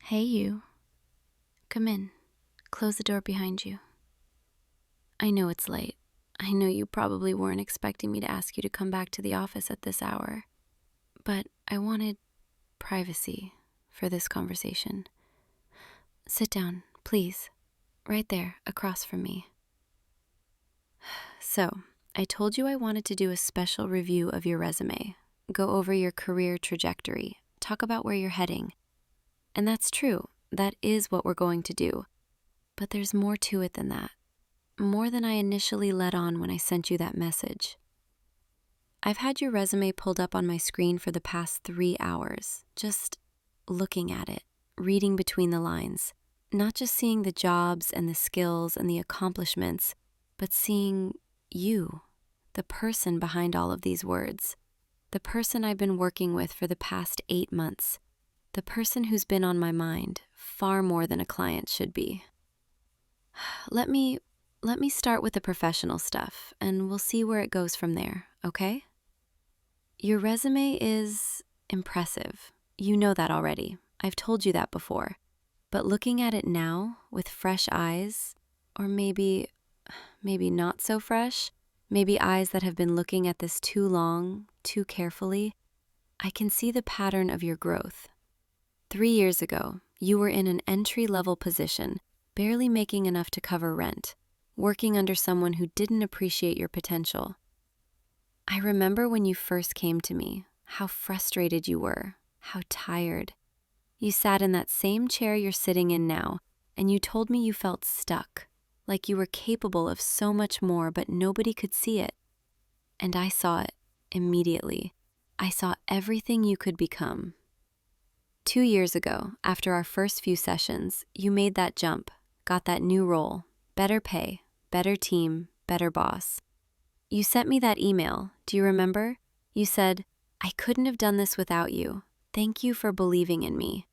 Hey, you. Come in. Close the door behind you. I know it's late. I know you probably weren't expecting me to ask you to come back to the office at this hour, but I wanted privacy for this conversation. Sit down, please. Right there, across from me. So, I told you I wanted to do a special review of your resume, go over your career trajectory, talk about where you're heading. And that's true. That is what we're going to do. But there's more to it than that. More than I initially let on when I sent you that message. I've had your resume pulled up on my screen for the past 3 hours, just looking at it, reading between the lines, not just seeing the jobs and the skills and the accomplishments, but seeing you, the person behind all of these words, the person I've been working with for the past 8 months, the person who's been on my mind far more than a client should be. Let me start with the professional stuff, and we'll see where it goes from there, okay? Your resume is impressive. You know that already. I've told you that before. But looking at it now, with fresh eyes, or maybe not so fresh, maybe eyes that have been looking at this too long, too carefully, I can see the pattern of your growth. 3 years ago, you were in an entry-level position, barely making enough to cover rent, working under someone who didn't appreciate your potential. I remember when you first came to me, how frustrated you were, how tired. You sat in that same chair you're sitting in now, and you told me you felt stuck, like you were capable of so much more, but nobody could see it. And I saw it immediately. I saw everything you could become. 2 years ago, after our first few sessions, you made that jump, got that new role, better pay, better team, better boss. You sent me that email, do you remember? You said, "I couldn't have done this without you. Thank you for believing in me."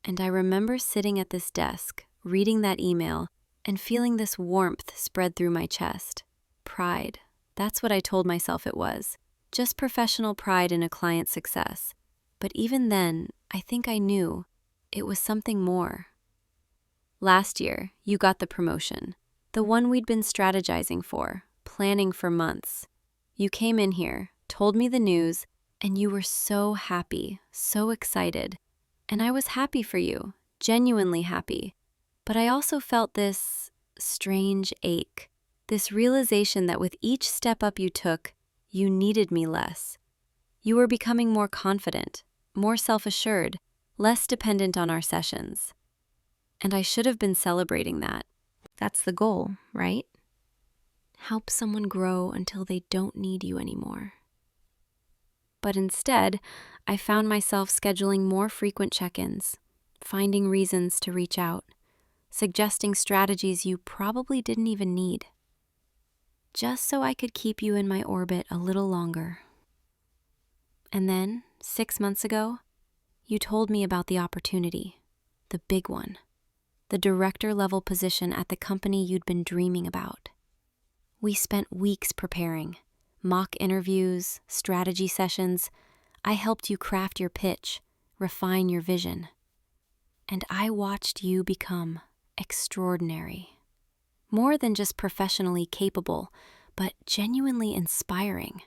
And I remember sitting at this desk, reading that email, and feeling this warmth spread through my chest. Pride. That's what I told myself it was. Just professional pride in a client's success. But even then, I think I knew it was something more. Last year, you got the promotion, the one we'd been strategizing for, planning for months. You came in here, told me the news, and you were so happy, so excited. And I was happy for you, genuinely happy. But I also felt this strange ache, this realization that with each step up you took, you needed me less. You were becoming more confident, more self-assured, less dependent on our sessions. And I should have been celebrating that. That's the goal, right? Help someone grow until they don't need you anymore. But instead, I found myself scheduling more frequent check-ins, finding reasons to reach out, suggesting strategies you probably didn't even need, just so I could keep you in my orbit a little longer. And then, 6 months ago, you told me about the opportunity, the big one, the director-level position at the company you'd been dreaming about. We spent weeks preparing, mock interviews, strategy sessions. I helped you craft your pitch, refine your vision. And I watched you become extraordinary. More than just professionally capable, but genuinely inspiring.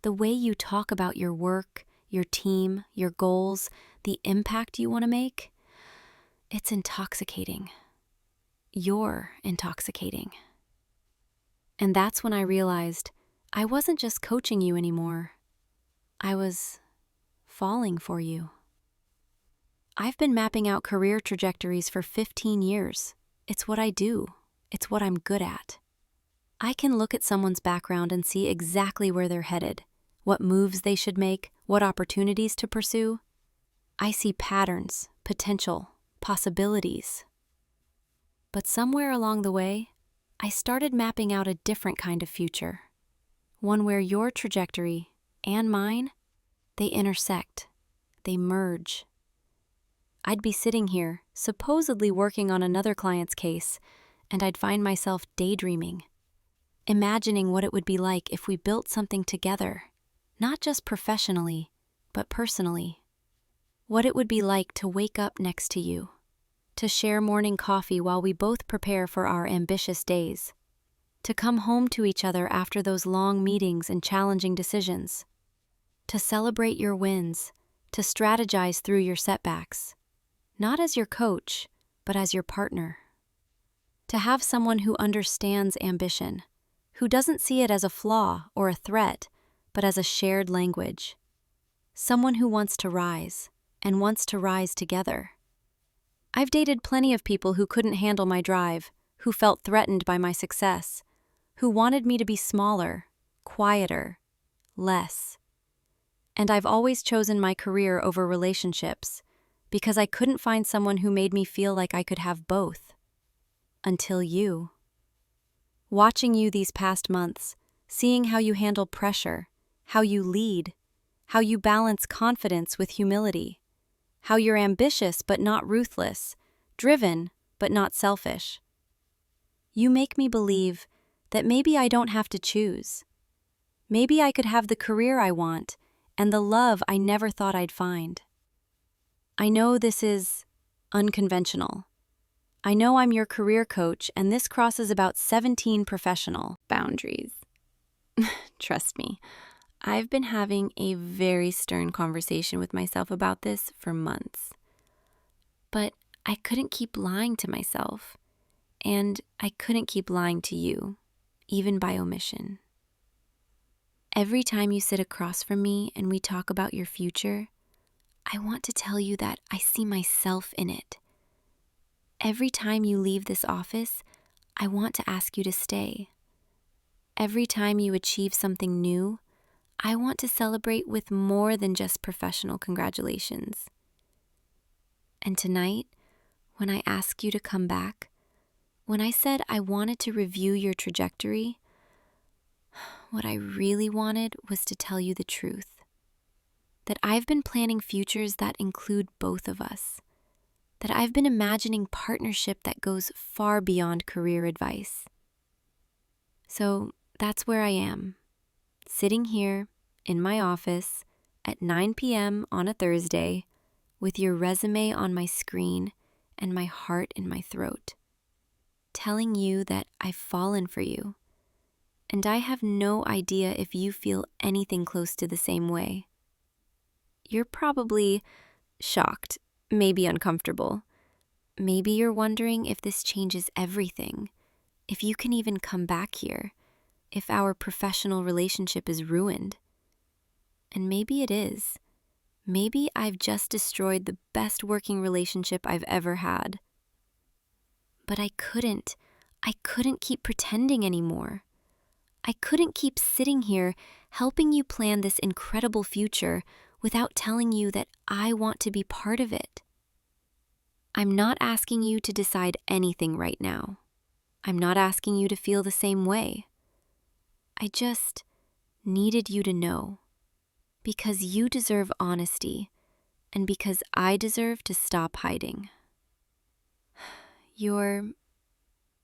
The way you talk about your work, your team, your goals, the impact you want to make, it's intoxicating. You're intoxicating. And that's when I realized I wasn't just coaching you anymore. I was falling for you. I've been mapping out career trajectories for 15 years. It's what I do. It's what I'm good at. I can look at someone's background and see exactly where they're headed, what moves they should make, what opportunities to pursue. I see patterns, potential, possibilities. But somewhere along the way, I started mapping out a different kind of future. One where your trajectory and mine, they intersect, they merge. I'd be sitting here, supposedly working on another client's case, and I'd find myself daydreaming, imagining what it would be like if we built something together, not just professionally, but personally. What it would be like to wake up next to you, to share morning coffee while we both prepare for our ambitious days, to come home to each other after those long meetings and challenging decisions, to celebrate your wins, to strategize through your setbacks, not as your coach, but as your partner. To have someone who understands ambition, who doesn't see it as a flaw or a threat, but as a shared language. Someone who wants to rise, and wants to rise together. I've dated plenty of people who couldn't handle my drive, who felt threatened by my success, who wanted me to be smaller, quieter, less. And I've always chosen my career over relationships because I couldn't find someone who made me feel like I could have both. Until you. Watching you these past months, seeing how you handle pressure, how you lead, how you balance confidence with humility, how you're ambitious but not ruthless, driven but not selfish. You make me believe that maybe I don't have to choose. Maybe I could have the career I want and the love I never thought I'd find. I know this is unconventional. I know I'm your career coach, and this crosses about 17 professional boundaries. Trust me, I've been having a very stern conversation with myself about this for months. But I couldn't keep lying to myself, and I couldn't keep lying to you, even by omission. Every time you sit across from me and we talk about your future, I want to tell you that I see myself in it. Every time you leave this office, I want to ask you to stay. Every time you achieve something new, I want to celebrate with more than just professional congratulations. And tonight, when I asked you to come back, when I said I wanted to review your trajectory, what I really wanted was to tell you the truth. That I've been planning futures that include both of us. That I've been imagining partnership that goes far beyond career advice. So that's where I am, sitting here in my office at 9 p.m. on a Thursday with your resume on my screen and my heart in my throat, telling you that I've fallen for you, and I have no idea if you feel anything close to the same way. You're probably shocked, maybe uncomfortable. Maybe you're wondering if this changes everything, if you can even come back here, if our professional relationship is ruined. And maybe it is. Maybe I've just destroyed the best working relationship I've ever had. But I couldn't keep pretending anymore. I couldn't keep sitting here helping you plan this incredible future without telling you that I want to be part of it. I'm not asking you to decide anything right now. I'm not asking you to feel the same way. I just needed you to know, because you deserve honesty, and because I deserve to stop hiding. You're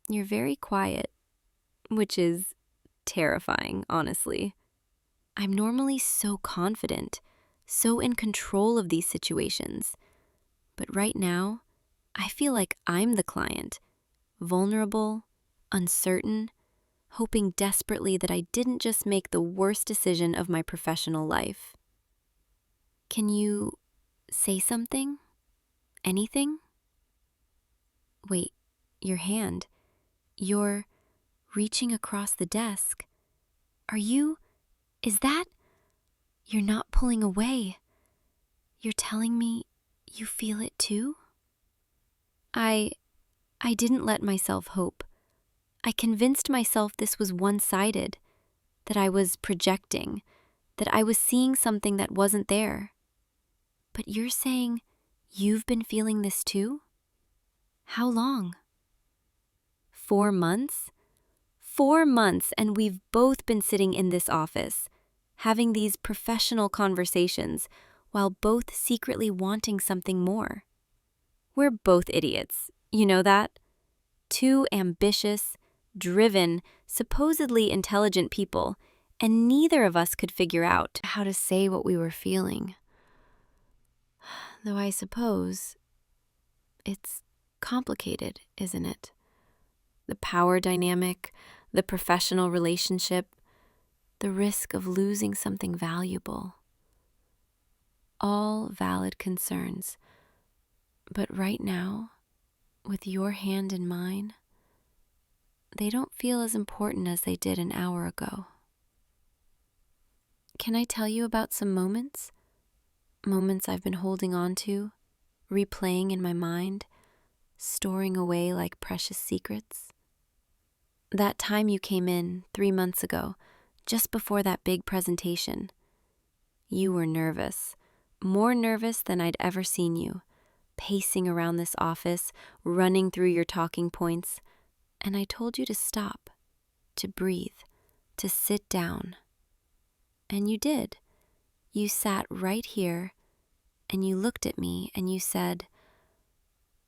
very quiet, which is terrifying, honestly. I'm normally so confident, so in control of these situations, but right now, I feel like I'm the client, vulnerable, uncertain, hoping desperately that I didn't just make the worst decision of my professional life. Can you say something? Anything? Wait, your hand. You're reaching across the desk. Is that? You're not pulling away. You're telling me you feel it too? I didn't let myself hope. I convinced myself this was one-sided, that I was projecting, that I was seeing something that wasn't there. But you're saying you've been feeling this too? How long? 4 months? 4 months, and we've both been sitting in this office, having these professional conversations, while both secretly wanting something more. We're both idiots, you know that? Two ambitious, driven, supposedly intelligent people, and neither of us could figure out how to say what we were feeling. Though I suppose it's complicated, isn't it? The power dynamic, the professional relationship, the risk of losing something valuable. All valid concerns. But right now, with your hand in mine, they don't feel as important as they did an hour ago. Can I tell you about some moments? Moments I've been holding on to, replaying in my mind, storing away like precious secrets. That time you came in 3 months ago, just before that big presentation. You were nervous, more nervous than I'd ever seen you, pacing around this office, running through your talking points, and I told you to stop, to breathe, to sit down. And you did. You sat right here, and you looked at me, and you said,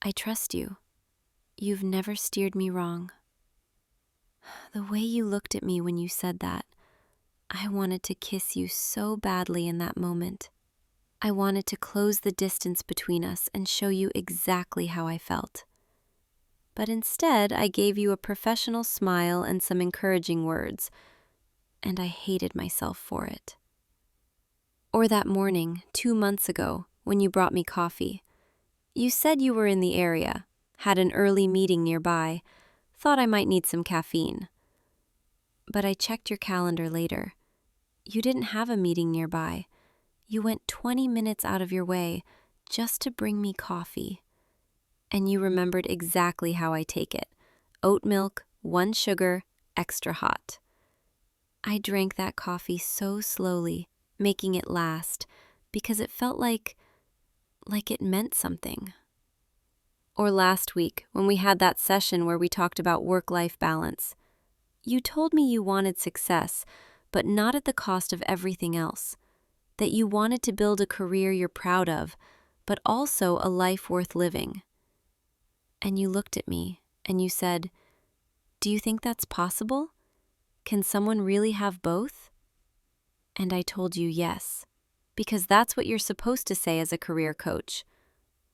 "I trust you. You've never steered me wrong." The way you looked at me when you said that, I wanted to kiss you so badly in that moment. I wanted to close the distance between us and show you exactly how I felt. But instead, I gave you a professional smile and some encouraging words, and I hated myself for it. Or that morning, 2 months ago, when you brought me coffee. You said you were in the area, had an early meeting nearby, thought I might need some caffeine. But I checked your calendar later. You didn't have a meeting nearby. You went 20 minutes out of your way just to bring me coffee. And you remembered exactly how I take it. Oat milk, 1 sugar, extra hot. I drank that coffee so slowly, making it last, because it felt like it meant something. Or last week, when we had that session where we talked about work-life balance. You told me you wanted success, but not at the cost of everything else. That you wanted to build a career you're proud of, but also a life worth living. And you looked at me and you said, "Do you think that's possible? Can someone really have both?" And I told you yes, because that's what you're supposed to say as a career coach.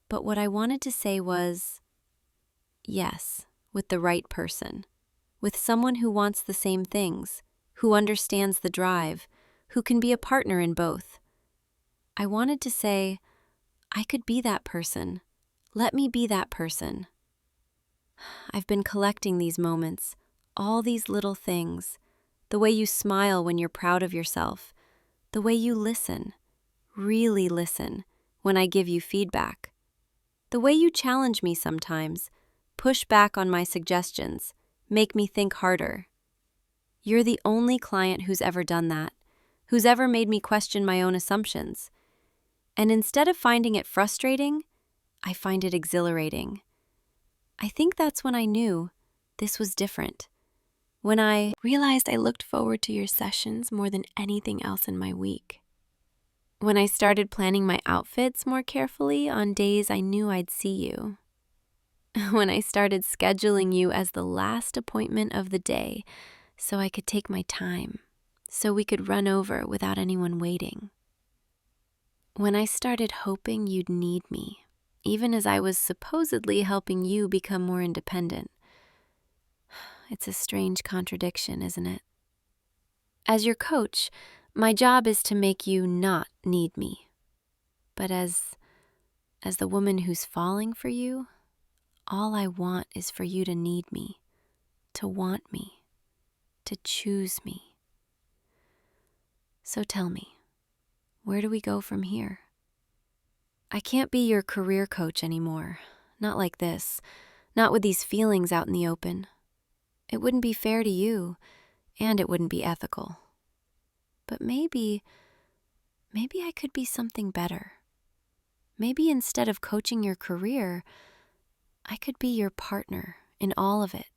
But what I wanted to say was, yes, with the right person, with someone who wants the same things, who understands the drive, who can be a partner in both. I wanted to say, I could be that person. Let me be that person. I've been collecting these moments, all these little things, the way you smile when you're proud of yourself, the way you listen, really listen, when I give you feedback, the way you challenge me sometimes, push back on my suggestions, make me think harder. You're the only client who's ever done that, who's ever made me question my own assumptions. And instead of finding it frustrating, I find it exhilarating. I think that's when I knew this was different. When I realized I looked forward to your sessions more than anything else in my week. When I started planning my outfits more carefully on days I knew I'd see you. When I started scheduling you as the last appointment of the day so I could take my time, so we could run over without anyone waiting. When I started hoping you'd need me, even as I was supposedly helping you become more independent. It's a strange contradiction, isn't it? As your coach, my job is to make you not need me. But as the woman who's falling for you, all I want is for you to need me, to want me, to choose me. So tell me, where do we go from here? I can't be your career coach anymore, not like this, not with these feelings out in the open. It wouldn't be fair to you, and it wouldn't be ethical. But maybe I could be something better. Maybe instead of coaching your career, I could be your partner in all of it.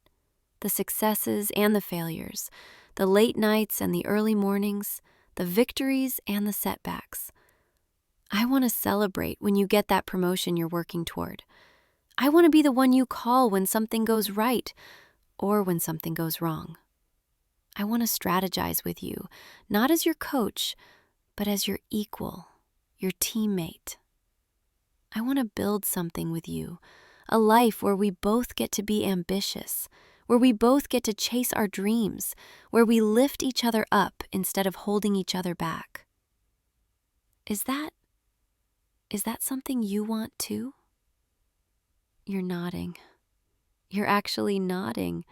The successes and the failures, the late nights and the early mornings, the victories and the setbacks. I want to celebrate when you get that promotion you're working toward. I want to be the one you call when something goes right or when something goes wrong. I want to strategize with you, not as your coach, but as your equal, your teammate. I want to build something with you, a life where we both get to be ambitious, where we both get to chase our dreams, where we lift each other up instead of holding each other back. Is that something you want too? You're nodding. You're actually nodding.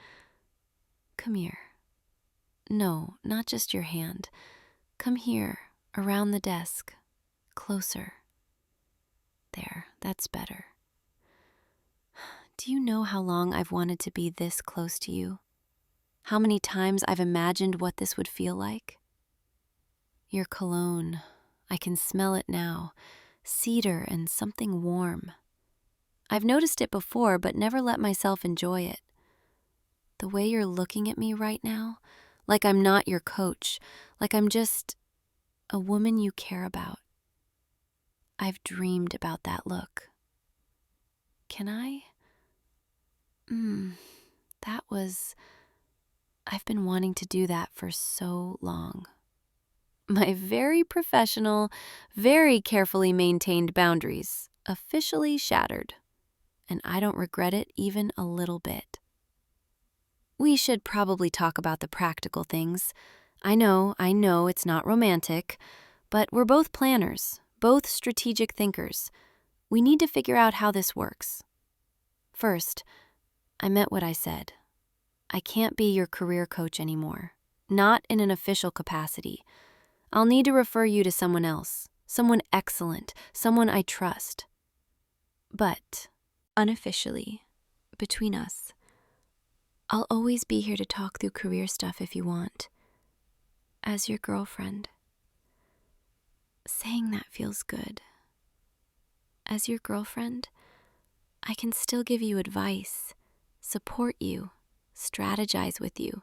Come here. No, not just your hand. Come here, around the desk. Closer. There, that's better. Do you know how long I've wanted to be this close to you? How many times I've imagined what this would feel like? Your cologne. I can smell it now. Cedar and something warm. I've noticed it before, but never let myself enjoy it. The way you're looking at me right now, like I'm not your coach, like I'm just a woman you care about. I've dreamed about that look. Can I? I've been wanting to do that for so long. My very professional, very carefully maintained boundaries officially shattered, and I don't regret it even a little bit. We should probably talk about the practical things. I know it's not romantic, but we're both planners, both strategic thinkers. We need to figure out how this works. First, I meant what I said. I can't be your career coach anymore, not in an official capacity. I'll need to refer you to someone else, someone excellent, someone I trust. But, unofficially, between us, I'll always be here to talk through career stuff if you want. As your girlfriend. Saying that feels good. As your girlfriend, I can still give you advice, support you, strategize with you,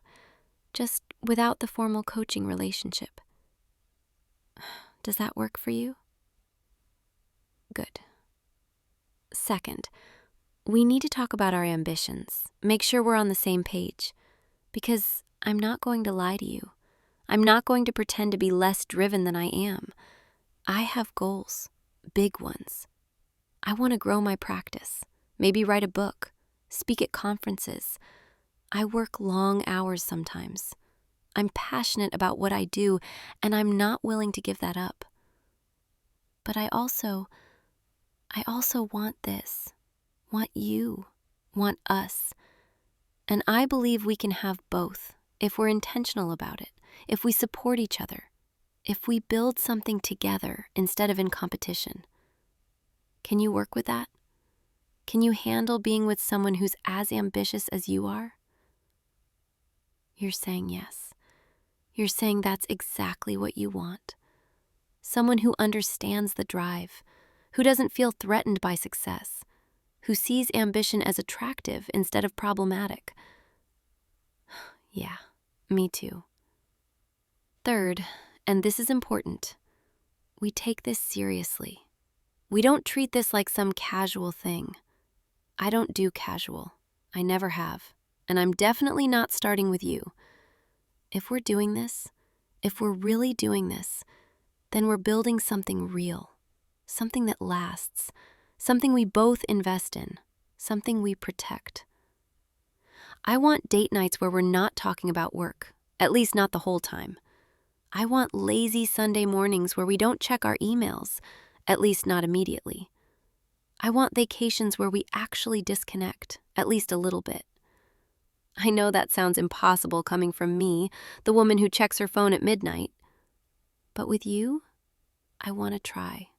just without the formal coaching relationship. Does that work for you? Good. Second, we need to talk about our ambitions, make sure we're on the same page, because I'm not going to lie to you. I'm not going to pretend to be less driven than I am. I have goals, big ones. I want to grow my practice, maybe write a book, speak at conferences. I work long hours sometimes. I'm passionate about what I do, and I'm not willing to give that up. But I also want this, want you, want us. And I believe we can have both if we're intentional about it, if we support each other, if we build something together instead of in competition. Can you work with that? Can you handle being with someone who's as ambitious as you are? You're saying yes. You're saying that's exactly what you want. Someone who understands the drive, who doesn't feel threatened by success, who sees ambition as attractive instead of problematic. Yeah, me too. Third, and this is important, we take this seriously. We don't treat this like some casual thing. I don't do casual. I never have. And I'm definitely not starting with you. If we're doing this, if we're really doing this, then we're building something real, something that lasts, something we both invest in, something we protect. I want date nights where we're not talking about work, at least not the whole time. I want lazy Sunday mornings where we don't check our emails, at least not immediately. I want vacations where we actually disconnect, at least a little bit. I know that sounds impossible coming from me, the woman who checks her phone at midnight. But with you, I want to try.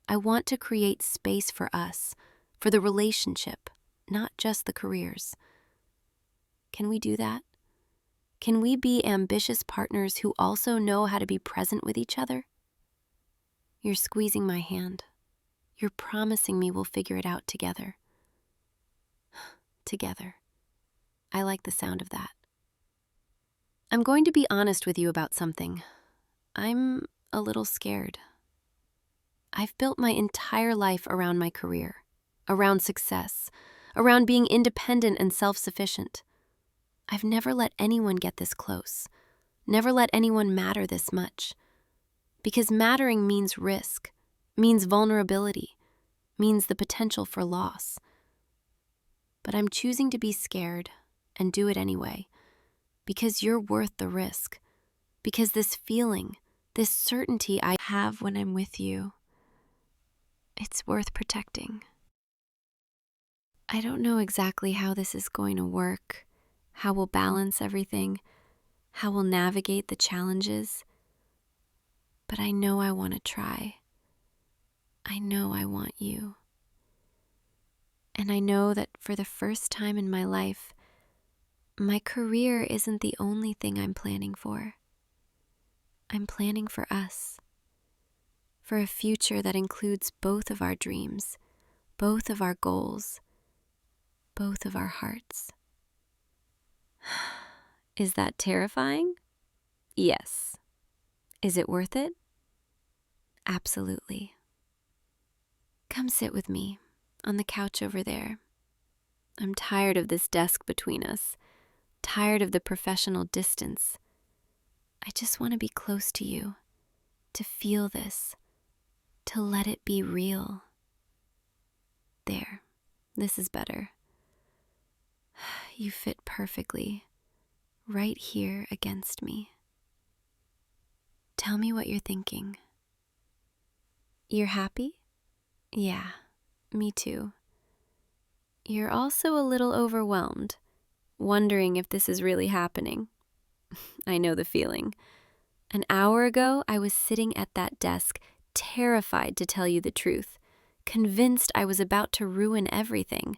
I want to create space for us, for the relationship, not just the careers. Can we do that? Can we be ambitious partners who also know how to be present with each other? You're squeezing my hand. You're promising me we'll figure it out together. Together. I like the sound of that. I'm going to be honest with you about something. I'm a little scared. I've built my entire life around my career, around success, around being independent and self-sufficient. I've never let anyone get this close, never let anyone matter this much. Because mattering means risk, means vulnerability, means the potential for loss. But I'm choosing to be scared and do it anyway, because you're worth the risk, because this feeling, this certainty I have when I'm with you, it's worth protecting. I don't know exactly how this is going to work, how we'll balance everything, how we'll navigate the challenges, but I know I want to try. I know I want you. And I know that for the first time in my life, my career isn't the only thing I'm planning for. I'm planning for us, for a future that includes both of our dreams, both of our goals, both of our hearts. Is that terrifying? Yes. Is it worth it? Absolutely. Come sit with me on the couch over there. I'm tired of this desk between us, tired of the professional distance. I just want to be close to you, to feel this, to let it be real. There, this is better. You fit perfectly, right here against me. Tell me what you're thinking. You're happy? Yeah, me too. You're also a little overwhelmed, wondering if this is really happening. I know the feeling. An hour ago, I was sitting at that desk, terrified to tell you the truth, convinced I was about to ruin everything.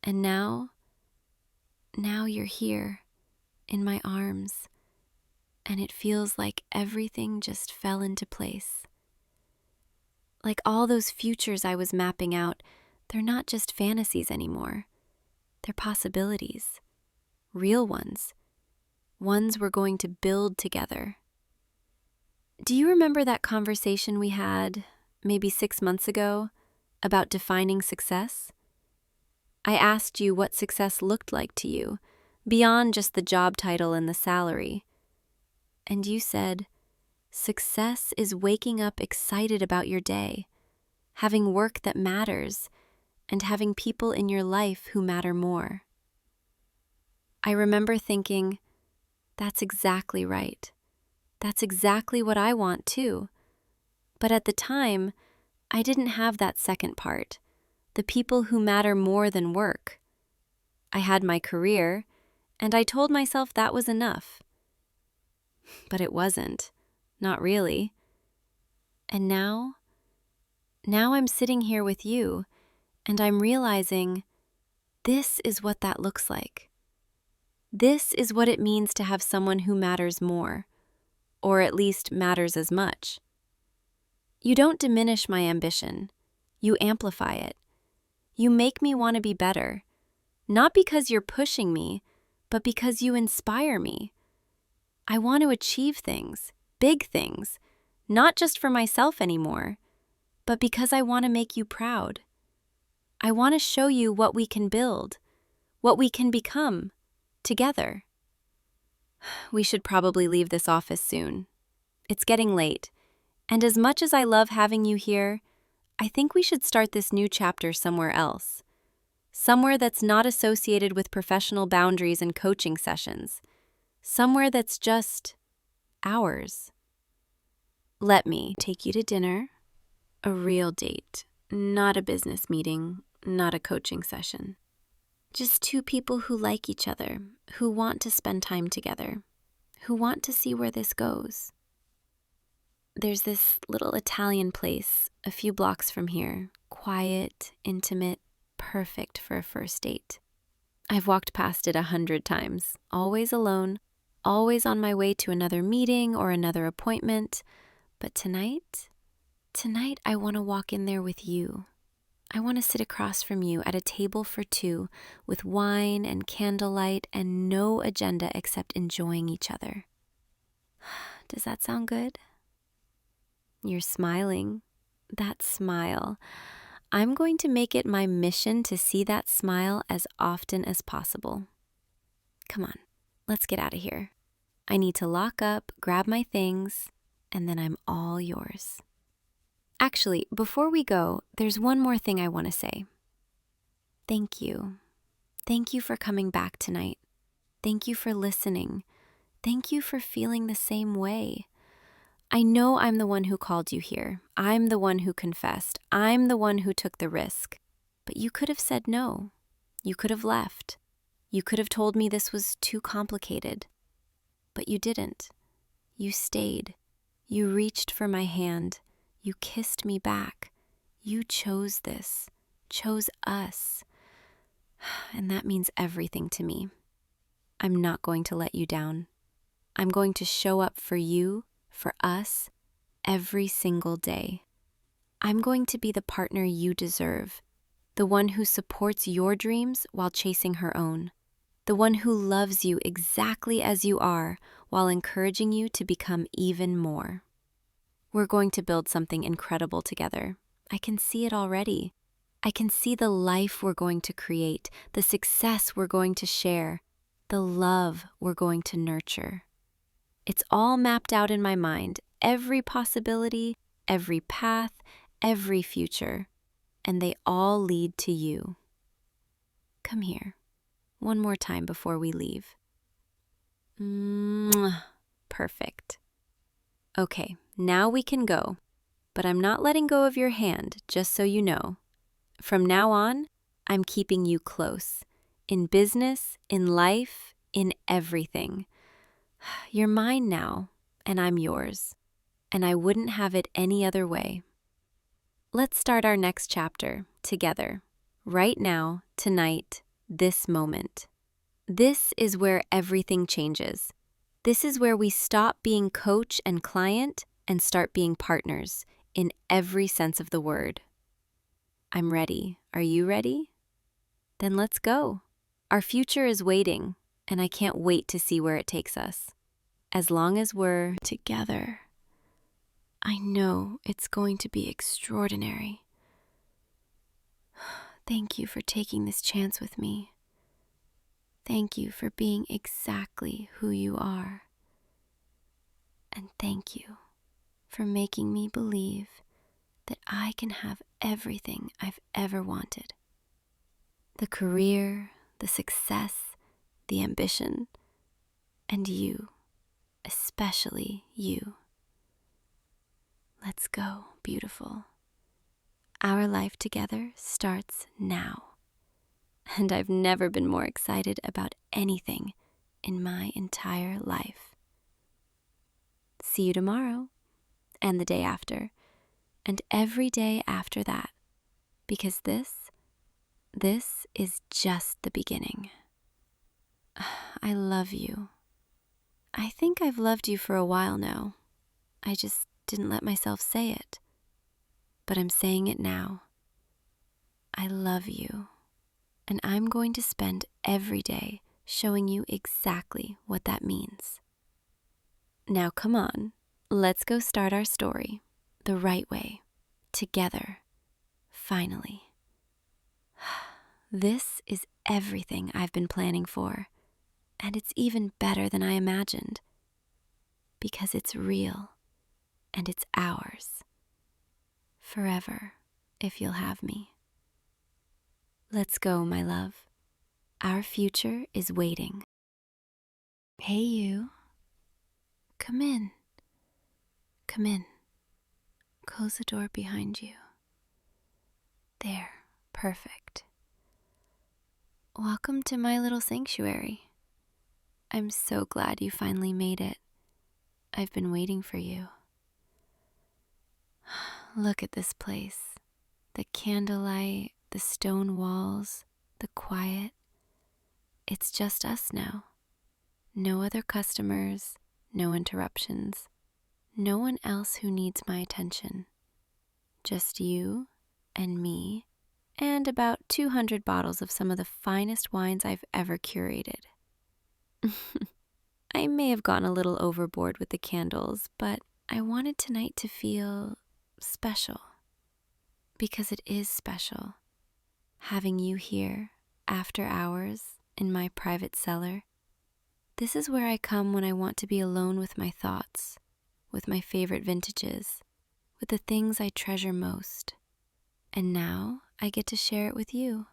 And now you're here, in my arms, and it feels like everything just fell into place. Like all those futures I was mapping out, they're not just fantasies anymore. They're possibilities, real ones we're going to build together. Do you remember that conversation we had, maybe 6 months ago, about defining success? I asked you what success looked like to you, beyond just the job title and the salary. And you said, success is waking up excited about your day, having work that matters, and having people in your life who matter more. I remember thinking, that's exactly right. That's exactly what I want too. But at the time, I didn't have that second part, the people who matter more than work. I had my career, and I told myself that was enough. But it wasn't, not really. And now I'm sitting here with you, and I'm realizing this is what that looks like. This is what it means to have someone who matters more, or at least matters as much. You don't diminish my ambition. You amplify it. You make me want to be better, not because you're pushing me, but because you inspire me. I want to achieve things, big things, not just for myself anymore, but because I want to make you proud. I want to show you what we can build, what we can become, together. We should probably leave this office soon. It's getting late, and as much as I love having you here, I think we should start this new chapter somewhere else. Somewhere that's not associated with professional boundaries and coaching sessions. Somewhere that's just ours. Let me take you to dinner, a real date, not a business meeting, not a coaching session. Just two people who like each other, who want to spend time together, who want to see where this goes. There's this little Italian place a few blocks from here, quiet, intimate, perfect for a first date. I've walked past it 100 times, always alone, always on my way to another meeting or another appointment. But tonight I want to walk in there with you. I want to sit across from you at a table for two with wine and candlelight and no agenda except enjoying each other. Does that sound good? You're smiling. That smile. I'm going to make it my mission to see that smile as often as possible. Come on, let's get out of here. I need to lock up, grab my things, and then I'm all yours. Actually, before we go, there's one more thing I want to say. Thank you. Thank you for coming back tonight. Thank you for listening. Thank you for feeling the same way. I know I'm the one who called you here. I'm the one who confessed. I'm the one who took the risk. But you could have said no. You could have left. You could have told me this was too complicated. But you didn't. You stayed. You reached for my hand. You kissed me back. You chose this. Chose us. And that means everything to me. I'm not going to let you down. I'm going to show up for you, for us, every single day. I'm going to be the partner you deserve, the one who supports your dreams while chasing her own, the one who loves you exactly as you are while encouraging you to become even more. We're going to build something incredible together. I can see it already. I can see the life we're going to create, the success we're going to share, the love we're going to nurture. It's all mapped out in my mind, every possibility, every path, every future, and they all lead to you. Come here, one more time before we leave. Mwah. Perfect. Okay, now we can go, but I'm not letting go of your hand, just so you know. From now on, I'm keeping you close, in business, in life, in everything. You're mine now, and I'm yours, and I wouldn't have it any other way. Let's start our next chapter together, right now, tonight, this moment. This is where everything changes. This is where we stop being coach and client and start being partners in every sense of the word. I'm ready. Are you ready? Then let's go. Our future is waiting, and I can't wait to see where it takes us. As long as we're together, I know it's going to be extraordinary. Thank you for taking this chance with me. Thank you for being exactly who you are. And thank you for making me believe that I can have everything I've ever wanted. The career, the success, the ambition, and you, especially you. Let's go, beautiful. Our life together starts now. And I've never been more excited about anything in my entire life. See you tomorrow, and the day after, and every day after that, because this is just the beginning. I love you. I think I've loved you for a while now. I just didn't let myself say it. But I'm saying it now. I love you. And I'm going to spend every day showing you exactly what that means. Now come on, let's go start our story the right way, together, finally. This is everything I've been planning for, and it's even better than I imagined, because it's real, and it's ours. Forever, if you'll have me. Let's go, my love. Our future is waiting. Hey, you. Come in. Come in. Close the door behind you. There, perfect. Welcome to my little sanctuary. I'm so glad you finally made it. I've been waiting for you. Look at this place. The candlelight, the stone walls, the quiet. It's just us now. No other customers, no interruptions. No one else who needs my attention. Just you and me, and about 200 bottles of some of the finest wines I've ever curated. I may have gone a little overboard with the candles, but I wanted tonight to feel special. Because it is special, having you here after hours in my private cellar. This is where I come when I want to be alone with my thoughts, with my favorite vintages, with the things I treasure most. And now I get to share it with you.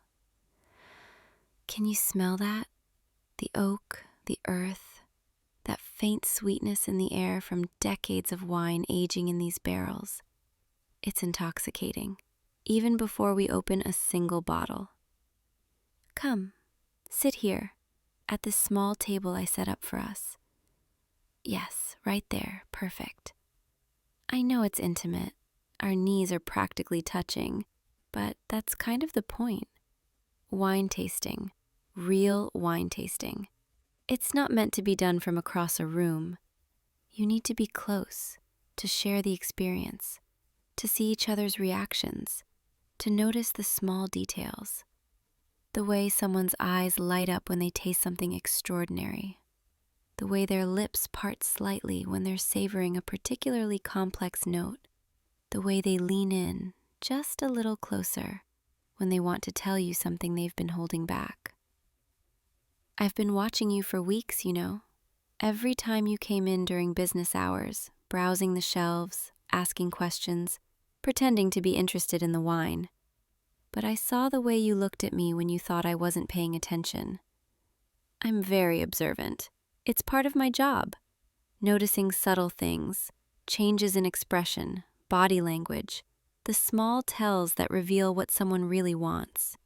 Can you smell that? The oak, the earth, that faint sweetness in the air from decades of wine aging in these barrels. It's intoxicating, even before we open a single bottle. Come, sit here, at this small table I set up for us. Yes, right there, perfect. I know it's intimate. Our knees are practically touching, but that's kind of the point. Wine tasting, real wine tasting. It's not meant to be done from across a room. You need to be close, to share the experience, to see each other's reactions, to notice the small details. The way someone's eyes light up when they taste something extraordinary. The way their lips part slightly when they're savoring a particularly complex note. The way they lean in just a little closer when they want to tell you something they've been holding back. I've been watching you for weeks, you know. Every time you came in during business hours, browsing the shelves, asking questions, pretending to be interested in the wine. But I saw the way you looked at me when you thought I wasn't paying attention. I'm very observant. It's part of my job. Noticing subtle things, changes in expression, body language, the small tells that reveal what someone really wants.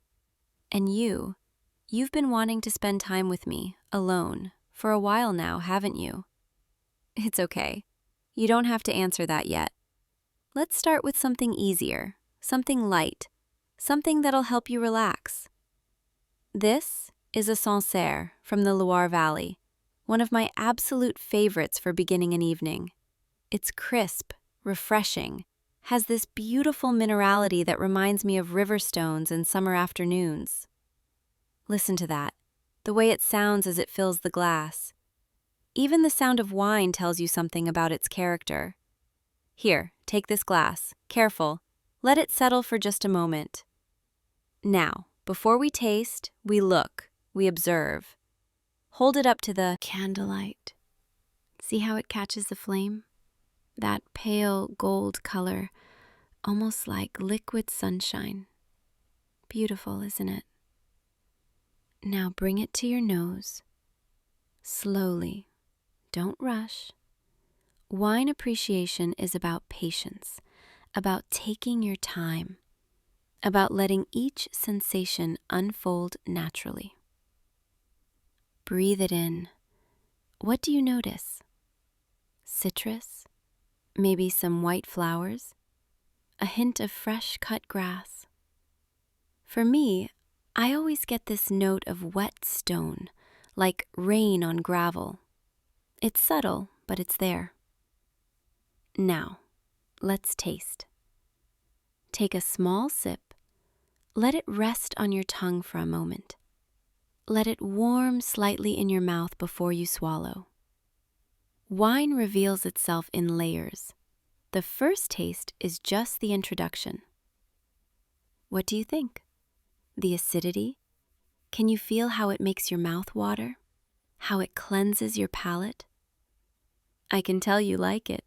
And you've been wanting to spend time with me, alone, for a while now, haven't you? It's okay. You don't have to answer that yet. Let's start with something easier, something light, something that'll help you relax. This is a Sancerre from the Loire Valley, one of my absolute favorites for beginning an evening. It's crisp, refreshing, has this beautiful minerality that reminds me of river stones and summer afternoons. Listen to that, the way it sounds as it fills the glass. Even the sound of wine tells you something about its character. Here, take this glass. Careful. Let it settle for just a moment. Now, before we taste, we look, we observe. Hold it up to the candlelight. See how it catches the flame? That pale gold color, almost like liquid sunshine. Beautiful, isn't it? Now bring it to your nose. Slowly. Don't rush. Wine appreciation is about patience, about taking your time, about letting each sensation unfold naturally. Breathe it in. What do you notice? Citrus? Maybe some white flowers? A hint of fresh cut grass? For me, I always get this note of wet stone, like rain on gravel. It's subtle, but it's there. Now, let's taste. Take a small sip. Let it rest on your tongue for a moment. Let it warm slightly in your mouth before you swallow. Wine reveals itself in layers. The first taste is just the introduction. What do you think? The acidity? Can you feel how it makes your mouth water? How it cleanses your palate? I can tell you like it.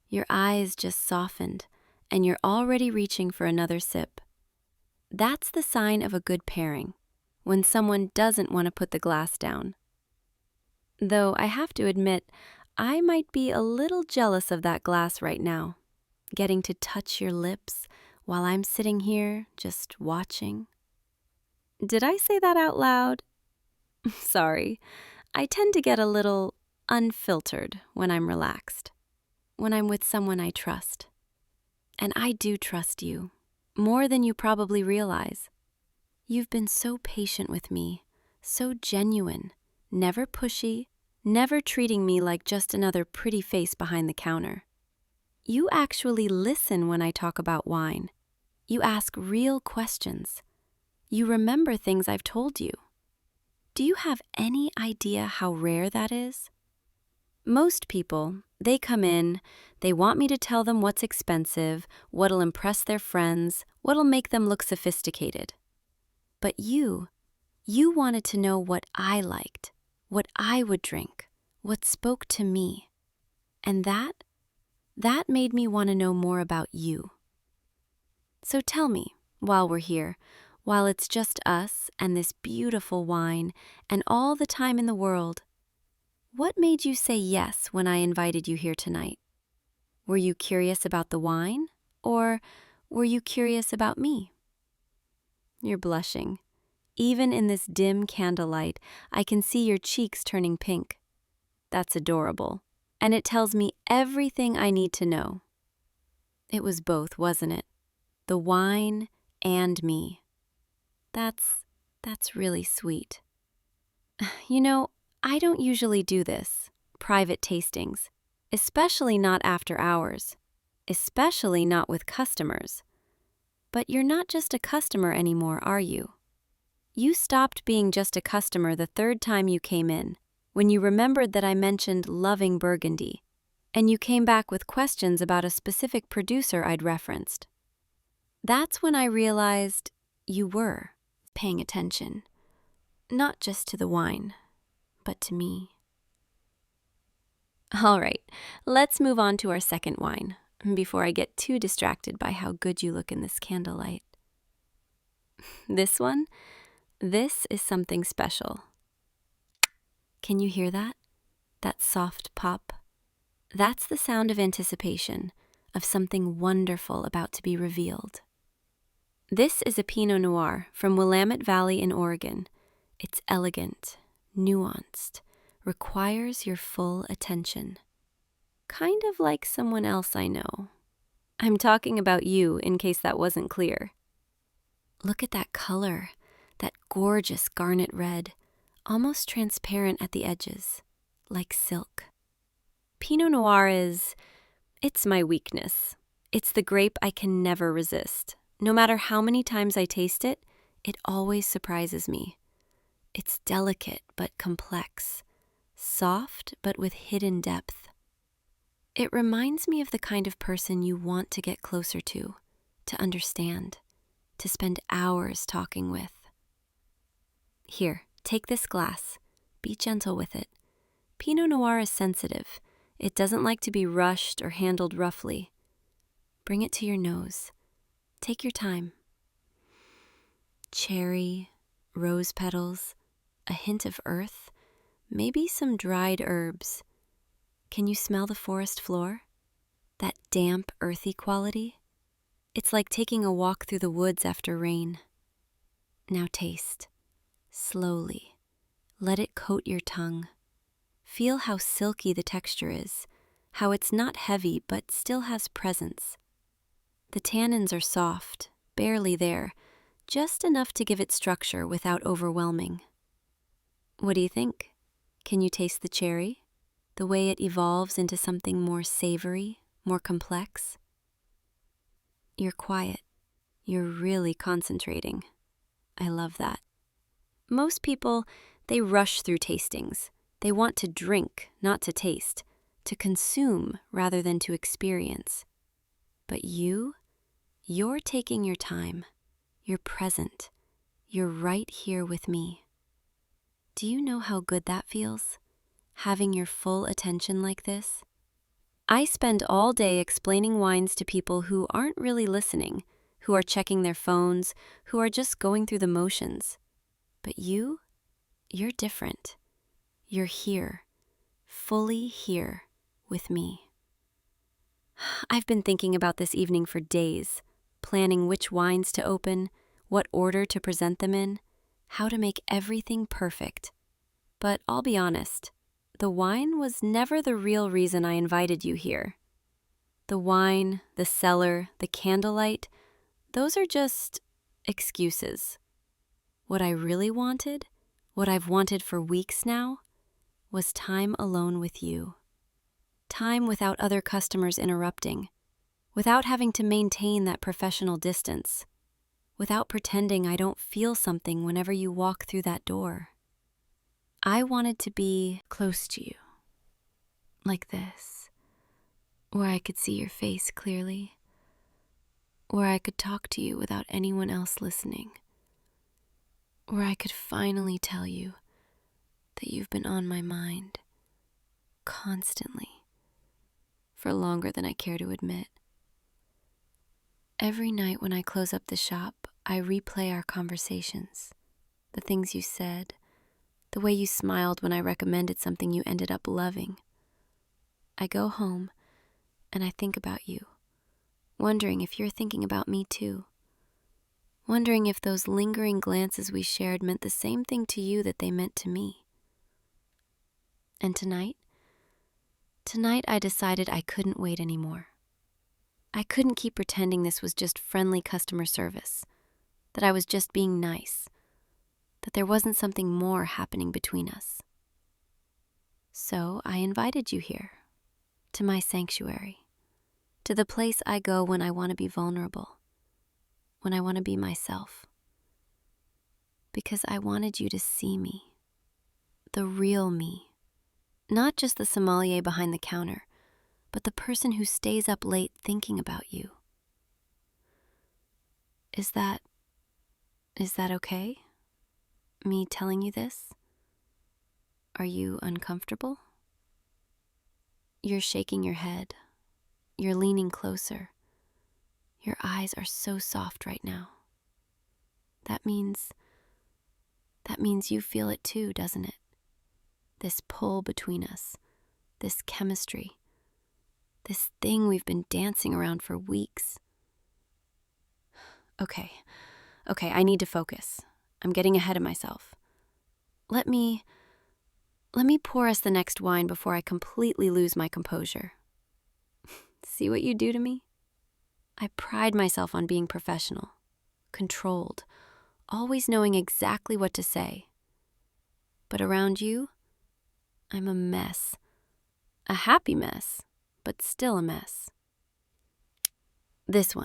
Your eyes just softened, and you're already reaching for another sip. That's the sign of a good pairing, when someone doesn't want to put the glass down. Though I have to admit, I might be a little jealous of that glass right now, getting to touch your lips while I'm sitting here just watching. Did I say that out loud? Sorry, I tend to get a little unfiltered when I'm relaxed, when I'm with someone I trust. And I do trust you, more than you probably realize. You've been so patient with me, so genuine, never pushy, never treating me like just another pretty face behind the counter. You actually listen when I talk about wine. You ask real questions. You remember things I've told you. Do you have any idea how rare that is? Most people, they come in, they want me to tell them what's expensive, what'll impress their friends, what'll make them look sophisticated. But you wanted to know what I liked, what I would drink, what spoke to me. And That made me want to know more about you. So tell me, while we're here, while it's just us and this beautiful wine and all the time in the world, what made you say yes when I invited you here tonight? Were you curious about the wine, or were you curious about me? You're blushing. Even in this dim candlelight, I can see your cheeks turning pink. That's adorable, and it tells me everything I need to know. It was both, wasn't it? The wine and me. That's really sweet. You know, I don't usually do this, private tastings, especially not after hours, especially not with customers. But you're not just a customer anymore, are you? You stopped being just a customer the third time you came in, when you remembered that I mentioned loving Burgundy, and you came back with questions about a specific producer I'd referenced. That's when I realized you were paying attention, not just to the wine, but to me. All right, let's move on to our second wine, before I get too distracted by how good you look in this candlelight. This one? This is something special. Can you hear that? That soft pop? That's the sound of anticipation, of something wonderful about to be revealed. This is a Pinot Noir from Willamette Valley in Oregon. It's elegant, nuanced, requires your full attention. Kind of like someone else I know. I'm talking about you, in case that wasn't clear. Look at that color, that gorgeous garnet red, almost transparent at the edges, like silk. Pinot Noir it's my weakness. It's the grape I can never resist. No matter how many times I taste it, it always surprises me. It's delicate but complex, soft but with hidden depth. It reminds me of the kind of person you want to get closer to understand, to spend hours talking with. Here, take this glass. Be gentle with it. Pinot Noir is sensitive. It doesn't like to be rushed or handled roughly. Bring it to your nose. Take your time. Cherry, rose petals, a hint of earth, maybe some dried herbs. Can you smell the forest floor? That damp, earthy quality? It's like taking a walk through the woods after rain. Now taste. Slowly. Let it coat your tongue. Feel how silky the texture is, how it's not heavy but still has presence. The tannins are soft, barely there, just enough to give it structure without overwhelming. What do you think? Can you taste the cherry? The way it evolves into something more savory, more complex? You're quiet. You're really concentrating. I love that. Most people, they rush through tastings. They want to drink, not to taste, to consume rather than to experience. But you're taking your time. You're present. You're right here with me. Do you know how good that feels? Having your full attention like this? I spend all day explaining wines to people who aren't really listening, who are checking their phones, who are just going through the motions. But you're different. You're here, fully here with me. I've been thinking about this evening for days, planning which wines to open, what order to present them in, how to make everything perfect. But I'll be honest, the wine was never the real reason I invited you here. The wine, the cellar, the candlelight, those are just excuses. What I really wanted, what I've wanted for weeks now, was time alone with you. Time without other customers interrupting, without having to maintain that professional distance, without pretending I don't feel something whenever you walk through that door. I wanted to be close to you, like this, where I could see your face clearly, where I could talk to you without anyone else listening, where I could finally tell you that you've been on my mind, constantly, for longer than I care to admit. Every night when I close up the shop, I replay our conversations, the things you said, the way you smiled when I recommended something you ended up loving. I go home and I think about you, wondering if you're thinking about me too, wondering if those lingering glances we shared meant the same thing to you that they meant to me. And tonight I decided I couldn't wait anymore. I couldn't keep pretending this was just friendly customer service, that I was just being nice, that there wasn't something more happening between us. So I invited you here, to my sanctuary, to the place I go when I want to be vulnerable, when I want to be myself. Because I wanted you to see me, the real me, not just the sommelier behind the counter, but the person who stays up late thinking about you. Is that okay? Me telling you this? Are you uncomfortable? You're shaking your head. You're leaning closer. Your eyes are so soft right now. That means you feel it too, doesn't it? This pull between us, this chemistry, this thing we've been dancing around for weeks. Okay, I need to focus. I'm getting ahead of myself. Let me pour us the next wine before I completely lose my composure. See what you do to me? I pride myself on being professional, controlled, always knowing exactly what to say. But around you, I'm a mess. A happy mess, but still a mess. This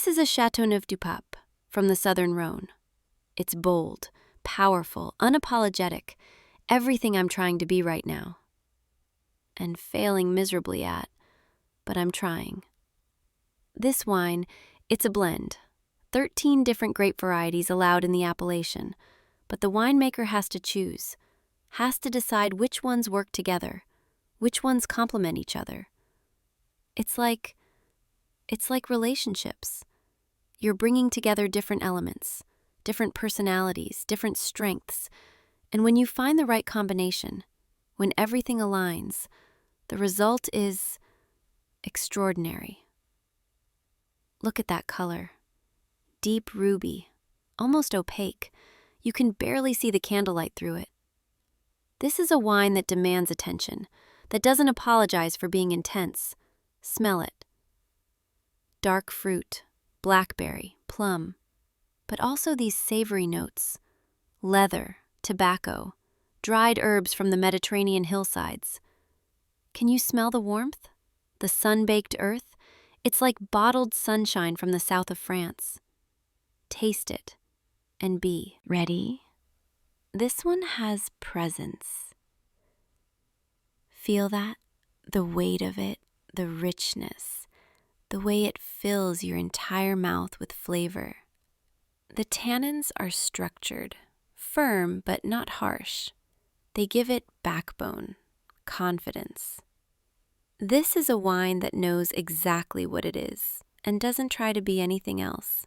is a Châteauneuf-du-Pape from the Southern Rhone. It's bold, powerful, unapologetic, everything I'm trying to be right now. And failing miserably at, but I'm trying. This wine, it's a blend. 13 different grape varieties allowed in the appellation, but the winemaker has to choose, has to decide which ones work together, which ones complement each other. It's like relationships. You're bringing together different elements, different personalities, different strengths, and when you find the right combination, when everything aligns, the result is extraordinary. Look at that color. Deep ruby, almost opaque. You can barely see the candlelight through it. This is a wine that demands attention, that doesn't apologize for being intense. Smell it. Dark fruit, blackberry, plum, but also these savory notes. Leather, tobacco, dried herbs from the Mediterranean hillsides. Can you smell the warmth? The sun-baked earth? It's like bottled sunshine from the south of France. Taste it and be ready. This one has presence. Feel that? The weight of it, the richness, the way it fills your entire mouth with flavor. The tannins are structured, firm but not harsh. They give it backbone, confidence. This is a wine that knows exactly what it is and doesn't try to be anything else.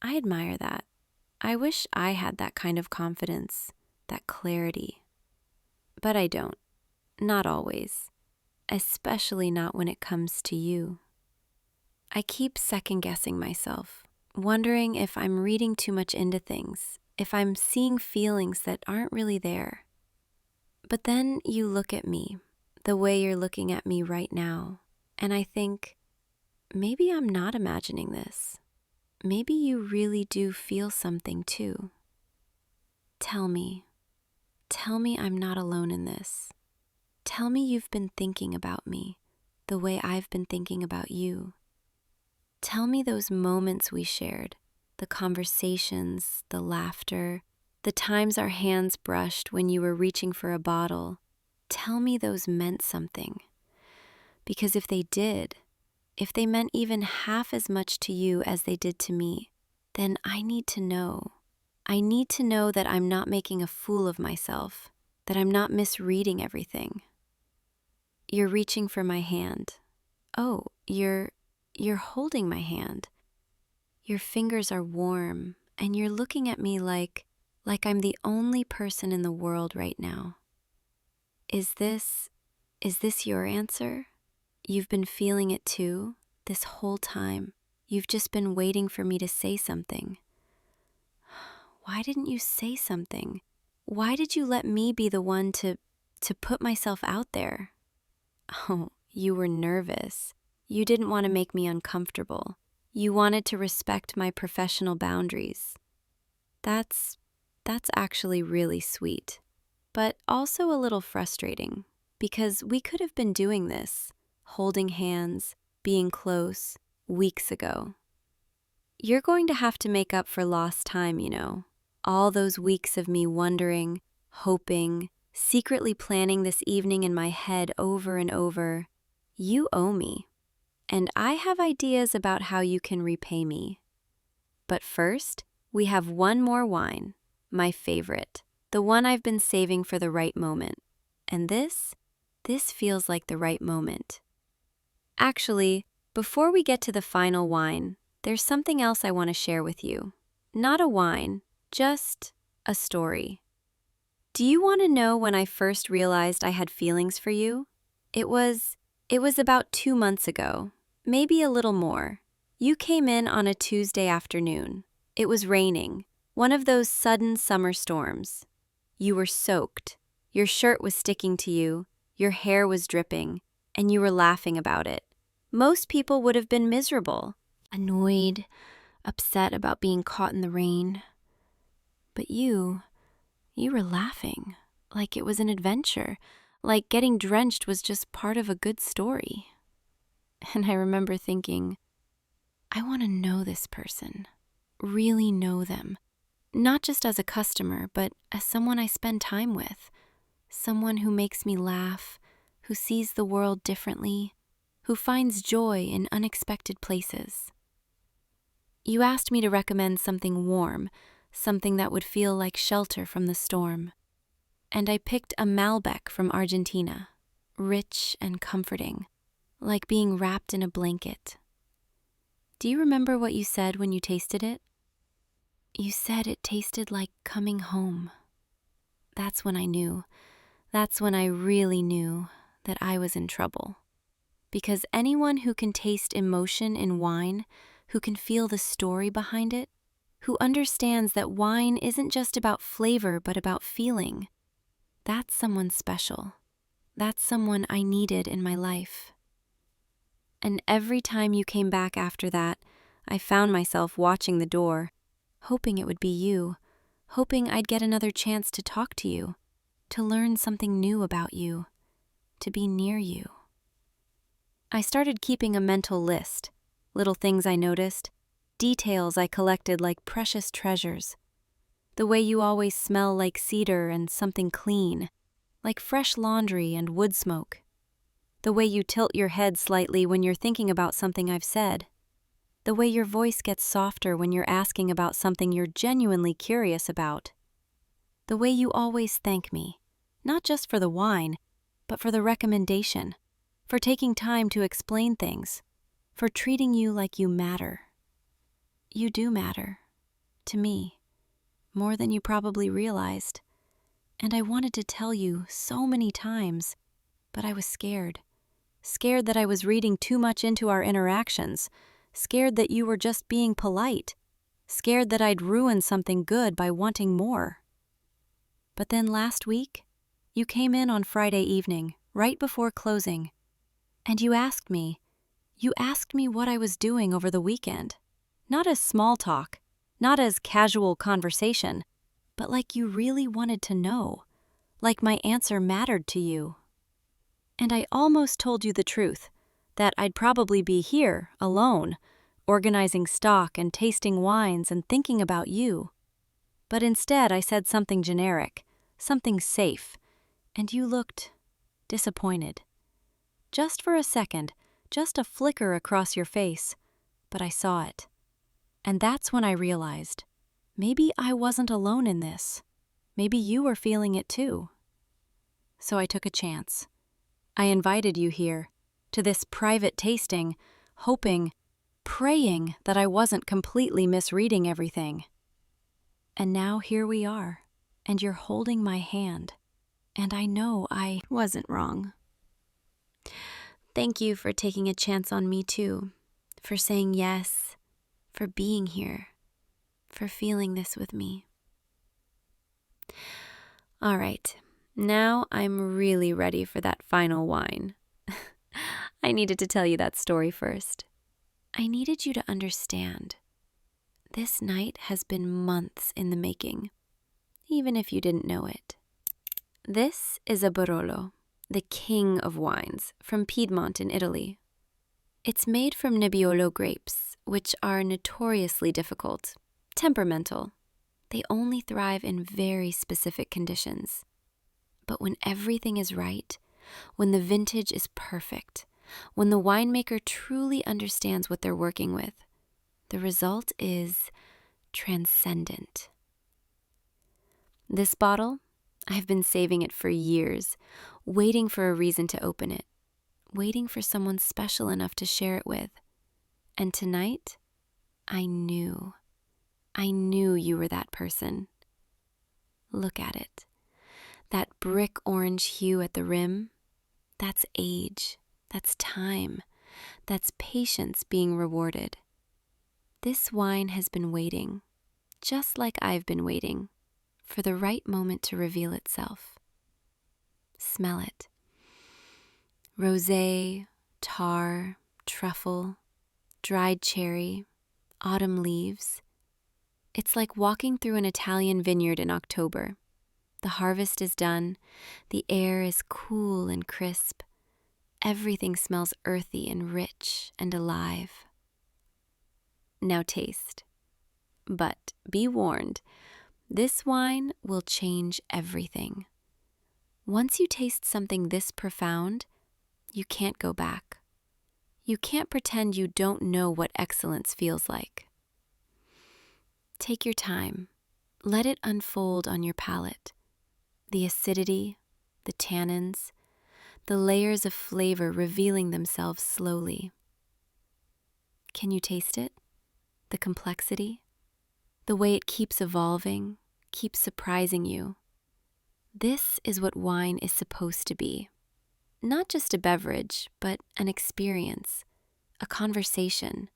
I admire that. I wish I had that kind of confidence, that clarity. But I don't. Not always. Especially not when it comes to you. I keep second-guessing myself, wondering if I'm reading too much into things, if I'm seeing feelings that aren't really there. But then you look at me, the way you're looking at me right now, and I think, maybe I'm not imagining this. Maybe you really do feel something too. Tell me I'm not alone in this. Tell me you've been thinking about me the way I've been thinking about you. Tell me those moments we shared, the conversations, the laughter, the times our hands brushed when you were reaching for a bottle. Tell me those meant something. Because if they did, if they meant even half as much to you as they did to me, then I need to know. I need to know that I'm not making a fool of myself, that I'm not misreading everything. You're reaching for my hand. Oh, you're holding my hand. Your fingers are warm, and you're looking at me like I'm the only person in the world right now. Is this your answer? You've been feeling it too, this whole time. You've just been waiting for me to say something. Why didn't you say something? Why did you let me be the one to put myself out there? Oh, you were nervous. You didn't want to make me uncomfortable. You wanted to respect my professional boundaries. That's actually really sweet, but also a little frustrating, because we could have been doing this, holding hands, being close, weeks ago. You're going to have to make up for lost time, you know. All those weeks of me wondering, hoping, secretly planning this evening in my head over and over. You owe me, and I have ideas about how you can repay me. But first, we have one more wine, my favorite, the one I've been saving for the right moment. And this feels like the right moment. Actually, before we get to the final wine, there's something else I want to share with you. Not a wine, just a story. Do you want to know when I first realized I had feelings for you? It was about 2 months ago, maybe a little more. You came in on a Tuesday afternoon. It was raining, one of those sudden summer storms. You were soaked, your shirt was sticking to you, your hair was dripping, and you were laughing about it. Most people would have been miserable, annoyed, upset about being caught in the rain. But you were laughing, like it was an adventure, like getting drenched was just part of a good story. And I remember thinking, I want to know this person, really know them, not just as a customer, but as someone I spend time with, someone who makes me laugh, who sees the world differently, who finds joy in unexpected places. You asked me to recommend something warm, something that would feel like shelter from the storm. And I picked a Malbec from Argentina, rich and comforting, like being wrapped in a blanket. Do you remember what you said when you tasted it? You said it tasted like coming home. That's when I knew. That's when I really knew that I was in trouble. Because anyone who can taste emotion in wine, who can feel the story behind it, who understands that wine isn't just about flavor but about feeling, that's someone special. That's someone I needed in my life. And every time you came back after that, I found myself watching the door, hoping it would be you, hoping I'd get another chance to talk to you, to learn something new about you, to be near you. I started keeping a mental list, little things I noticed, details I collected like precious treasures. The way you always smell like cedar and something clean, like fresh laundry and wood smoke. The way you tilt your head slightly when you're thinking about something I've said. The way your voice gets softer when you're asking about something you're genuinely curious about. The way you always thank me, not just for the wine, but for the recommendation, for taking time to explain things, for treating you like you matter. You do matter, to me, more than you probably realized. And I wanted to tell you so many times, but I was scared. Scared that I was reading too much into our interactions, scared that you were just being polite, scared that I'd ruin something good by wanting more. But then last week, you came in on Friday evening, right before closing, and you asked me what I was doing over the weekend. Not as small talk, not as casual conversation, but like you really wanted to know, like my answer mattered to you. And I almost told you the truth, that I'd probably be here, alone, organizing stock and tasting wines and thinking about you. But instead I said something generic, something safe, and you looked disappointed. Just for a second, just a flicker across your face, but I saw it. And that's when I realized, maybe I wasn't alone in this. Maybe you were feeling it too. So I took a chance. I invited you here, to this private tasting, hoping, praying that I wasn't completely misreading everything. And now here we are, and you're holding my hand, and I know I wasn't wrong. Thank you for taking a chance on me too, for saying yes, for being here, for feeling this with me. All right, now I'm really ready for that final wine. I needed to tell you that story first. I needed you to understand. This night has been months in the making, even if you didn't know it. This is a Barolo, the king of wines, from Piedmont in Italy. It's made from Nebbiolo grapes, which are notoriously difficult, temperamental. They only thrive in very specific conditions. But when everything is right, when the vintage is perfect, when the winemaker truly understands what they're working with, the result is transcendent. This bottle, I've been saving it for years, waiting for a reason to open it, waiting for someone special enough to share it with. And tonight, I knew you were that person. Look at it. That brick orange hue at the rim, that's age, that's time, that's patience being rewarded. This wine has been waiting, just like I've been waiting, for the right moment to reveal itself. Smell it. Rosé, tar, truffle, dried cherry, autumn leaves. It's like walking through an Italian vineyard in October. The harvest is done, the air is cool and crisp. Everything smells earthy and rich and alive. Now taste. But be warned, this wine will change everything. Once you taste something this profound, you can't go back. You can't pretend you don't know what excellence feels like. Take your time. Let it unfold on your palate. The acidity, the tannins, the layers of flavor revealing themselves slowly. Can you taste it? The complexity? The way it keeps evolving, keeps surprising you. This is what wine is supposed to be. Not just a beverage, but an experience, a conversation,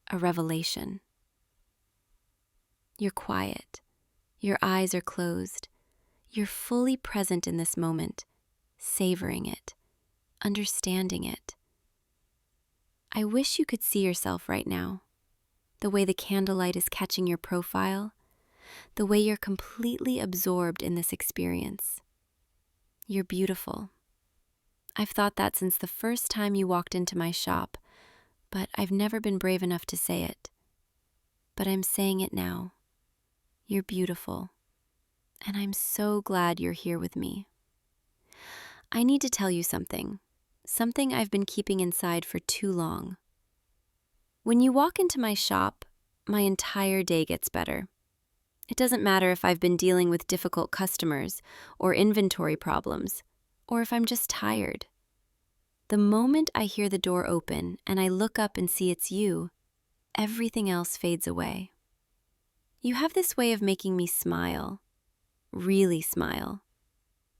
a revelation. You're quiet. Your eyes are closed. You're fully present in this moment, savoring it, understanding it. I wish you could see yourself right now, the way the candlelight is catching your profile, the way you're completely absorbed in this experience. You're beautiful. I've thought that since the first time you walked into my shop, but I've never been brave enough to say it. But I'm saying it now. You're beautiful, and I'm so glad you're here with me. I need to tell you something I've been keeping inside for too long. When you walk into my shop, my entire day gets better. It doesn't matter if I've been dealing with difficult customers or inventory problems, or if I'm just tired. The moment I hear the door open and I look up and see it's you, everything else fades away. You have this way of making me smile, really smile.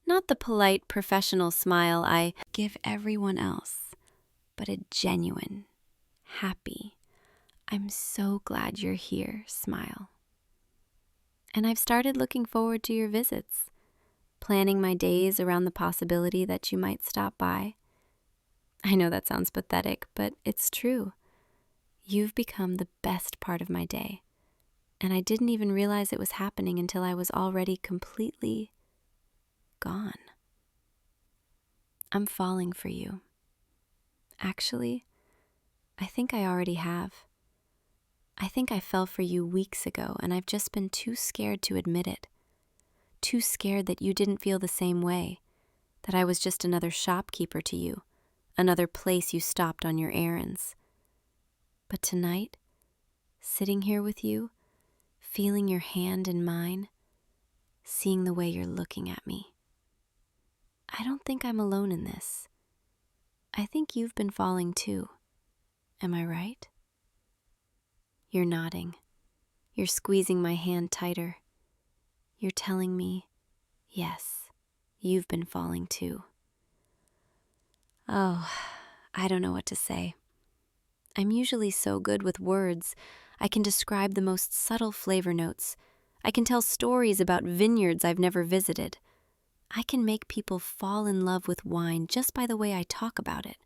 Not the polite, professional smile I give everyone else, but a genuine, happy, I'm so glad you're here smile. And I've started looking forward to your visits, planning my days around the possibility that you might stop by. I know that sounds pathetic, but it's true. You've become the best part of my day, and I didn't even realize it was happening until I was already completely gone. I'm falling for you. Actually, I think I already have. I think I fell for you weeks ago, and I've just been too scared to admit it. Too scared that you didn't feel the same way, that I was just another shopkeeper to you, another place you stopped on your errands. But tonight, sitting here with you, feeling your hand in mine, seeing the way you're looking at me, I don't think I'm alone in this. I think you've been falling too. Am I right? You're nodding. You're squeezing my hand tighter. You're telling me, yes, you've been falling too. Oh, I don't know what to say. I'm usually so good with words. I can describe the most subtle flavor notes. I can tell stories about vineyards I've never visited. I can make people fall in love with wine just by the way I talk about it.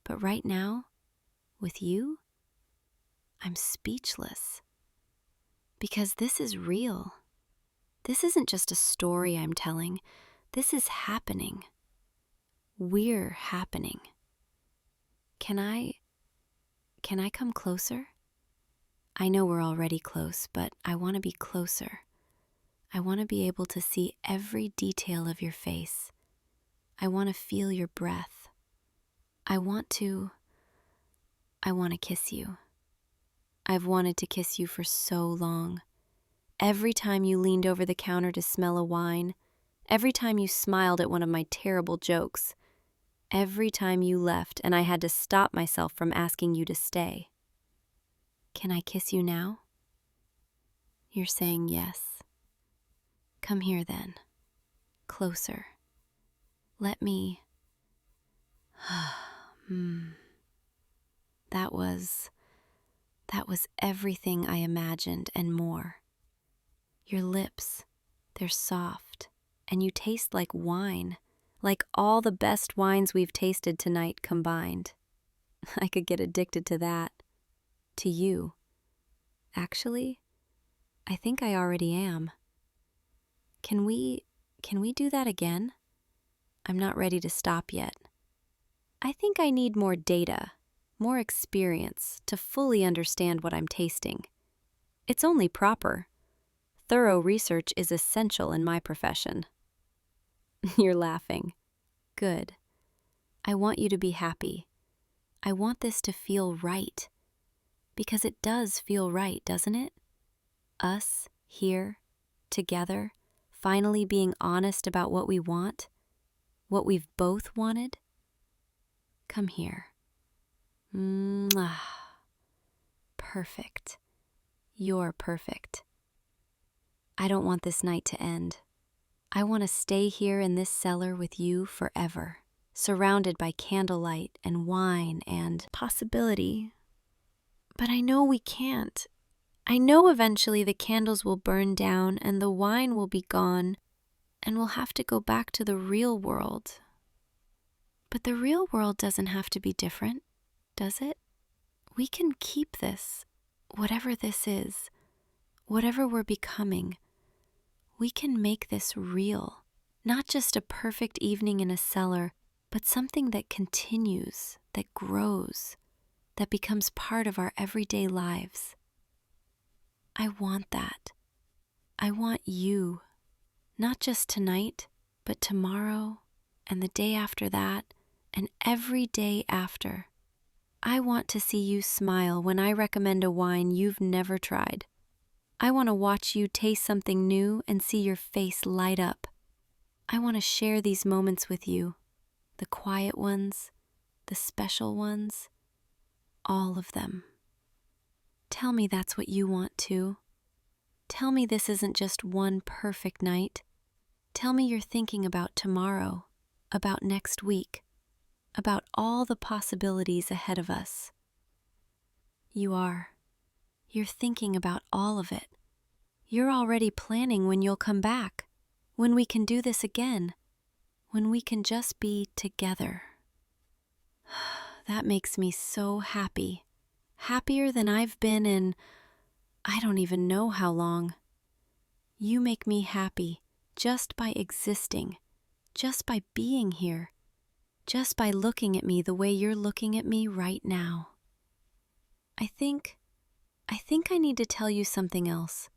But right now, with you, I'm speechless. Because this is real. This isn't just a story I'm telling. This is happening. We're happening. Can I come closer? I know we're already close, but I want to be closer. I want to be able to see every detail of your face. I want to feel your breath. I want to kiss you. I've wanted to kiss you for so long. Every time you leaned over the counter to smell a wine, every time you smiled at one of my terrible jokes, every time you left and I had to stop myself from asking you to stay. Can I kiss you now? You're saying yes. Come here then. Closer. Let me... That was everything I imagined and more. Your lips, they're soft, and you taste like wine, like all the best wines we've tasted tonight combined. I could get addicted to that. To you. Actually, I think I already am. Can we do that again? I'm not ready to stop yet. I think I need more data, more experience to fully understand what I'm tasting. It's only proper. Thorough research is essential in my profession. You're laughing. Good. I want you to be happy. I want this to feel right. Because it does feel right, doesn't it? Us, here, together, finally being honest about what we want, what we've both wanted. Come here. Mwah. Perfect. You're perfect. I don't want this night to end. I want to stay here in this cellar with you forever, surrounded by candlelight and wine and possibility. But I know we can't. I know eventually the candles will burn down and the wine will be gone, and we'll have to go back to the real world. But the real world doesn't have to be different, does it? We can keep this, whatever this is, whatever we're becoming. We can make this real, not just a perfect evening in a cellar, but something that continues, that grows, that becomes part of our everyday lives. I want that. I want you, not just tonight, but tomorrow and the day after that and every day after. I want to see you smile when I recommend a wine you've never tried. I want to watch you taste something new and see your face light up. I want to share these moments with you, the quiet ones, the special ones, all of them. Tell me that's what you want too. Tell me this isn't just one perfect night. Tell me you're thinking about tomorrow, about next week, about all the possibilities ahead of us. You are. You're thinking about all of it. You're already planning when you'll come back, when we can do this again, when we can just be together. That makes me so happy, happier than I've been in I don't even know how long. You make me happy just by existing, just by being here, just by looking at me the way you're looking at me right now. I think I need to tell you something else.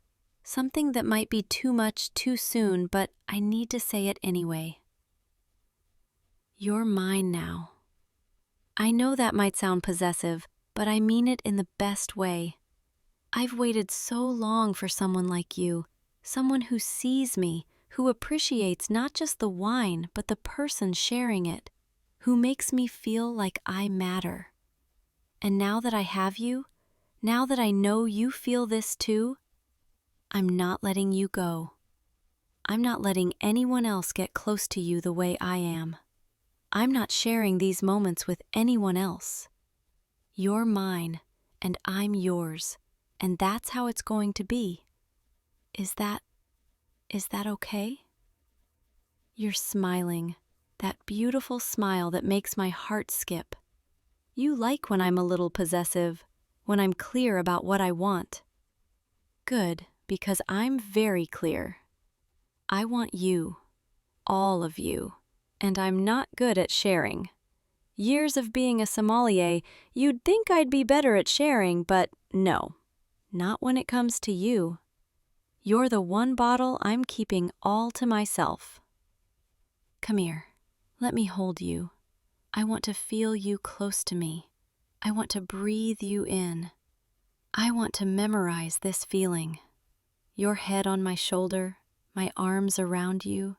Something that might be too much too soon, but I need to say it anyway. You're mine now. I know that might sound possessive, but I mean it in the best way. I've waited so long for someone like you, someone who sees me, who appreciates not just the wine, but the person sharing it, who makes me feel like I matter. And now that I have you, now that I know you feel this too, I'm not letting you go. I'm not letting anyone else get close to you the way I am. I'm not sharing these moments with anyone else. You're mine, and I'm yours, and that's how it's going to be. Is that okay? You're smiling, that beautiful smile that makes my heart skip. You like when I'm a little possessive, when I'm clear about what I want. Good, because I'm very clear. I want you, all of you, and I'm not good at sharing. Years of being a sommelier, you'd think I'd be better at sharing, but no, not when it comes to you. You're the one bottle I'm keeping all to myself. Come here, let me hold you. I want to feel you close to me. I want to breathe you in. I want to memorize this feeling. Your head on my shoulder, my arms around you,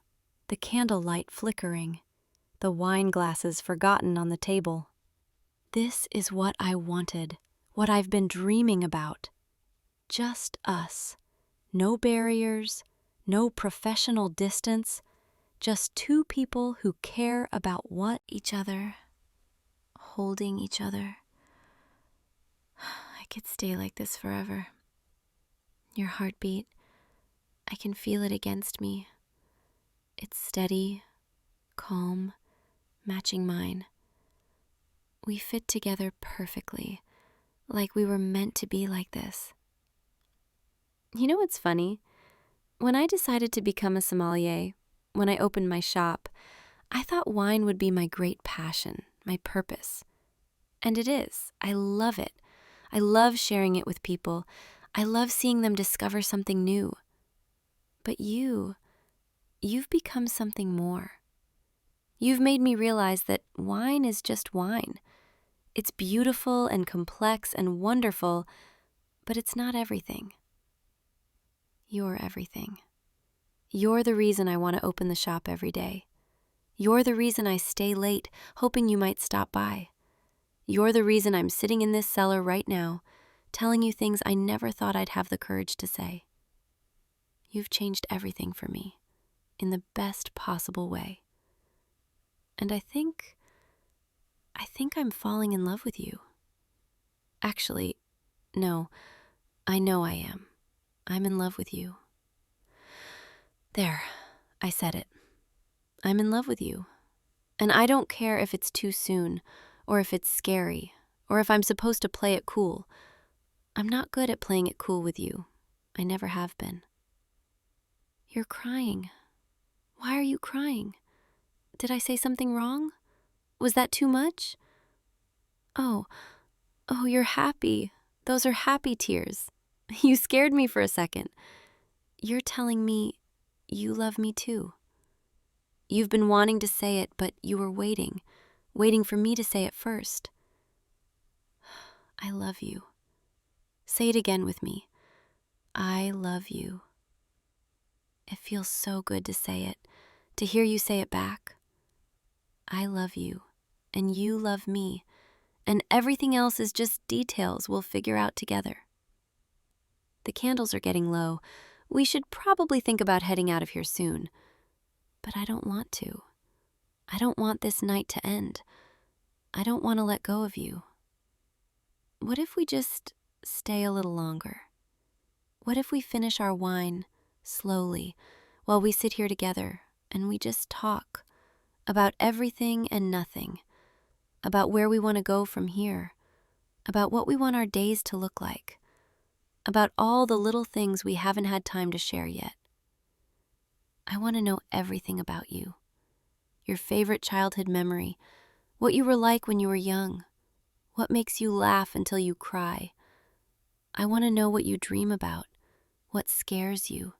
the candlelight flickering, the wine glasses forgotten on the table. This is what I wanted, what I've been dreaming about. Just us. No barriers, no professional distance, just two people who care about what each other, holding each other. I could stay like this forever. Your heartbeat, I can feel it against me. It's steady, calm, matching mine. We fit together perfectly, like we were meant to be like this. You know what's funny? When I decided to become a sommelier, when I opened my shop, I thought wine would be my great passion, my purpose. And it is. I love it. I love sharing it with people. I love seeing them discover something new. But you've become something more. You've made me realize that wine is just wine. It's beautiful and complex and wonderful, but it's not everything. You're everything. You're the reason I want to open the shop every day. You're the reason I stay late, hoping you might stop by. You're the reason I'm sitting in this cellar right now, telling you things I never thought I'd have the courage to say. You've changed everything for me, in the best possible way. And I think I'm falling in love with you. Actually, no, I know I am. I'm in love with you. There, I said it. I'm in love with you. And I don't care if it's too soon, or if it's scary, or if I'm supposed to play it cool. I'm not good at playing it cool with you. I never have been. You're crying. Why are you crying? Did I say something wrong? Was that too much? Oh, you're happy. Those are happy tears. You scared me for a second. You're telling me you love me too. You've been wanting to say it, but you were waiting for me to say it first. I love you. Say it again with me. I love you. It feels so good to say it, to hear you say it back. I love you, and you love me, and everything else is just details we'll figure out together. The candles are getting low. We should probably think about heading out of here soon. But I don't want to. I don't want this night to end. I don't want to let go of you. What if we just stay a little longer? What if we finish our wine slowly while we sit here together and we just talk about everything and nothing, about where we want to go from here, about what we want our days to look like, about all the little things we haven't had time to share yet. I want to know everything about you, your favorite childhood memory, what you were like when you were young, what makes you laugh until you cry. I want to know what you dream about, what scares you,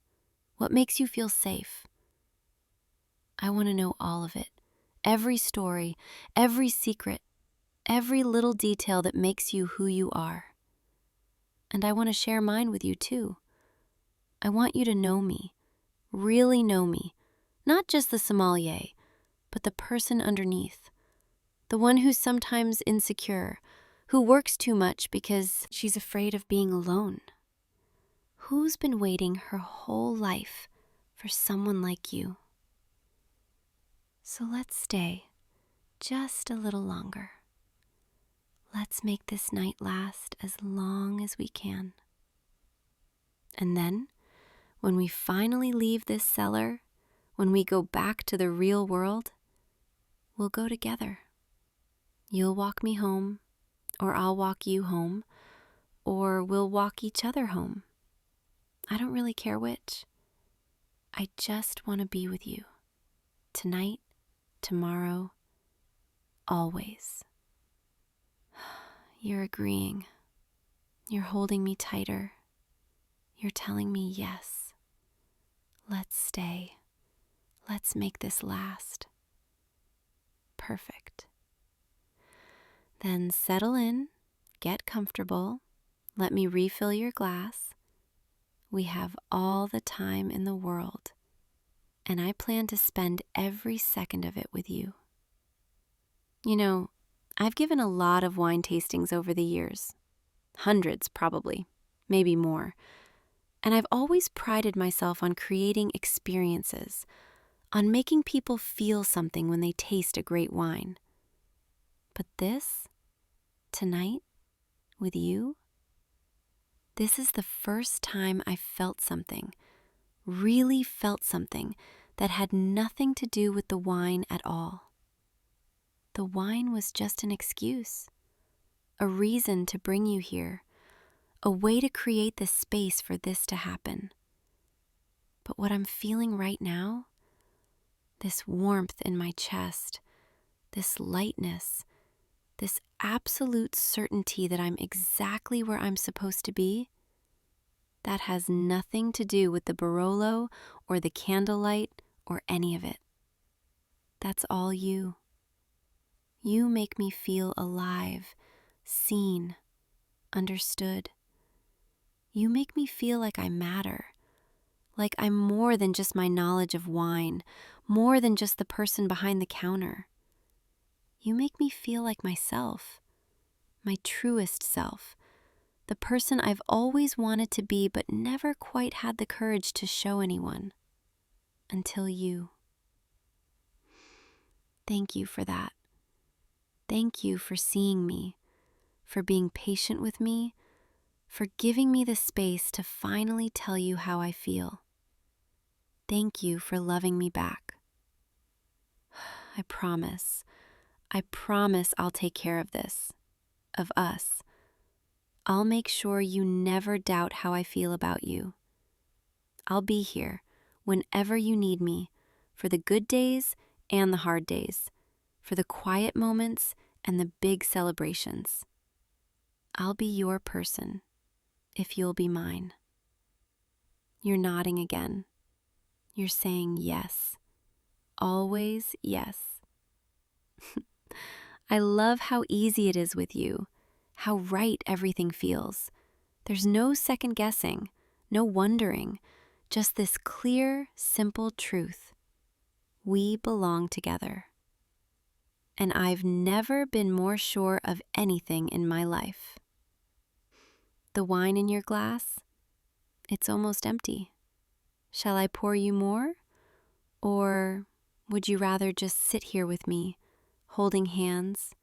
what makes you feel safe. I want to know all of it, every story, every secret, every little detail that makes you who you are. And I want to share mine with you too. I want you to know me, really know me, not just the sommelier, but the person underneath, The one who's sometimes insecure, who works too much because she's afraid of being alone. Who's been waiting her whole life for someone like you? So let's stay just a little longer. Let's make this night last as long as we can. And then, when we finally leave this cellar, when we go back to the real world, we'll go together. You'll walk me home, or I'll walk you home, or we'll walk each other home. I don't really care which. I just want to be with you. Tonight, tomorrow, always. You're agreeing. You're holding me tighter. You're telling me yes. Let's stay. Let's make this last. Perfect. Then settle in, get comfortable, let me refill your glass. We have all the time in the world, and I plan to spend every second of it with you. You know, I've given a lot of wine tastings over the years. Hundreds, probably, maybe more. And I've always prided myself on creating experiences, on making people feel something when they taste a great wine. But this, tonight, with you, this is the first time I felt something, really felt something that had nothing to do with the wine at all. The wine was just an excuse, a reason to bring you here, a way to create the space for this to happen. But what I'm feeling right now, this warmth in my chest, this lightness, this absolute certainty that I'm exactly where I'm supposed to be, that has nothing to do with the Barolo or the candlelight or any of it. That's all you. You make me feel alive, seen, understood. You make me feel like I matter, like I'm more than just my knowledge of wine, more than just the person behind the counter. You make me feel like myself, my truest self, the person I've always wanted to be but never quite had the courage to show anyone. Until you. Thank you for that. Thank you for seeing me, for being patient with me, for giving me the space to finally tell you how I feel. Thank you for loving me back. I promise I'll take care of this, of us. I'll make sure you never doubt how I feel about you. I'll be here whenever you need me, for the good days and the hard days, for the quiet moments and the big celebrations. I'll be your person, if you'll be mine. You're nodding again. You're saying yes. Always yes. I love how easy it is with you, how right everything feels. There's no second guessing, no wondering, just this clear, simple truth. We belong together. And I've never been more sure of anything in my life. The wine in your glass, it's almost empty. Shall I pour you more? Or would you rather just sit here with me, holding hands,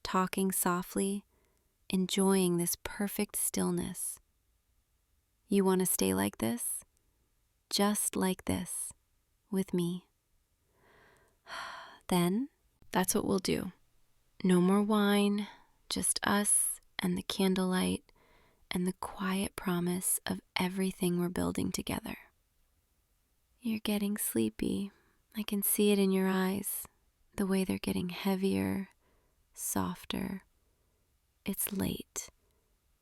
talking softly, enjoying this perfect stillness? You want to stay like this? Just like this, with me. Then, that's what we'll do. No more wine, just us and the candlelight and the quiet promise of everything we're building together. You're getting sleepy. I can see it in your eyes, the way they're getting heavier, softer. It's late,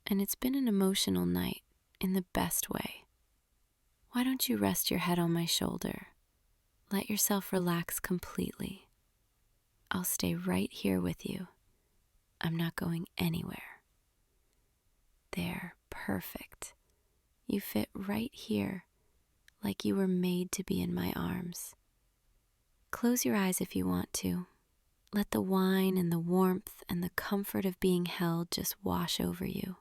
and it's been an emotional night in the best way. Why don't you rest your head on my shoulder? Let yourself relax completely. I'll stay right here with you. I'm not going anywhere. There, perfect. You fit right here, like you were made to be in my arms. Close your eyes if you want to. Let the wine and the warmth and the comfort of being held just wash over you.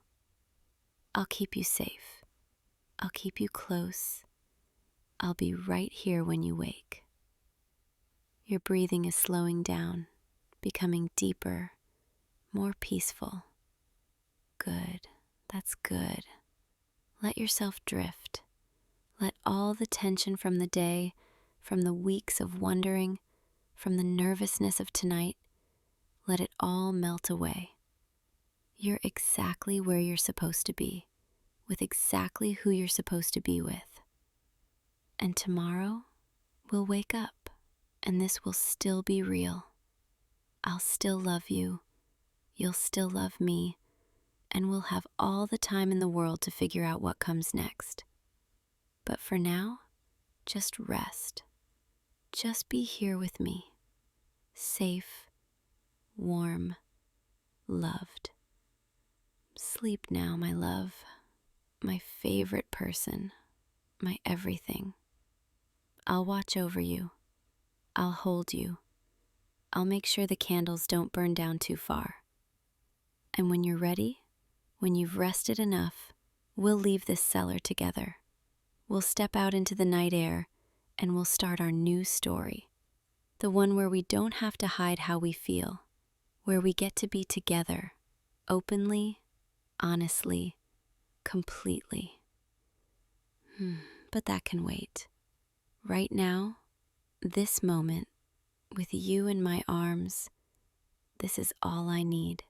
I'll keep you safe. I'll keep you close. I'll be right here when you wake. Your breathing is slowing down, becoming deeper, more peaceful. Good. That's good. Let yourself drift. Let all the tension from the day, from the weeks of wondering, from the nervousness of tonight, let it all melt away. You're exactly where you're supposed to be, with exactly who you're supposed to be with. And tomorrow, we'll wake up, and this will still be real. I'll still love you, you'll still love me, and we'll have all the time in the world to figure out what comes next. But for now, just rest. Just be here with me, safe, warm, loved. Sleep now, my love, my favorite person, my everything. I'll watch over you. I'll hold you. I'll make sure the candles don't burn down too far. And when you're ready, when you've rested enough, we'll leave this cellar together. We'll step out into the night air and we'll start our new story. The one where we don't have to hide how we feel, where we get to be together, openly, honestly, completely. But that can wait. Right now, this moment, with you in my arms, this is all I need.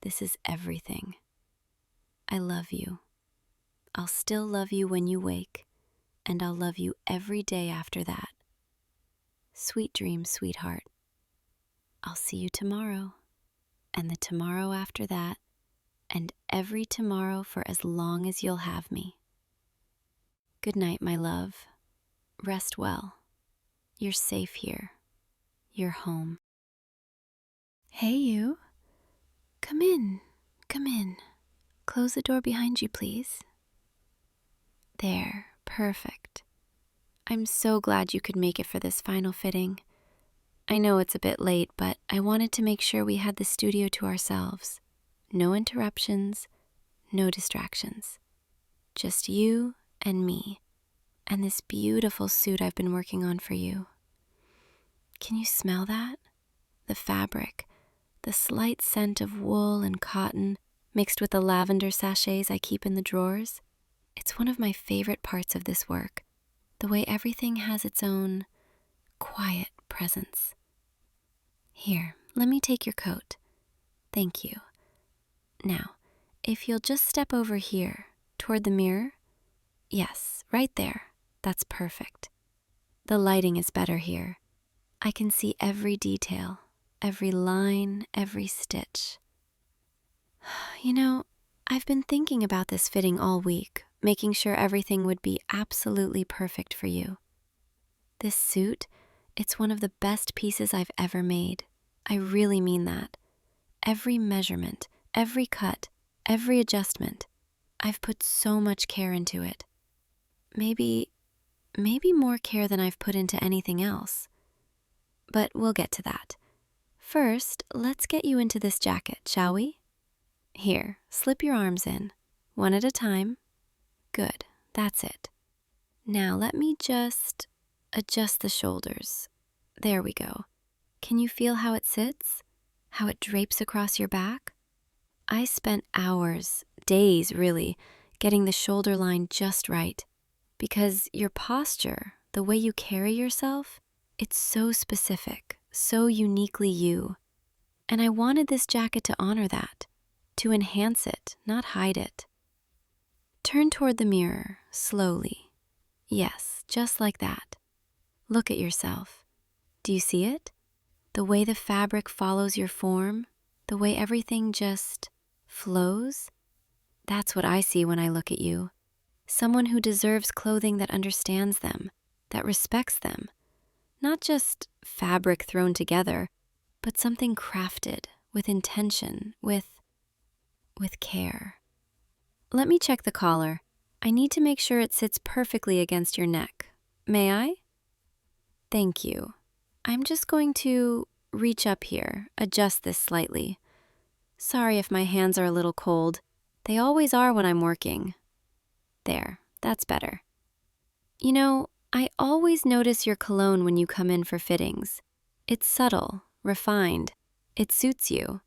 This is everything. I love you. I'll still love you when you wake, and I'll love you every day after that. Sweet dreams, sweetheart. I'll see you tomorrow, and the tomorrow after that, and every tomorrow for as long as you'll have me. Good night, my love. Rest well. You're safe here. You're home. Hey, you. Come in. Come in. Close the door behind you, please. There. Perfect. I'm so glad you could make it for this final fitting. I know it's a bit late, but I wanted to make sure we had the studio to ourselves. No interruptions, no distractions. Just you and me, and this beautiful suit I've been working on for you. Can you smell that? The fabric, the slight scent of wool and cotton mixed with the lavender sachets I keep in the drawers. It's one of my favorite parts of this work, the way everything has its own quiet presence. Here, let me take your coat. Thank you. Now, if you'll just step over here, toward the mirror. Yes, right there. That's perfect. The lighting is better here. I can see every detail, every line, every stitch. You know, I've been thinking about this fitting all week, making sure everything would be absolutely perfect for you. This suit, it's one of the best pieces I've ever made. I really mean that. Every measurement, every cut, every adjustment. I've put so much care into it. Maybe more care than I've put into anything else. But we'll get to that. First, let's get you into this jacket, shall we? Here, slip your arms in, one at a time. Good, that's it. Now let me just adjust the shoulders. There we go. Can you feel how it sits? How it drapes across your back? I spent hours, days really, getting the shoulder line just right. Because your posture, the way you carry yourself, it's so specific, so uniquely you. And I wanted this jacket to honor that, to enhance it, not hide it. Turn toward the mirror, slowly. Yes, just like that. Look at yourself. Do you see it? The way the fabric follows your form, the way everything just flows? That's what I see when I look at you. Someone who deserves clothing that understands them, that respects them. Not just fabric thrown together, but something crafted, with intention, with care. Let me check the collar. I need to make sure it sits perfectly against your neck. May I? Thank you. I'm just going to reach up here, adjust this slightly. Sorry if my hands are a little cold. They always are when I'm working. There, that's better. You know, I always notice your cologne when you come in for fittings. It's subtle, refined. It suits you.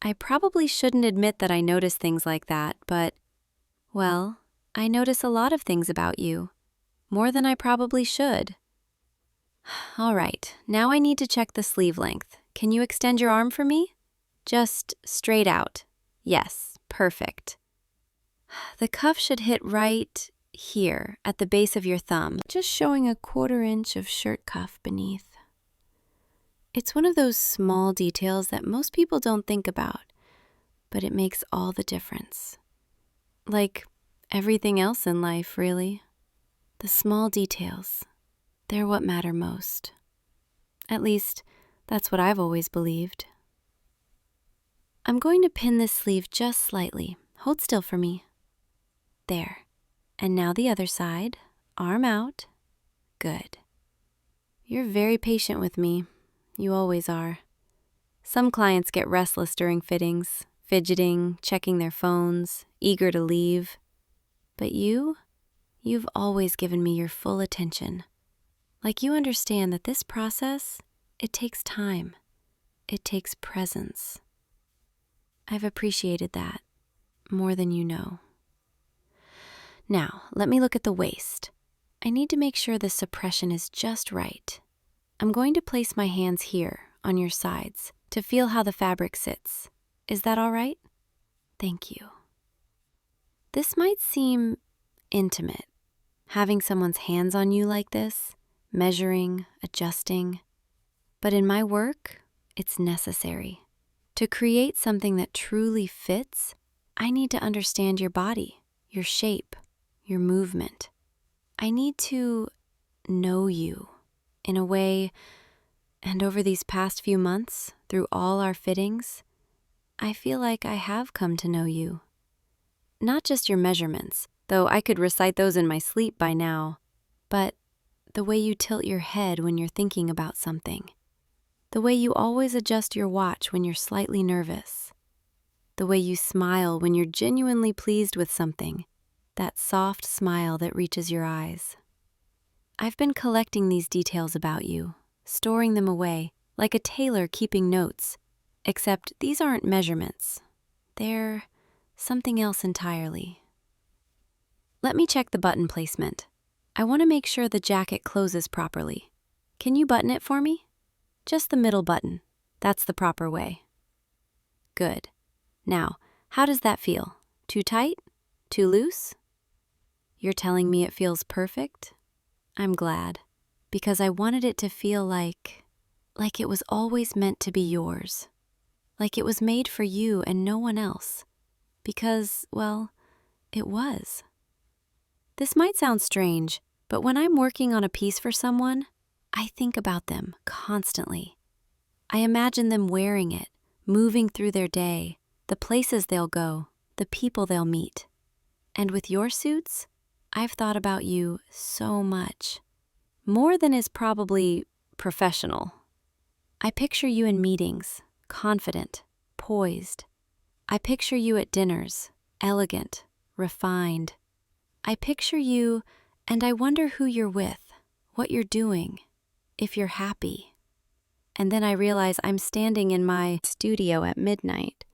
I probably shouldn't admit that I notice things like that, but, well, I notice a lot of things about you. More than I probably should. All right, now I need to check the sleeve length. Can you extend your arm for me? Just straight out. Yes, perfect. The cuff should hit right here at the base of your thumb, just showing a 1/4 inch of shirt cuff beneath. It's one of those small details that most people don't think about, but it makes all the difference. Like everything else in life, really. The small details, they're what matter most. At least, that's what I've always believed. I'm going to pin this sleeve just slightly. Hold still for me. There. And now the other side, arm out. Good. You're very patient with me. You always are. Some clients get restless during fittings, fidgeting, checking their phones, eager to leave. But you've always given me your full attention. Like you understand that this process, it takes time. It takes presence. I've appreciated that more than you know. Now, let me look at the waist. I need to make sure the suppression is just right. I'm going to place my hands here on your sides to feel how the fabric sits. Is that all right? Thank you. This might seem intimate, having someone's hands on you like this, measuring, adjusting. But in my work, it's necessary. To create something that truly fits, I need to understand your body, your shape, your movement. I need to know you in a way, and over these past few months, through all our fittings, I feel like I have come to know you. Not just your measurements, though I could recite those in my sleep by now, but the way you tilt your head when you're thinking about something, the way you always adjust your watch when you're slightly nervous, the way you smile when you're genuinely pleased with something, that soft smile that reaches your eyes. I've been collecting these details about you, storing them away, like a tailor keeping notes, except these aren't measurements. They're something else entirely. Let me check the button placement. I want to make sure the jacket closes properly. Can you button it for me? Just the middle button. That's the proper way. Good. Now, how does that feel? Too tight? Too loose? You're telling me it feels perfect? I'm glad, because I wanted it to feel like it was always meant to be yours. Like it was made for you and no one else. Because, well, it was. This might sound strange, but when I'm working on a piece for someone, I think about them constantly. I imagine them wearing it, moving through their day, the places they'll go, the people they'll meet. And with your suits, I've thought about you so much. More than is probably professional. I picture you in meetings, confident, poised. I picture you at dinners, elegant, refined. I picture you, and I wonder who you're with, what you're doing, if you're happy. And then I realize I'm standing in my studio at midnight,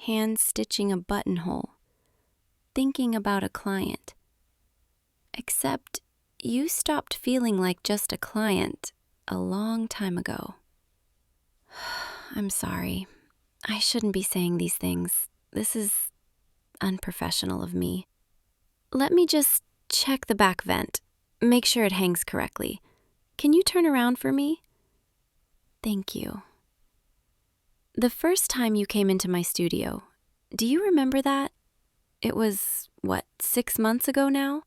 hands stitching a buttonhole, thinking about a client. Except you stopped feeling like just a client a long time ago. I'm sorry. I shouldn't be saying these things. This is unprofessional of me. Let me just check the back vent. Make sure it hangs correctly. Can you turn around for me? Thank you. The first time you came into my studio, do you remember that? It was, 6 months ago now?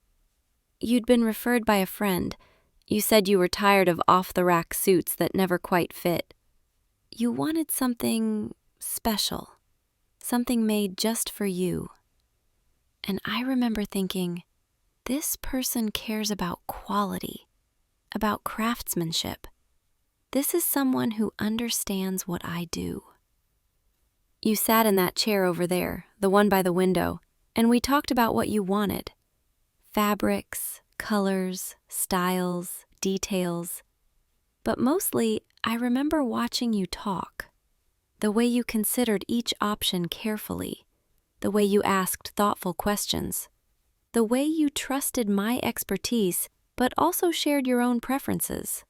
You'd been referred by a friend. You said you were tired of off-the-rack suits that never quite fit. You wanted something special, something made just for you. And I remember thinking, this person cares about quality, about craftsmanship. This is someone who understands what I do. You sat in that chair over there, the one by the window, and we talked about what you wanted. Fabrics, colors, styles, details. But mostly, I remember watching you talk. The way you considered each option carefully. The way you asked thoughtful questions. The way you trusted my expertise, but also shared your own preferences.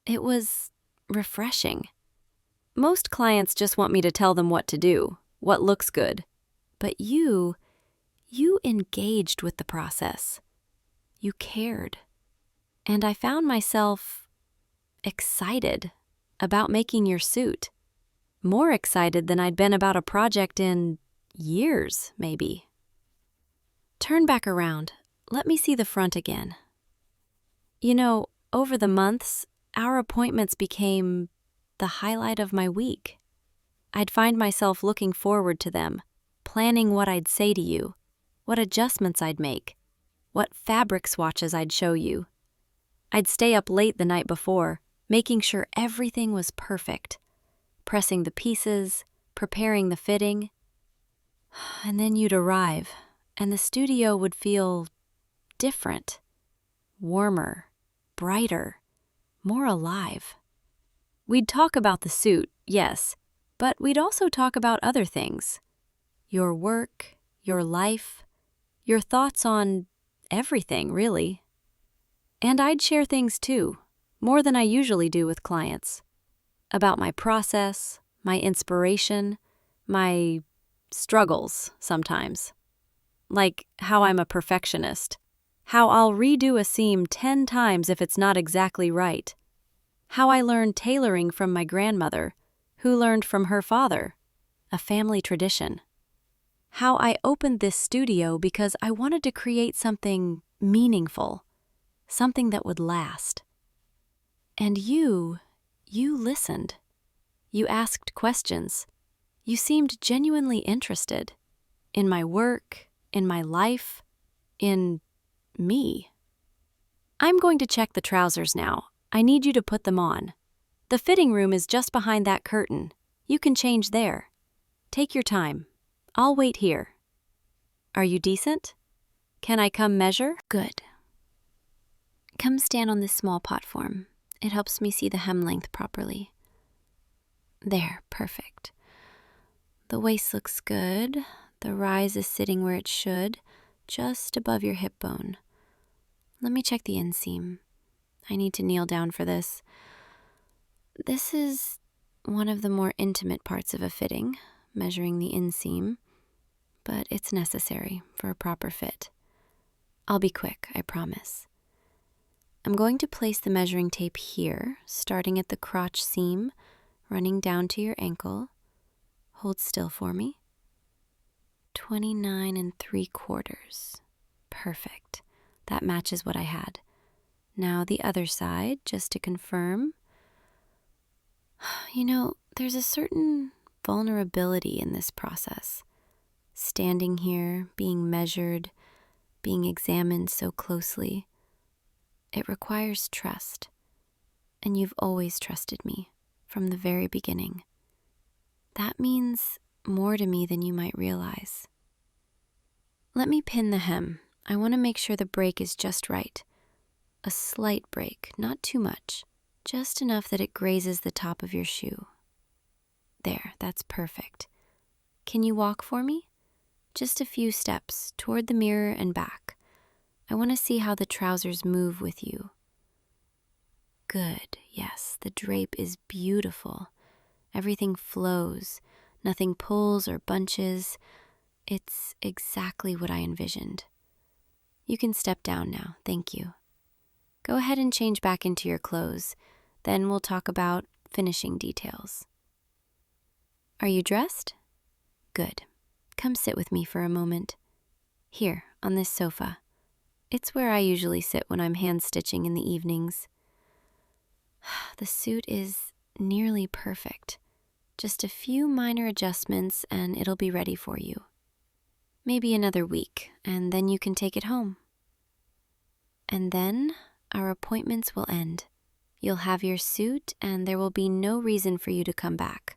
It was refreshing. Most clients just want me to tell them what to do, what looks good. But you engaged with the process. You cared. And I found myself excited about making your suit. More excited than I'd been about a project in years, maybe. Turn back around. Let me see the front again. You know, over the months, our appointments became the highlight of my week. I'd find myself looking forward to them, planning what I'd say to you, what adjustments I'd make, what fabric swatches I'd show you. I'd stay up late the night before, making sure everything was perfect, pressing the pieces, preparing the fitting. And then you'd arrive, and the studio would feel different, warmer, brighter, more alive. We'd talk about the suit, yes, but we'd also talk about other things. Your work, your life, your thoughts on everything, really. And I'd share things too, more than I usually do with clients. About my process, my inspiration, my struggles sometimes. Like how I'm a perfectionist. How I'll redo a seam 10 times if it's not exactly right. How I learned tailoring from my grandmother, who learned from her father, a family tradition. How I opened this studio because I wanted to create something meaningful, something that would last. And you listened. You asked questions. You seemed genuinely interested in my work, in my life, in me. I'm going to check the trousers now. I need you to put them on. The fitting room is just behind that curtain. You can change there. Take your time. I'll wait here. Are you decent? Can I come measure? Good. Come stand on this small platform. It helps me see the hem length properly. There, perfect. The waist looks good. The rise is sitting where it should, just above your hip bone. Let me check the inseam. I need to kneel down for this. This is one of the more intimate parts of a fitting, measuring the inseam, but it's necessary for a proper fit. I'll be quick, I promise. I'm going to place the measuring tape here, starting at the crotch seam, running down to your ankle. Hold still for me. 29 3/4. Perfect. That matches what I had. Now the other side, just to confirm. You know, there's a certain vulnerability in this process. Standing here, being measured, being examined so closely. It requires trust. And you've always trusted me from the very beginning. That means more to me than you might realize. Let me pin the hem. I want to make sure the break is just right. A slight break, not too much. Just enough that it grazes the top of your shoe. There, that's perfect. Can you walk for me? Just a few steps toward the mirror and back. I want to see how the trousers move with you. Good, yes, the drape is beautiful. Everything flows. Nothing pulls or bunches. It's exactly what I envisioned. You can step down now, thank you. Go ahead and change back into your clothes. Then we'll talk about finishing details. Are you dressed? Good. Come sit with me for a moment. Here, on this sofa. It's where I usually sit when I'm hand-stitching in the evenings. The suit is nearly perfect. Just a few minor adjustments and it'll be ready for you. Maybe another week, and then you can take it home. And then our appointments will end. You'll have your suit, and there will be no reason for you to come back.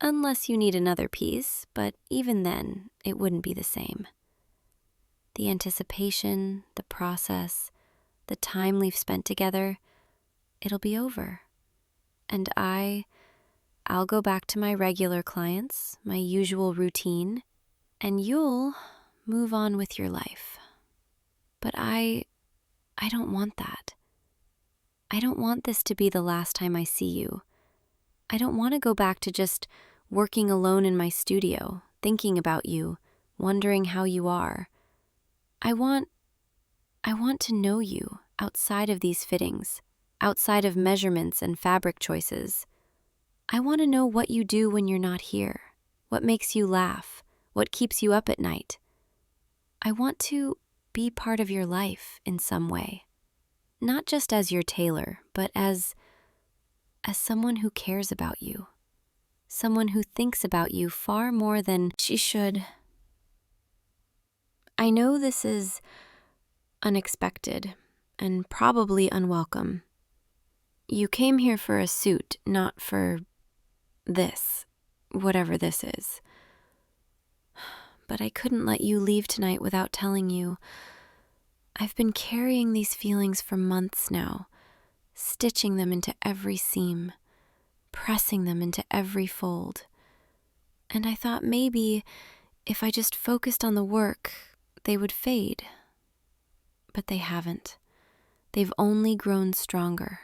Unless you need another piece, but even then, it wouldn't be the same. The anticipation, the process, the time we've spent together, it'll be over. And I'll go back to my regular clients, my usual routine, and you'll move on with your life. But I don't want that. I don't want this to be the last time I see you. I don't want to go back to just working alone in my studio, thinking about you, wondering how you are. I want to know you outside of these fittings, outside of measurements and fabric choices. I want to know what you do when you're not here, what makes you laugh, what keeps you up at night. I want to be part of your life in some way, not just as your tailor, but as someone who cares about you, someone who thinks about you far more than she should. I know this is unexpected and probably unwelcome. You came here for a suit, not for this, whatever this is. But I couldn't let you leave tonight without telling you. I've been carrying these feelings for months now, stitching them into every seam, pressing them into every fold. And I thought maybe if I just focused on the work, they would fade. But they haven't. They've only grown stronger,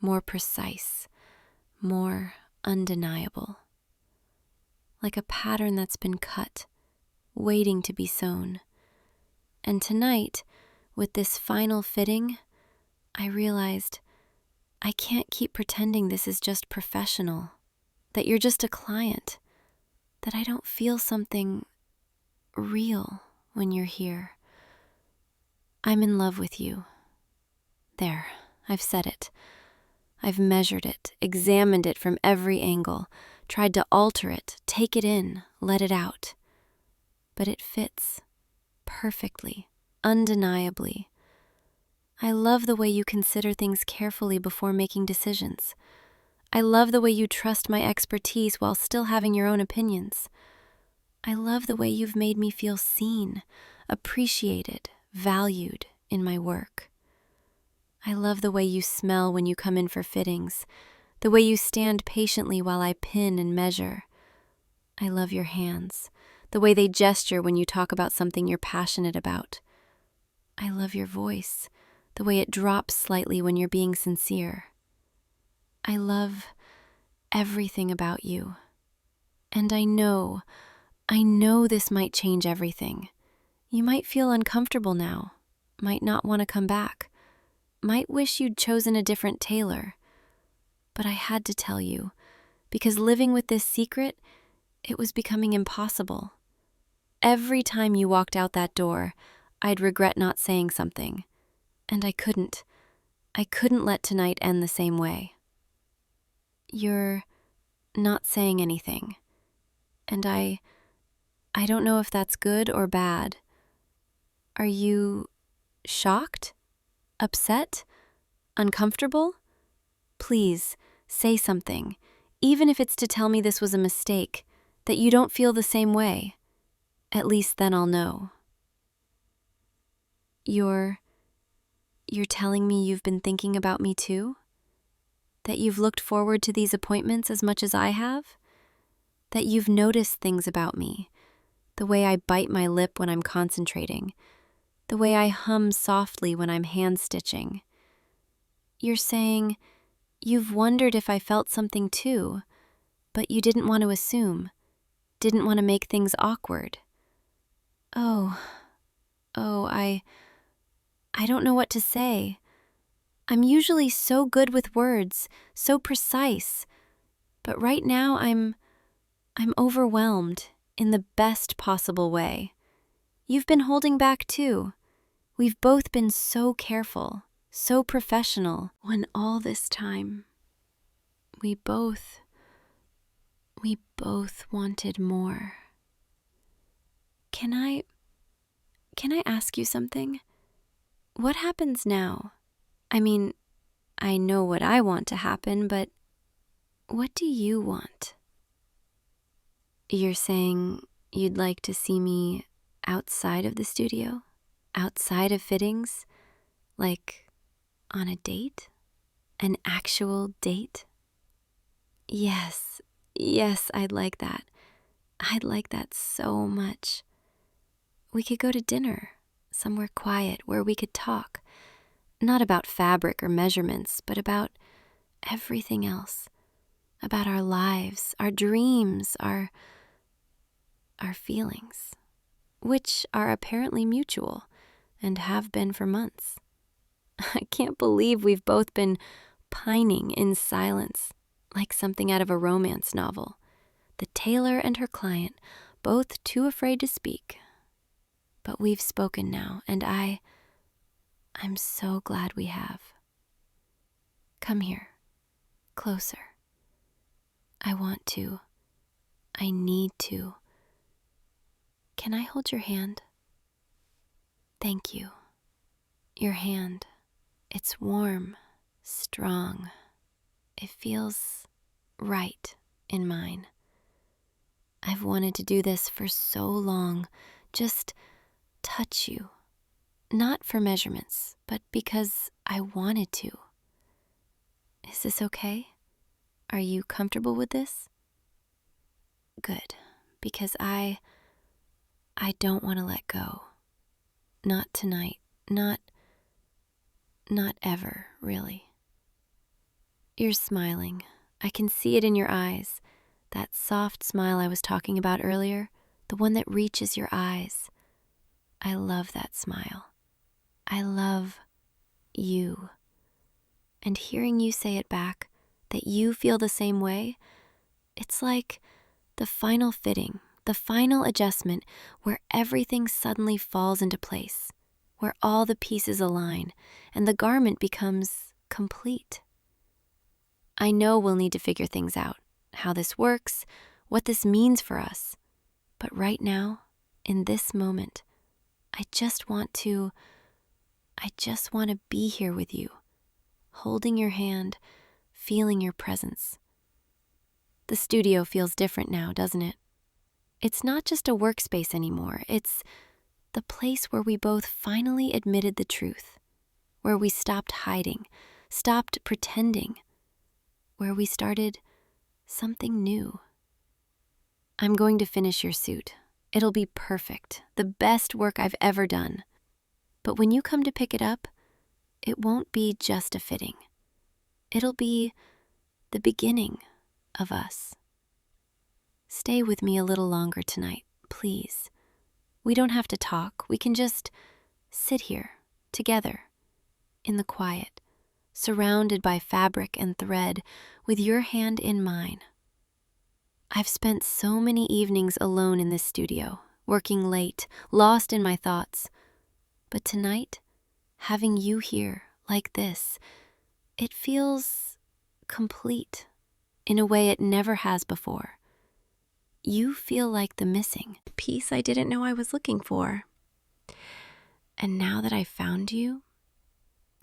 more precise, more undeniable. Like a pattern that's been cut, waiting to be sewn. And tonight, with this final fitting, I realized I can't keep pretending this is just professional, that you're just a client, that I don't feel something real when you're here. I'm in love with you. There, I've said it. I've measured it, examined it from every angle, tried to alter it, take it in, let it out. But it fits perfectly, undeniably. I love the way you consider things carefully before making decisions. I love the way you trust my expertise while still having your own opinions. I love the way you've made me feel seen, appreciated, valued in my work. I love the way you smell when you come in for fittings, the way you stand patiently while I pin and measure. I love your hands, the way they gesture when you talk about something you're passionate about. I love your voice, the way it drops slightly when you're being sincere. I love everything about you. And I know this might change everything. You might feel uncomfortable now, might not want to come back, might wish you'd chosen a different tailor. But I had to tell you, because living with this secret, it was becoming impossible. Every time you walked out that door, I'd regret not saying something. And I couldn't. I couldn't let tonight end the same way. You're not saying anything. And I don't know if that's good or bad. Are you shocked? Upset? Uncomfortable? Please, say something, even if it's to tell me this was a mistake, that you don't feel the same way. At least then I'll know. You're telling me you've been thinking about me too? That you've looked forward to these appointments as much as I have? That you've noticed things about me, the way I bite my lip when I'm concentrating, the way I hum softly when I'm hand stitching. You're saying you've wondered if I felt something too, but you didn't want to assume, didn't want to make things awkward. Oh, I don't know what to say. I'm usually so good with words, so precise, but right now I'm overwhelmed in the best possible way. You've been holding back too. We've both been so careful, so professional, when all this time we both wanted more. Can I ask you something? What happens now? I mean, I know what I want to happen, but what do you want? You're saying you'd like to see me outside of the studio? Outside of fittings? Like on a date? An actual date? Yes, I'd like that. I'd like that so much. We could go to dinner, somewhere quiet where we could talk. Not about fabric or measurements, but about everything else. About our lives, our dreams, our feelings, which are apparently mutual and have been for months. I can't believe we've both been pining in silence, like something out of a romance novel. The tailor and her client, both too afraid to speak. But we've spoken now, and I'm so glad we have. Come here, closer. I want to. I need to. Can I hold your hand? Thank you. Your hand. It's warm, strong. It feels right in mine. I've wanted to do this for so long, just touch you. Not for measurements, but because I wanted to. Is this okay? Are you comfortable with this? Good, because I don't want to let go. Not tonight, not ever, really. You're smiling. I can see it in your eyes. That soft smile I was talking about earlier, the one that reaches your eyes. I love that smile. I love you. And hearing you say it back, that you feel the same way, it's like the final fitting, the final adjustment where everything suddenly falls into place, where all the pieces align and the garment becomes complete. I know we'll need to figure things out, how this works, what this means for us. But right now, in this moment, I just want to be here with you, holding your hand, feeling your presence. The studio feels different now, doesn't it? It's not just a workspace anymore. It's the place where we both finally admitted the truth, where we stopped hiding, stopped pretending, where we started something new. I'm going to finish your suit. It'll be perfect, the best work I've ever done. But when you come to pick it up, it won't be just a fitting. It'll be the beginning of us. Stay with me a little longer tonight, please. We don't have to talk. We can just sit here together in the quiet, surrounded by fabric and thread, with your hand in mine. I've spent so many evenings alone in this studio, working late, lost in my thoughts. But tonight, having you here like this, it feels complete in a way it never has before. You feel like the missing piece I didn't know I was looking for. And now that I found you,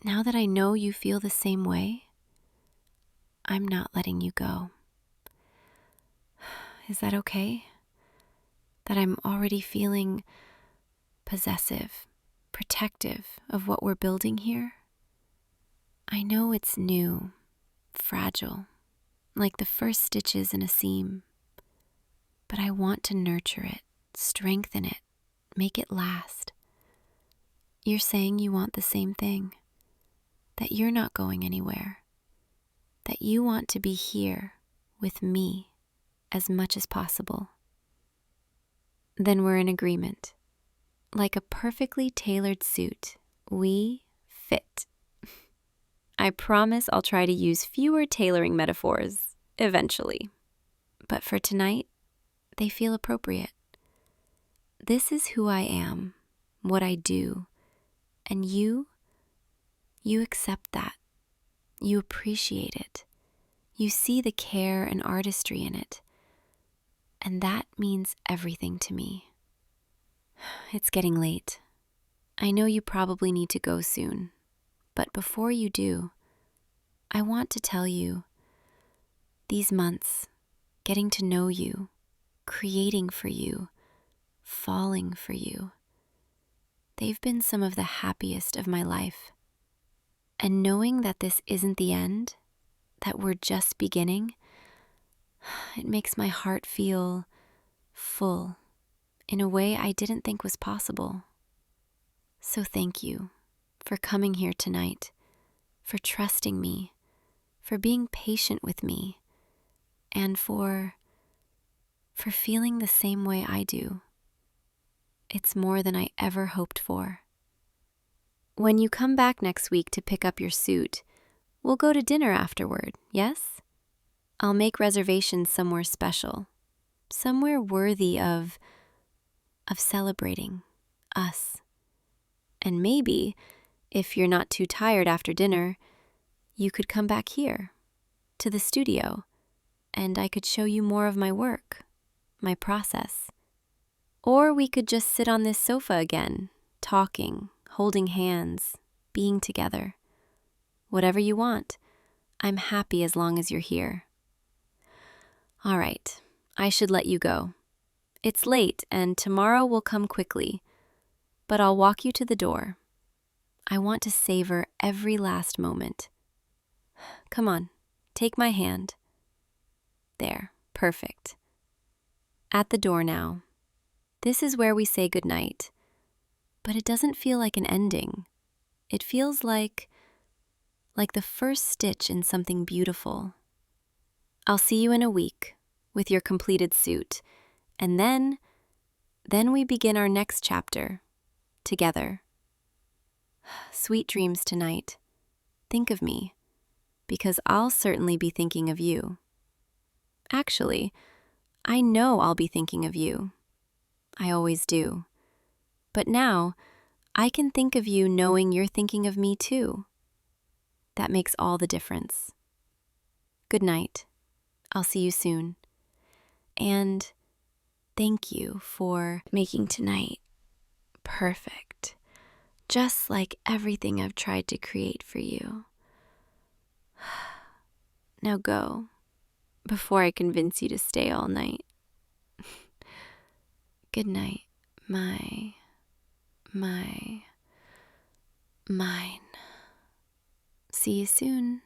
now that I know you feel the same way, I'm not letting you go. Is that okay? That I'm already feeling possessive, protective of what we're building here? I know it's new, fragile, like the first stitches in a seam. But I want to nurture it, strengthen it, make it last. You're saying you want the same thing, that you're not going anywhere, that you want to be here with me as much as possible. Then we're in agreement. Like a perfectly tailored suit, we fit. I promise I'll try to use fewer tailoring metaphors eventually. But for tonight, they feel appropriate. This is who I am, what I do, and you accept that. You appreciate it. You see the care and artistry in it. And that means everything to me. It's getting late. I know you probably need to go soon, but before you do, I want to tell you, these months, getting to know you, creating for you, falling for you, they've been some of the happiest of my life. And knowing that this isn't the end, that we're just beginning, it makes my heart feel full in a way I didn't think was possible. So thank you for coming here tonight, for trusting me, for being patient with me, and for feeling the same way I do. It's more than I ever hoped for. When you come back next week to pick up your suit, we'll go to dinner afterward, yes? I'll make reservations somewhere special, somewhere worthy of celebrating us. And maybe, if you're not too tired after dinner, you could come back here, to the studio, and I could show you more of my work, my process. Or we could just sit on this sofa again, talking, holding hands, being together. Whatever you want, I'm happy as long as you're here. All right, I should let you go. It's late and tomorrow will come quickly, but I'll walk you to the door. I want to savor every last moment. Come on, take my hand. There, perfect. At the door now. This is where we say goodnight, but it doesn't feel like an ending. It feels like the first stitch in something beautiful. I'll see you in a week with your completed suit, and then we begin our next chapter together. Sweet dreams tonight. Think of me, because I'll certainly be thinking of you. Actually, I know I'll be thinking of you. I always do. But now, I can think of you knowing you're thinking of me too. That makes all the difference. Good night. I'll see you soon. And thank you for making tonight perfect, just like everything I've tried to create for you. Now go, before I convince you to stay all night. Good night, mine. See you soon.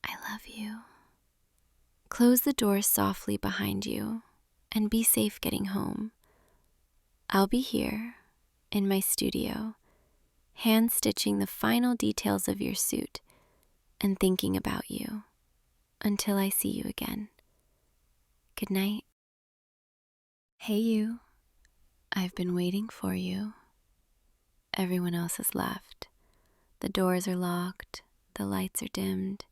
I love you. Close the door softly behind you and be safe getting home. I'll be here in my studio, hand stitching the final details of your suit and thinking about you until I see you again. Good night. Hey you, I've been waiting for you. Everyone else has left. The doors are locked, the lights are dimmed,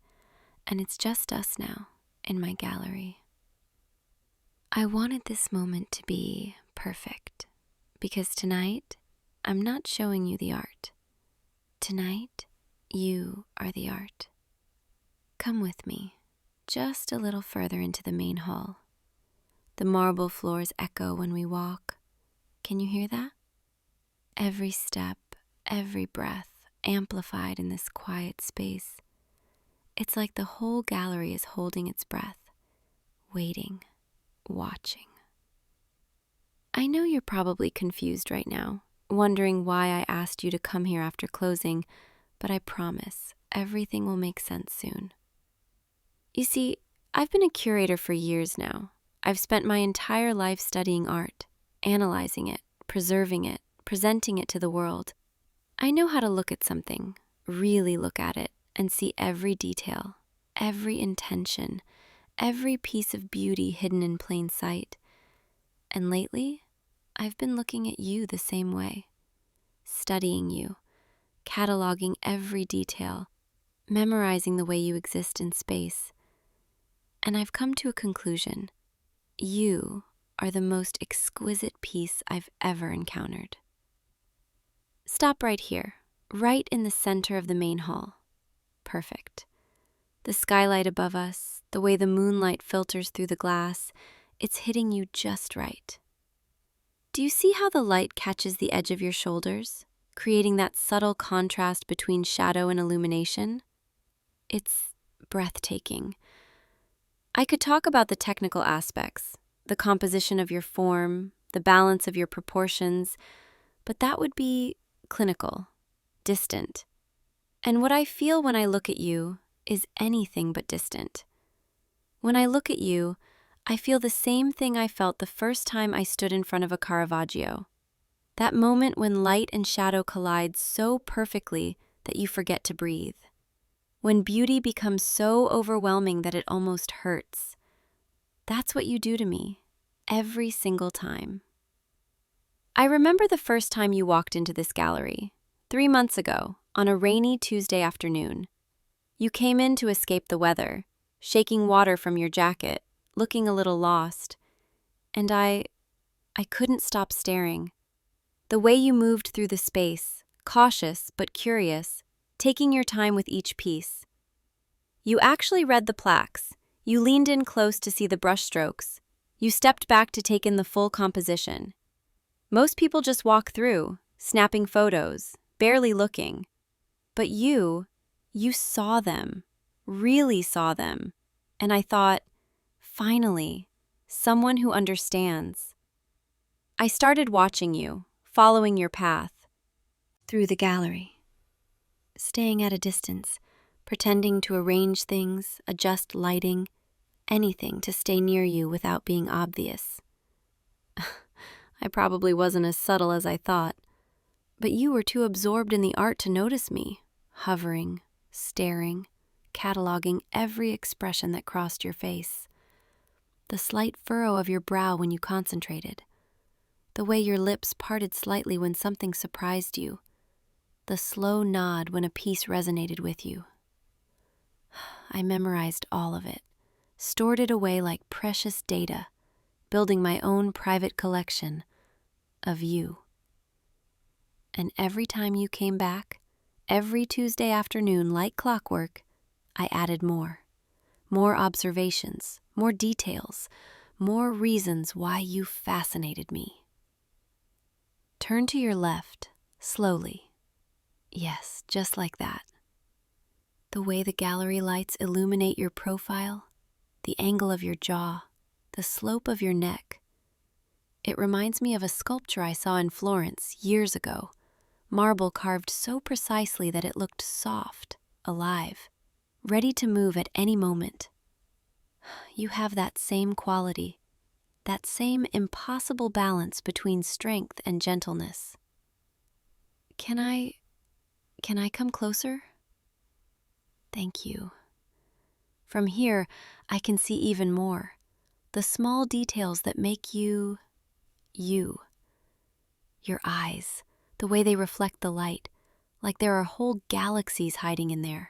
and it's just us now in my gallery. I wanted this moment to be perfect because tonight I'm not showing you the art. Tonight, you are the art. Come with me, just a little further into the main hall. The marble floors echo when we walk. Can you hear that? Every step, every breath amplified in this quiet space. It's like the whole gallery is holding its breath, waiting, watching. I know you're probably confused right now, wondering why I asked you to come here after closing, but I promise everything will make sense soon. You see, I've been a curator for years now. I've spent my entire life studying art, analyzing it, preserving it, presenting it to the world. I know how to look at something, really look at it, and see every detail, every intention, every piece of beauty hidden in plain sight. And lately, I've been looking at you the same way, studying you, cataloging every detail, memorizing the way you exist in space. And I've come to a conclusion. You are the most exquisite piece I've ever encountered. Stop right here, right in the center of the main hall. Perfect. The skylight above us, the way the moonlight filters through the glass, it's hitting you just right. Do you see how the light catches the edge of your shoulders, creating that subtle contrast between shadow and illumination? It's breathtaking. I could talk about the technical aspects, the composition of your form, the balance of your proportions, but that would be clinical, distant. And what I feel when I look at you is anything but distant. When I look at you, I feel the same thing I felt the first time I stood in front of a Caravaggio. That moment when light and shadow collide so perfectly that you forget to breathe. When beauty becomes so overwhelming that it almost hurts. That's what you do to me, every single time. I remember the first time you walked into this gallery, 3 months ago, on a rainy Tuesday afternoon. You came in to escape the weather, shaking water from your jacket, looking a little lost, and I couldn't stop staring. The way you moved through the space, cautious but curious, taking your time with each piece. You actually read the plaques. You leaned in close to see the brushstrokes. You stepped back to take in the full composition. Most people just walk through, snapping photos, barely looking. But you saw them, really saw them. And I thought, finally, someone who understands. I started watching you, following your path. Through the gallery. Staying at a distance, pretending to arrange things, adjust lighting, anything to stay near you without being obvious. I probably wasn't as subtle as I thought, but you were too absorbed in the art to notice me, hovering, staring, cataloging every expression that crossed your face. The slight furrow of your brow when you concentrated, the way your lips parted slightly when something surprised you, the slow nod when a piece resonated with you. I memorized all of it, stored it away like precious data, building my own private collection of you. And every time you came back, every Tuesday afternoon like clockwork, I added more observations, more details, more reasons why you fascinated me. Turn to your left, slowly. Yes, just like that. The way the gallery lights illuminate your profile, the angle of your jaw, the slope of your neck. It reminds me of a sculpture I saw in Florence years ago, marble carved so precisely that it looked soft, alive, ready to move at any moment. You have that same quality, that same impossible balance between strength and gentleness. Can I come closer? Thank you. From here, I can see even more. The small details that make you, you. Your eyes, the way they reflect the light, like there are whole galaxies hiding in there.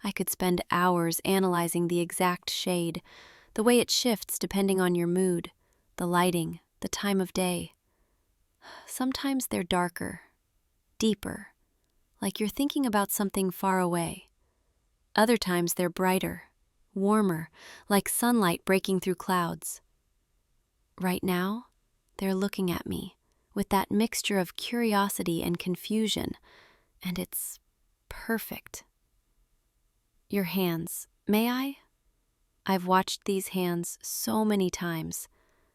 I could spend hours analyzing the exact shade, the way it shifts depending on your mood, the lighting, the time of day. Sometimes they're darker, deeper, like you're thinking about something far away. Other times they're brighter, warmer, like sunlight breaking through clouds. Right now, they're looking at me with that mixture of curiosity and confusion, and it's perfect. Your hands, may I? I've watched these hands so many times.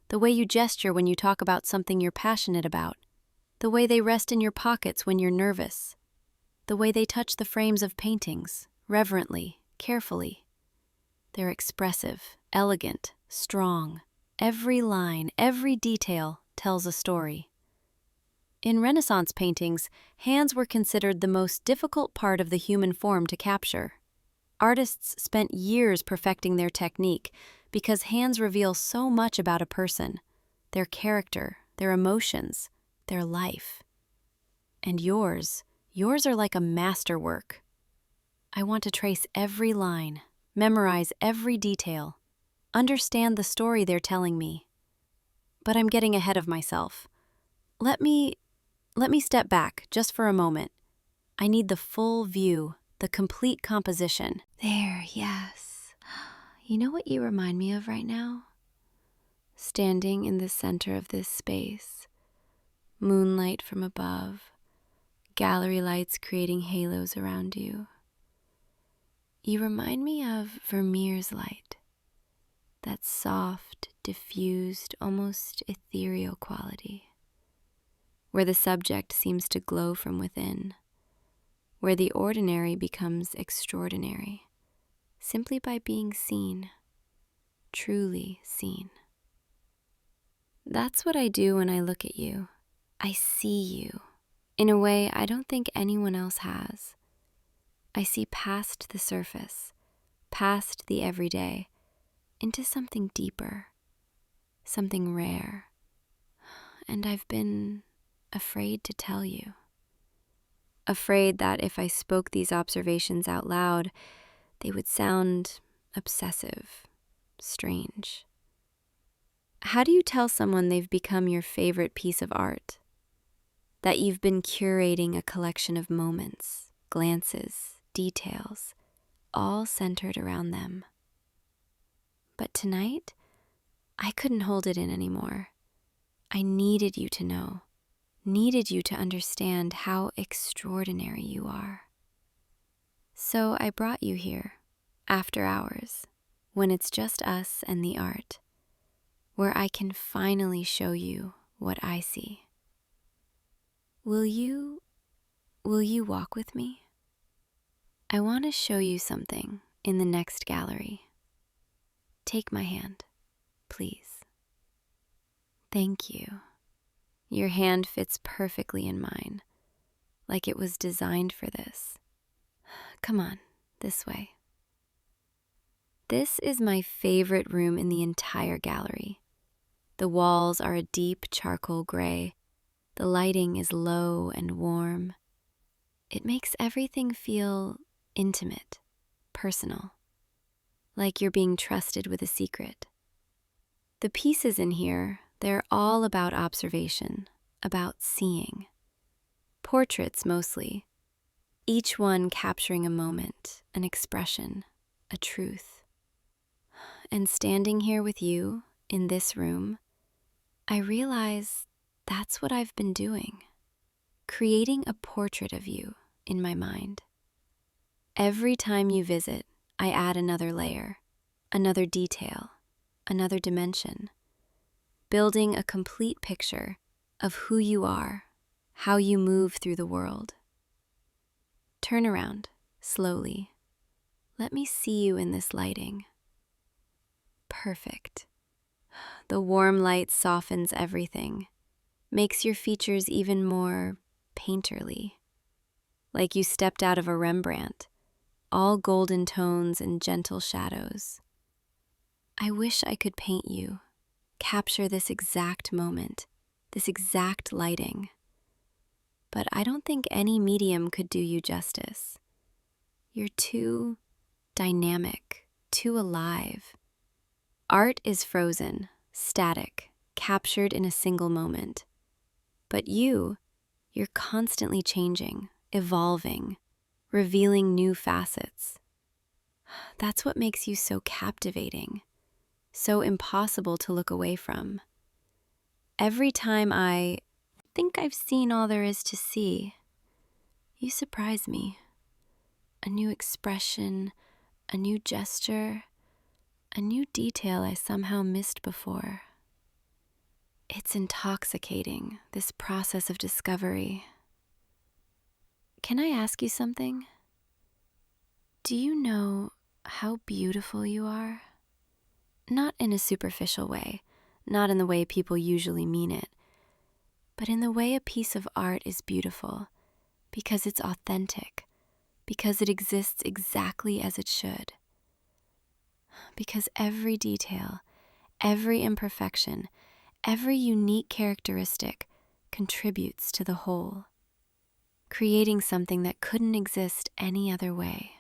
The way you gesture when you talk about something you're passionate about. The way they rest in your pockets when you're nervous. The way they touch the frames of paintings, reverently, carefully. They're expressive, elegant, strong. Every line, every detail tells a story. In Renaissance paintings, hands were considered the most difficult part of the human form to capture. Artists spent years perfecting their technique because hands reveal so much about a person, their character, their emotions, their life. And yours are like a masterwork. I want to trace every line, memorize every detail, understand the story they're telling me. But I'm getting ahead of myself. Let me step back just for a moment. I need the full view, the complete composition. There, yes. You know what you remind me of right now? Standing in the center of this space, moonlight from above, gallery lights creating halos around you. You remind me of Vermeer's light, that soft, diffused, almost ethereal quality, where the subject seems to glow from within, where the ordinary becomes extraordinary, simply by being seen, truly seen. That's what I do when I look at you. I see you in a way I don't think anyone else has. I see past the surface, past the everyday, into something deeper, something rare. And I've been afraid to tell you. Afraid that if I spoke these observations out loud, they would sound obsessive, strange. How do you tell someone they've become your favorite piece of art? That you've been curating a collection of moments, glances, details, all centered around them. But tonight, I couldn't hold it in anymore. I needed you to know, needed you to understand how extraordinary you are. So I brought you here, after hours, when it's just us and the art, where I can finally show you what I see. Will you walk with me? I want to show you something in the next gallery. Take my hand, please. Thank you. Your hand fits perfectly in mine, like it was designed for this. Come on, this way. This is my favorite room in the entire gallery. The walls are a deep charcoal gray. The lighting is low and warm. It makes everything feel intimate, personal, like you're being trusted with a secret. The pieces in here, they're all about observation, about seeing. Portraits mostly, each one capturing a moment, an expression, a truth. And standing here with you in this room, I realize that's what I've been doing, creating a portrait of you in my mind. Every time you visit, I add another layer, another detail, another dimension, building a complete picture of who you are, how you move through the world. Turn around, slowly. Let me see you in this lighting. Perfect. The warm light softens everything, makes your features even more painterly, like you stepped out of a Rembrandt, all golden tones and gentle shadows. I wish I could paint you, capture this exact moment, this exact lighting. But I don't think any medium could do you justice. You're too dynamic, too alive. Art is frozen, static, captured in a single moment. But you're constantly changing, evolving, revealing new facets. That's what makes you so captivating, so impossible to look away from. Every time I think I've seen all there is to see, you surprise me. A new expression, a new gesture, a new detail I somehow missed before. It's intoxicating, this process of discovery. Can I ask you something? Do you know how beautiful you are? Not in a superficial way, not in the way people usually mean it, but in the way a piece of art is beautiful, because it's authentic, because it exists exactly as it should. Because every detail, every imperfection, every unique characteristic contributes to the whole, creating something that couldn't exist any other way.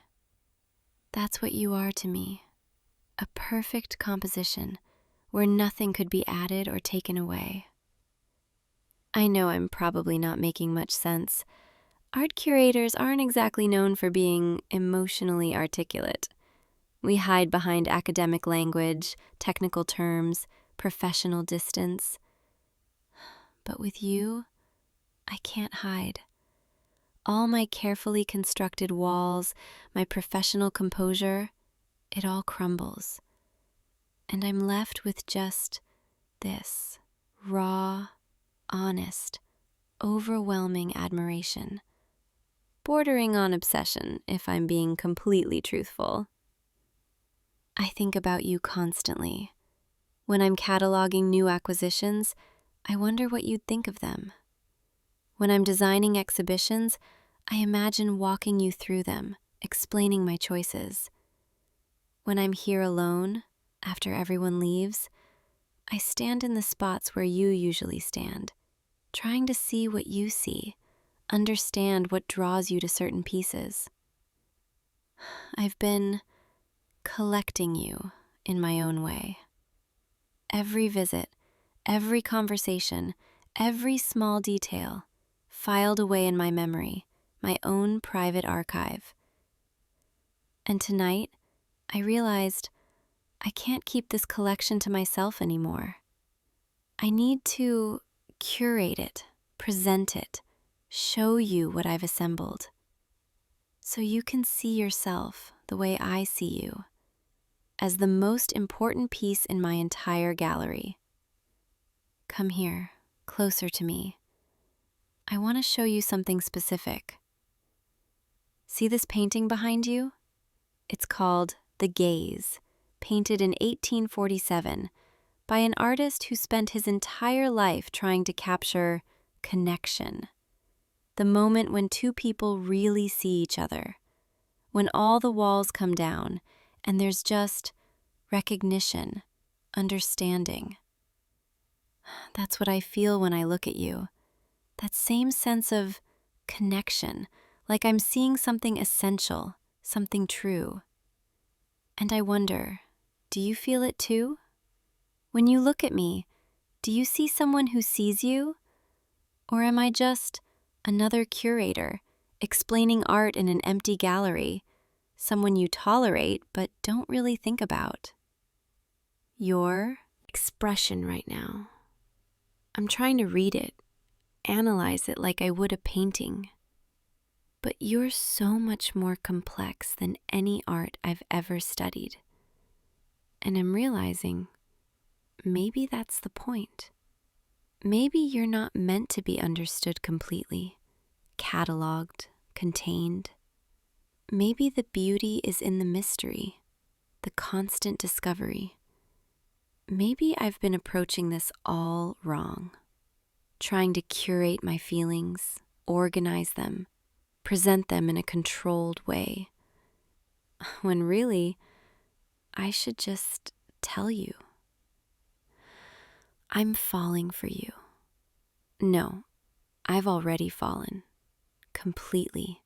That's what you are to me, a perfect composition where nothing could be added or taken away. I know I'm probably not making much sense. Art curators aren't exactly known for being emotionally articulate. We hide behind academic language, technical terms, professional distance. But with you, I can't hide. All my carefully constructed walls, my professional composure, it all crumbles. And I'm left with just this raw, honest, overwhelming admiration. Bordering on obsession, if I'm being completely truthful. I think about you constantly. When I'm cataloging new acquisitions, I wonder what you'd think of them. When I'm designing exhibitions, I imagine walking you through them, explaining my choices. When I'm here alone, after everyone leaves, I stand in the spots where you usually stand, trying to see what you see, understand what draws you to certain pieces. I've been collecting you in my own way. Every visit, every conversation, every small detail, filed away in my memory, my own private archive. And tonight, I realized I can't keep this collection to myself anymore. I need to curate it, present it, show you what I've assembled, so you can see yourself the way I see you, as the most important piece in my entire gallery. Come here, closer to me. I want to show you something specific. See this painting behind you? It's called The Gaze, painted in 1847 by an artist who spent his entire life trying to capture connection. The moment when two people really see each other, when all the walls come down and there's just recognition, understanding. That's what I feel when I look at you. That same sense of connection, like I'm seeing something essential, something true. And I wonder, do you feel it too? When you look at me, do you see someone who sees you? Or am I just another curator, explaining art in an empty gallery, someone you tolerate but don't really think about? Your expression right now. I'm trying to read it, analyze it like I would a painting. But you're so much more complex than any art I've ever studied. And I'm realizing maybe that's the point. Maybe you're not meant to be understood completely, cataloged, contained. Maybe the beauty is in the mystery, the constant discovery. Maybe I've been approaching this all wrong, trying to curate my feelings, organize them, present them in a controlled way, when really, I should just tell you. I'm falling for you. No, I've already fallen, completely,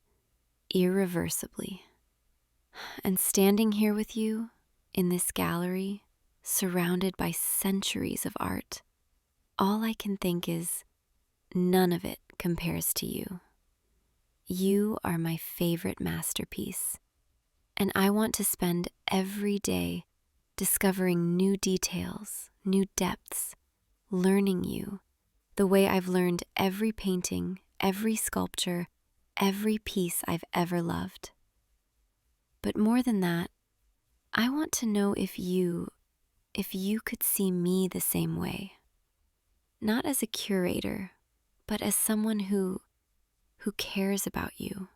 irreversibly. And standing here with you, in this gallery, surrounded by centuries of art, all I can think is, none of it compares to you. You are my favorite masterpiece, and I want to spend every day discovering new details, new depths, learning you, the way I've learned every painting, every sculpture, every piece I've ever loved. But more than that, I want to know if you could see me the same way. Not as a curator, but as someone who cares about you,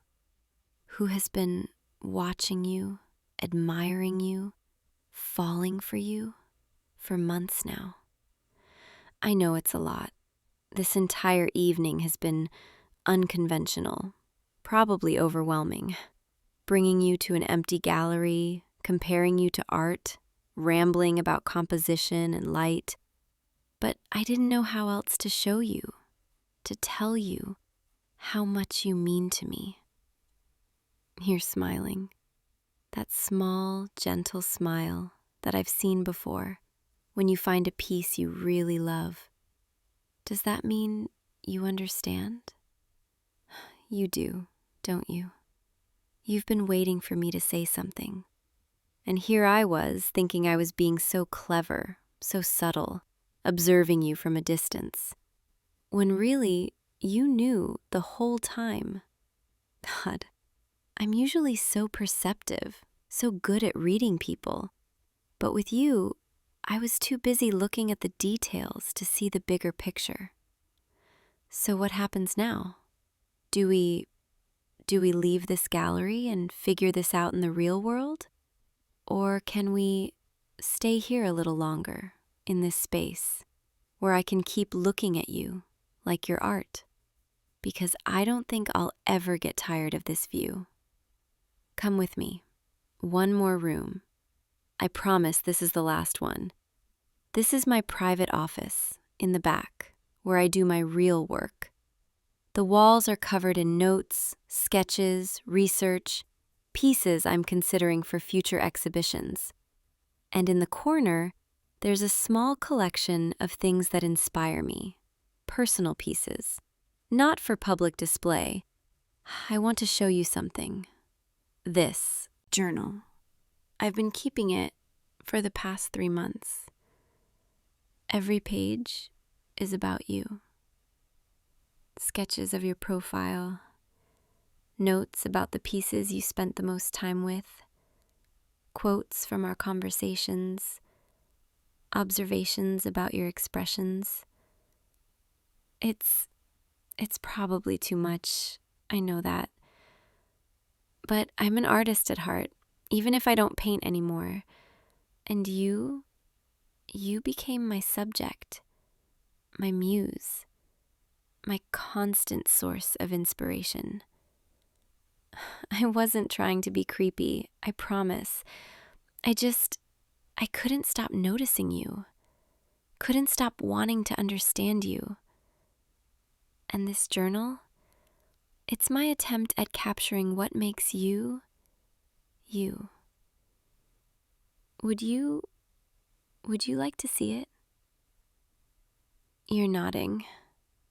who has been watching you, admiring you, falling for you for months now. I know it's a lot. This entire evening has been unconventional, probably overwhelming. Bringing you to an empty gallery, comparing you to art, rambling about composition and light. But I didn't know how else to show you, to tell you how much you mean to me. You're smiling. That small, gentle smile that I've seen before when you find a piece you really love. Does that mean you understand? You do, don't you? You've been waiting for me to say something. And here I was, thinking I was being so clever, so subtle, observing you from a distance, when really you knew the whole time. God, I'm usually so perceptive, so good at reading people. But with you, I was too busy looking at the details to see the bigger picture. So what happens now? Do we leave this gallery and figure this out in the real world? Or can we stay here a little longer in this space where I can keep looking at you like your art? Because I don't think I'll ever get tired of this view. Come with me. One more room. I promise this is the last one. This is my private office in the back where I do my real work. The walls are covered in notes, sketches, research, pieces I'm considering for future exhibitions. And in the corner, there's a small collection of things that inspire me, personal pieces, not for public display. I want to show you something. This journal. I've been keeping it for the past 3 months. Every page is about you. Sketches of your profile, notes about the pieces you spent the most time with, quotes from our conversations, observations about your expressions. It's probably too much, I know that. But I'm an artist at heart, even if I don't paint anymore. And you became my subject, my muse, my constant source of inspiration. I wasn't trying to be creepy, I promise. I couldn't stop noticing you, couldn't stop wanting to understand you. And this journal, it's my attempt at capturing what makes you, you. Would you like to see it? You're nodding.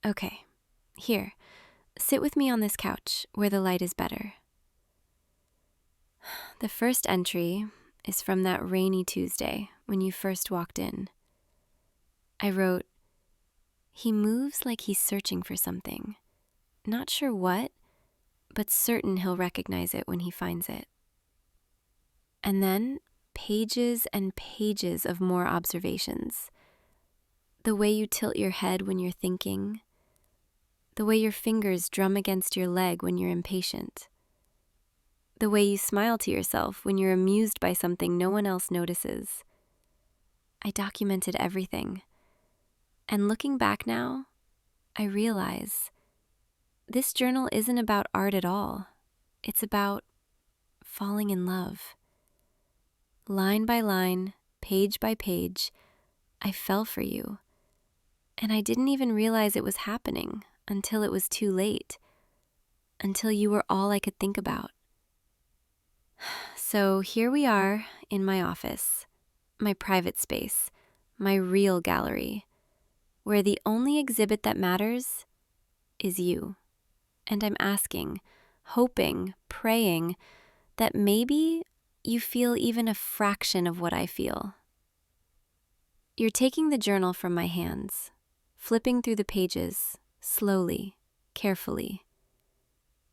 Okay, here, sit with me on this couch where the light is better. The first entry is from that rainy Tuesday when you first walked in. I wrote, "He moves like he's searching for something. Not sure what, but certain he'll recognize it when he finds it." And then pages and pages of more observations. The way you tilt your head when you're thinking. The way your fingers drum against your leg when you're impatient. The way you smile to yourself when you're amused by something no one else notices. I documented everything. And looking back now, I realize this journal isn't about art at all. It's about falling in love. Line by line, page by page, I fell for you. And I didn't even realize it was happening until it was too late, until you were all I could think about. So here we are in my office, my private space, my real gallery, where the only exhibit that matters is you. And I'm asking, hoping, praying that maybe you feel even a fraction of what I feel. You're taking the journal from my hands, flipping through the pages, slowly, carefully.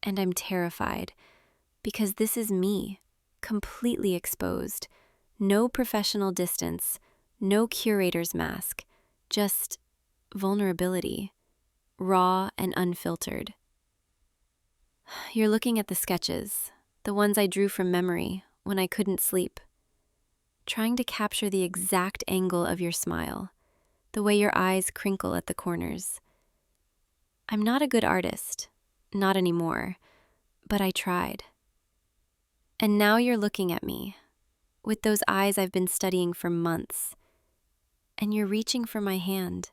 And I'm terrified, because this is me, completely exposed. No professional distance, no curator's mask, just vulnerability, raw and unfiltered. You're looking at the sketches, the ones I drew from memory when I couldn't sleep, trying to capture the exact angle of your smile, the way your eyes crinkle at the corners. I'm not a good artist, not anymore, but I tried. And now you're looking at me, with those eyes I've been studying for months, and you're reaching for my hand.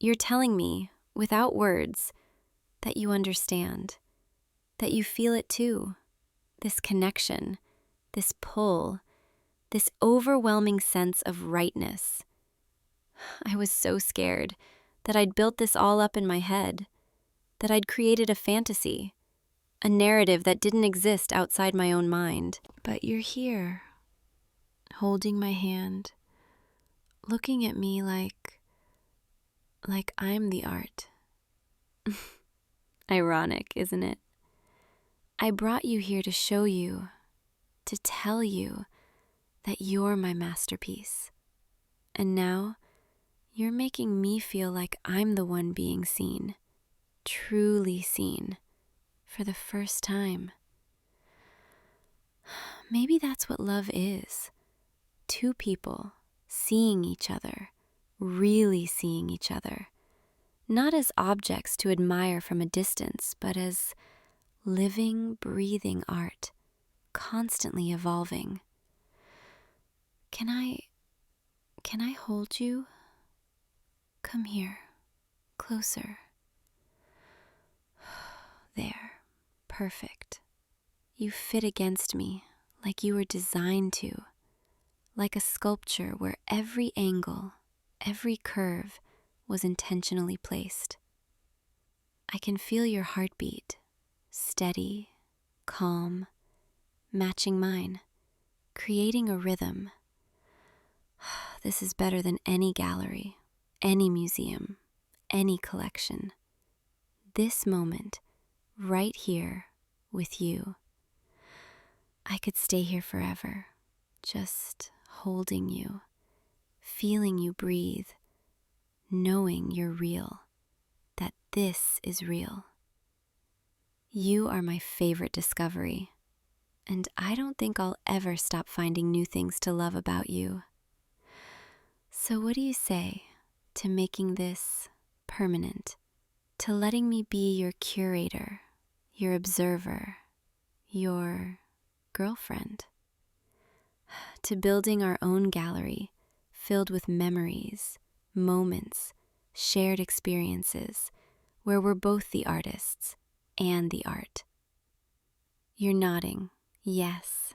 You're telling me, without words, that you understand, that you feel it too, this connection, this pull, this overwhelming sense of rightness. I was so scared that I'd built this all up in my head, that I'd created a fantasy, a narrative that didn't exist outside my own mind. But you're here, holding my hand, looking at me like I'm the art. Ironic, isn't it? I brought you here to show you, to tell you that you're my masterpiece. And now, you're making me feel like I'm the one being seen, truly seen, for the first time. Maybe that's what love is. Two people seeing each other, really seeing each other. Not as objects to admire from a distance, but as living, breathing art, constantly evolving. Can I hold you? Come here, closer. There, perfect. You fit against me like you were designed to, like a sculpture where every angle, every curve was intentionally placed. I can feel your heartbeat, steady, calm, matching mine, creating a rhythm. This is better than any gallery, any museum, any collection. This moment, right here with you. I could stay here forever, just holding you, feeling you breathe, knowing you're real, that this is real. You are my favorite discovery, and I don't think I'll ever stop finding new things to love about you. So what do you say to making this permanent, to letting me be your curator, your observer, your girlfriend, to building our own gallery filled with memories, moments, shared experiences, where we're both the artists and the art? You're nodding. Yes.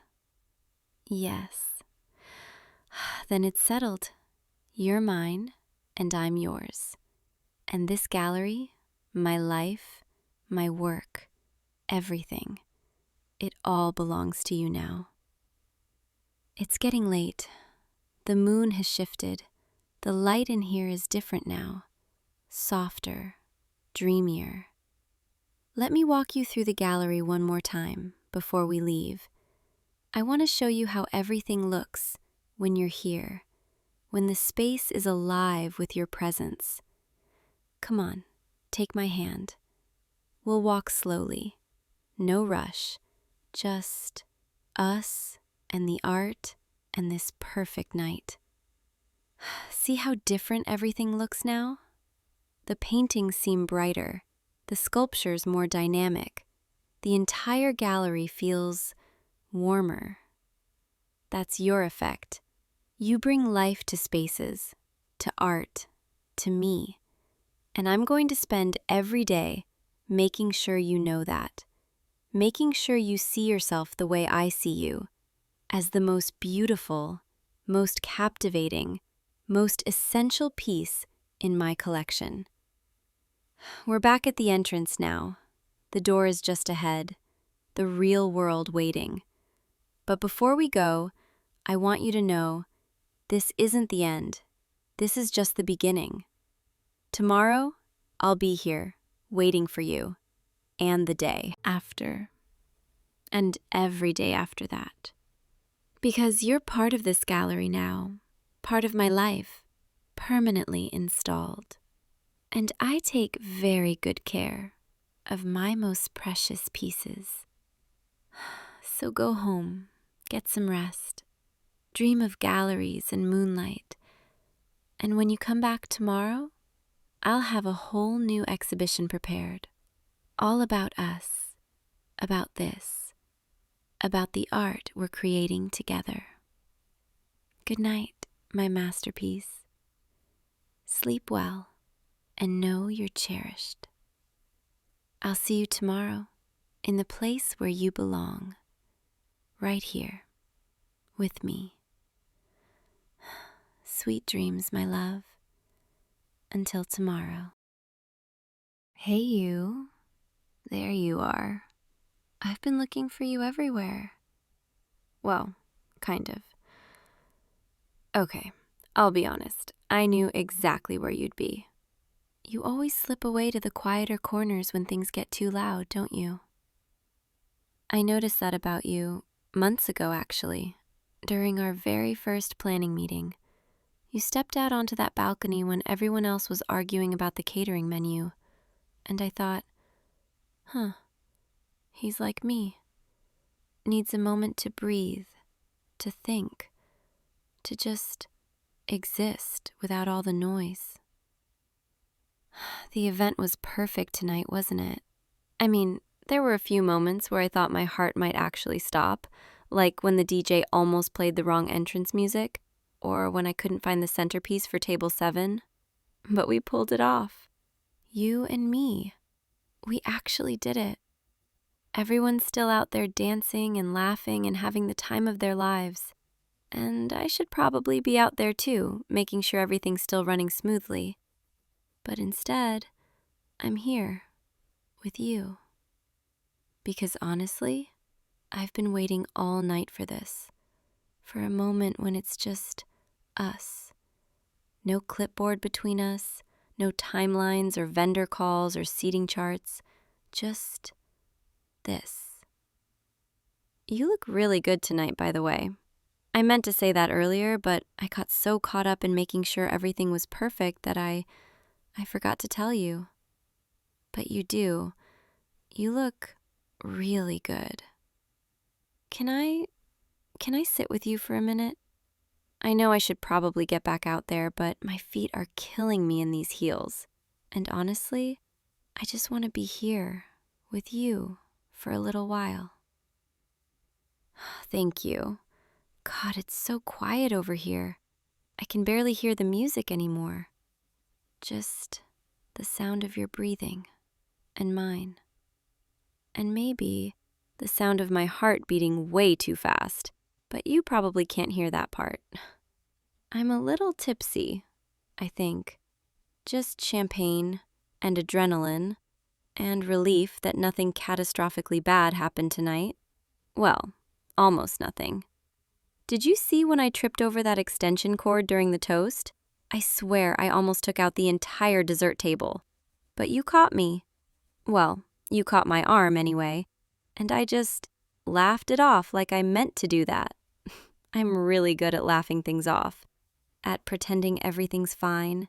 Yes. Then it's settled. You're mine, and I'm yours. And this gallery, my life, my work, everything, it all belongs to you now. It's getting late. The moon has shifted. The light in here is different now, softer, dreamier. Let me walk you through the gallery one more time before we leave. I want to show you how everything looks when you're here, when the space is alive with your presence. Come on, take my hand. We'll walk slowly, no rush, just us and the art and this perfect night. See how different everything looks now? The paintings seem brighter, the sculptures more dynamic. The entire gallery feels warmer. That's your effect. You bring life to spaces, to art, to me. And I'm going to spend every day making sure you know that, making sure you see yourself the way I see you, as the most beautiful, most captivating, most essential piece in my collection. We're back at the entrance now. The door is just ahead, the real world waiting. But before we go, I want you to know this isn't the end. This is just the beginning. Tomorrow, I'll be here, waiting for you, and the day after, and every day after that. Because you're part of this gallery now, part of my life, permanently installed. And I take very good care of my most precious pieces. So go home, get some rest, dream of galleries and moonlight. And when you come back tomorrow, I'll have a whole new exhibition prepared, all about us, about this, about the art we're creating together. Good night, my masterpiece. Sleep well and know you're cherished. I'll see you tomorrow in the place where you belong, right here, with me. Sweet dreams, my love. Until tomorrow. Hey you, there you are. I've been looking for you everywhere. Well, kind of. Okay, I'll be honest. I knew exactly where you'd be. You always slip away to the quieter corners when things get too loud, don't you? I noticed that about you months ago, actually, during our very first planning meeting. You stepped out onto that balcony when everyone else was arguing about the catering menu, and I thought, huh, he's like me. Needs a moment to breathe, to think, to just exist without all the noise. The event was perfect tonight, wasn't it? I mean, there were a few moments where I thought my heart might actually stop, like when the DJ almost played the wrong entrance music, or when I couldn't find the centerpiece for table 7. But we pulled it off. You and me. We actually did it. Everyone's still out there dancing and laughing and having the time of their lives. And I should probably be out there too, making sure everything's still running smoothly. But instead, I'm here, with you. Because honestly, I've been waiting all night for this. For a moment when it's just us. No clipboard between us, no timelines or vendor calls or seating charts, just this. You look really good tonight, by the way. I meant to say that earlier, but I got so caught up in making sure everything was perfect that I forgot to tell you. But you do. You look really good. Can I sit with you for a minute? I know I should probably get back out there, but my feet are killing me in these heels. And honestly, I just want to be here with you for a little while. Thank you. God, it's so quiet over here. I can barely hear the music anymore. Just the sound of your breathing and mine. And maybe the sound of my heart beating way too fast, but you probably can't hear that part. I'm a little tipsy, I think. Just champagne and adrenaline and relief that nothing catastrophically bad happened tonight. Well, almost nothing. Did you see when I tripped over that extension cord during the toast? I swear I almost took out the entire dessert table. But you caught me. Well, you caught my arm anyway, and I just laughed it off like I meant to do that. I'm really good at laughing things off, at pretending everything's fine,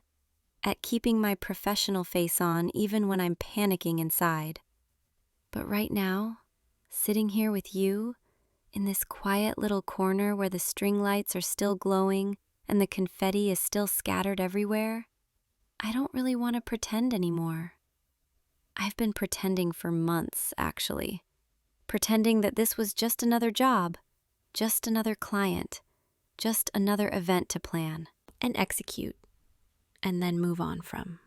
at keeping my professional face on even when I'm panicking inside. But right now, sitting here with you, in this quiet little corner where the string lights are still glowing and the confetti is still scattered everywhere, I don't really want to pretend anymore. I've been pretending for months, actually. Pretending that this was just another job, just another client, just another event to plan and execute, and then move on from.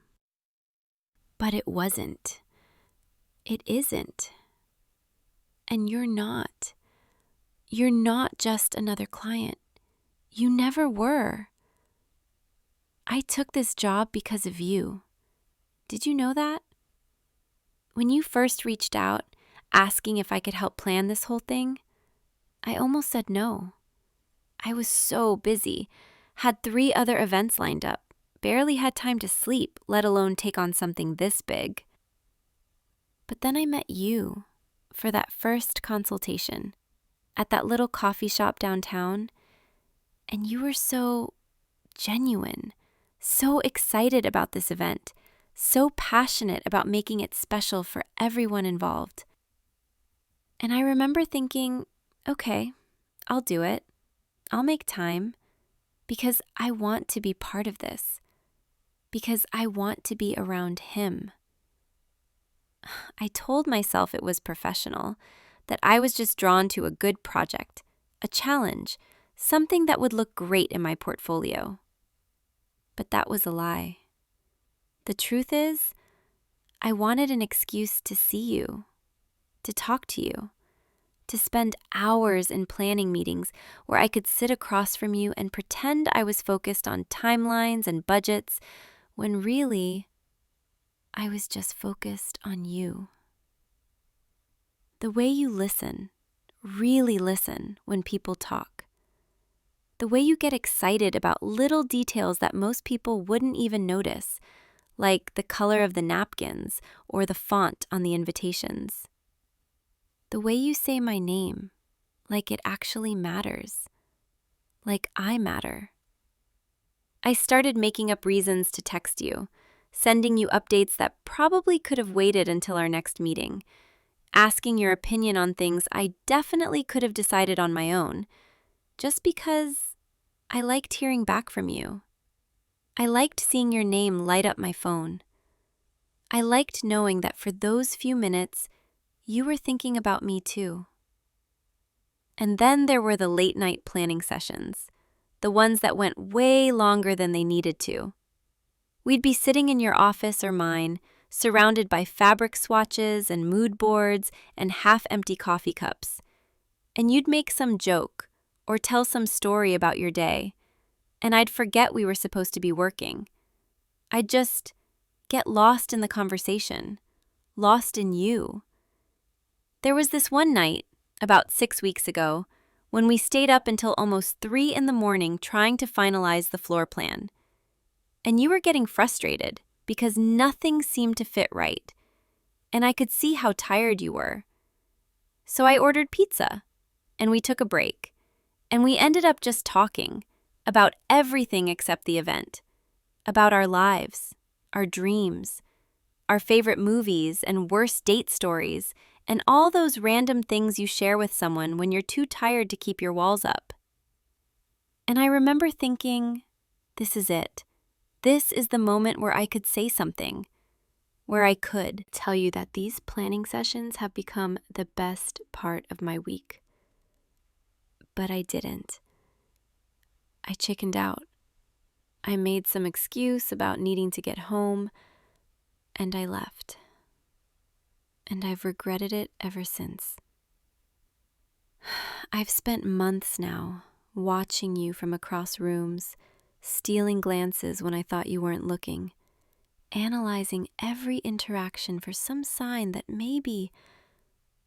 But it wasn't. It isn't. And you're not. You're not just another client. You never were. I took this job because of you. Did you know that? When you first reached out, asking if I could help plan this whole thing, I almost said no. I was so busy, had 3 other events lined up, barely had time to sleep, let alone take on something this big. But then I met you for that first consultation at that little coffee shop downtown, and you were so genuine, so excited about this event, so passionate about making it special for everyone involved. And I remember thinking, okay, I'll do it. I'll make time because I want to be part of this, because I want to be around him. I told myself it was professional, that I was just drawn to a good project, a challenge, something that would look great in my portfolio. But that was a lie. The truth is, I wanted an excuse to see you, to talk to you, to spend hours in planning meetings where I could sit across from you and pretend I was focused on timelines and budgets, when really, I was just focused on you. The way you listen, really listen when people talk. The way you get excited about little details that most people wouldn't even notice, like the color of the napkins or the font on the invitations. The way you say my name, like it actually matters. Like I matter. I started making up reasons to text you, sending you updates that probably could have waited until our next meeting, asking your opinion on things I definitely could have decided on my own, just because I liked hearing back from you. I liked seeing your name light up my phone. I liked knowing that for those few minutes, you were thinking about me too. And then there were the late night planning sessions, the ones that went way longer than they needed to. We'd be sitting in your office or mine, surrounded by fabric swatches and mood boards and half-empty coffee cups. And you'd make some joke or tell some story about your day, and I'd forget we were supposed to be working. I'd just get lost in the conversation, lost in you. There was this one night, about 6 weeks ago, when we stayed up until almost 3 a.m. trying to finalize the floor plan. And you were getting frustrated because nothing seemed to fit right, and I could see how tired you were. So I ordered pizza, and we took a break, and we ended up just talking about everything except the event, about our lives, our dreams, our favorite movies and worst date stories, and all those random things you share with someone when you're too tired to keep your walls up. And I remember thinking, this is it. This is the moment where I could say something, where I could tell you that these planning sessions have become the best part of my week. But I didn't. I chickened out. I made some excuse about needing to get home, and I left. And I've regretted it ever since. I've spent months now watching you from across rooms, stealing glances when I thought you weren't looking, analyzing every interaction for some sign that maybe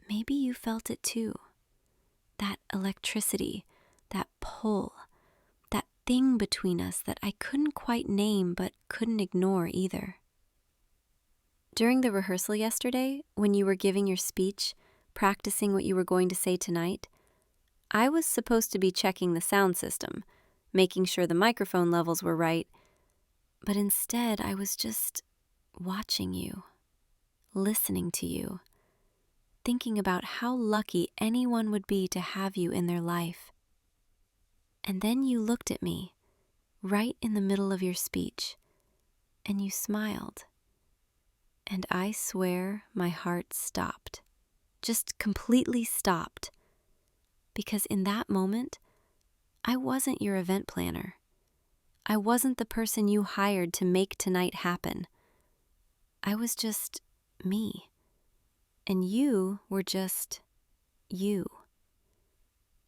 you felt it too. That electricity, that pull, that thing between us that I couldn't quite name but couldn't ignore either. During the rehearsal yesterday, when you were giving your speech, practicing what you were going to say tonight, I was supposed to be checking the sound system, making sure the microphone levels were right, but instead I was just watching you, listening to you, thinking about how lucky anyone would be to have you in their life. And then you looked at me, right in the middle of your speech, and you smiled. And I swear my heart stopped, just completely stopped, because in that moment, I wasn't your event planner. I wasn't the person you hired to make tonight happen. I was just me, and you were just you.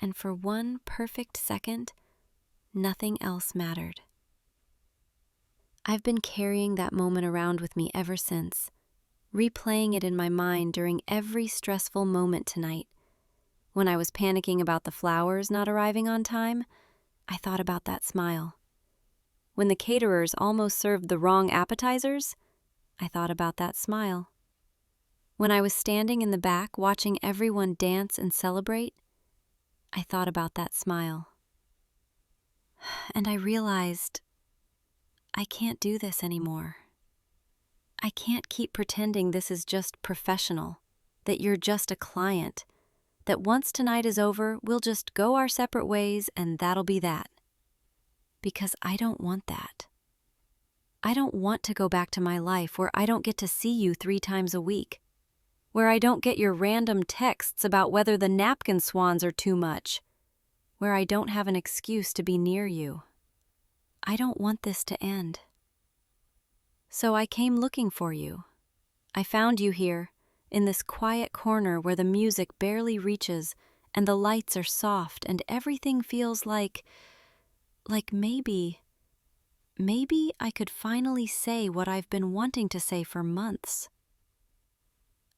And for one perfect second, nothing else mattered. I've been carrying that moment around with me ever since, replaying it in my mind during every stressful moment tonight. When I was panicking about the flowers not arriving on time, I thought about that smile. When the caterers almost served the wrong appetizers, I thought about that smile. When I was standing in the back watching everyone dance and celebrate, I thought about that smile. And I realized I can't do this anymore. I can't keep pretending this is just professional, that you're just a client, that once tonight is over, we'll just go our separate ways and that'll be that. Because I don't want that. I don't want to go back to my life where I don't get to see you 3 times a week, where I don't get your random texts about whether the napkin swans are too much, where I don't have an excuse to be near you. I don't want this to end. So I came looking for you. I found you here, in this quiet corner where the music barely reaches and the lights are soft and everything feels like maybe I could finally say what I've been wanting to say for months.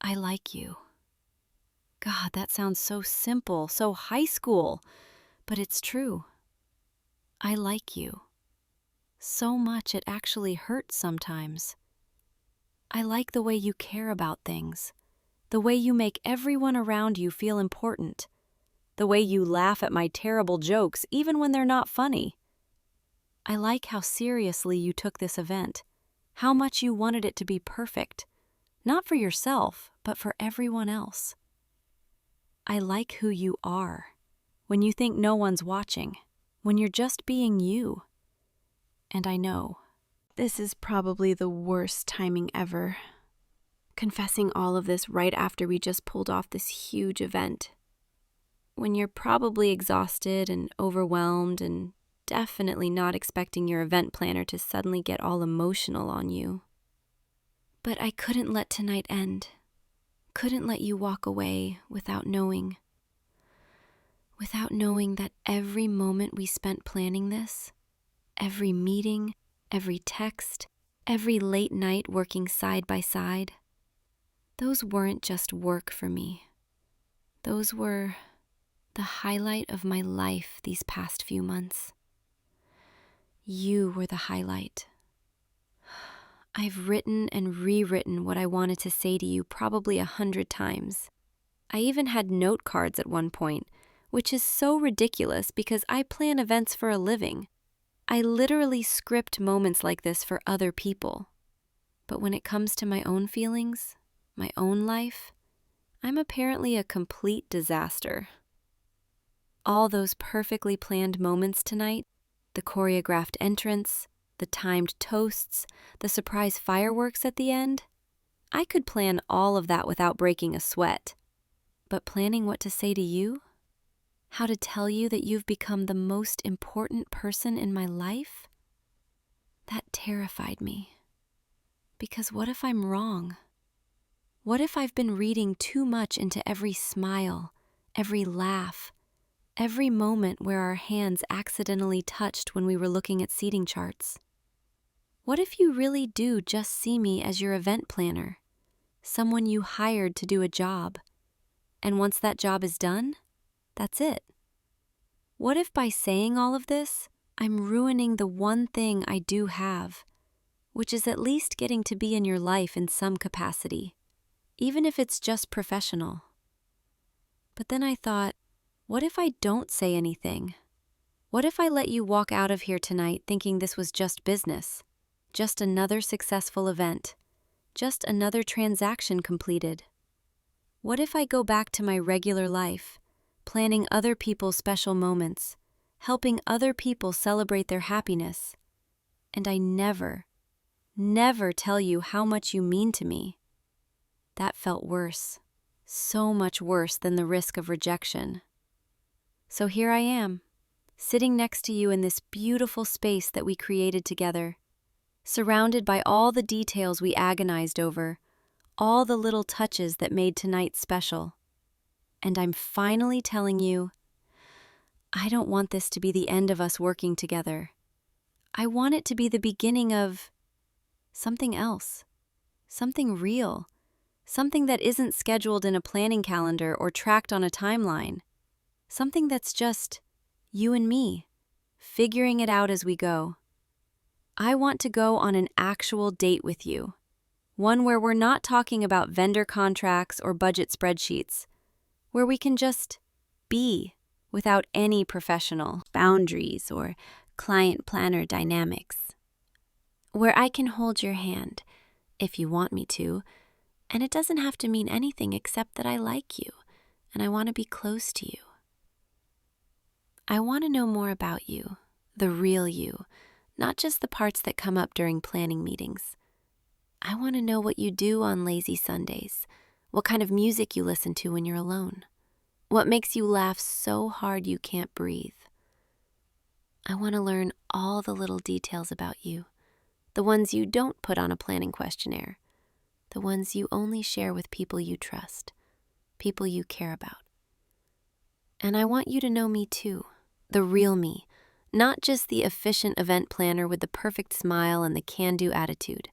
I like you. God, that sounds so simple, so high school, but it's true. I like you. So much it actually hurts sometimes. I like the way you care about things, The way you make everyone around you feel important. The way you laugh at my terrible jokes even when they're not funny. I like how seriously you took this event, how much you wanted it to be perfect, not for yourself, but for everyone else. I like who you are, when you think no one's watching, when you're just being you. And I know, this is probably the worst timing ever. Confessing all of this right after we just pulled off this huge event. When you're probably exhausted and overwhelmed and definitely not expecting your event planner to suddenly get all emotional on you. But I couldn't let tonight end. Couldn't let you walk away without knowing that every moment we spent planning this, every meeting, every text, every late night working side by side, those weren't just work for me. Those were the highlight of my life these past few months. You were the highlight. I've written and rewritten what I wanted to say to you probably 100 times. I even had note cards at one point, which is so ridiculous because I plan events for a living. I literally script moments like this for other people. But when it comes to my own feelings, my own life, I'm apparently a complete disaster. All those perfectly planned moments tonight, the choreographed entrance, the timed toasts, the surprise fireworks at the end, I could plan all of that without breaking a sweat. But planning what to say to you? How to tell you that you've become the most important person in my life? That terrified me. Because what if I'm wrong? What if I've been reading too much into every smile, every laugh, every moment where our hands accidentally touched when we were looking at seating charts? What if you really do just see me as your event planner, someone you hired to do a job, and once that job is done, that's it? What if by saying all of this, I'm ruining the one thing I do have, which is at least getting to be in your life in some capacity, even if it's just professional? But then I thought, what if I don't say anything? What if I let you walk out of here tonight thinking this was just business, just another successful event, just another transaction completed? What if I go back to my regular life, planning other people's special moments, helping other people celebrate their happiness, and I never tell you how much you mean to me? That felt worse, so much worse than the risk of rejection. So here I am, sitting next to you in this beautiful space that we created together, surrounded by all the details we agonized over, all the little touches that made tonight special. And I'm finally telling you, I don't want this to be the end of us working together. I want it to be the beginning of something else, something real, something that isn't scheduled in a planning calendar or tracked on a timeline, something that's just you and me, figuring it out as we go. I want to go on an actual date with you, one where we're not talking about vendor contracts or budget spreadsheets, where we can just be without any professional boundaries or client planner dynamics, where I can hold your hand if you want me to, and it doesn't have to mean anything except that I like you and I want to be close to you. I want to know more about you, the real you, not just the parts that come up during planning meetings. I want to know what you do on lazy Sundays, what kind of music you listen to when you're alone, what makes you laugh so hard you can't breathe. I want to learn all the little details about you, the ones you don't put on a planning questionnaire, the ones you only share with people you trust, people you care about. And I want you to know me too, the real me, not just the efficient event planner with the perfect smile and the can-do attitude.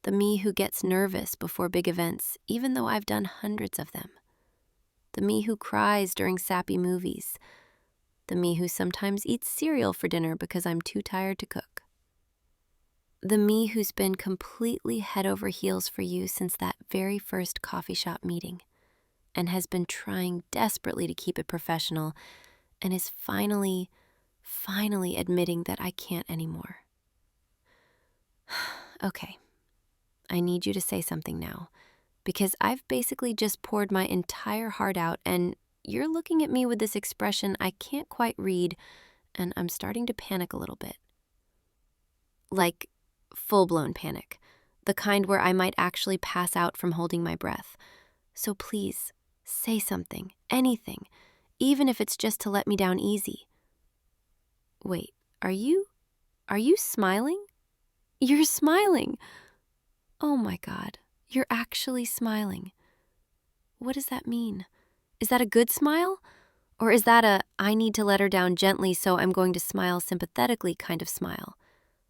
The me who gets nervous before big events, even though I've done hundreds of them. The me who cries during sappy movies. The me who sometimes eats cereal for dinner because I'm too tired to cook. The me who's been completely head over heels for you since that very first coffee shop meeting, and has been trying desperately to keep it professional, and is finally admitting that I can't anymore. Okay, I need you to say something now, because I've basically just poured my entire heart out, and you're looking at me with this expression I can't quite read, and I'm starting to panic a little bit. Like full-blown panic, the kind where I might actually pass out from holding my breath. So please, say something, anything, even if it's just to let me down easy. Wait, are you smiling? You're smiling! Oh my God, you're actually smiling. What does that mean? Is that a good smile? Or is that a I need to let her down gently so I'm going to smile sympathetically kind of smile?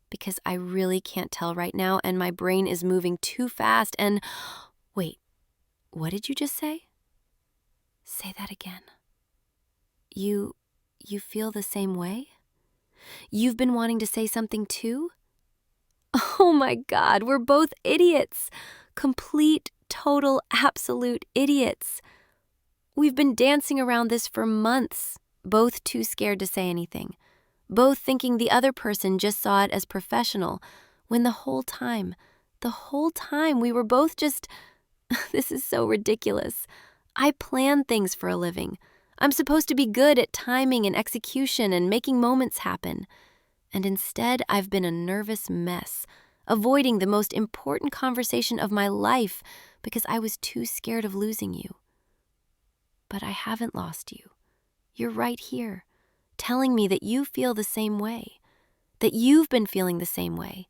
Because I really can't tell right now and my brain is moving too fast and... Wait, what did you just say? Say that again. You feel the same way? You've been wanting to say something too? Oh my God, we're both idiots. Complete, total, absolute idiots. We've been dancing around this for months, both too scared to say anything, both thinking the other person just saw it as professional, when the whole time we were both just... This is so ridiculous. I plan things for a living. I'm supposed to be good at timing and execution and making moments happen. And instead, I've been a nervous mess, avoiding the most important conversation of my life because I was too scared of losing you. But I haven't lost you. You're right here, telling me that you feel the same way, that you've been feeling the same way.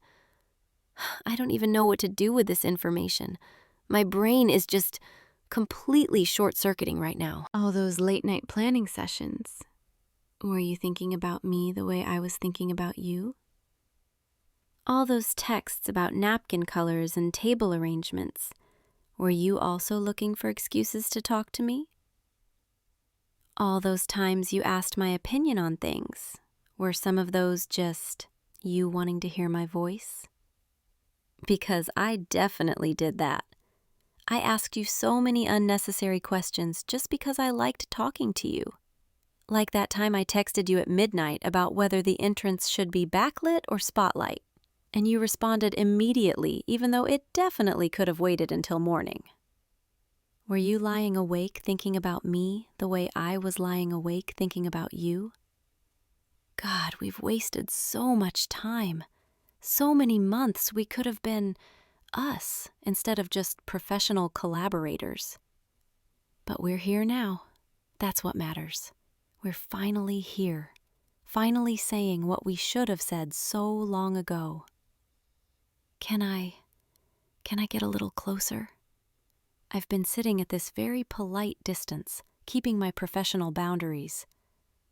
I don't even know what to do with this information. My brain is just completely short-circuiting right now. All those late-night planning sessions. Were you thinking about me the way I was thinking about you? All those texts about napkin colors and table arrangements. Were you also looking for excuses to talk to me? All those times you asked my opinion on things. Were some of those just you wanting to hear my voice? Because I definitely did that. I asked you so many unnecessary questions just because I liked talking to you. Like that time I texted you at midnight about whether the entrance should be backlit or spotlight, and you responded immediately, even though it definitely could have waited until morning. Were you lying awake thinking about me the way I was lying awake thinking about you? God, we've wasted so much time. So many months we could have been us instead of just professional collaborators. But we're here now. That's what matters. We're finally here, finally saying what we should have said so long ago. Can I get a little closer? I've been sitting at this very polite distance, keeping my professional boundaries,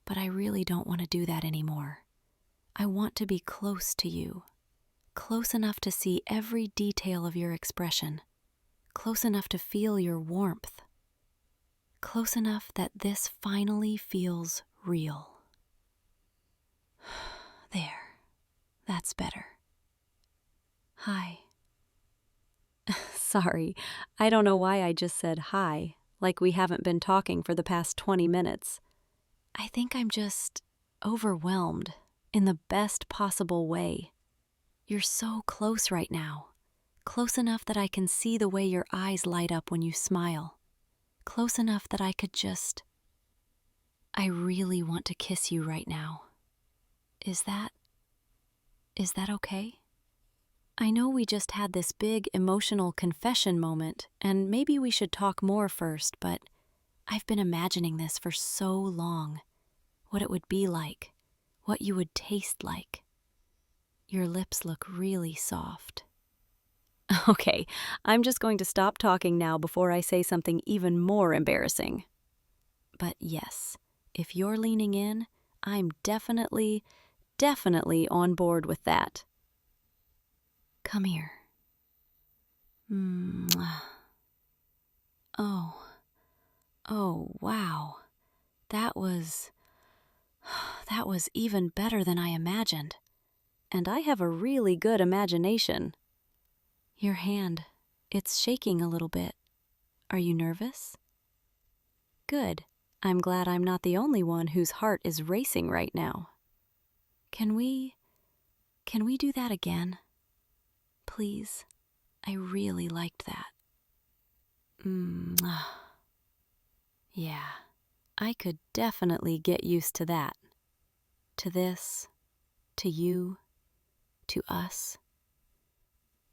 but I really don't want to do that anymore. I want to be close to you, close enough to see every detail of your expression, close enough to feel your warmth, close enough that this finally feels real. There, that's better. Hi. Sorry, I don't know why I just said hi, like we haven't been talking for the past 20 minutes. I think I'm just overwhelmed in the best possible way. You're so close right now, close enough that I can see the way your eyes light up when you smile, close enough that I could just... I really want to kiss you right now. Is that okay? I know we just had this big emotional confession moment, and maybe we should talk more first, but I've been imagining this for so long. What it would be like, what you would taste like. Your lips look really soft. Okay, I'm just going to stop talking now before I say something even more embarrassing. But yes, if you're leaning in, I'm definitely on board with that. Come here. Mwah. Oh, wow. That was even better than I imagined. and I have a really good imagination. Your hand, it's shaking a little bit. Are you nervous? Good. I'm glad I'm not the only one whose heart is racing right now. Can we do that again? Please. I really liked that. Yeah, I could definitely get used to that. To this, to you, to us.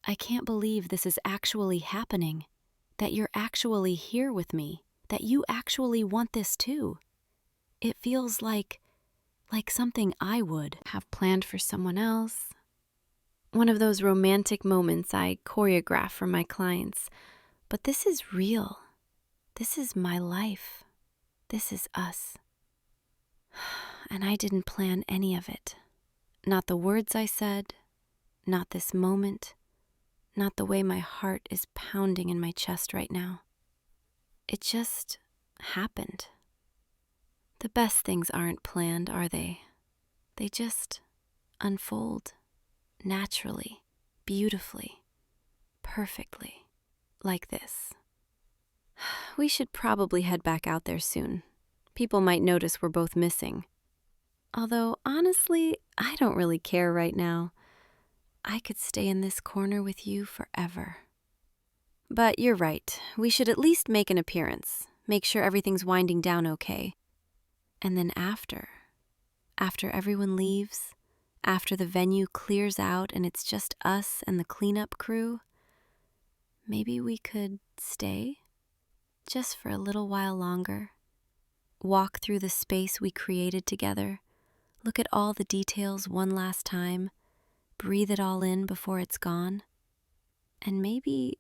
I can't believe this is actually happening, that you're actually here with me, that you actually want this too. It feels like something I would have planned for someone else. One of those romantic moments I choreograph for my clients. But this is real. This is my life. This is us. And I didn't plan any of it. Not the words I said, not this moment, not the way my heart is pounding in my chest right now. It just happened. The best things aren't planned, are they? They just unfold naturally, beautifully, perfectly, like this. We should probably head back out there soon. People might notice we're both missing. Although, honestly, I don't really care right now. I could stay in this corner with you forever. But you're right. We should at least make an appearance. Make sure everything's winding down okay. And then after everyone leaves, after the venue clears out and it's just us and the cleanup crew, maybe we could stay just for a little while longer. Walk through the space we created together. Look at all the details one last time. Breathe it all in before it's gone. And maybe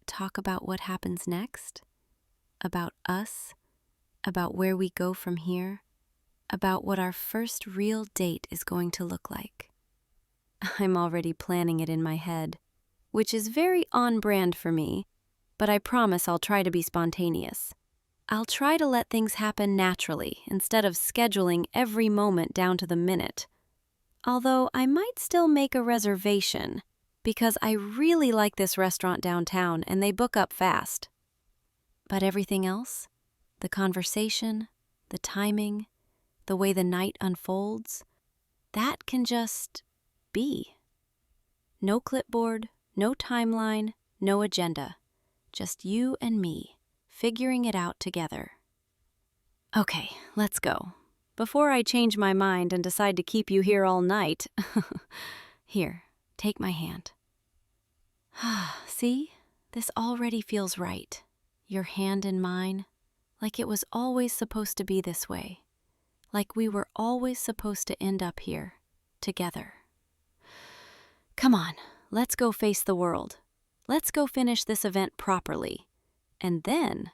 talk about what happens next. About us. About where we go from here. About what our first real date is going to look like. I'm already planning it in my head, which is very on brand for me, but I promise I'll try to be spontaneous. I'll try to let things happen naturally instead of scheduling every moment down to the minute. Although I might still make a reservation because I really like this restaurant downtown and they book up fast. But everything else, the conversation, the timing, the way the night unfolds, that can just be. No clipboard, no timeline, no agenda. Just you and me, figuring it out together. Okay, let's go. Before I change my mind and decide to keep you here all night. Here, take my hand. See? This already feels right. Your hand in mine, like it was always supposed to be this way. Like we were always supposed to end up here, together. Come on, let's go face the world. Let's go finish this event properly. And then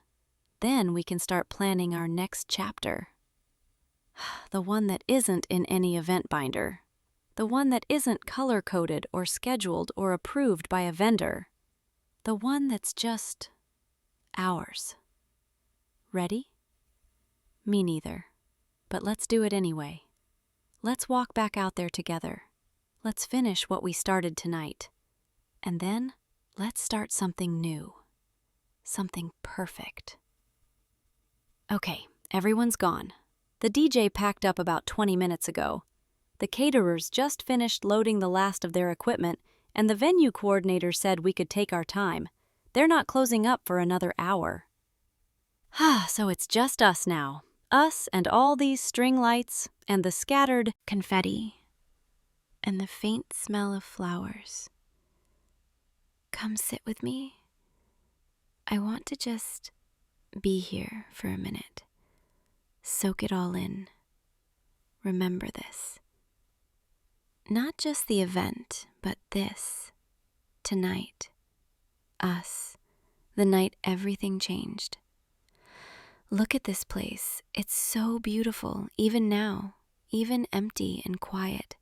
we can start planning our next chapter. The one that isn't in any event binder. The one that isn't color-coded or scheduled or approved by a vendor. The one that's just ours. Ready? Me neither. But let's do it anyway. Let's walk back out there together. Let's finish what we started tonight. And then, let's start something new. Something perfect. Okay, everyone's gone. The DJ packed up about 20 minutes ago. The caterers just finished loading the last of their equipment, and the venue coordinator said we could take our time. They're not closing up for another hour. So it's just us now. Us and all these string lights and the scattered confetti and the faint smell of flowers. Come sit with me. I want to just be here for a minute. Soak it all in. Remember this. Not just the event, but this. Tonight. Us. The night everything changed. Look at this place. It's so beautiful, even now. Even empty and quiet.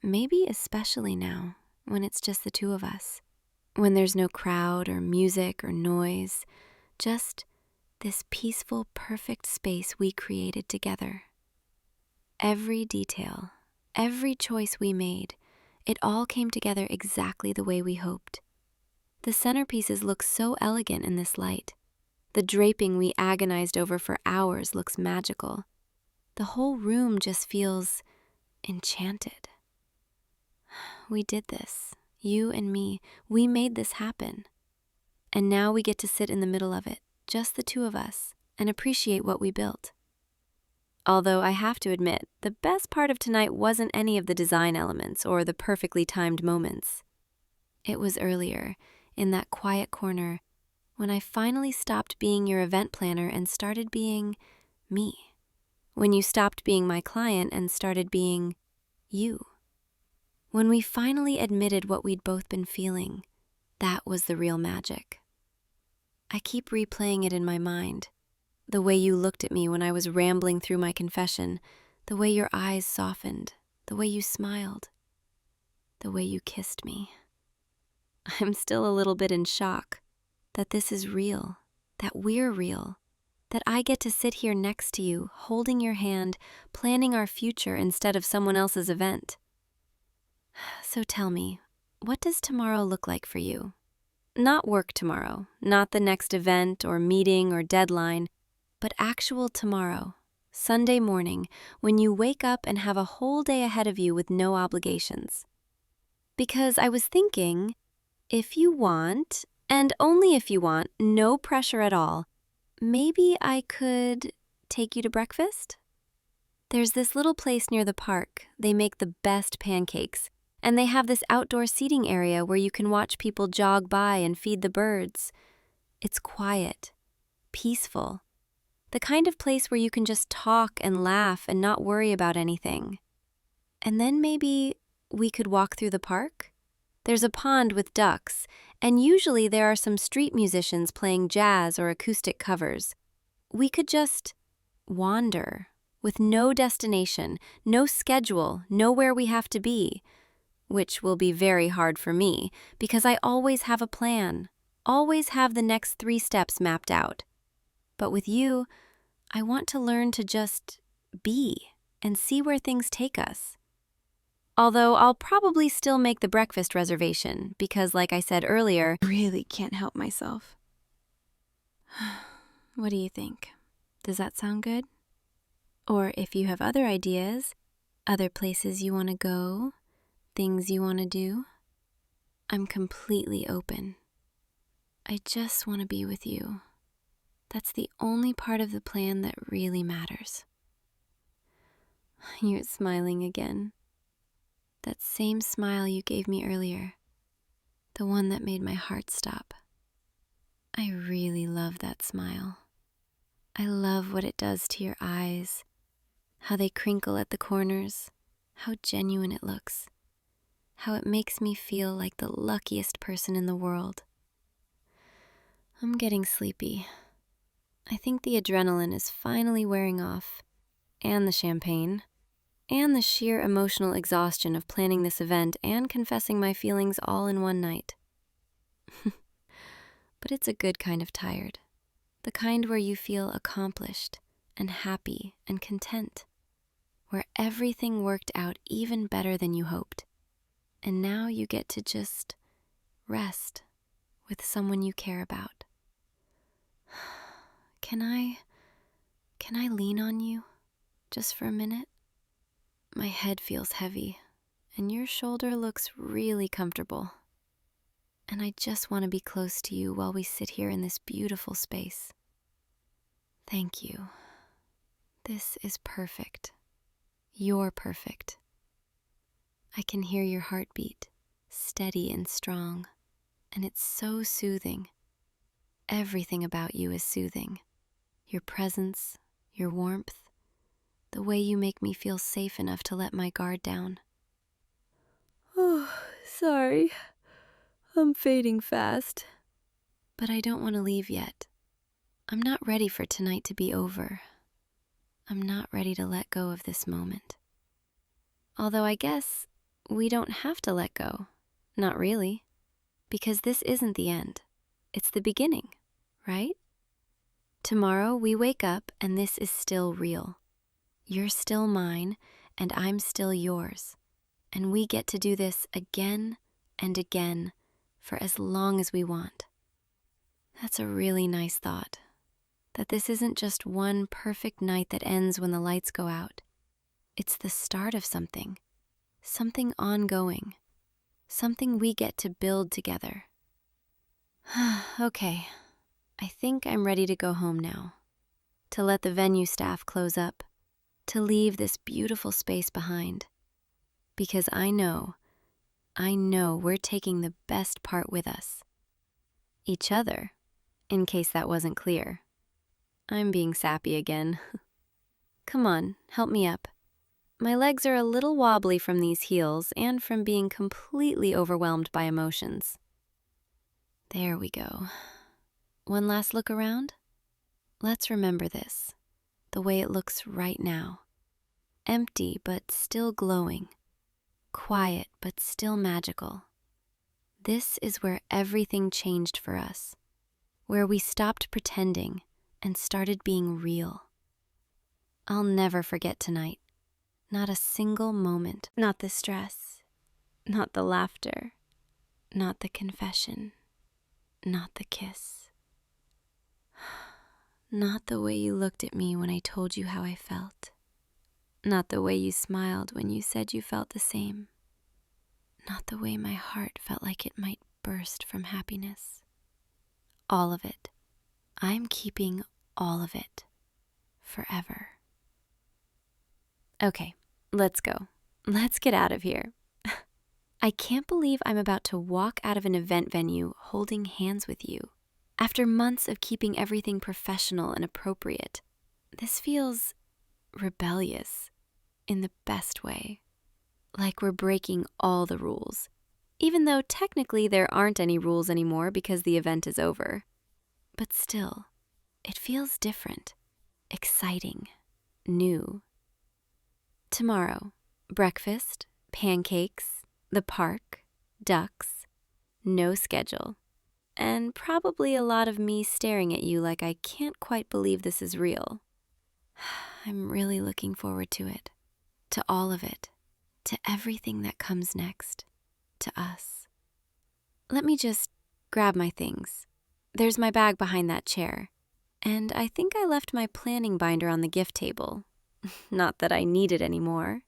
Maybe especially now, when it's just the two of us. When there's no crowd or music or noise. Just this peaceful, perfect space we created together. Every detail, every choice we made, It all came together exactly the way we hoped. The centerpieces look so elegant in this light. The draping we agonized over for hours looks magical. The whole room just feels enchanted. We did this, you and me. We made this happen. And now we get to sit in the middle of it, just the two of us, and appreciate what we built. Although I have to admit, the best part of tonight wasn't any of the design elements or the perfectly timed moments. It was earlier, in that quiet corner, when I finally stopped being your event planner and started being me. When you stopped being my client and started being you. When we finally admitted what we'd both been feeling, that was the real magic. I keep replaying it in my mind. The way you looked at me when I was rambling through my confession, the way your eyes softened, the way you smiled, the way you kissed me. I'm still a little bit in shock that this is real, that we're real, that I get to sit here next to you, holding your hand, planning our future instead of someone else's event. So tell me, what does tomorrow look like for you? Not work tomorrow, not the next event or meeting or deadline, but actual tomorrow, Sunday morning, when you wake up and have a whole day ahead of you with no obligations. Because I was thinking, if you want, and only if you want, no pressure at all, maybe I could take you to breakfast? There's this little place near the park. They make the best pancakes, and they have this outdoor seating area where you can watch people jog by and feed the birds. It's quiet, peaceful, the kind of place where you can just talk and laugh and not worry about anything. And then maybe we could walk through the park? There's a pond with ducks, and usually there are some street musicians playing jazz or acoustic covers. We could just wander, with no destination, no schedule, nowhere we have to be, which will be very hard for me because I always have a plan, always have the next 3 steps mapped out. But with you, I want to learn to just be and see where things take us. Although I'll probably still make the breakfast reservation because, like I said earlier, I really can't help myself. What do you think? Does that sound good? Or if you have other ideas, other places you want to go, things you want to do, I'm completely open. I just want to be with you. That's the only part of the plan that really matters. You're smiling again. That same smile you gave me earlier. The one that made my heart stop. I really love that smile. I love what it does to your eyes, how they crinkle at the corners, how genuine it looks, how it makes me feel like the luckiest person in the world. I'm getting sleepy. I think the adrenaline is finally wearing off, and the champagne, and the sheer emotional exhaustion of planning this event and confessing my feelings all in one night. But it's a good kind of tired, the kind where you feel accomplished and happy and content, where everything worked out even better than you hoped, and now you get to just rest with someone you care about. Can I lean on you just for a minute? My head feels heavy, and your shoulder looks really comfortable. And I just want to be close to you while we sit here in this beautiful space. Thank you. This is perfect. You're perfect. I can hear your heartbeat, steady and strong, and it's so soothing. Everything about you is soothing. Your presence, your warmth, the way you make me feel safe enough to let my guard down. Oh, sorry. I'm fading fast. But I don't want to leave yet. I'm not ready for tonight to be over. I'm not ready to let go of this moment. Although I guess we don't have to let go. Not really. Because this isn't the end. It's the beginning, right? Tomorrow we wake up and this is still real. You're still mine and I'm still yours. And we get to do this again and again for as long as we want. That's a really nice thought, that this isn't just one perfect night that ends when the lights go out. It's the start of something ongoing, something we get to build together. Okay, I think I'm ready to go home now, to let the venue staff close up, to leave this beautiful space behind. Because I know we're taking the best part with us. Each other, in case that wasn't clear. I'm being sappy again. Come on, help me up. My legs are a little wobbly from these heels and from being completely overwhelmed by emotions. There we go. One last look around. Let's remember this, the way it looks right now. Empty but still glowing. Quiet but still magical. This is where everything changed for us, where we stopped pretending and started being real. I'll never forget tonight. Not a single moment. Not the stress, not the laughter, not the confession, not the kiss. Not the way you looked at me when I told you how I felt. Not the way you smiled when you said you felt the same. Not the way my heart felt like it might burst from happiness. All of it. I'm keeping all of it. Forever. Okay, let's go. Let's get out of here. I can't believe I'm about to walk out of an event venue holding hands with you. After months of keeping everything professional and appropriate, this feels rebellious in the best way. Like we're breaking all the rules, even though technically there aren't any rules anymore because the event is over. But still, it feels different, exciting, new. Tomorrow, breakfast, pancakes, the park, ducks, no schedule, and probably a lot of me staring at you like I can't quite believe this is real. I'm really looking forward to it, to all of it, to everything that comes next, to us. Let me just grab my things. There's my bag behind that chair, and I think I left my planning binder on the gift table. Not that I need it anymore.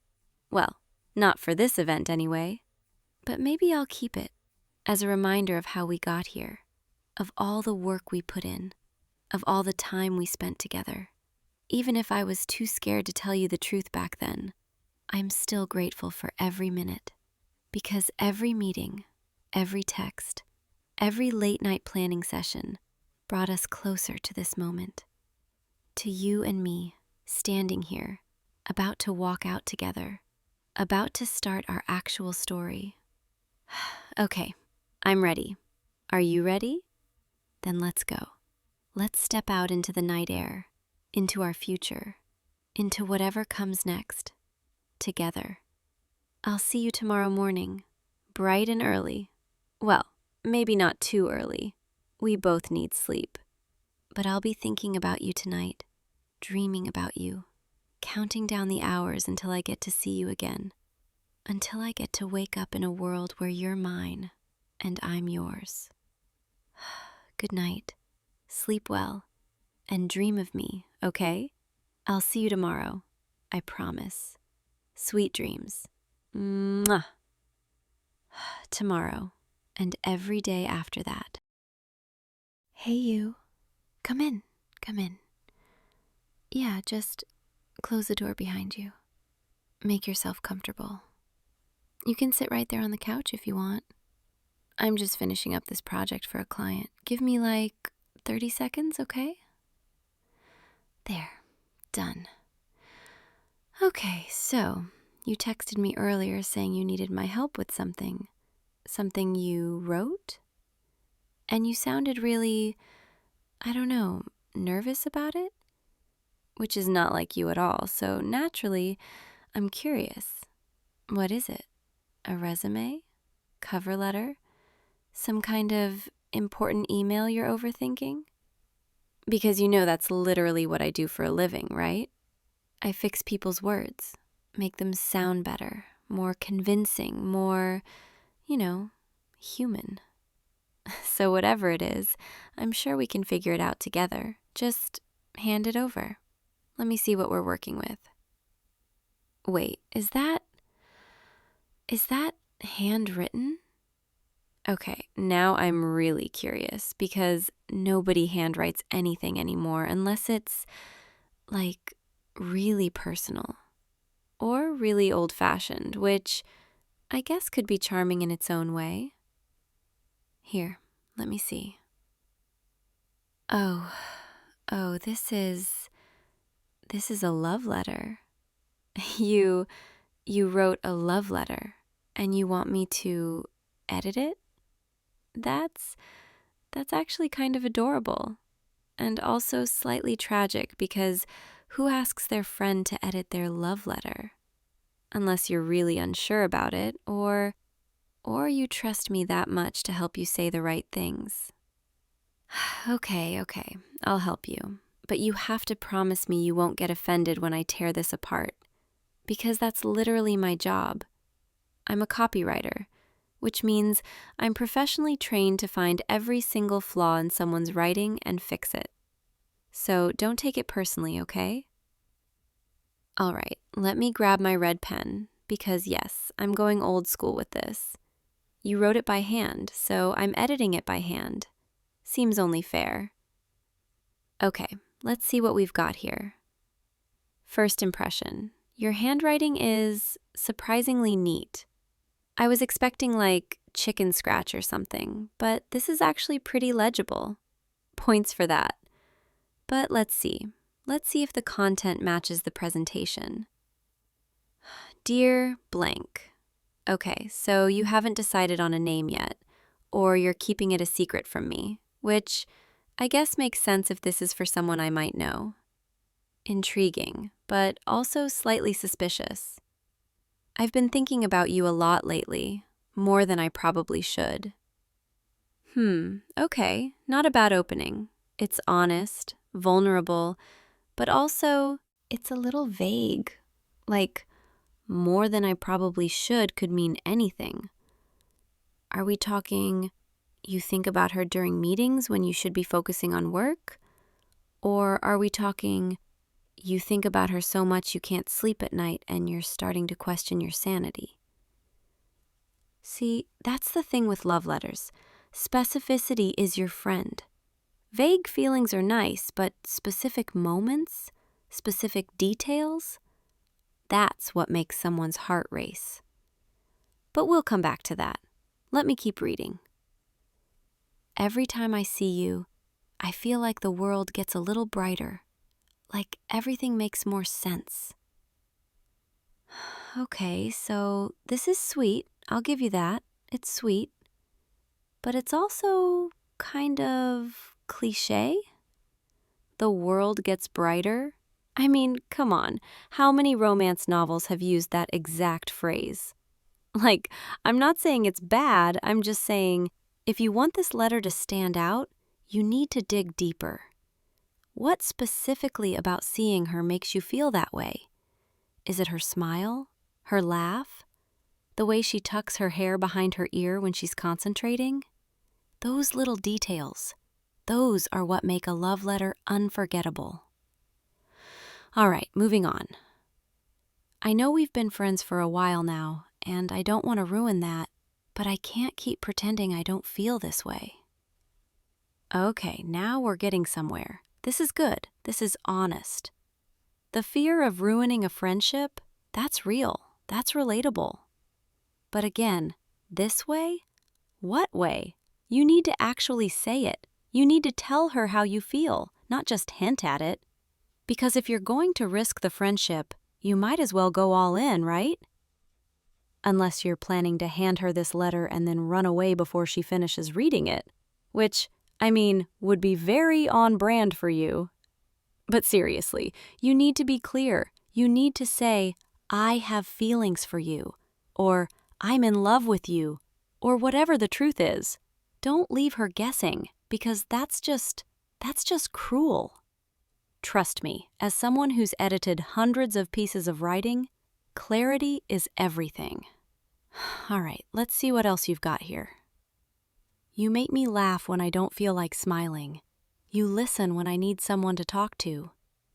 Well, not for this event anyway. But maybe I'll keep it as a reminder of how we got here, of all the work we put in, of all the time we spent together. Even if I was too scared to tell you the truth back then, I'm still grateful for every minute, because every meeting, every text, every late-night planning session brought us closer to this moment, to you and me standing here, about to walk out together, about to start our actual story. Okay, I'm ready. Are you ready? Then let's go. Let's step out into the night air, into our future, into whatever comes next. Together. I'll see you tomorrow morning, bright and early. Well, maybe not too early. We both need sleep. But I'll be thinking about you tonight, dreaming about you, counting down the hours until I get to see you again, until I get to wake up in a world where you're mine and I'm yours. Good night. Sleep well and dream of me, okay? I'll see you tomorrow. I promise. Sweet dreams. Mwah. Tomorrow and every day after that. Hey, you. Come in. Come in. Yeah, just close the door behind you. Make yourself comfortable. You can sit right there on the couch if you want. I'm just finishing up this project for a client. Give me like 30 seconds, okay? There. Done. Okay, so you texted me earlier saying you needed my help with something. Something you wrote? And you sounded really, I don't know, nervous about it? Which is not like you at all, so naturally, I'm curious. What is it? A resume? Cover letter? Some kind of important email you're overthinking? Because you know that's literally what I do for a living, right? I fix people's words, make them sound better, more convincing, more, human. So whatever it is, I'm sure we can figure it out together. Just hand it over. Let me see what we're working with. Wait, is that handwritten? Okay, now I'm really curious because nobody handwrites anything anymore unless it's, like, really personal or really old-fashioned, which I guess could be charming in its own way. Here, let me see. Oh, this is a love letter. You wrote a love letter and you want me to edit it? That's actually kind of adorable and also slightly tragic because who asks their friend to edit their love letter? Unless you're really unsure about it or you trust me that much to help you say the right things. Okay, I'll help you. But you have to promise me you won't get offended when I tear this apart. Because that's literally my job. I'm a copywriter, which means I'm professionally trained to find every single flaw in someone's writing and fix it. So don't take it personally, okay? All right, let me grab my red pen, because yes, I'm going old school with this. You wrote it by hand, so I'm editing it by hand. Seems only fair. Okay, let's see what we've got here. First impression. Your handwriting is surprisingly neat. I was expecting like chicken scratch or something, but this is actually pretty legible. Points for that. But let's see. Let's see if the content matches the presentation. Dear blank. Okay, so you haven't decided on a name yet, or you're keeping it a secret from me, which I guess makes sense if this is for someone I might know. Intriguing, but also slightly suspicious. I've been thinking about you a lot lately, more than I probably should. Okay, not a bad opening. It's honest, vulnerable, but also it's a little vague. Like, more than I probably should could mean anything. Are we talking you think about her during meetings when you should be focusing on work? Or are we talking you think about her so much you can't sleep at night and you're starting to question your sanity? See, that's the thing with love letters. Specificity is your friend. Vague feelings are nice, but specific moments, specific details, that's what makes someone's heart race. But we'll come back to that. Let me keep reading. Every time I see you, I feel like the world gets a little brighter, like everything makes more sense. Okay, so this is sweet. I'll give you that. It's sweet. But it's also kind of cliché. The world gets brighter. I mean, come on. How many romance novels have used that exact phrase? Like, I'm not saying it's bad. I'm just saying if you want this letter to stand out, you need to dig deeper. What specifically about seeing her makes you feel that way? Is it her smile? Her laugh? The way she tucks her hair behind her ear when she's concentrating? Those little details, those are what make a love letter unforgettable. All right, moving on. I know we've been friends for a while now, and I don't want to ruin that, but I can't keep pretending I don't feel this way. Okay, now we're getting somewhere. This is good. This is honest. The fear of ruining a friendship, that's real. That's relatable. But again, this way? What way? You need to actually say it. You need to tell her how you feel, not just hint at it. Because if you're going to risk the friendship, you might as well go all in, right? Unless you're planning to hand her this letter and then run away before she finishes reading it, which, would be very on brand for you. But seriously, you need to be clear. You need to say, I have feelings for you, or I'm in love with you, or whatever the truth is. Don't leave her guessing, because that's just cruel. Trust me, as someone who's edited hundreds of pieces of writing, Clarity is everything. All right, let's see what else you've got here. You make me laugh when I don't feel like smiling. You listen when I need someone to talk to.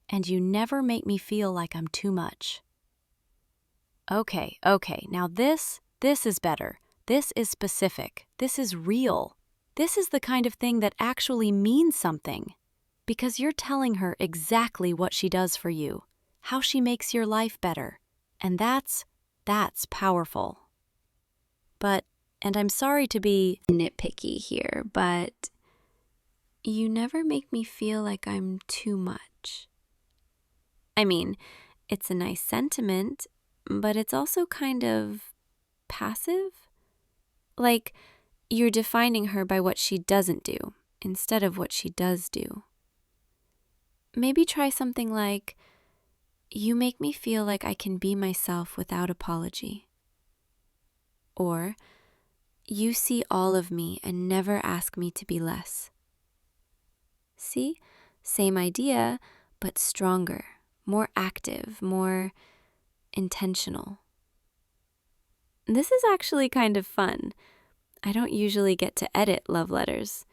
And you never make me feel like I'm too much. Okay, now this is better. This is specific. This is real. This is the kind of thing that actually means something. Because you're telling her exactly what she does for you, how she makes your life better. And that's powerful. And I'm sorry to be nitpicky here, but you never make me feel like I'm too much. I mean, it's a nice sentiment, but it's also kind of passive. Like, you're defining her by what she doesn't do instead of what she does do. Maybe try something like, you make me feel like I can be myself without apology. Or, you see all of me and never ask me to be less. See? Same idea, but stronger, more active, more intentional. This is actually kind of fun. I don't usually get to edit love letters.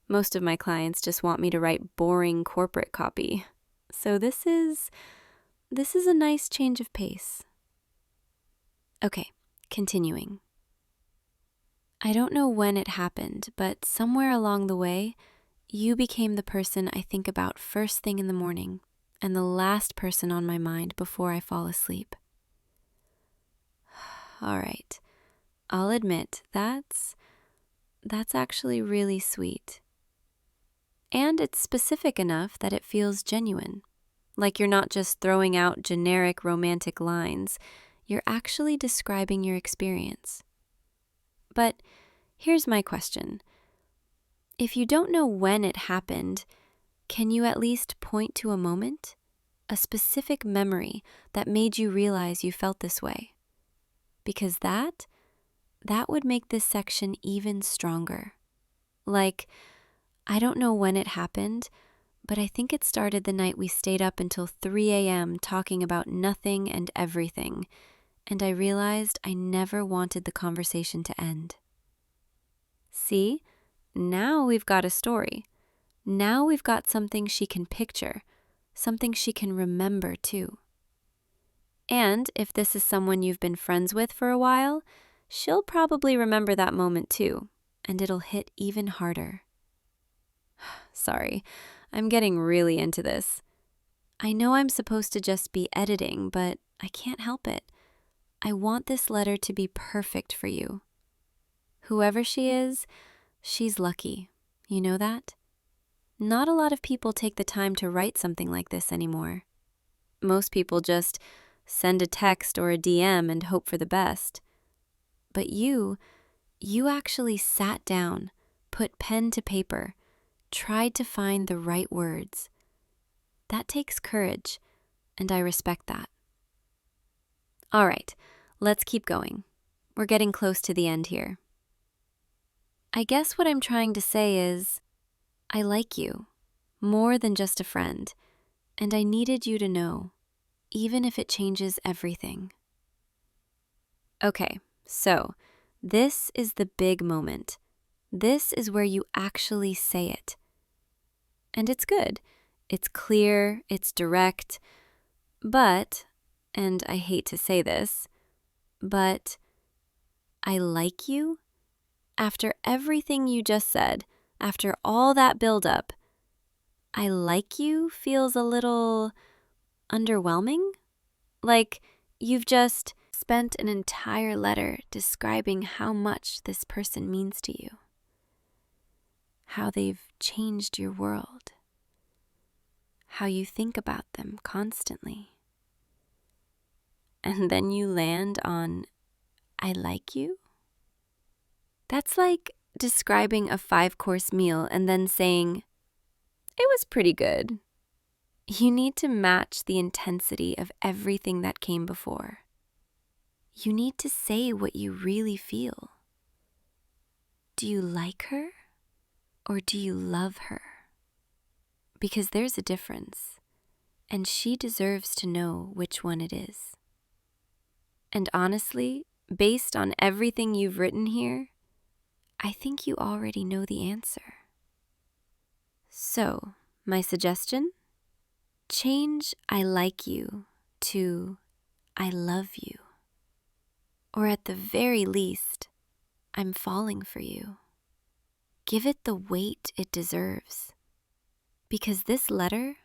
Most of my clients just want me to write boring corporate copy. So this is a nice change of pace. Okay, continuing. I don't know when it happened, but somewhere along the way, you became the person I think about first thing in the morning and the last person on my mind before I fall asleep. All right, I'll admit that's actually really sweet. And it's specific enough that it feels genuine. Like you're not just throwing out generic romantic lines, you're actually describing your experience. But here's my question. If you don't know when it happened, can you at least point to a moment? A specific memory that made you realize you felt this way? Because that would make this section even stronger. Like, I don't know when it happened, but I think it started the night we stayed up until 3 a.m. talking about nothing and everything, and I realized I never wanted the conversation to end. See? Now we've got a story. Now we've got something she can picture, something she can remember too. And if this is someone you've been friends with for a while, she'll probably remember that moment too, and it'll hit even harder. Sorry, I'm getting really into this. I know I'm supposed to just be editing, but I can't help it. I want this letter to be perfect for you. Whoever she is, she's lucky. You know that? Not a lot of people take the time to write something like this anymore. Most people just send a text or a DM and hope for the best. But you actually sat down, put pen to paper, tried to find the right words. That takes courage, and I respect that. All right, let's keep going. We're getting close to the end here. I guess what I'm trying to say is, I like you, more than just a friend, and I needed you to know, even if it changes everything. Okay, so this is the big moment. This is where you actually say it. And it's good. It's clear, it's direct, but, and I hate to say this, but I like you? After everything you just said, after all that buildup, I like you feels a little underwhelming? Like you've just spent an entire letter describing how much this person means to you, how they've changed your world, how you think about them constantly. And then you land on, I like you? That's like describing a 5-course meal and then saying, it was pretty good. You need to match the intensity of everything that came before. You need to say what you really feel. Do you like her or do you love her? Because there's a difference, and she deserves to know which one it is. And honestly, based on everything you've written here, I think you already know the answer. So, my suggestion? Change "I like you" to "I love you." Or at the very least, "I'm falling for you." Give it the weight it deserves. Because this letter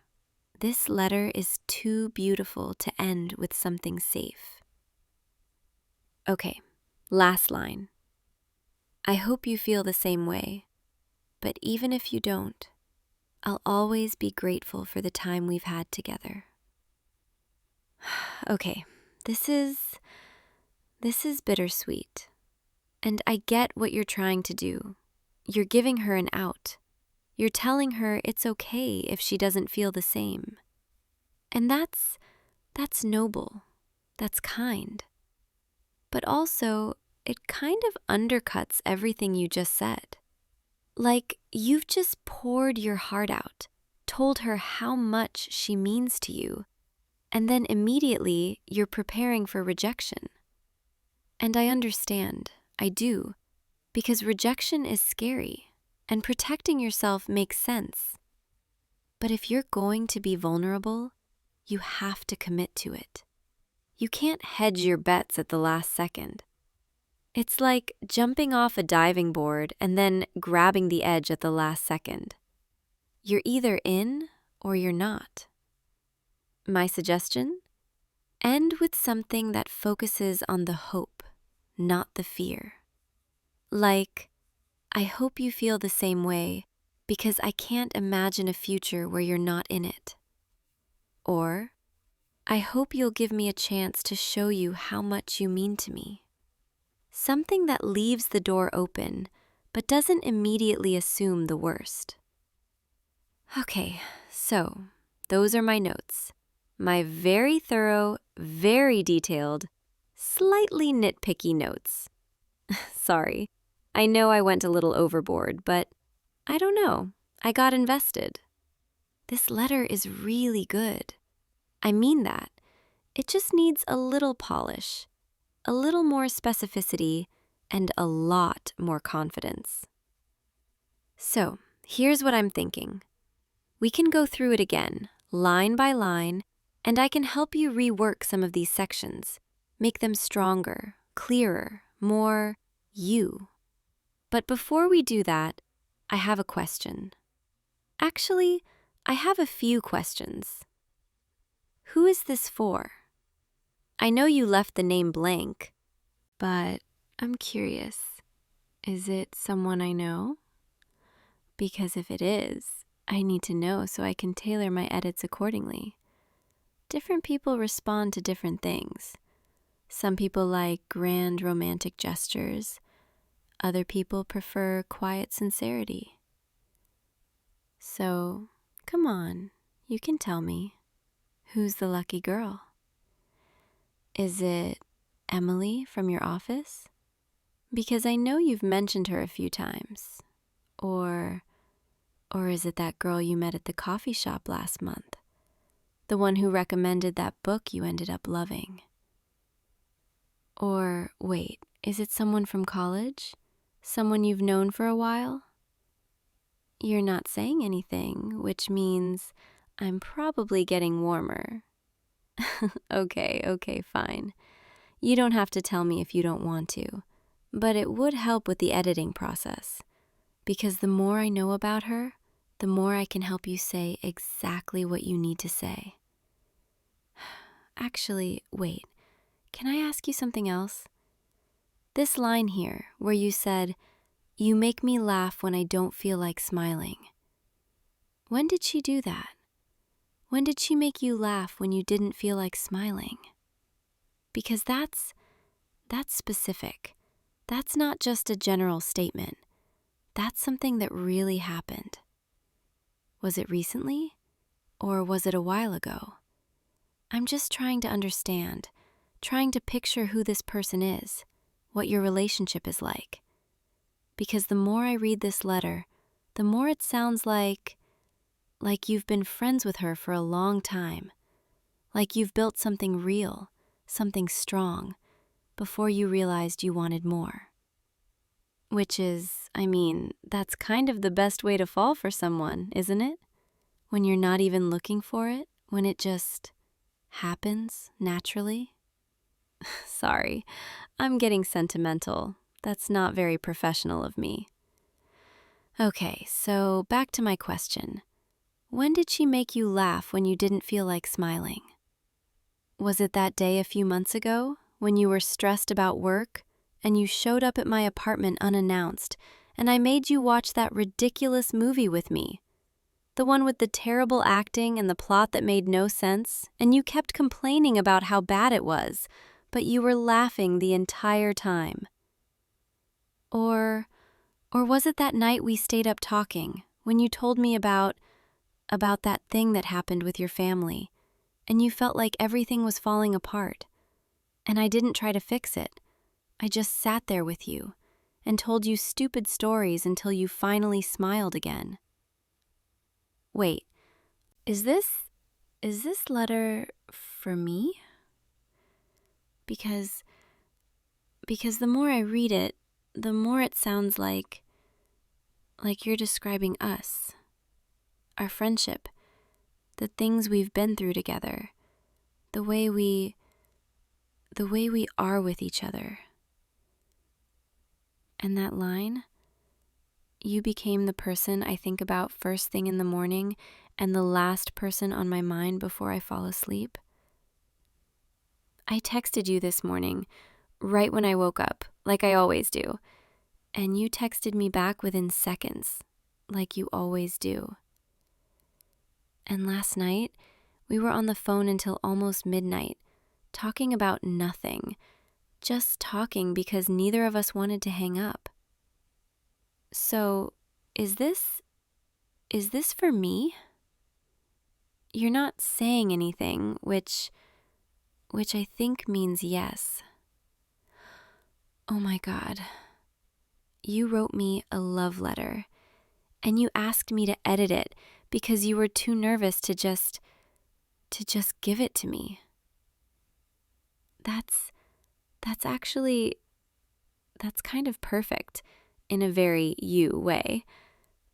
is too beautiful to end with something safe. Okay, last line. I hope you feel the same way, but even if you don't, I'll always be grateful for the time we've had together. Okay, this is bittersweet. And I get what you're trying to do. You're giving her an out. You're telling her it's okay if she doesn't feel the same. And that's noble. That's kind. But also, it kind of undercuts everything you just said. Like, you've just poured your heart out, told her how much she means to you, and then immediately you're preparing for rejection. And I understand, I do, because rejection is scary, and protecting yourself makes sense. But if you're going to be vulnerable, you have to commit to it. You can't hedge your bets at the last second. It's like jumping off a diving board and then grabbing the edge at the last second. You're either in or you're not. My suggestion? End with something that focuses on the hope, not the fear. Like, I hope you feel the same way because I can't imagine a future where you're not in it. Or, I hope you'll give me a chance to show you how much you mean to me. Something that leaves the door open, but doesn't immediately assume the worst. Okay, so those are my notes. My very thorough, very detailed, slightly nitpicky notes. Sorry, I know I went a little overboard, but I don't know. I got invested. This letter is really good. I mean that. It just needs a little polish, a little more specificity, and a lot more confidence. So, here's what I'm thinking. We can go through it again, line by line, and I can help you rework some of these sections, make them stronger, clearer, more you. But before we do that, I have a question. Actually, I have a few questions. Who is this for? I know you left the name blank, but I'm curious. Is it someone I know? Because if it is, I need to know so I can tailor my edits accordingly. Different people respond to different things. Some people like grand romantic gestures. Other people prefer quiet sincerity. So, come on, you can tell me. Who's the lucky girl? Is it Emily from your office? Because I know you've mentioned her a few times. Or is it that girl you met at the coffee shop last month? The one who recommended that book you ended up loving? Or, wait, is it someone from college? Someone you've known for a while? You're not saying anything, which means I'm probably getting warmer. Okay, fine. You don't have to tell me if you don't want to, but it would help with the editing process, because the more I know about her, the more I can help you say exactly what you need to say. Actually, wait, can I ask you something else? This line here, where you said, "You make me laugh when I don't feel like smiling." When did she do that? When did she make you laugh when you didn't feel like smiling? Because that's specific. That's not just a general statement. That's something that really happened. Was it recently? Or was it a while ago? I'm just trying to understand, trying to picture who this person is, what your relationship is like. Because the more I read this letter, the more it sounds like you've been friends with her for a long time, like you've built something real, something strong, before you realized you wanted more. Which is, that's kind of the best way to fall for someone, isn't it? When you're not even looking for it, when it just happens naturally. Sorry, I'm getting sentimental. That's not very professional of me. Okay, so back to my question. When did she make you laugh when you didn't feel like smiling? Was it that day a few months ago when you were stressed about work and you showed up at my apartment unannounced and I made you watch that ridiculous movie with me? The one with the terrible acting and the plot that made no sense, and you kept complaining about how bad it was, but you were laughing the entire time. Or was it that night we stayed up talking when you told me about that thing that happened with your family, and you felt like everything was falling apart, and I didn't try to fix it. I just sat there with you and told you stupid stories until you finally smiled again. Wait, is this letter for me? Because the more I read it, the more it sounds like you're describing us, our friendship, the things we've been through together, the way we are with each other. And that line, you became the person I think about first thing in the morning and the last person on my mind before I fall asleep. I texted you this morning, right when I woke up, like I always do, and you texted me back within seconds, like you always do. And last night, we were on the phone until almost midnight, talking about nothing, just talking because neither of us wanted to hang up. So, is this for me? You're not saying anything, which I think means yes. Oh my God. You wrote me a love letter, and you asked me to edit it because you were too nervous to just give it to me. That's kind of perfect in a very you way,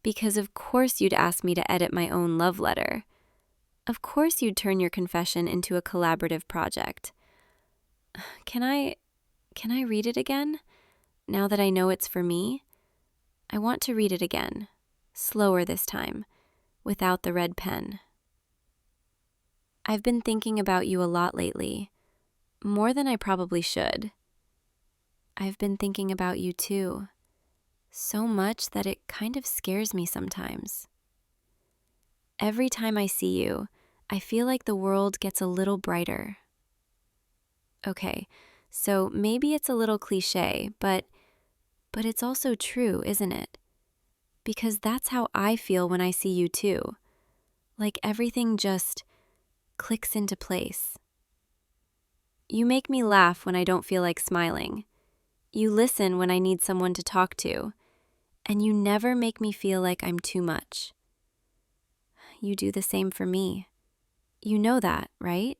because of course you'd ask me to edit my own love letter. Of course you'd turn your confession into a collaborative project. Can I read it again? Now that I know it's for me? I want to read it again, slower this time, without the red pen. I've been thinking about you a lot lately, more than I probably should. I've been thinking about you too, so much that it kind of scares me sometimes. Every time I see you, I feel like the world gets a little brighter. Okay, so maybe it's a little cliche, but it's also true, isn't it? Because that's how I feel when I see you too. Like everything just clicks into place. You make me laugh when I don't feel like smiling. You listen when I need someone to talk to. And you never make me feel like I'm too much. You do the same for me. You know that, right?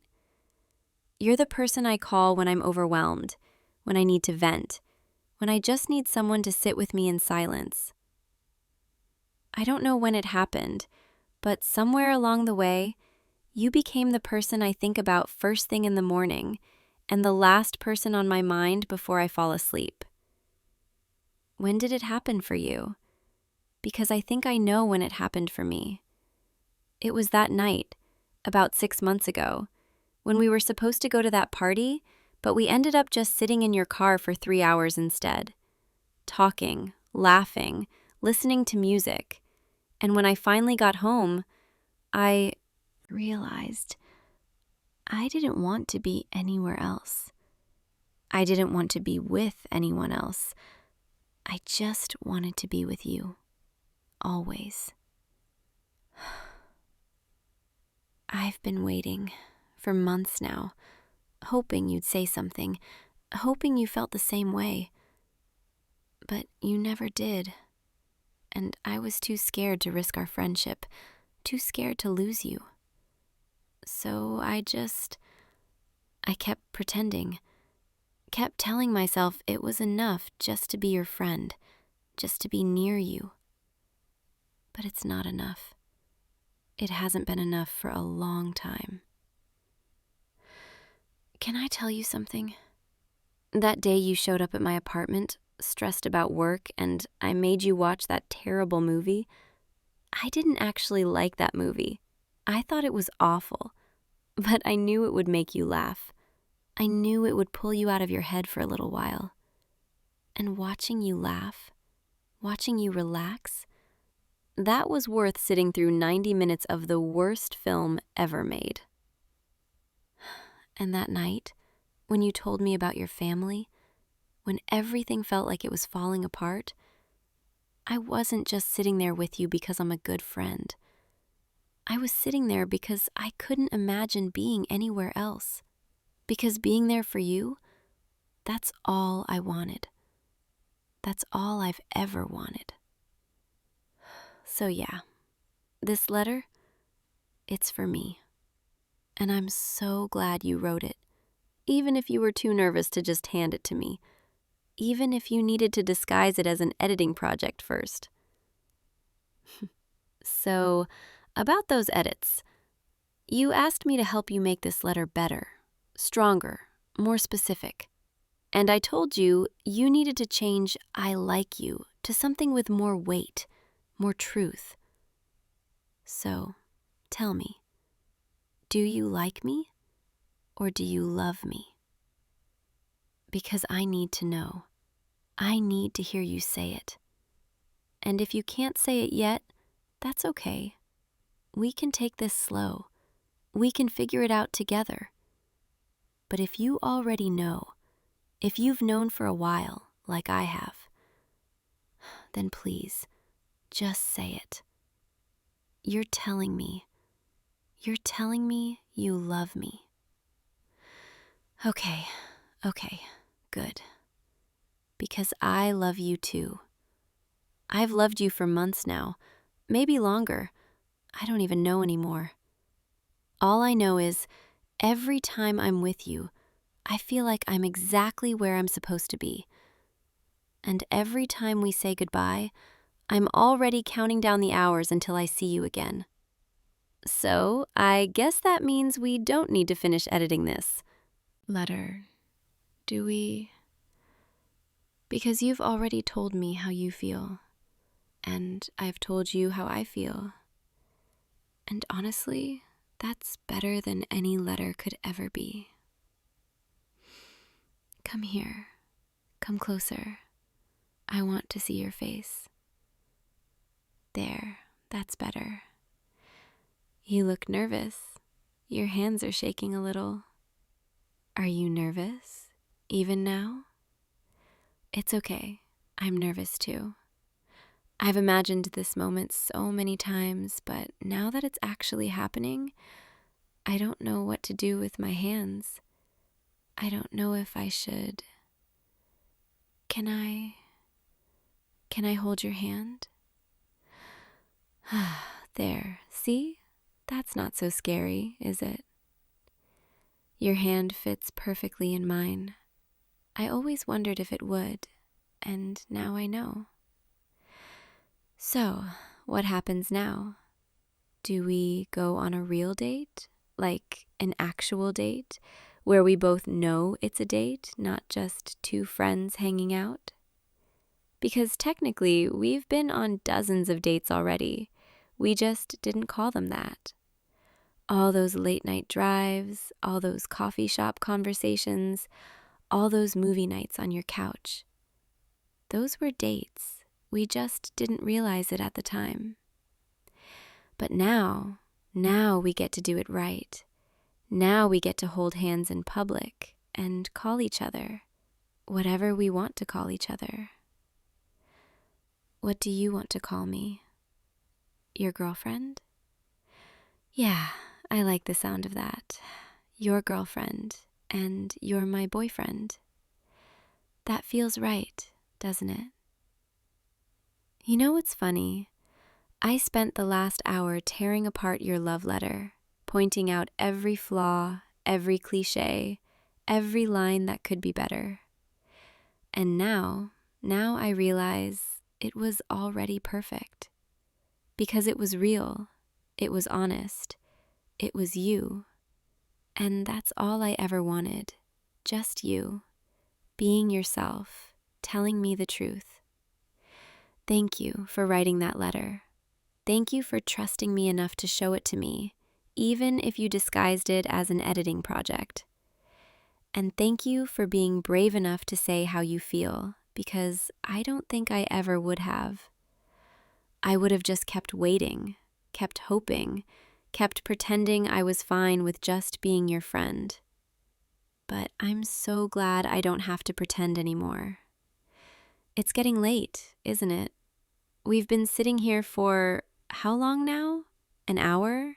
You're the person I call when I'm overwhelmed, when I need to vent, when I just need someone to sit with me in silence. I don't know when it happened, but somewhere along the way, you became the person I think about first thing in the morning and the last person on my mind before I fall asleep. When did it happen for you? Because I think I know when it happened for me. It was that night, about 6 months ago, when we were supposed to go to that party, but we ended up just sitting in your car for 3 hours instead, talking, laughing, listening to music. And when I finally got home, I realized I didn't want to be anywhere else. I didn't want to be with anyone else. I just wanted to be with you, always. I've been waiting for months now, hoping you'd say something, hoping you felt the same way. But you never did. And I was too scared to risk our friendship, too scared to lose you. So I kept pretending, Kept telling myself it was enough just to be your friend, just to be near you. But it's not enough. It hasn't been enough for a long time. Can I tell you something? That day you showed up at my apartment, stressed about work, and I made you watch that terrible movie, I didn't actually like that movie. I thought it was awful, but I knew it would make you laugh. I knew it would pull you out of your head for a little while. And watching you laugh, watching you relax, that was worth sitting through 90 minutes of the worst film ever made. And that night, when you told me about your family, when everything felt like it was falling apart, I wasn't just sitting there with you because I'm a good friend. I was sitting there because I couldn't imagine being anywhere else. Because being there for you, that's all I wanted. That's all I've ever wanted. So yeah, this letter, it's for me. And I'm so glad you wrote it, even if you were too nervous to just hand it to me, even if you needed to disguise it as an editing project first. So, about those edits, you asked me to help you make this letter better, stronger, more specific. And I told you you needed to change "I like you" to something with more weight, more truth. So, tell me, do you like me or do you love me? Because I need to know. I need to hear you say it. And if you can't say it yet, that's okay. We can take this slow. We can figure it out together. But if you already know, if you've known for a while, like I have, then please, just say it. You're telling me you love me. Okay, good. Because I love you too. I've loved you for months now, maybe longer. I don't even know anymore. All I know is every time I'm with you, I feel like I'm exactly where I'm supposed to be. And every time we say goodbye, I'm already counting down the hours until I see you again. So I guess that means we don't need to finish editing this letter, do we? Because you've already told me how you feel, and I've told you how I feel. And honestly, that's better than any letter could ever be. Come here. Come closer. I want to see your face. There, that's better. You look nervous. Your hands are shaking a little. Are you nervous, even now? It's okay. I'm nervous too. I've imagined this moment so many times, but now that it's actually happening, I don't know what to do with my hands. I don't know if I should. Can I hold your hand? There, see? That's not so scary, is it? Your hand fits perfectly in mine. I always wondered if it would, and now I know. So, what happens now? Do we go on a real date? Like an actual date, where we both know it's a date, not just two friends hanging out? Because technically, we've been on dozens of dates already. We just didn't call them that. All those late night drives, all those coffee shop conversations, all those movie nights on your couch. Those were dates. We just didn't realize it at the time. But now we get to do it right. Now we get to hold hands in public and call each other whatever we want to call each other. What do you want to call me? Your girlfriend? Yeah, I like the sound of that. Your girlfriend, and you're my boyfriend. That feels right, doesn't it? You know what's funny? I spent the last hour tearing apart your love letter, pointing out every flaw, every cliche, every line that could be better. And now I realize it was already perfect. Because it was real, it was honest, it was you. And that's all I ever wanted. Just you, being yourself, telling me the truth. Thank you for writing that letter. Thank you for trusting me enough to show it to me, even if you disguised it as an editing project. And thank you for being brave enough to say how you feel, because I don't think I ever would have. I would have just kept waiting, kept hoping, kept pretending I was fine with just being your friend. But I'm so glad I don't have to pretend anymore. It's getting late, isn't it? We've been sitting here for how long now? An hour?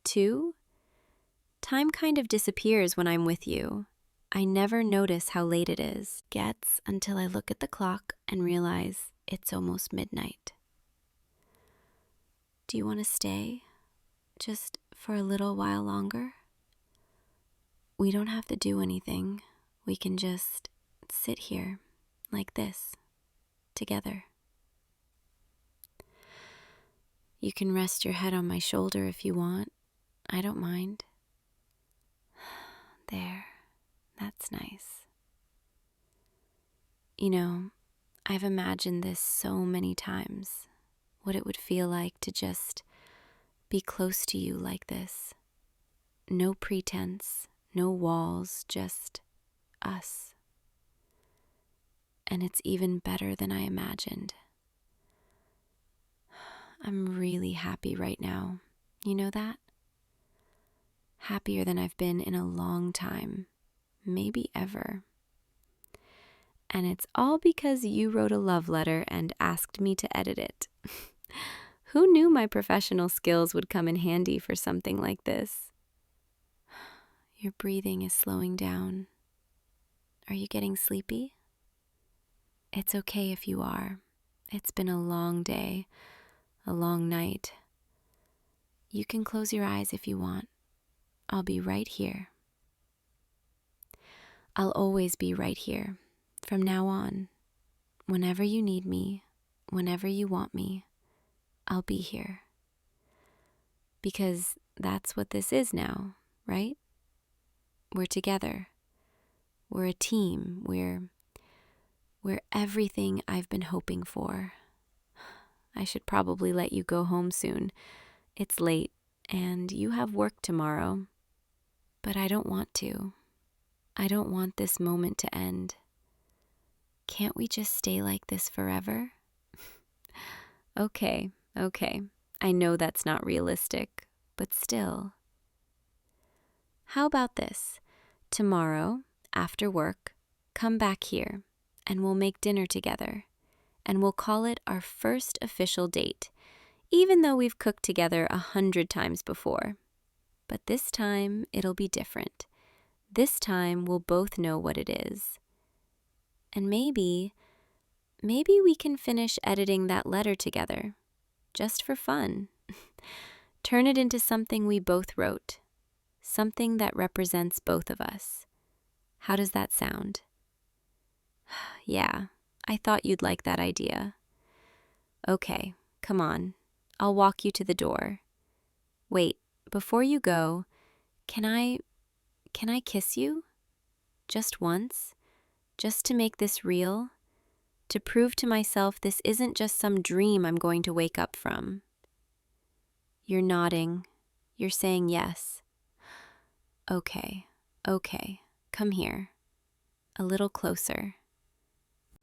2? Time kind of disappears when I'm with you. I never notice how late it is. Gets until I look at the clock and realize it's almost midnight. Do you want to stay? Just for a little while longer? We don't have to do anything. We can just sit here, like this, together. You can rest your head on my shoulder if you want. I don't mind. There, that's nice. You know, I've imagined this so many times, what it would feel like to just be close to you like this. No pretense, no walls, just us. And it's even better than I imagined. I'm really happy right now. You know that? Happier than I've been in a long time, maybe ever. And it's all because you wrote a love letter and asked me to edit it. Who knew my professional skills would come in handy for something like this? Your breathing is slowing down. Are you getting sleepy? It's okay if you are. It's been a long day, a long night. You can close your eyes if you want. I'll be right here. I'll always be right here, from now on. Whenever you need me, whenever you want me, I'll be here. Because that's what this is now, right? We're together. We're a team. We're everything I've been hoping for. I should probably let you go home soon. It's late, and you have work tomorrow. But I don't want to. I don't want this moment to end. Can't we just stay like this forever? Okay. I know that's not realistic, but still. How about this? Tomorrow, after work, come back here, and we'll make dinner together, and we'll call it our first official date, even though we've cooked together 100 times before. But this time, it'll be different. This time, we'll both know what it is. And maybe we can finish editing that letter together, just for fun. Turn it into something we both wrote, something that represents both of us. How does that sound? Yeah, I thought you'd like that idea. Okay, come on. I'll walk you to the door. Wait, before you go, can I kiss you? Just once? Just to make this real? To prove to myself this isn't just some dream I'm going to wake up from. You're nodding. You're saying yes. Okay, come here. A little closer.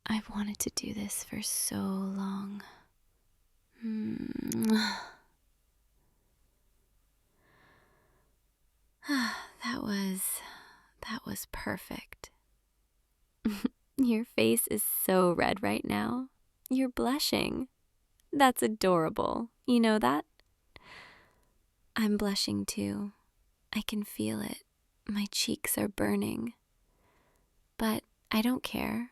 I've wanted to do this for so long. That was perfect. Your face is so red right now. You're blushing. That's adorable. You know that? I'm blushing too. I can feel it. My cheeks are burning. But I don't care.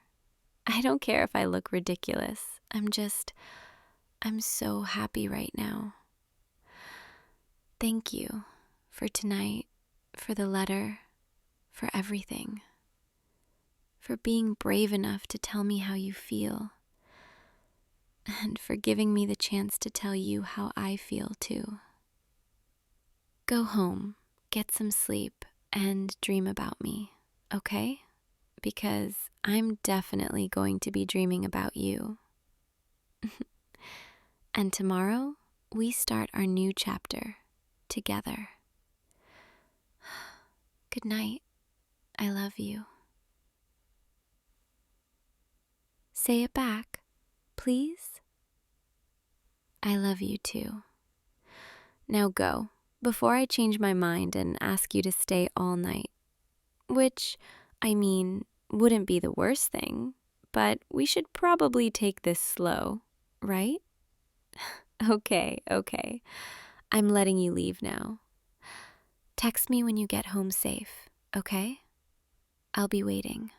I don't care if I look ridiculous. I'm so happy right now. Thank you for tonight, for the letter, for everything. for being brave enough to tell me how you feel, and for giving me the chance to tell you how I feel too. Go home, get some sleep, and dream about me, okay? Because I'm definitely going to be dreaming about you. And tomorrow, we start our new chapter together. Good night. I love you. Say it back, please. I love you too. Now go, before I change my mind and ask you to stay all night. Which, I mean, wouldn't be the worst thing, but we should probably take this slow, right? Okay. I'm letting you leave now. Text me when you get home safe, okay? I'll be waiting.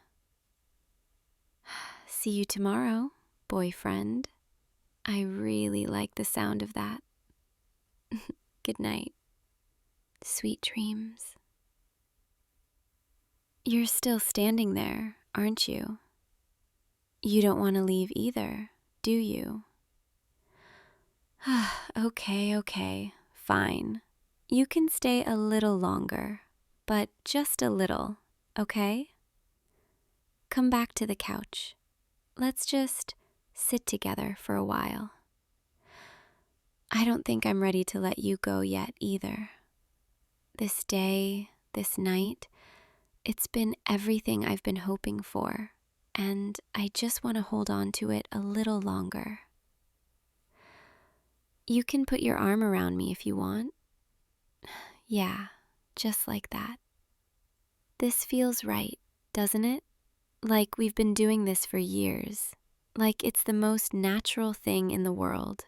See you tomorrow, boyfriend. I really like the sound of that. Good night. Sweet dreams. You're still standing there, aren't you? You don't want to leave either, do you? Okay, fine. You can stay a little longer, but just a little, okay? Come back to the couch. Let's just sit together for a while. I don't think I'm ready to let you go yet either. This day, this night, it's been everything I've been hoping for, and I just want to hold on to it a little longer. You can put your arm around me if you want. Yeah, just like that. This feels right, doesn't it? Like we've been doing this for years. Like it's the most natural thing in the world.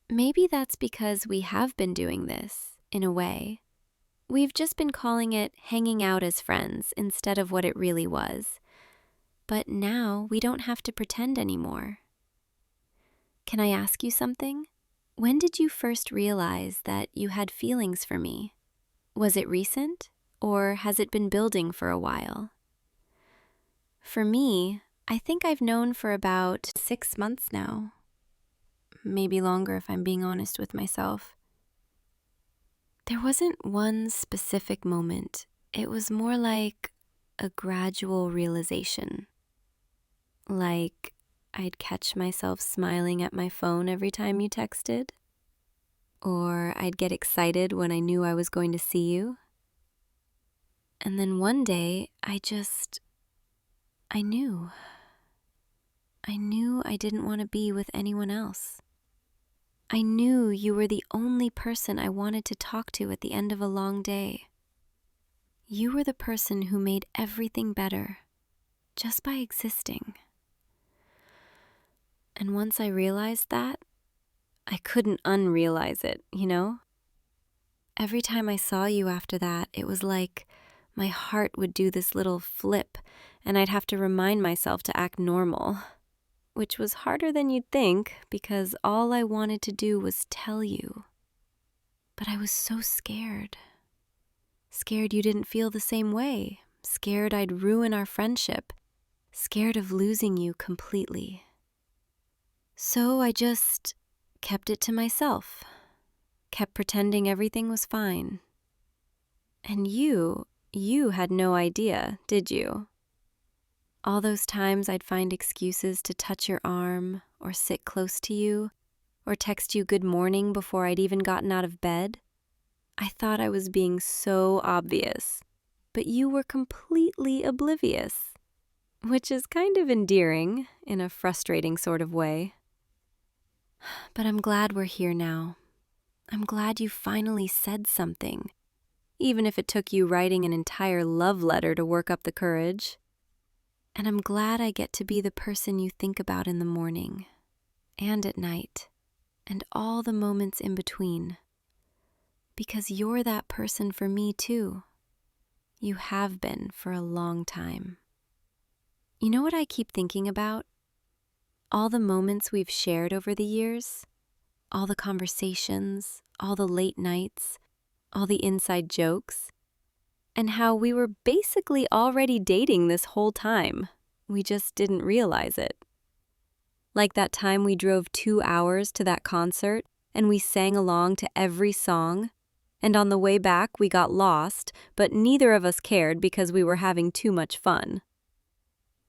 Maybe that's because we have been doing this, in a way. We've just been calling it hanging out as friends instead of what it really was. But now we don't have to pretend anymore. Can I ask you something? When did you first realize that you had feelings for me? Was it recent, or has it been building for a while? For me, I think I've known for about 6 months now. Maybe longer if I'm being honest with myself. There wasn't one specific moment. It was more like a gradual realization. Like I'd catch myself smiling at my phone every time you texted. Or I'd get excited when I knew I was going to see you. And then one day, I knew. I knew I didn't want to be with anyone else. I knew you were the only person I wanted to talk to at the end of a long day. You were the person who made everything better, just by existing. And once I realized that, I couldn't unrealize it, you know? Every time I saw you after that, it was like my heart would do this little flip, and I'd have to remind myself to act normal, which was harder than you'd think because all I wanted to do was tell you. But I was so scared. Scared you didn't feel the same way. Scared I'd ruin our friendship. Scared of losing you completely. So I just kept it to myself. Kept pretending everything was fine. And you had no idea, did you? All those times I'd find excuses to touch your arm, or sit close to you, or text you good morning before I'd even gotten out of bed. I thought I was being so obvious, but you were completely oblivious, which is kind of endearing in a frustrating sort of way. But I'm glad we're here now. I'm glad you finally said something, even if it took you writing an entire love letter to work up the courage. And I'm glad I get to be the person you think about in the morning, and at night, and all the moments in between. Because you're that person for me too. You have been for a long time. You know what I keep thinking about? All the moments we've shared over the years. All the conversations, all the late nights, all the inside jokes. and how we were basically already dating this whole time. We just didn't realize it. Like that time we drove 2 hours to that concert and we sang along to every song, and on the way back we got lost, but neither of us cared because we were having too much fun.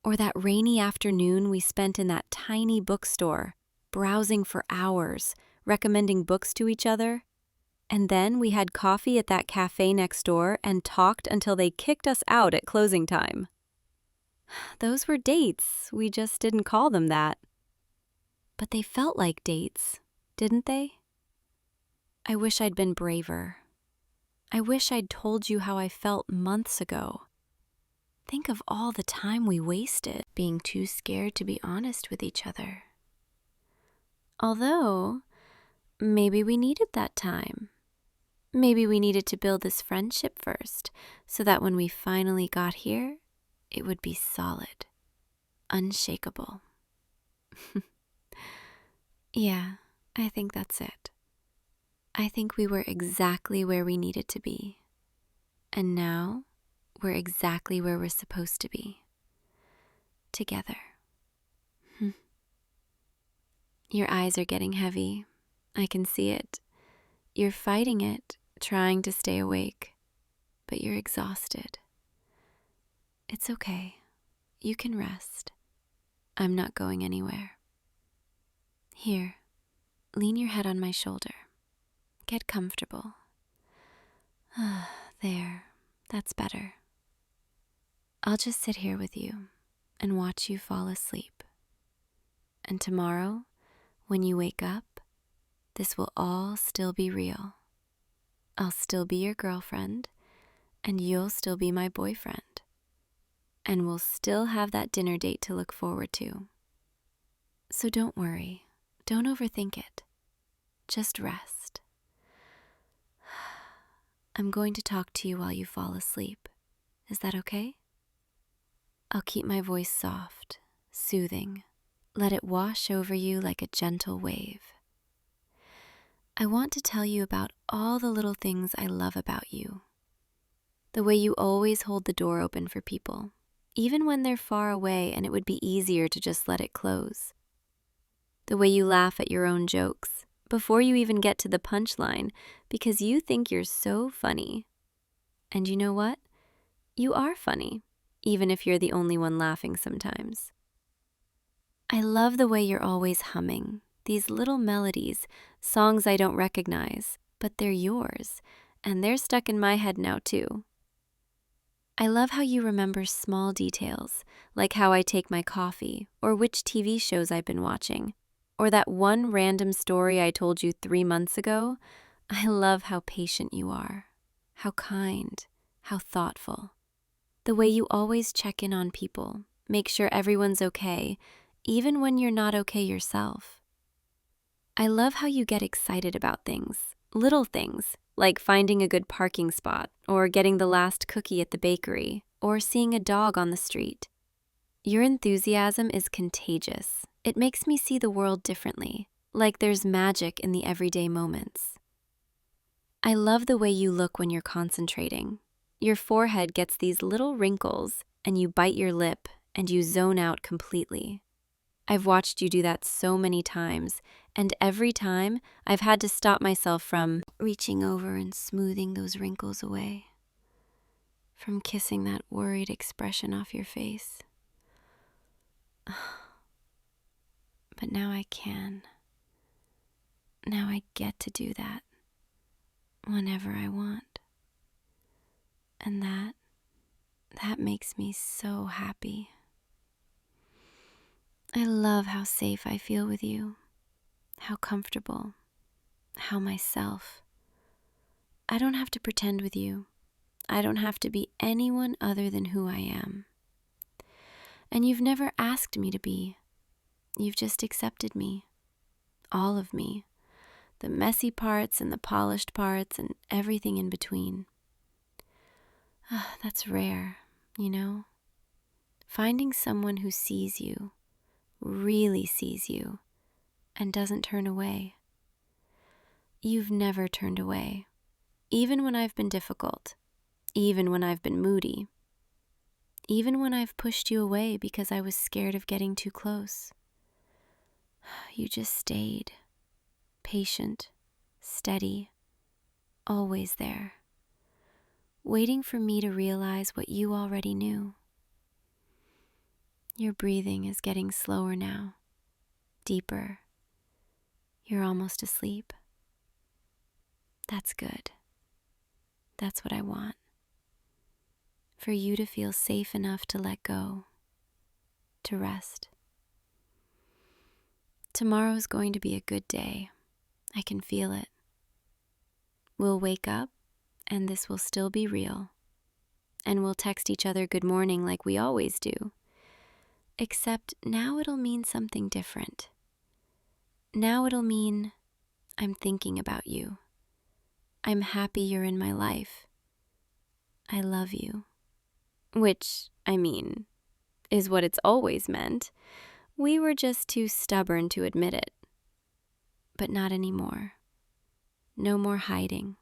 Or that rainy afternoon we spent in that tiny bookstore, browsing for hours, recommending books to each other. And then we had coffee at that cafe next door and talked until they kicked us out at closing time. Those were dates, we just didn't call them that. But they felt like dates, didn't they? I wish I'd been braver. I wish I'd told you how I felt months ago. Think of all the time we wasted being too scared to be honest with each other. Although, maybe we needed that time. Maybe we needed to build this friendship first, so that when we finally got here, it would be solid, unshakable. Yeah, I think that's it. I think we were exactly where we needed to be. And now, we're exactly where we're supposed to be. Together. Your eyes are getting heavy. I can see it. You're fighting it, trying to stay awake, but you're exhausted. It's okay. You can rest. I'm not going anywhere. Here, lean your head on my shoulder. Get comfortable. There, that's better. I'll just sit here with you and watch you fall asleep. And tomorrow, when you wake up, this will all still be real. I'll still be your girlfriend, and you'll still be my boyfriend. And we'll still have that dinner date to look forward to. So don't worry. Don't overthink it. Just rest. I'm going to talk to you while you fall asleep. Is that okay? I'll keep my voice soft, soothing. Let it wash over you like a gentle wave. I want to tell you about all the little things I love about you. The way you always hold the door open for people, even when they're far away and it would be easier to just let it close. The way you laugh at your own jokes before you even get to the punchline because you think you're so funny. And you know what? You are funny, even if you're the only one laughing sometimes. I love the way you're always humming, these little melodies, songs I don't recognize, but they're yours, and they're stuck in my head now too. I love how you remember small details, like how I take my coffee, or which TV shows I've been watching, or that one random story I told you 3 months ago. I love how patient you are, how kind, how thoughtful. The way you always check in on people, make sure everyone's okay, even when you're not okay yourself. I love how you get excited about things, little things, like finding a good parking spot, or getting the last cookie at the bakery, or seeing a dog on the street. Your enthusiasm is contagious. It makes me see the world differently, like there's magic in the everyday moments. I love the way you look when you're concentrating. Your forehead gets these little wrinkles, and you bite your lip, and you zone out completely. I've watched you do that so many times, and every time I've had to stop myself from reaching over and smoothing those wrinkles away, from kissing that worried expression off your face. But now I can. Now I get to do that whenever I want. And that makes me so happy. I love how safe I feel with you, how comfortable, how myself. I don't have to pretend with you. I don't have to be anyone other than who I am. And you've never asked me to be. You've just accepted me, all of me, the messy parts and the polished parts and everything in between. That's rare, you know? Finding someone who sees you, really sees you, and doesn't turn away. You've never turned away, even when I've been difficult, even when I've been moody, even when I've pushed you away because I was scared of getting too close. You just stayed, patient, steady, always there, waiting for me to realize what you already knew. Your breathing is getting slower now, deeper. You're almost asleep. That's good. That's what I want. For you to feel safe enough to let go, to rest. Tomorrow's going to be a good day. I can feel it. We'll wake up, and this will still be real. And we'll text each other good morning like we always do. Except now it'll mean something different. Now it'll mean I'm thinking about you. I'm happy you're in my life. I love you. Which, I mean, is what it's always meant. We were just too stubborn to admit it. But not anymore. No more hiding.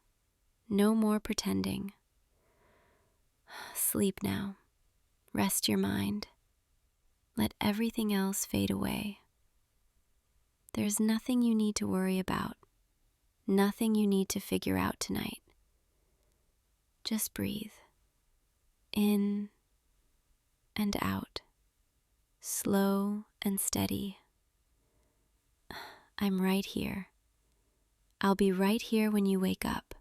No more pretending. Sleep now. Rest your mind. Let everything else fade away. There's nothing you need to worry about. Nothing you need to figure out tonight. Just breathe. In and out. Slow and steady. I'm right here. I'll be right here when you wake up.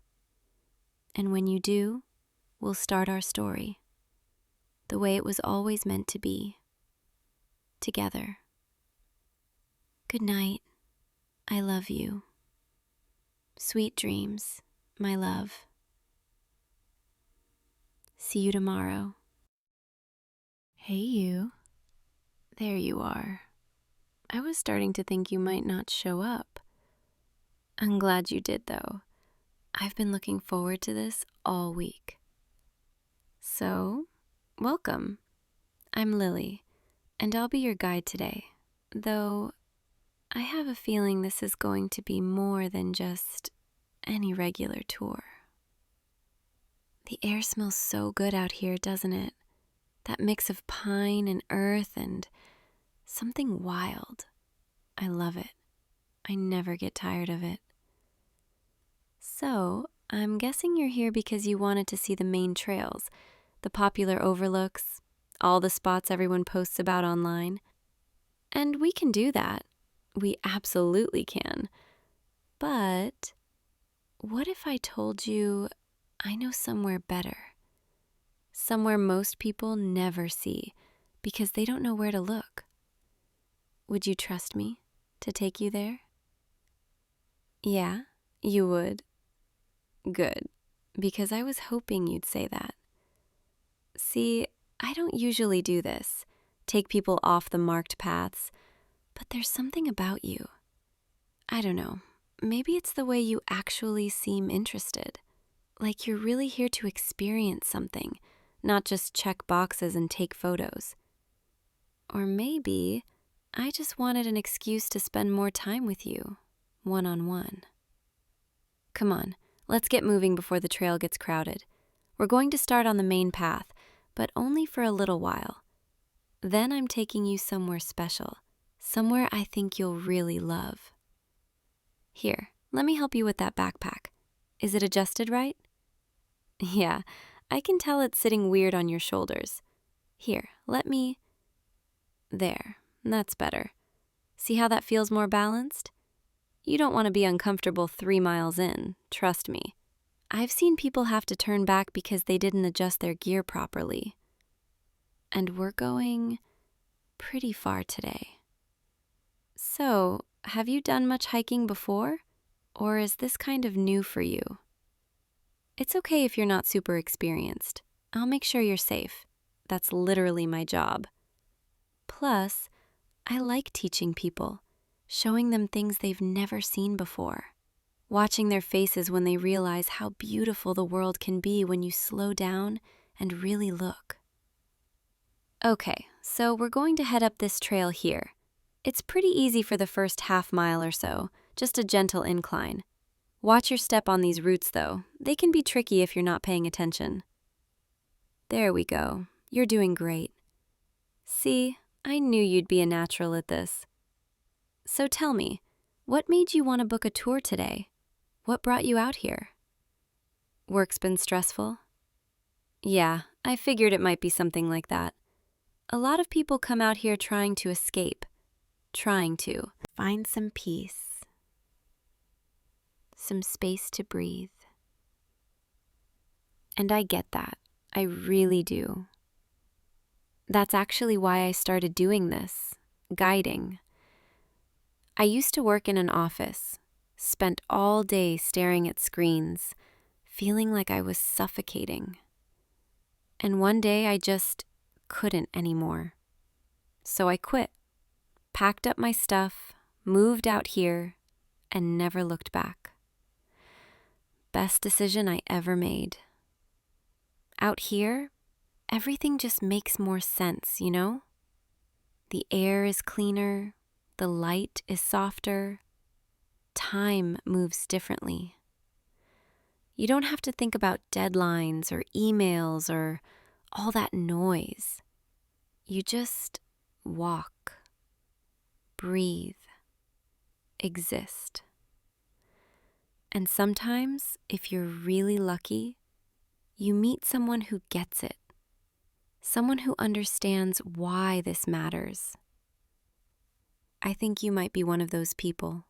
And when you do, we'll start our story. The way it was always meant to be. Together. Good night. I love you. Sweet dreams, my love. See you tomorrow. Hey, you. There you are. I was starting to think you might not show up. I'm glad you did, though. I've been looking forward to this all week. So, welcome. I'm Lily, and I'll be your guide today, though I have a feeling this is going to be more than just any regular tour. The air smells so good out here, doesn't it? That mix of pine and earth and something wild. I love it. I never get tired of it. So, I'm guessing you're here because you wanted to see the main trails, the popular overlooks, all the spots everyone posts about online. And we can do that. We absolutely can. But what if I told you I know somewhere better? Somewhere most people never see because they don't know where to look. Would you trust me to take you there? Yeah, you would. Good, because I was hoping you'd say that. See, I don't usually do this, take people off the marked paths, but there's something about you. I don't know, maybe it's the way you actually seem interested. Like you're really here to experience something, not just check boxes and take photos. Or maybe I just wanted an excuse to spend more time with you, one-on-one. Come on, let's get moving before the trail gets crowded. We're going to start on the main path, but only for a little while. Then I'm taking you somewhere special, somewhere I think you'll really love. Here, let me help you with that backpack. Is it adjusted right? Yeah, I can tell it's sitting weird on your shoulders. Here, let me... There, that's better. See how that feels more balanced? You don't want to be uncomfortable 3 miles in, trust me. I've seen people have to turn back because they didn't adjust their gear properly. And we're going pretty far today. So, have you done much hiking before? Or is this kind of new for you? It's okay if you're not super experienced. I'll make sure you're safe. That's literally my job. Plus, I like teaching people, showing them things they've never seen before. Watching their faces when they realize how beautiful the world can be when you slow down and really look. Okay, so we're going to head up this trail here. It's pretty easy for the first half mile or so, just a gentle incline. Watch your step on these roots though. They can be tricky if you're not paying attention. There we go. You're doing great. See, I knew you'd be a natural at this. So tell me, what made you want to book a tour today? What brought you out here? Work's been stressful? Yeah, I figured it might be something like that. A lot of people come out here trying to escape, trying to find some peace, some space to breathe. And I get that. I really do. That's actually why I started doing this, guiding. I used to work in an office, spent all day staring at screens, feeling like I was suffocating. And one day I just couldn't anymore. So I quit, packed up my stuff, moved out here, and never looked back. Best decision I ever made. Out here, everything just makes more sense, you know? The air is cleaner, the light is softer, time moves differently. You don't have to think about deadlines or emails or all that noise. You just walk, breathe, exist. And sometimes, if you're really lucky, you meet someone who gets it, someone who understands why this matters. I think you might be one of those people.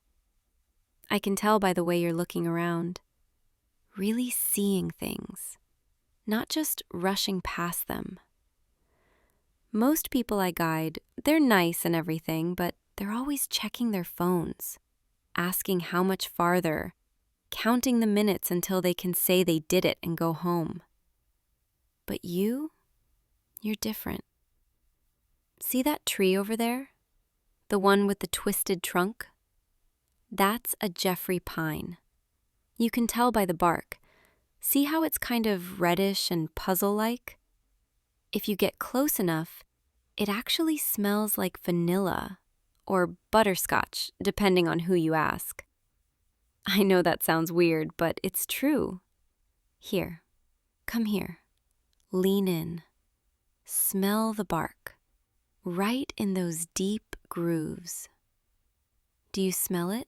I can tell by the way you're looking around, really seeing things, not just rushing past them. Most people I guide, they're nice and everything, but they're always checking their phones, asking how much farther, counting the minutes until they can say they did it and go home. But you're different. See that tree over there? The one with the twisted trunk? That's a Jeffrey pine. You can tell by the bark. See how it's kind of reddish and puzzle-like? If you get close enough, it actually smells like vanilla or butterscotch, depending on who you ask. I know that sounds weird, but it's true. Here, come here. Lean in. Smell the bark. Right in those deep grooves. Do you smell it?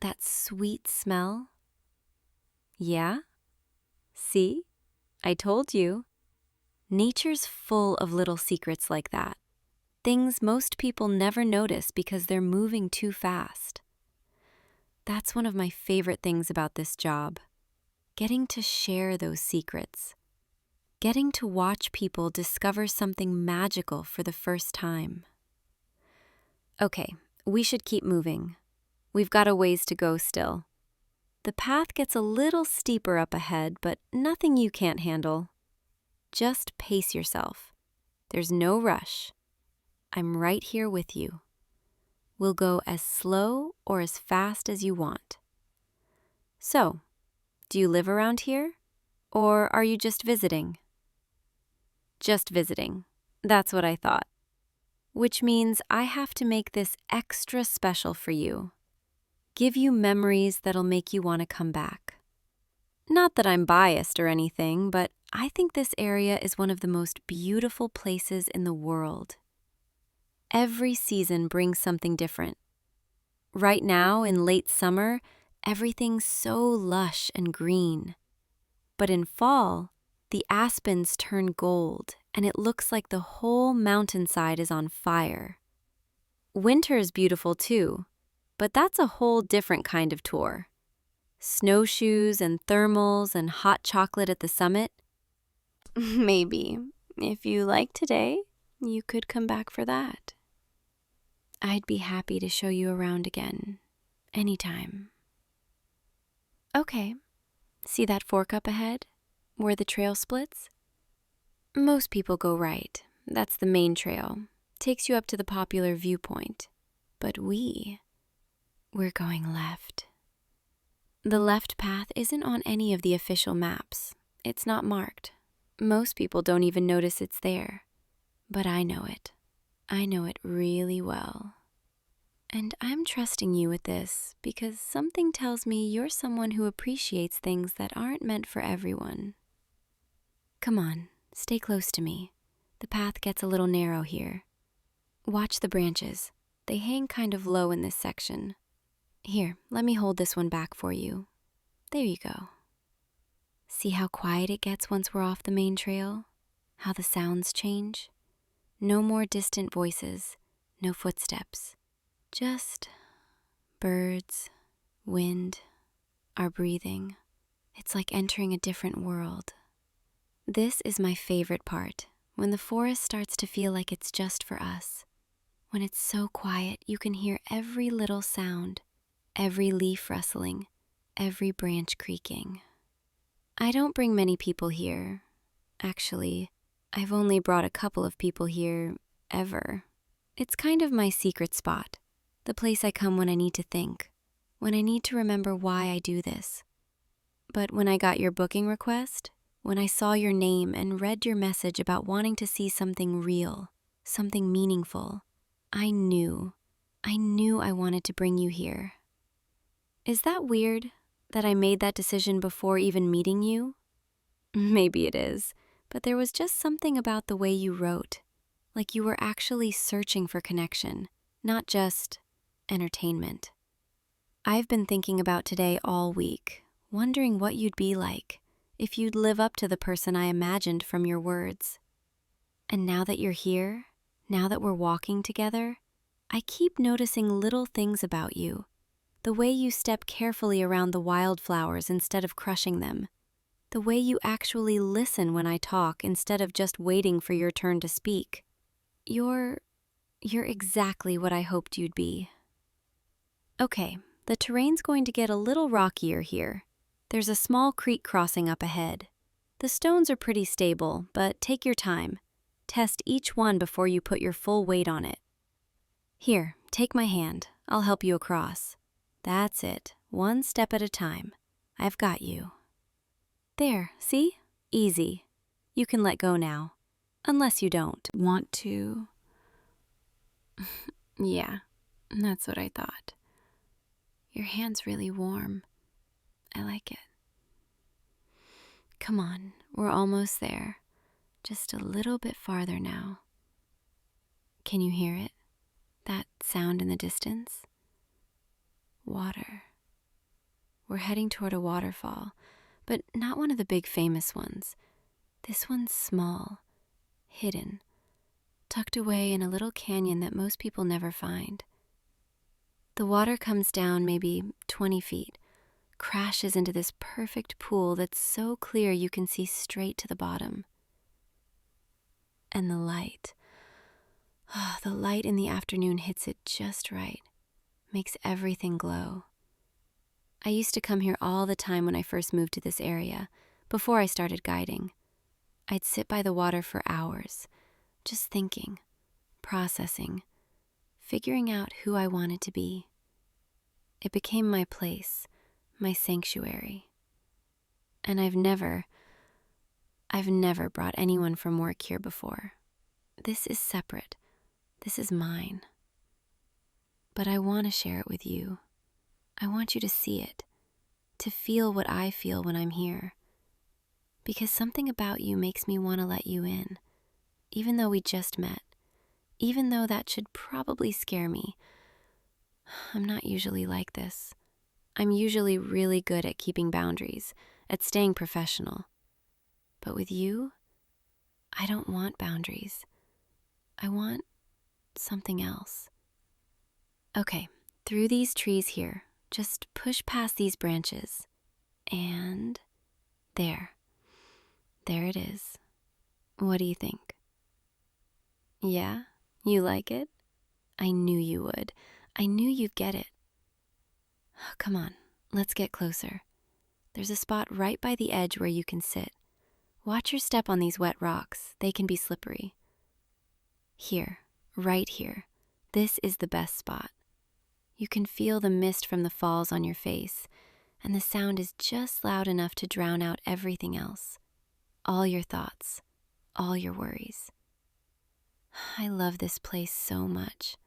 That sweet smell? Yeah? See? I told you. Nature's full of little secrets like that. Things most people never notice because they're moving too fast. That's one of my favorite things about this job. Getting to share those secrets. Getting to watch people discover something magical for the first time. Okay, we should keep moving. We've got a ways to go still. The path gets a little steeper up ahead, but nothing you can't handle. Just pace yourself. There's no rush. I'm right here with you. We'll go as slow or as fast as you want. So, do you live around here? Or are you just visiting? Just visiting. That's what I thought. Which means I have to make this extra special for you. Give you memories that'll make you want to come back. Not that I'm biased or anything, but I think this area is one of the most beautiful places in the world. Every season brings something different. Right now, in late summer, everything's so lush and green. But in fall, the aspens turn gold, and it looks like the whole mountainside is on fire. Winter's beautiful too, but that's a whole different kind of tour. Snowshoes and thermals and hot chocolate at the summit? Maybe. If you like today, you could come back for that. I'd be happy to show you around again, anytime. Okay, see that fork up ahead, where the trail splits? Most people go right. That's the main trail. Takes you up to the popular viewpoint. But we're going left. The left path isn't on any of the official maps. It's not marked. Most people don't even notice it's there. But I know it. I know it really well. And I'm trusting you with this because something tells me you're someone who appreciates things that aren't meant for everyone. Come on, Stay close to me. The path gets a little narrow here. Watch the branches. They hang kind of low in this section. Here, let me hold this one back for you. There you go. See how quiet it gets once we're off the main trail? How the sounds change? No more distant voices, no footsteps. Just birds, wind, our breathing. It's like entering a different world. This is my favorite part, when the forest starts to feel like it's just for us. When it's so quiet, you can hear every little sound, every leaf rustling, every branch creaking. I don't bring many people here. Actually, I've only brought a couple of people here, ever. It's kind of my secret spot, the place I come when I need to think, when I need to remember why I do this. But when I got your booking request, when I saw your name and read your message about wanting to see something real, something meaningful, I knew I wanted to bring you here. Is that weird, that I made that decision before even meeting you? Maybe it is, but there was just something about the way you wrote, like you were actually searching for connection, not just entertainment. I've been thinking about today all week, wondering what you'd be like if you'd live up to the person I imagined from your words. And now that you're here, now that we're walking together, I keep noticing little things about you. The way you step carefully around the wildflowers instead of crushing them. The way you actually listen when I talk instead of just waiting for your turn to speak. You're exactly what I hoped you'd be. Okay, the terrain's going to get a little rockier here. There's a small creek crossing up ahead. The stones are pretty stable, but take your time. Test each one before you put your full weight on it. Here, take my hand. I'll help you across. That's it, one step at a time. I've got you. There, see? Easy. You can let go now. Unless you don't want to. Yeah, that's what I thought. Your hand's really warm. I like it. Come on, we're almost there. Just a little bit farther now. Can you hear it? That sound in the distance? Water. We're heading toward a waterfall, but not one of the big famous ones. This one's small, hidden, tucked away in a little canyon that most people never find. The water comes down maybe 20 feet, crashes into this perfect pool that's so clear you can see straight to the bottom. And the light in the afternoon hits it just right, makes everything glow. I used to come here all the time when I first moved to this area, before I started guiding. I'd sit by the water for hours, just thinking, processing, figuring out who I wanted to be. It became my place, my sanctuary. And I've never brought anyone from work here before. This is separate. This is mine. But I want to share it with you. I want you to see it, to feel what I feel when I'm here. Because something about you makes me want to let you in, even though we just met, even though that should probably scare me. I'm not usually like this. I'm usually really good at keeping boundaries, at staying professional. But with you, I don't want boundaries. I want something else. Okay, through these trees here, just push past these branches. And there it is. What do you think? Yeah, you like it? I knew you would. I knew you'd get it. Come on, let's get closer. There's a spot right by the edge where you can sit. Watch your step on these wet rocks. They can be slippery. Here, right here. This is the best spot. You can feel the mist from the falls on your face, and the sound is just loud enough to drown out everything else. All your thoughts, all your worries. I love this place so much.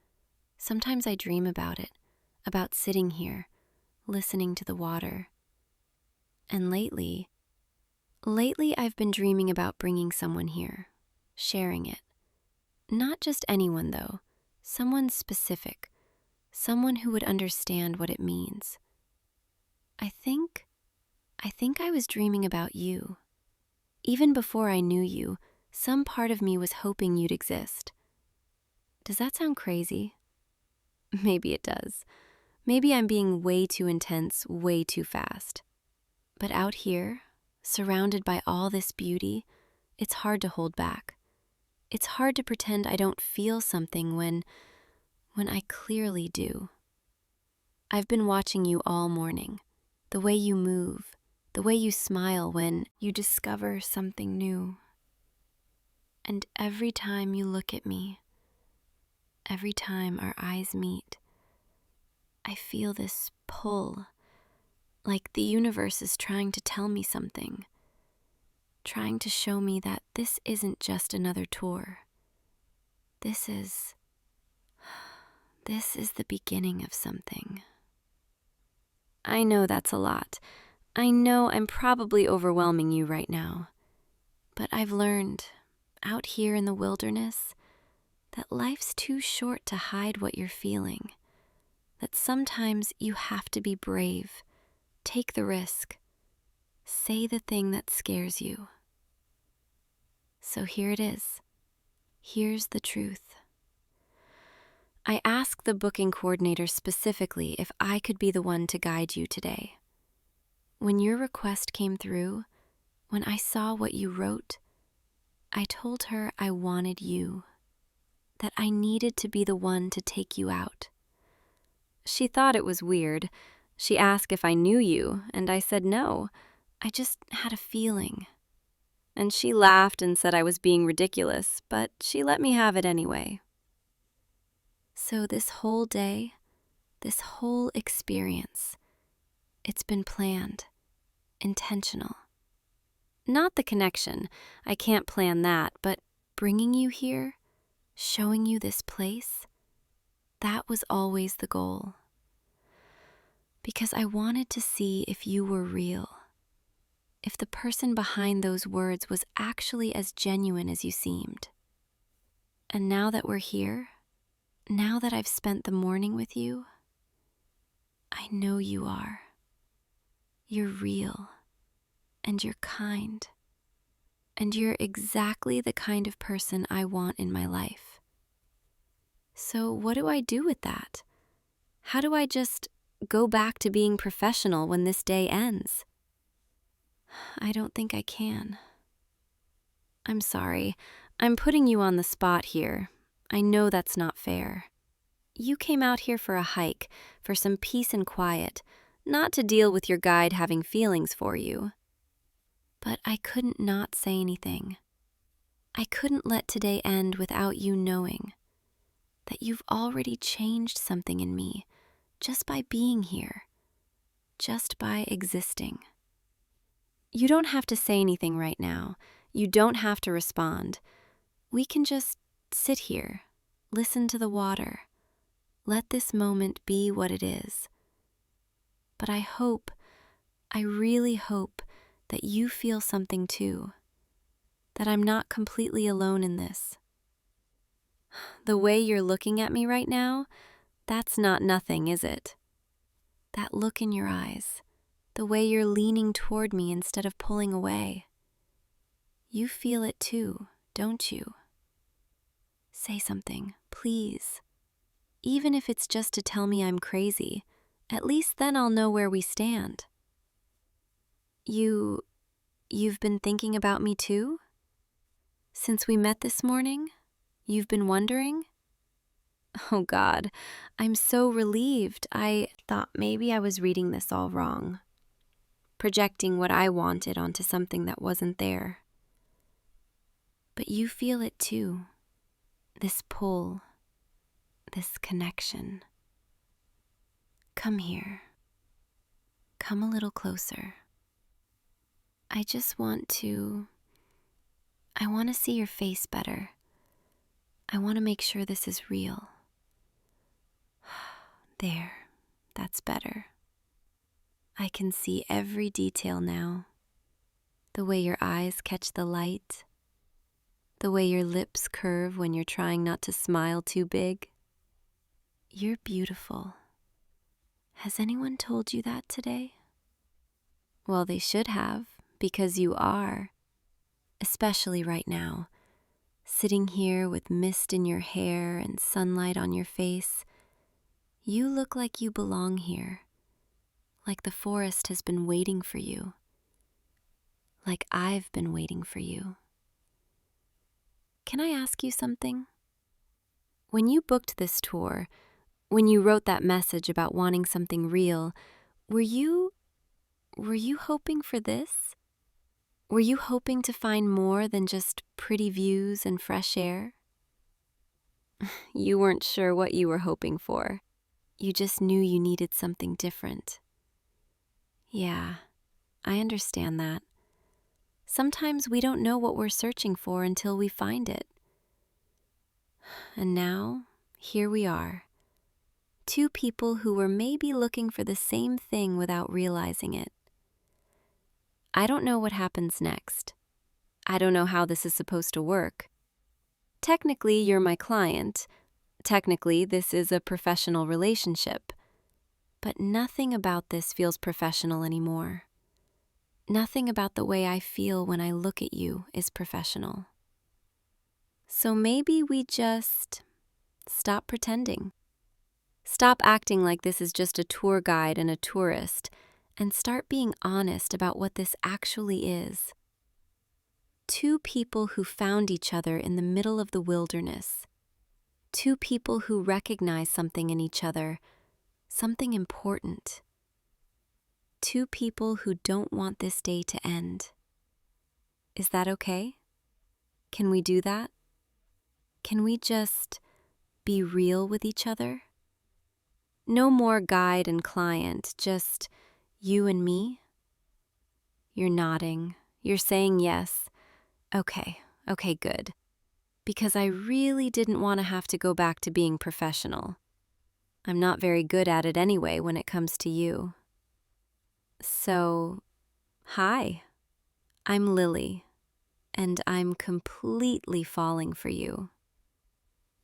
Sometimes I dream about it, about sitting here, listening to the water. And lately, Lately, I've been dreaming about bringing someone here, sharing it. Not just anyone, though. Someone specific. Someone who would understand what it means. I think I was dreaming about you. Even before I knew you, some part of me was hoping you'd exist. Does that sound crazy? Maybe it does. Maybe I'm being way too intense, way too fast. But out here, surrounded by all this beauty, it's hard to hold back. It's hard to pretend I don't feel something when I clearly do. I've been watching you all morning. The way you move, the way you smile when you discover something new. And every time you look at me, every time our eyes meet, I feel this pull, like the universe is trying to tell me something, trying to show me that this isn't just another tour. This is the beginning of something. I know that's a lot. I know I'm probably overwhelming you right now. But I've learned, out here in the wilderness, that life's too short to hide what you're feeling. That sometimes you have to be brave, take the risk, say the thing that scares you. So here it is. Here's the truth. I asked the booking coordinator specifically if I could be the one to guide you today. When your request came through, when I saw what you wrote, I told her I wanted you, that I needed to be the one to take you out. She thought it was weird. She asked if I knew you, and I said no. I just had a feeling. And she laughed and said I was being ridiculous, but she let me have it anyway. So this whole day, this whole experience, it's been planned, intentional. Not the connection, I can't plan that, but bringing you here, showing you this place, that was always the goal. Because I wanted to see if you were real, if the person behind those words was actually as genuine as you seemed. And now that we're here, now that I've spent the morning with you, I know you are. You're real, and you're kind, and you're exactly the kind of person I want in my life. So what do I do with that? How do I just go back to being professional when this day ends? I don't think I can. I'm sorry. I'm putting you on the spot here. I know that's not fair. You came out here for a hike, for some peace and quiet, not to deal with your guide having feelings for you. But I couldn't not say anything. I couldn't let today end without you knowing that you've already changed something in me just by being here, just by existing. You don't have to say anything right now. You don't have to respond. We can just sit here, listen to the water. Let this moment be what it is. But I really hope that you feel something too, that I'm not completely alone in this. The way you're looking at me right now, that's not nothing, is it? That look in your eyes, the way you're leaning toward me instead of pulling away. You feel it too, don't you? Say something, please. Even if it's just to tell me I'm crazy, at least then I'll know where we stand. You've been thinking about me too? Since we met this morning, you've been wondering? Oh God, I'm so relieved. I thought maybe I was reading this all wrong, projecting what I wanted onto something that wasn't there. But you feel it too, this pull, this connection. Come here. Come a little closer. I want to see your face better. I want to make sure this is real. There, that's better. I can see every detail now. The way your eyes catch the light. The way your lips curve when you're trying not to smile too big. You're beautiful. Has anyone told you that today? Well, they should have, because you are. Especially right now, sitting here with mist in your hair and sunlight on your face. You look like you belong here, like the forest has been waiting for you, like I've been waiting for you. Can I ask you something? When you booked this tour, when you wrote that message about wanting something real, were you hoping for this? Were you hoping to find more than just pretty views and fresh air? You weren't sure what you were hoping for. You just knew you needed something different. Yeah, I understand that. Sometimes we don't know what we're searching for until we find it. And now, here we are. Two people who were maybe looking for the same thing without realizing it. I don't know what happens next. I don't know how this is supposed to work. Technically, you're my client. Technically, this is a professional relationship. But nothing about this feels professional anymore. Nothing about the way I feel when I look at you is professional. So maybe we just stop pretending. Stop acting like this is just a tour guide and a tourist, and start being honest about what this actually is. Two people who found each other in the middle of the wilderness. Two people who recognize something in each other, something important. Two people who don't want this day to end. Is that okay? Can we do that? Can we just be real with each other? No more guide and client, just you and me? You're nodding. You're saying yes. Okay, good. Because I really didn't want to have to go back to being professional. I'm not very good at it anyway when it comes to you. So, hi. I'm Lily, and I'm completely falling for you.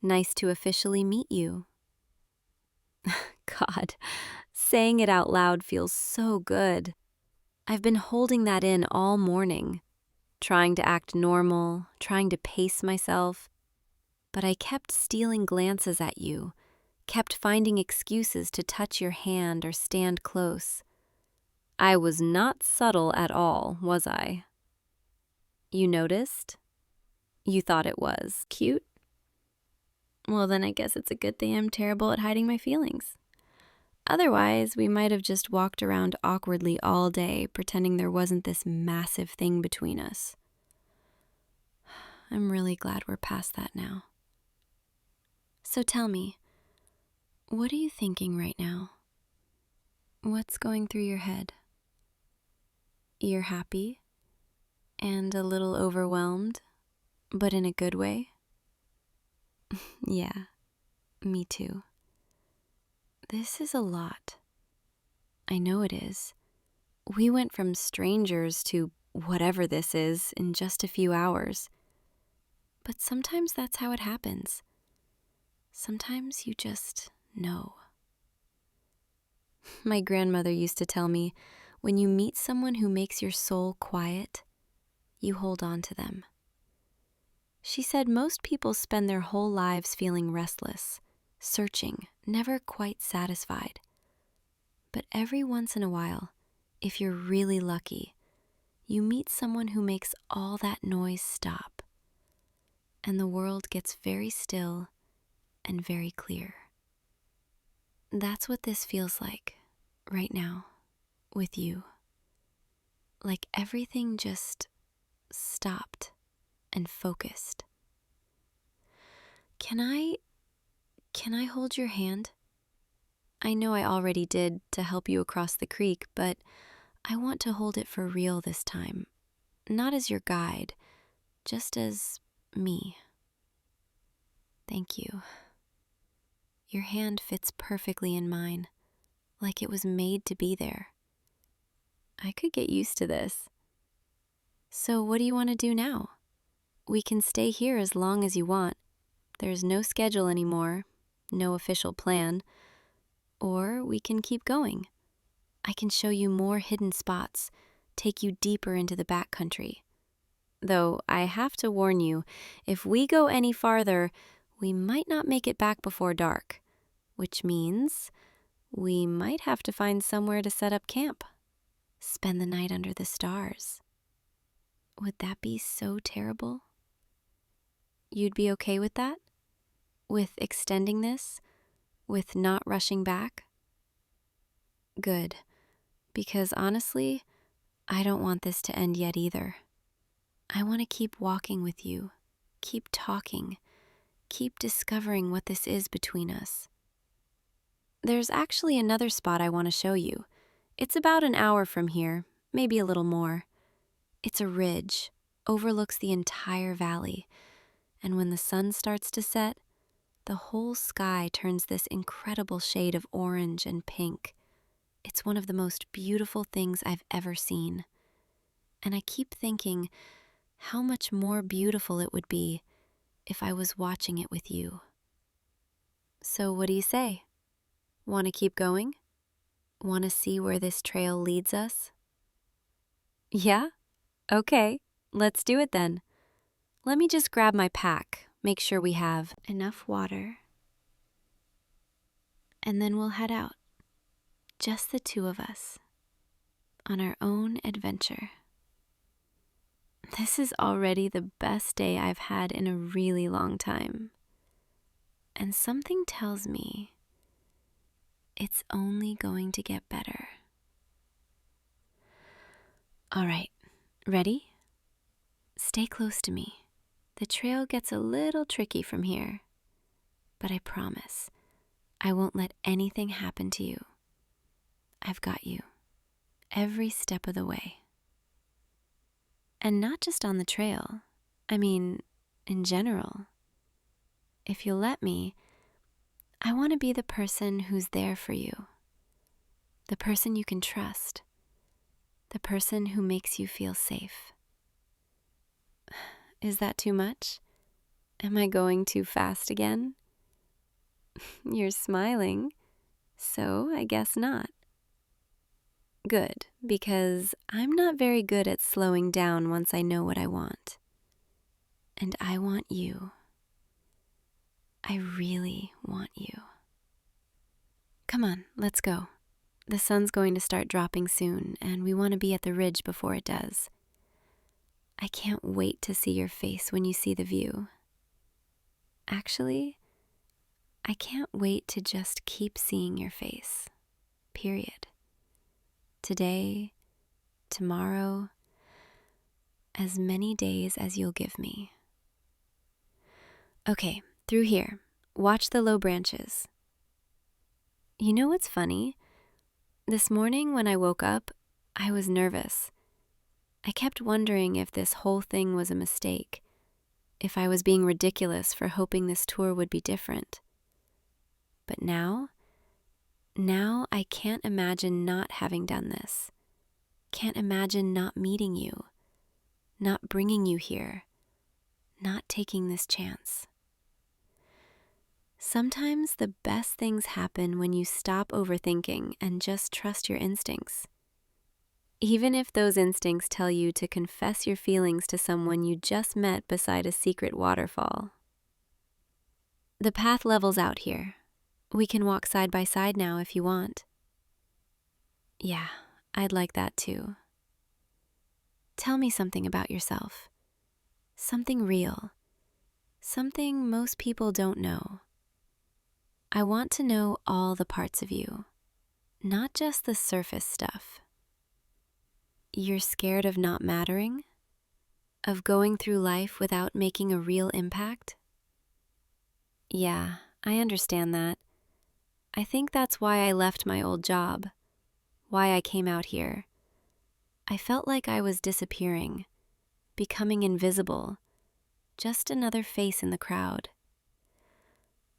Nice to officially meet you. God, saying it out loud feels so good. I've been holding that in all morning, trying to act normal, trying to pace myself, but I kept stealing glances at you, kept finding excuses to touch your hand or stand close. I was not subtle at all, was I? You noticed? You thought it was cute? Well, then I guess it's a good thing I'm terrible at hiding my feelings. Otherwise, we might have just walked around awkwardly all day, pretending there wasn't this massive thing between us. I'm really glad we're past that now. So tell me, what are you thinking right now? What's going through your head? You're happy and a little overwhelmed, but in a good way? Yeah, me too. This is a lot. I know it is. We went from strangers to whatever this is in just a few hours. But sometimes that's how it happens. Sometimes you just know. My grandmother used to tell me, when you meet someone who makes your soul quiet, you hold on to them. She said most people spend their whole lives feeling restless, searching, never quite satisfied. But every once in a while, if you're really lucky, you meet someone who makes all that noise stop, and the world gets very still and very clear. That's what this feels like right now with you. Like everything just stopped and focused. Can I hold your hand? I know I already did to help you across the creek, but I want to hold it for real this time. Not as your guide, just as me. Thank you. Your hand fits perfectly in mine, like it was made to be there. I could get used to this. So what do you want to do now? We can stay here as long as you want. There's no schedule anymore, no official plan. Or we can keep going. I can show you more hidden spots, take you deeper into the backcountry. Though I have to warn you, if we go any farther, we might not make it back before dark, which means we might have to find somewhere to set up camp, spend the night under the stars. Would that be so terrible? You'd be okay with that? With extending this? With not rushing back? Good, because honestly, I don't want this to end yet either. I want to keep walking with you, keep talking, keep discovering what this is between us. There's actually another spot I want to show you. It's about an hour from here, maybe a little more. It's a ridge, overlooks the entire valley, and when the sun starts to set, the whole sky turns this incredible shade of orange and pink. It's one of the most beautiful things I've ever seen. And I keep thinking how much more beautiful it would be if I was watching it with you. So what do you say? Want to keep going? Want to see where this trail leads us? Yeah? Okay, let's do it then. Let me just grab my pack, make sure we have enough water, and then we'll head out. Just the two of us, on our own adventure. This is already the best day I've had in a really long time. And something tells me it's only going to get better. All right, ready? Stay close to me. The trail gets a little tricky from here, but I promise I won't let anything happen to you. I've got you every step of the way. And not just on the trail, I mean, in general. If you'll let me, I want to be the person who's there for you, the person you can trust, the person who makes you feel safe. Is that too much? Am I going too fast again? You're smiling, so I guess not. Good, because I'm not very good at slowing down once I know what I want. And I want you. I really want you. Come on, let's go. The sun's going to start dropping soon, and we want to be at the ridge before it does. I can't wait to see your face when you see the view. Actually, I can't wait to just keep seeing your face. Period. Today, tomorrow, as many days as you'll give me. Okay, through here. Watch the low branches. You know what's funny? This morning when I woke up, I was nervous. I kept wondering if this whole thing was a mistake, if I was being ridiculous for hoping this tour would be different. But now I can't imagine not having done this. Can't imagine not meeting you, not bringing you here, not taking this chance. Sometimes the best things happen when you stop overthinking and just trust your instincts. Even if those instincts tell you to confess your feelings to someone you just met beside a secret waterfall. The path levels out here. We can walk side by side now if you want. Yeah, I'd like that too. Tell me something about yourself. Something real. Something most people don't know. I want to know all the parts of you, not just the surface stuff. You're scared of not mattering? Of going through life without making a real impact? Yeah, I understand that. I think that's why I left my old job, why I came out here. I felt like I was disappearing, becoming invisible, just another face in the crowd.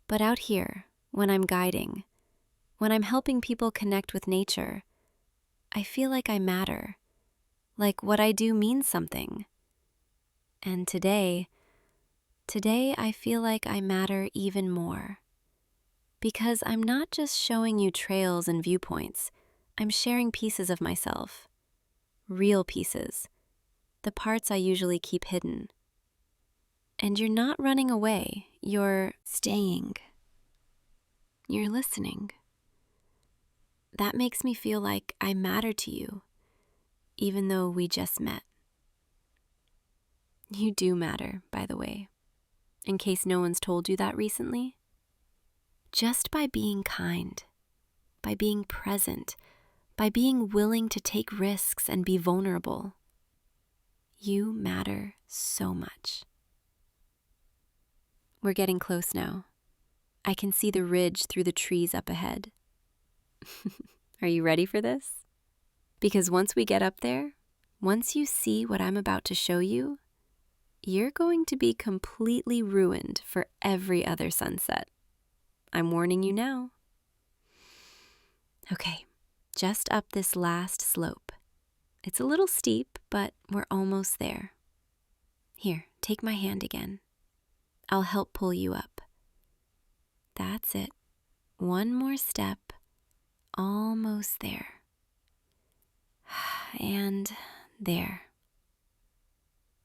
But out here, when I'm guiding, when I'm helping people connect with nature, I feel like I matter, like what I do means something. And today I feel like I matter even more. Because I'm not just showing you trails and viewpoints, I'm sharing pieces of myself. Real pieces. The parts I usually keep hidden. And you're not running away, you're staying. You're listening. That makes me feel like I matter to you, even though we just met. You do matter, by the way, in case no one's told you that recently. Just by being kind, by being present, by being willing to take risks and be vulnerable, you matter so much. We're getting close now. I can see the ridge through the trees up ahead. Are you ready for this? Because once we get up there, once you see what I'm about to show you, you're going to be completely ruined for every other sunset. I'm warning you now. Okay, just up this last slope. It's a little steep, but we're almost there. Here, take my hand again. I'll help pull you up. That's it. One more step. Almost there. And there.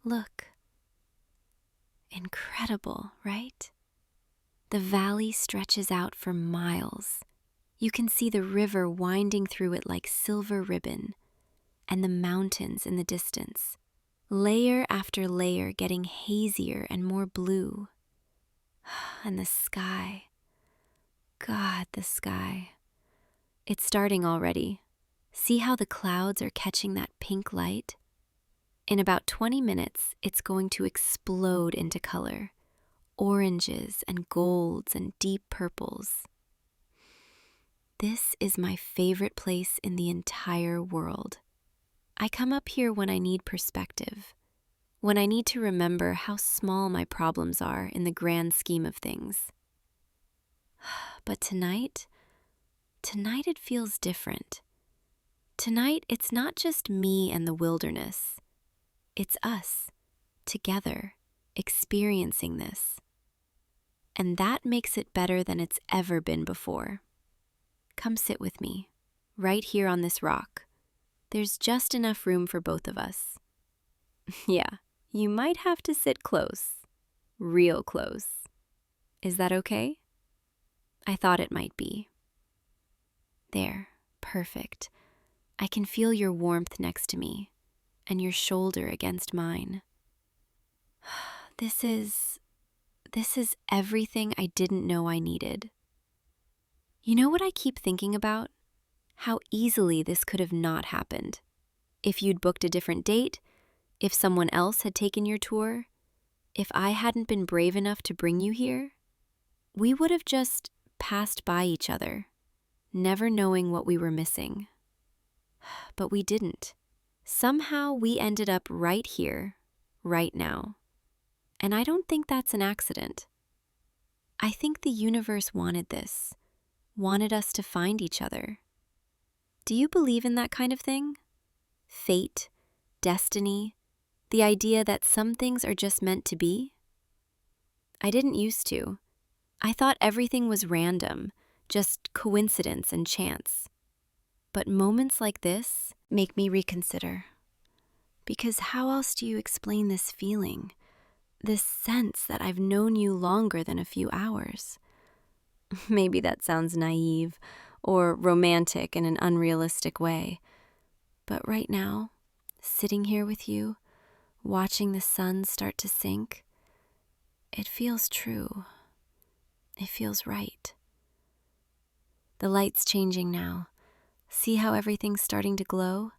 Look. Incredible, right? The valley stretches out for miles. You can see the river winding through it like silver ribbon, and the mountains in the distance, layer after layer getting hazier and more blue. And the sky. God, the sky. It's starting already. See how the clouds are catching that pink light? In about 20 minutes, it's going to explode into color. Oranges and golds and deep purples. This is my favorite place in the entire world. I come up here when I need perspective, when I need to remember how small my problems are in the grand scheme of things. But tonight it feels different. Tonight, it's not just me and the wilderness. It's us, together, experiencing this. And that makes it better than it's ever been before. Come sit with me, right here on this rock. There's just enough room for both of us. Yeah, you might have to sit close, real close. Is that okay? I thought it might be. There, perfect. I can feel your warmth next to me, and your shoulder against mine. This is everything I didn't know I needed. You know what I keep thinking about? How easily this could have not happened. If you'd booked a different date, if someone else had taken your tour, if I hadn't been brave enough to bring you here, we would have just passed by each other, never knowing what we were missing. But we didn't. Somehow we ended up right here, right now. And I don't think that's an accident. I think the universe wanted this, wanted us to find each other. Do you believe in that kind of thing? Fate, destiny, the idea that some things are just meant to be? I didn't used to. I thought everything was random, just coincidence and chance. But moments like this make me reconsider. Because how else do you explain this feeling? This sense that I've known you longer than a few hours. Maybe that sounds naive or romantic in an unrealistic way. But right now, sitting here with you, watching the sun start to sink, it feels true. It feels right. The light's changing now. See how everything's starting to glow?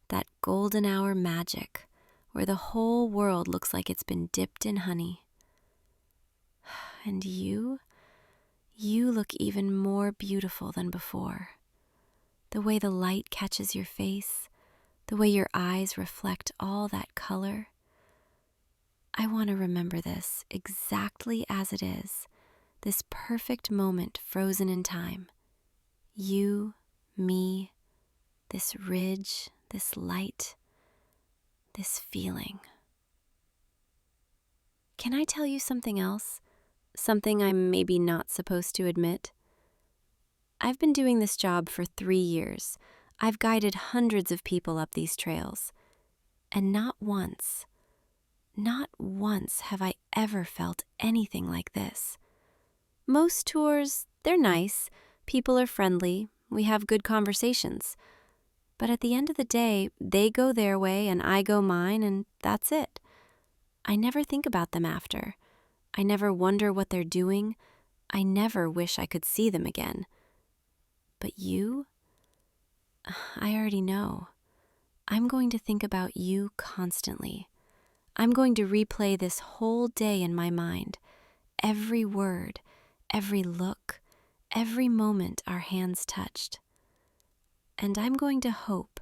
That golden hour magic, where the whole world looks like it's been dipped in honey. And you look even more beautiful than before. The way the light catches your face, the way your eyes reflect all that color. I want to remember this exactly as it is, this perfect moment frozen in time. You, me, this ridge, this light. this feeling. Can I tell you something else? Something I'm maybe not supposed to admit? I've been doing this job for 3 years. I've guided hundreds of people up these trails. And not once have I ever felt anything like this. Most tours, they're nice. People are friendly. We have good conversations. But at the end of the day, they go their way and I go mine, and that's it. I never think about them after. I never wonder what they're doing. I never wish I could see them again. But you? I already know. I'm going to think about you constantly. I'm going to replay this whole day in my mind. Every word, every look, every moment our hands touched. And I'm going to hope,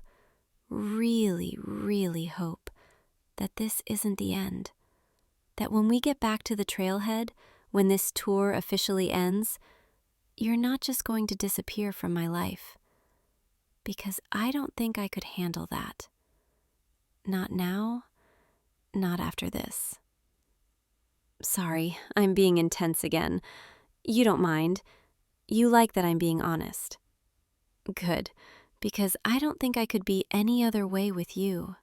really, really hope, that this isn't the end. That when we get back to the trailhead, when this tour officially ends, you're not just going to disappear from my life. Because I don't think I could handle that. Not now, not after this. Sorry, I'm being intense again. You don't mind. You like that I'm being honest. Good, because I don't think I could be any other way with you.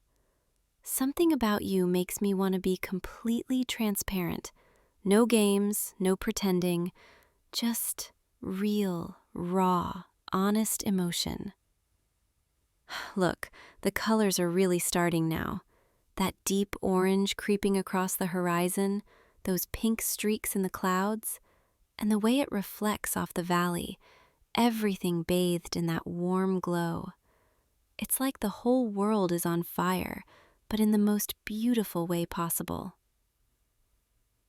Something about you makes me want to be completely transparent. No games, no pretending, just real, raw, honest emotion. Look, the colors are really starting now. That deep orange creeping across the horizon, those pink streaks in the clouds, and the way it reflects off the valley, everything bathed in that warm glow. It's like the whole world is on fire, but in the most beautiful way possible.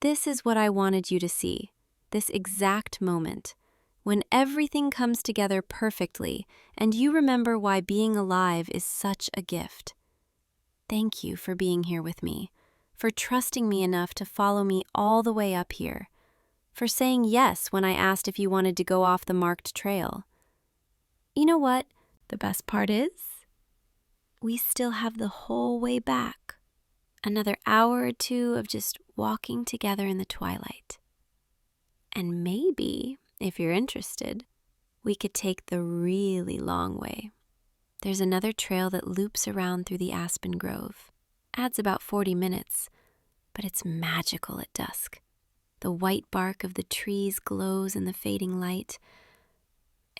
This is what I wanted you to see, this exact moment, when everything comes together perfectly and you remember why being alive is such a gift. Thank you for being here with me, for trusting me enough to follow me all the way up here, for saying yes when I asked if you wanted to go off the marked trail. You know what the best part is? We still have the whole way back. Another hour or two of just walking together in the twilight. And maybe, if you're interested, we could take the really long way. There's another trail that loops around through the aspen grove. Adds about 40 minutes, but it's magical at dusk. The white bark of the trees glows in the fading light,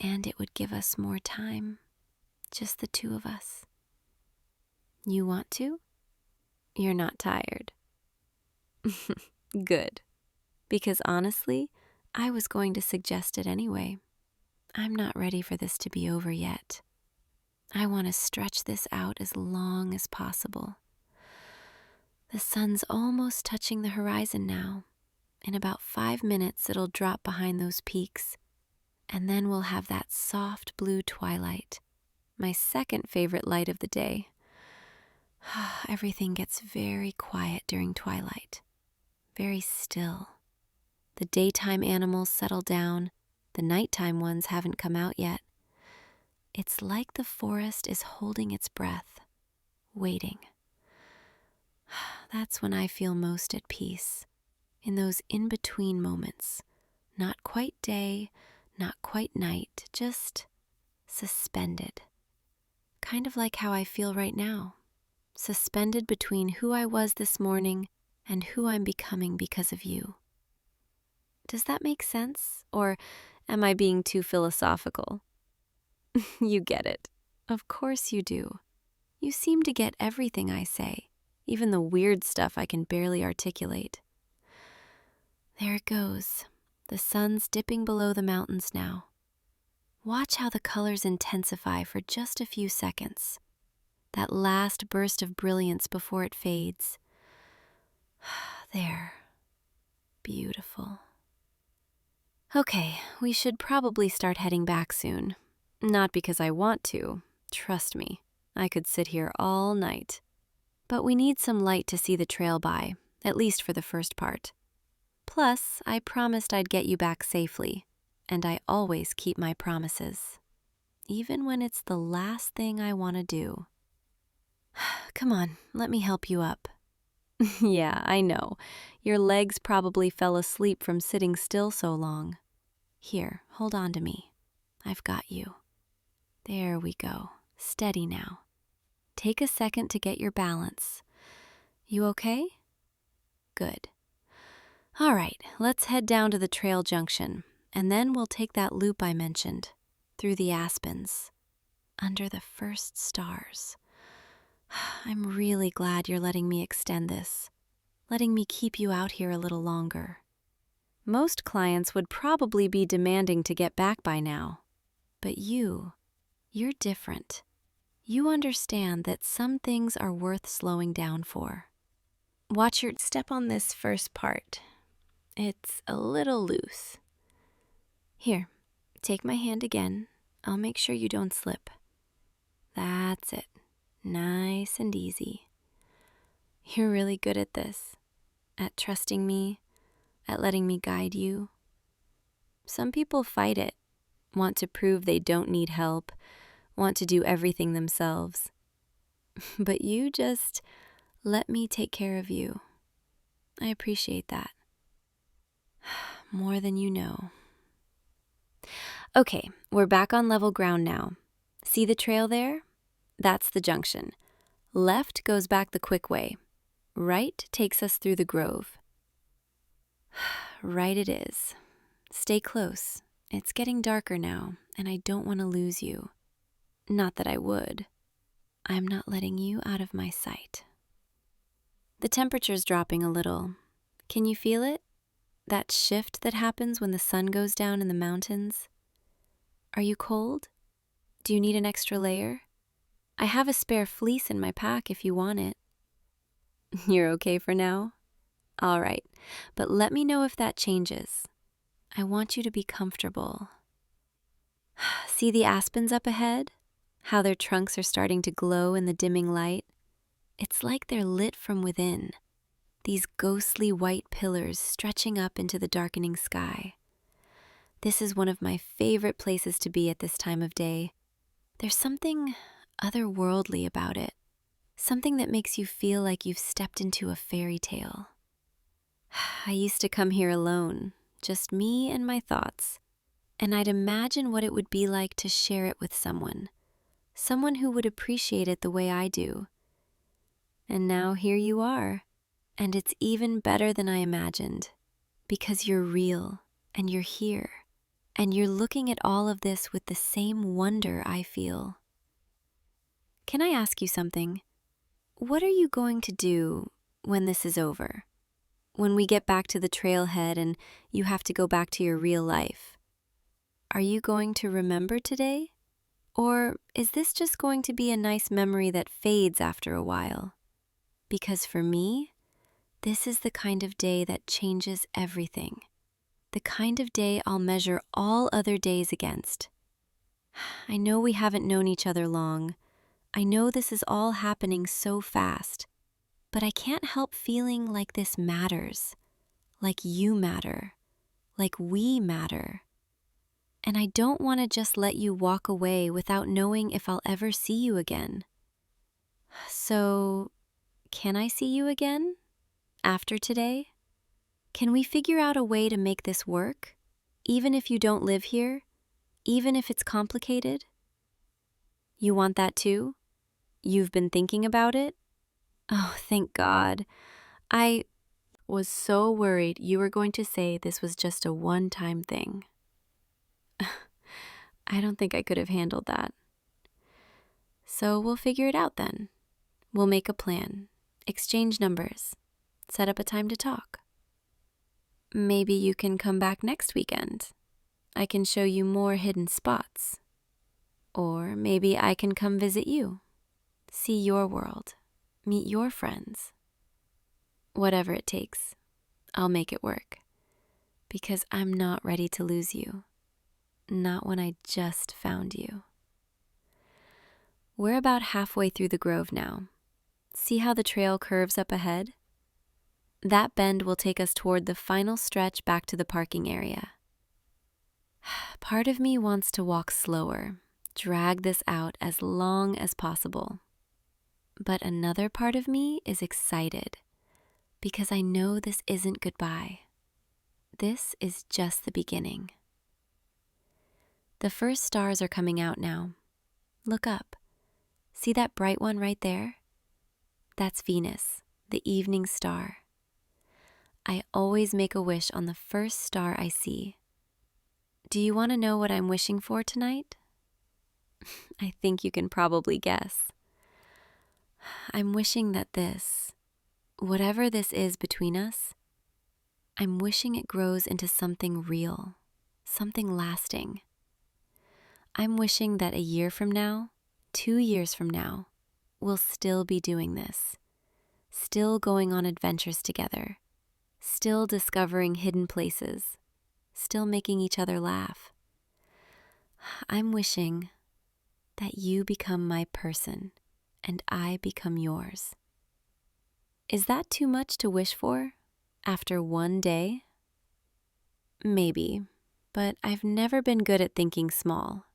and it would give us more time, just the two of us. You want to? You're not tired. Good. Because honestly, I was going to suggest it anyway. I'm not ready for this to be over yet. I want to stretch this out as long as possible. The sun's almost touching the horizon now. In about 5 minutes, it'll drop behind those peaks, and then we'll have that soft blue twilight, my second favorite light of the day. Everything gets very quiet during twilight, very still. The daytime animals settle down, the nighttime ones haven't come out yet. It's like the forest is holding its breath, waiting. That's when I feel most at peace, in those in-between moments. Not quite day, not quite night, just suspended. Kind of like how I feel right now, suspended between who I was this morning and who I'm becoming because of you. Does that make sense? Or am I being too philosophical? You get it. Of course you do. You seem to get everything I say, even the weird stuff I can barely articulate. There it goes. The sun's dipping below the mountains now. Watch how the colors intensify for just a few seconds. That last burst of brilliance before it fades. There. Beautiful. Okay, we should probably start heading back soon. Not because I want to. Trust me, I could sit here all night. But we need some light to see the trail by, at least for the first part. Plus, I promised I'd get you back safely, and I always keep my promises, even when it's the last thing I want to do. Come on, let me help you up. Yeah, I know. Your legs probably fell asleep from sitting still so long. Here, hold on to me. I've got you. There we go. Steady now. Take a second to get your balance. You okay? Good. All right, let's head down to the trail junction, and then we'll take that loop I mentioned, through the aspens, under the first stars. I'm really glad you're letting me extend this, letting me keep you out here a little longer. Most clients would probably be demanding to get back by now, but you're different. You understand that some things are worth slowing down for. Watch your step on this first part. It's a little loose. Here, take my hand again. I'll make sure you don't slip. That's it. Nice and easy. You're really good at this, at trusting me, at letting me guide you. Some people fight it, want to prove they don't need help, want to do everything themselves. But you just let me take care of you. I appreciate that. More than you know. Okay, we're back on level ground now. See the trail there? That's the junction. Left goes back the quick way. Right takes us through the grove. Right it is. Stay close. It's getting darker now, and I don't want to lose you. Not that I would. I'm not letting you out of my sight. The temperature's dropping a little. Can you feel it? That shift that happens when the sun goes down in the mountains? Are you cold? Do you need an extra layer? I have a spare fleece in my pack if you want it. You're okay for now? All right, but let me know if that changes. I want you to be comfortable. See the aspens up ahead? How their trunks are starting to glow in the dimming light? It's like they're lit from within. These ghostly white pillars stretching up into the darkening sky. This is one of my favorite places to be at this time of day. There's something otherworldly about it, something that makes you feel like you've stepped into a fairy tale. I used to come here alone, just me and my thoughts, and I'd imagine what it would be like to share it with someone who would appreciate it the way I do. And now here you are. And it's even better than I imagined, because you're real, and you're here, and you're looking at all of this with the same wonder I feel. Can I ask you something? What are you going to do when this is over? When we get back to the trailhead and you have to go back to your real life? Are you going to remember today? Or is this just going to be a nice memory that fades after a while? Because for me, this is the kind of day that changes everything. The kind of day I'll measure all other days against. I know we haven't known each other long. I know this is all happening so fast. But I can't help feeling like this matters. Like you matter. Like we matter. And I don't want to just let you walk away without knowing if I'll ever see you again. So, can I see you again? After today? Can we figure out a way to make this work? Even if you don't live here? Even if it's complicated? You want that too? You've been thinking about it? Oh, thank God. I was so worried you were going to say this was just a one-time thing. I don't think I could have handled that. So we'll figure it out then. We'll make a plan, exchange numbers, set up a time to talk. Maybe you can come back next weekend. I can show you more hidden spots. Or maybe I can come visit you, see your world, meet your friends. Whatever it takes, I'll make it work. Because I'm not ready to lose you. Not when I just found you. We're about halfway through the grove now. See how the trail curves up ahead? That bend will take us toward the final stretch back to the parking area. Part of me wants to walk slower, drag this out as long as possible. But another part of me is excited because I know this isn't goodbye. This is just the beginning. The first stars are coming out now. Look up. See that bright one right there? That's Venus, the evening star. I always make a wish on the first star I see. Do you want to know what I'm wishing for tonight? I think you can probably guess. I'm wishing that whatever this is between us, I'm wishing it grows into something real, something lasting. I'm wishing that a year from now, 2 years from now, we'll still be doing this, still going on adventures together, still discovering hidden places, still making each other laugh. I'm wishing that you become my person and I become yours. Is that too much to wish for after one day? Maybe, but I've never been good at thinking small.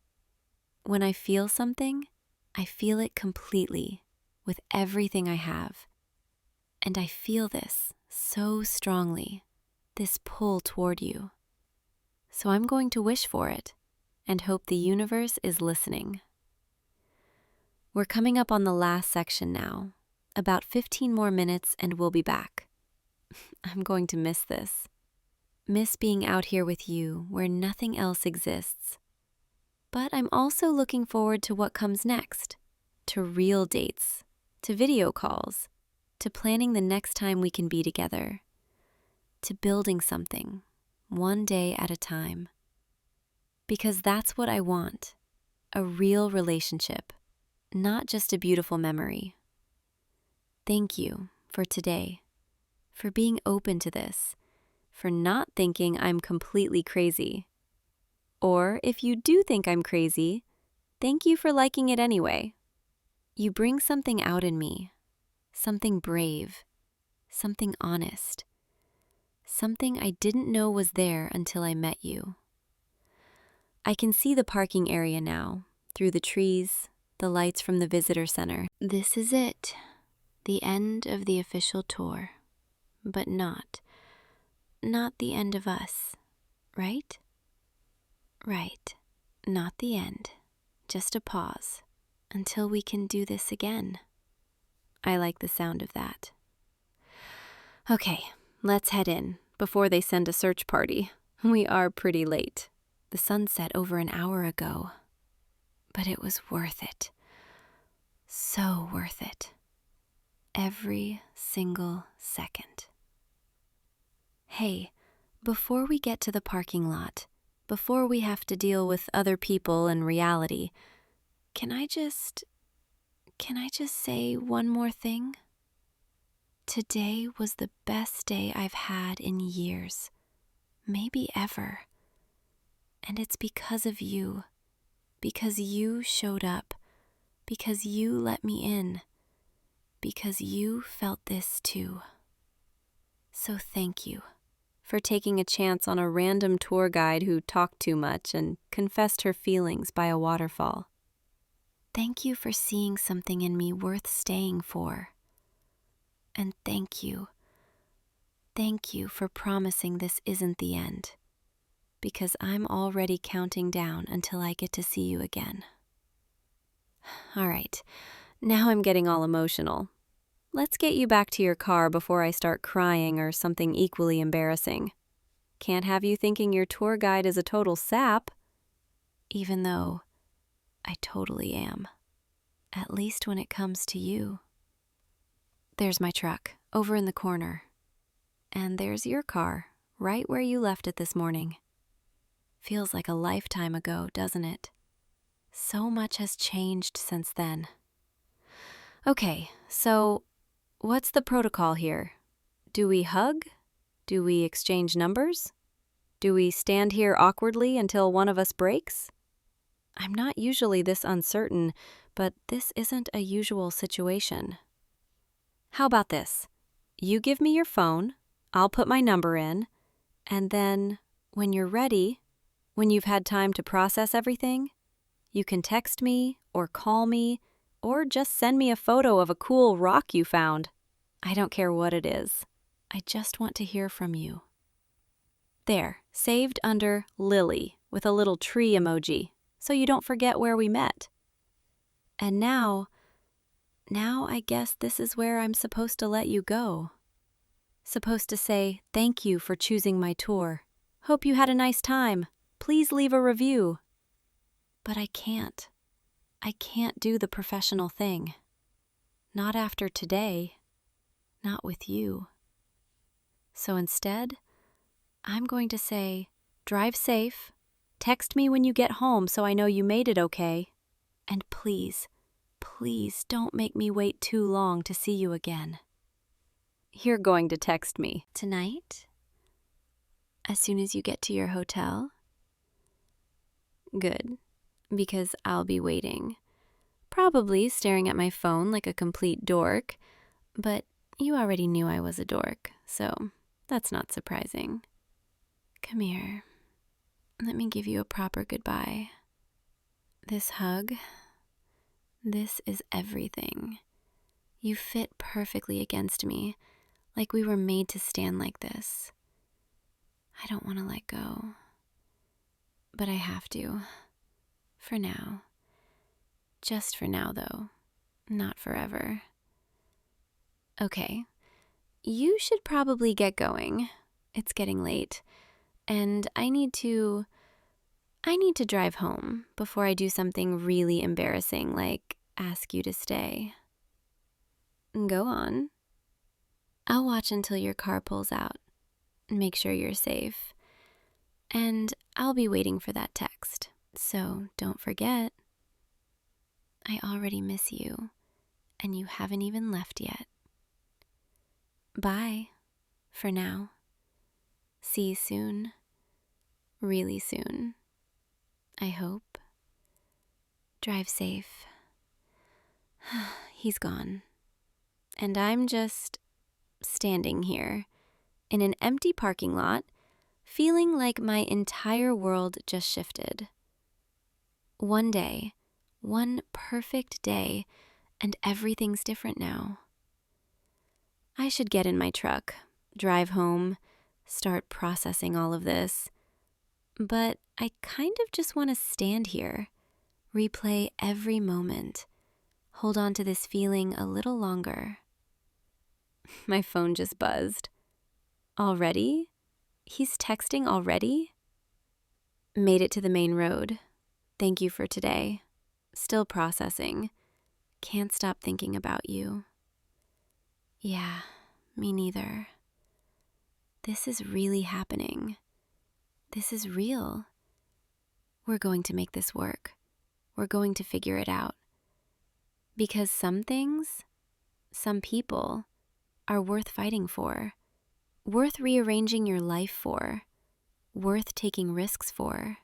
When I feel something, I feel it completely with everything I have. And I feel this so strongly, this pull toward you. So I'm going to wish for it and hope the universe is listening. We're coming up on the last section now. About 15 more minutes and we'll be back. I'm going to miss this. Miss being out here with you where nothing else exists. But I'm also looking forward to what comes next, to real dates, to video calls, to planning the next time we can be together, to building something, one day at a time. Because that's what I want, a real relationship, not just a beautiful memory. Thank you for today, for being open to this, for not thinking I'm completely crazy. Or if you do think I'm crazy, thank you for liking it anyway. You bring something out in me, something brave, something honest, something I didn't know was there until I met you. I can see the parking area now, through the trees, the lights from the visitor center. This is it, the end of the official tour, but not the end of us, right? Right, not the end, just a pause, until we can do this again. I like the sound of that. Okay, let's head in, before they send a search party. We are pretty late. The sun set over an hour ago, but it was worth it. So worth it. Every single second. Hey, before we get to the parking lot, before we have to deal with other people and reality, can I just say one more thing? Today was the best day I've had in years, maybe ever. And it's because of you, because you showed up, because you let me in, because you felt this too. So thank you for taking a chance on a random tour guide who talked too much and confessed her feelings by a waterfall. Thank you for seeing something in me worth staying for. And thank you for promising this isn't the end, because I'm already counting down until I get to see you again. All right, now I'm getting all emotional. Let's get you back to your car before I start crying or something equally embarrassing. Can't have you thinking your tour guide is a total sap. Even though I totally am. At least when it comes to you. There's my truck, over in the corner. And there's your car, right where you left it this morning. Feels like a lifetime ago, doesn't it? So much has changed since then. Okay, so what's the protocol here? Do we hug? Do we exchange numbers? Do we stand here awkwardly until one of us breaks? I'm not usually this uncertain, but this isn't a usual situation. How about this? You give me your phone, I'll put my number in, and then, when you're ready, when you've had time to process everything, you can text me or call me or just send me a photo of a cool rock you found. I don't care what it is. I just want to hear from you. There, saved under Lily with a little tree emoji, so you don't forget where we met. And now I guess this is where I'm supposed to let you go. Supposed to say, thank you for choosing my tour. Hope you had a nice time. Please leave a review. But I can't. I can't do the professional thing. Not after today. Not with you. So instead, I'm going to say, drive safe. Text me when you get home so I know you made it okay. And please, please don't make me wait too long to see you again. You're going to text me. Tonight? As soon as you get to your hotel? Good, because I'll be waiting. Probably staring at my phone like a complete dork, but you already knew I was a dork, so that's not surprising. Come here. Let me give you a proper goodbye. This hug, this is everything. You fit perfectly against me, like we were made to stand like this. I don't want to let go, but I have to. For now. Just for now, though. Not forever. Okay. You should probably get going. It's getting late. And I need to drive home before I do something really embarrassing, like ask you to stay. Go on. I'll watch until your car pulls out. Make sure you're safe. And I'll be waiting for that text. So don't forget. I already miss you, and you haven't even left yet. Bye, for now. See you soon. Really soon. I hope. Drive safe. He's gone. And I'm just standing here in an empty parking lot, feeling like my entire world just shifted. One day, one perfect day, and everything's different now. I should get in my truck, drive home, start processing all of this. But I kind of just want to stand here, replay every moment, hold on to this feeling a little longer. My phone just buzzed. Already? He's texting already? Made it to the main road. Thank you for today. Still processing. Can't stop thinking about you. Yeah, me neither. This is really happening. This is real. We're going to make this work. We're going to figure it out. Because some things, some people, are worth fighting for, worth rearranging your life for, worth taking risks for.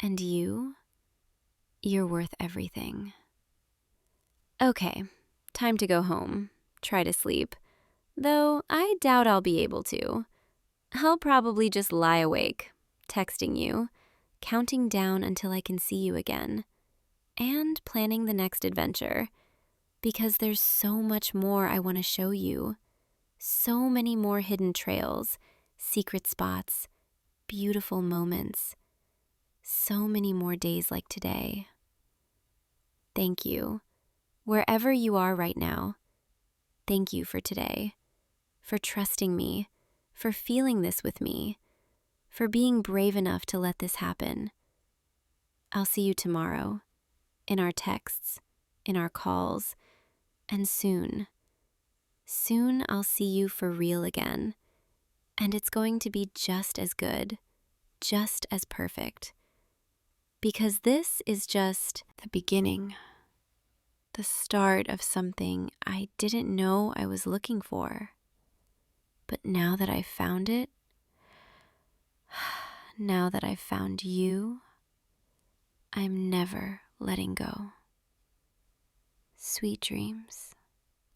And you're worth everything. Okay, time to go home, try to sleep, though I doubt I'll be able to. I'll probably just lie awake, texting you, counting down until I can see you again, and planning the next adventure, because there's so much more I want to show you. So many more hidden trails, secret spots, beautiful moments. So many more days like today. Thank you, wherever you are right now. Thank you for today, for trusting me, for feeling this with me, for being brave enough to let this happen. I'll see you tomorrow, in our texts, in our calls, and soon I'll see you for real again, and it's going to be just as good, just as perfect, because this is just the beginning, the start of something I didn't know I was looking for. But now that I've found it, now that I've found you, I'm never letting go. Sweet dreams,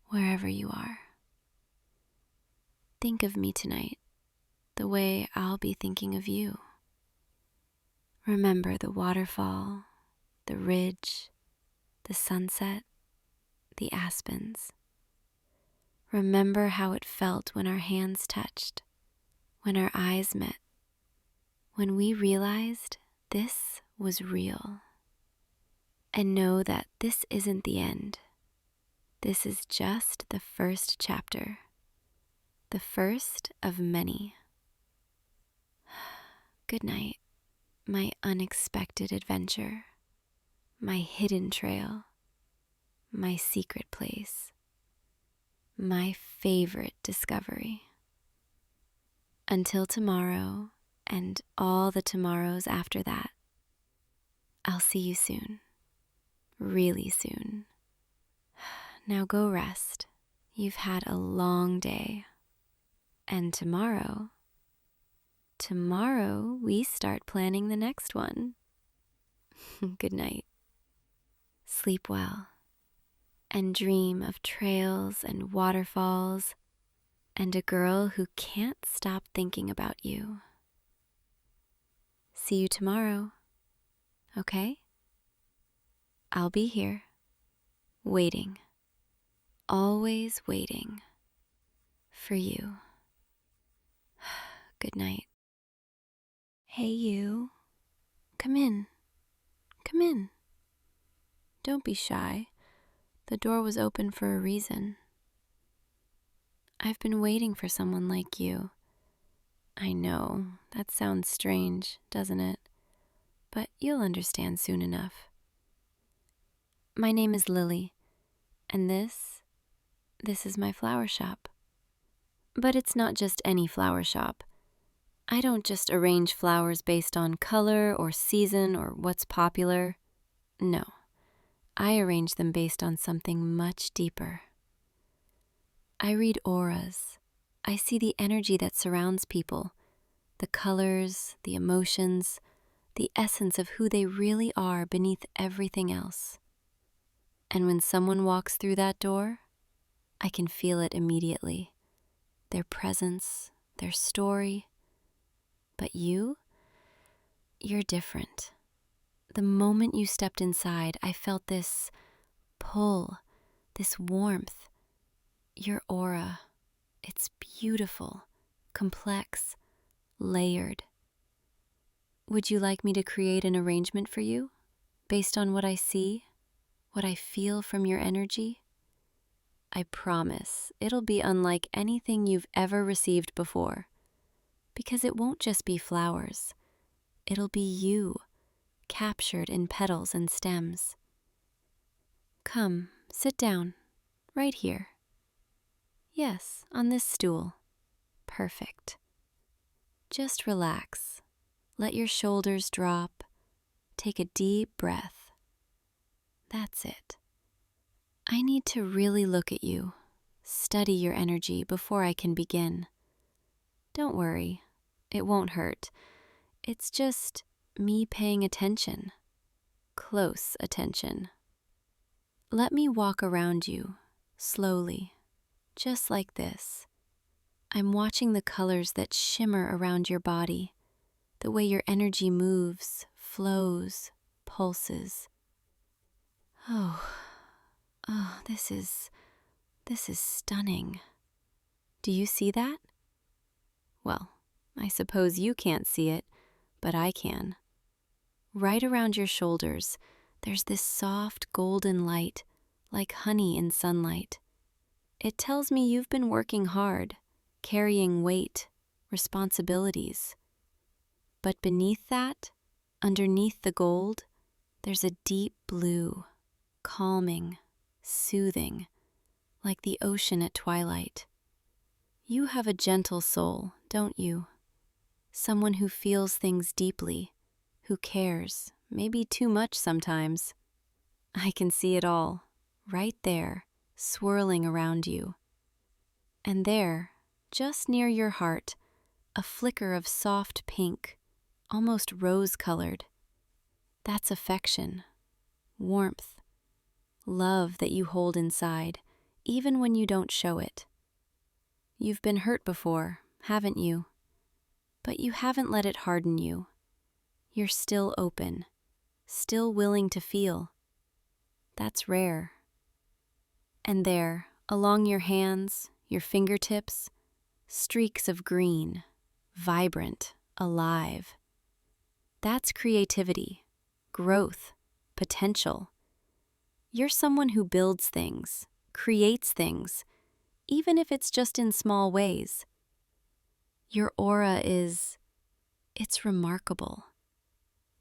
wherever you are. Think of me tonight the way I'll be thinking of you. Remember the waterfall, the ridge, the sunset, the aspens. Remember how it felt when our hands touched, when our eyes met, when we realized this was real. And know that this isn't the end. This is just the first chapter, the first of many. Good night, my unexpected adventure, my hidden trail, my secret place, my favorite discovery. Until tomorrow and all the tomorrows after that, I'll see you soon, really soon. Now go rest. You've had a long day. And tomorrow we start planning the next one. Good night. Sleep well and dream of trails and waterfalls and a girl who can't stop thinking about you. See you tomorrow, okay? I'll be here, waiting, always waiting for you. Good night. Hey, you. Come in. Come in. Don't be shy. The door was open for a reason. I've been waiting for someone like you. I know, that sounds strange, doesn't it? But you'll understand soon enough. My name is Lily, and this is my flower shop. But it's not just any flower shop. I don't just arrange flowers based on color or season or what's popular. No, I arrange them based on something much deeper. I read auras. I see the energy that surrounds people, the colors, the emotions, the essence of who they really are beneath everything else. And when someone walks through that door, I can feel it immediately. Their presence, their story. But you're different. The moment you stepped inside, I felt this pull, this warmth. Your aura, it's beautiful, complex, layered. Would you like me to create an arrangement for you, based on what I see, what I feel from your energy? I promise it'll be unlike anything you've ever received before, because it won't just be flowers. It'll be you, captured in petals and stems. Come, sit down, right here. Yes, on this stool. Perfect. Just relax. Let your shoulders drop. Take a deep breath. That's it. I need to really look at you, study your energy before I can begin. Don't worry, it won't hurt. It's just me paying attention, close attention. Let me walk around you, slowly, just like this. I'm watching the colors that shimmer around your body, the way your energy moves, flows, pulses. Oh, this is stunning. Do you see that? Well, I suppose you can't see it, but I can. Right around your shoulders, there's this soft golden light, like honey in sunlight. It tells me you've been working hard, carrying weight, responsibilities. But beneath that, underneath the gold, there's a deep blue, calming, soothing, like the ocean at twilight. You have a gentle soul, don't you? Someone who feels things deeply, who cares, maybe too much sometimes. I can see it all, right there, swirling around you. And there, just near your heart, a flicker of soft pink, almost rose-colored. That's affection, warmth, love that you hold inside, even when you don't show it. You've been hurt before, haven't you? But you haven't let it harden you. You're still open, still willing to feel. That's rare. And there, along your hands, your fingertips, streaks of green, vibrant, alive. That's creativity, growth, potential. You're someone who builds things, creates things, even if it's just in small ways. Your aura it's remarkable.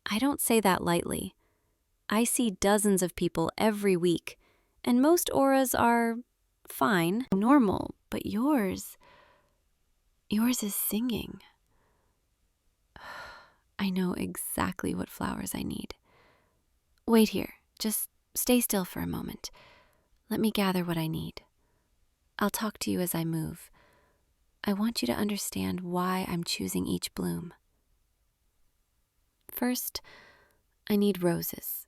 I don't say that lightly. I see dozens of people every week, and most auras are fine, normal, but yours is singing. I know exactly what flowers I need. Wait here, just stay still for a moment. Let me gather what I need. I'll talk to you as I move. I want you to understand why I'm choosing each bloom. First, I need roses.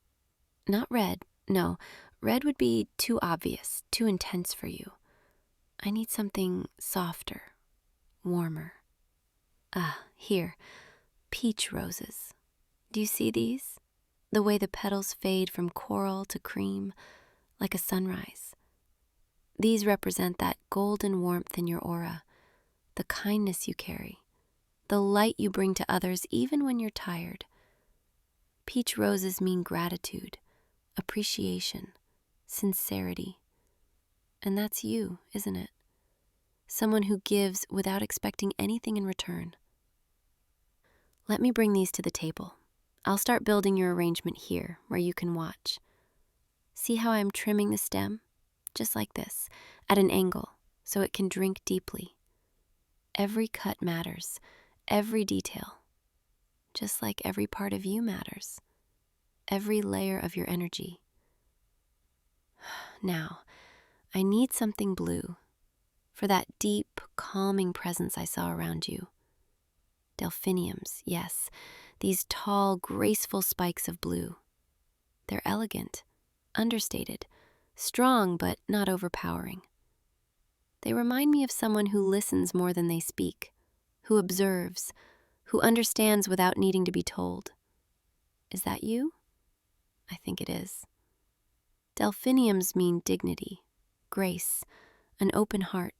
Not red, no. Red would be too obvious, too intense for you. I need something softer, warmer. Here, peach roses. Do you see these? The way the petals fade from coral to cream, like a sunrise. These represent that golden warmth in your aura, the kindness you carry, the light you bring to others even when you're tired. Peach roses mean gratitude, appreciation, sincerity. And that's you, isn't it? Someone who gives without expecting anything in return. Let me bring these to the table. I'll start building your arrangement here, where you can watch. See how I'm trimming the stem? Just like this, at an angle, so it can drink deeply. Every cut matters, every detail. Just like every part of you matters. Every layer of your energy. Now, I need something blue for that deep, calming presence I saw around you. Delphiniums, yes, these tall, graceful spikes of blue. They're elegant, understated, strong but not overpowering. They remind me of someone who listens more than they speak, who observes, who understands without needing to be told. Is that you? I think it is. Delphiniums mean dignity, grace, an open heart.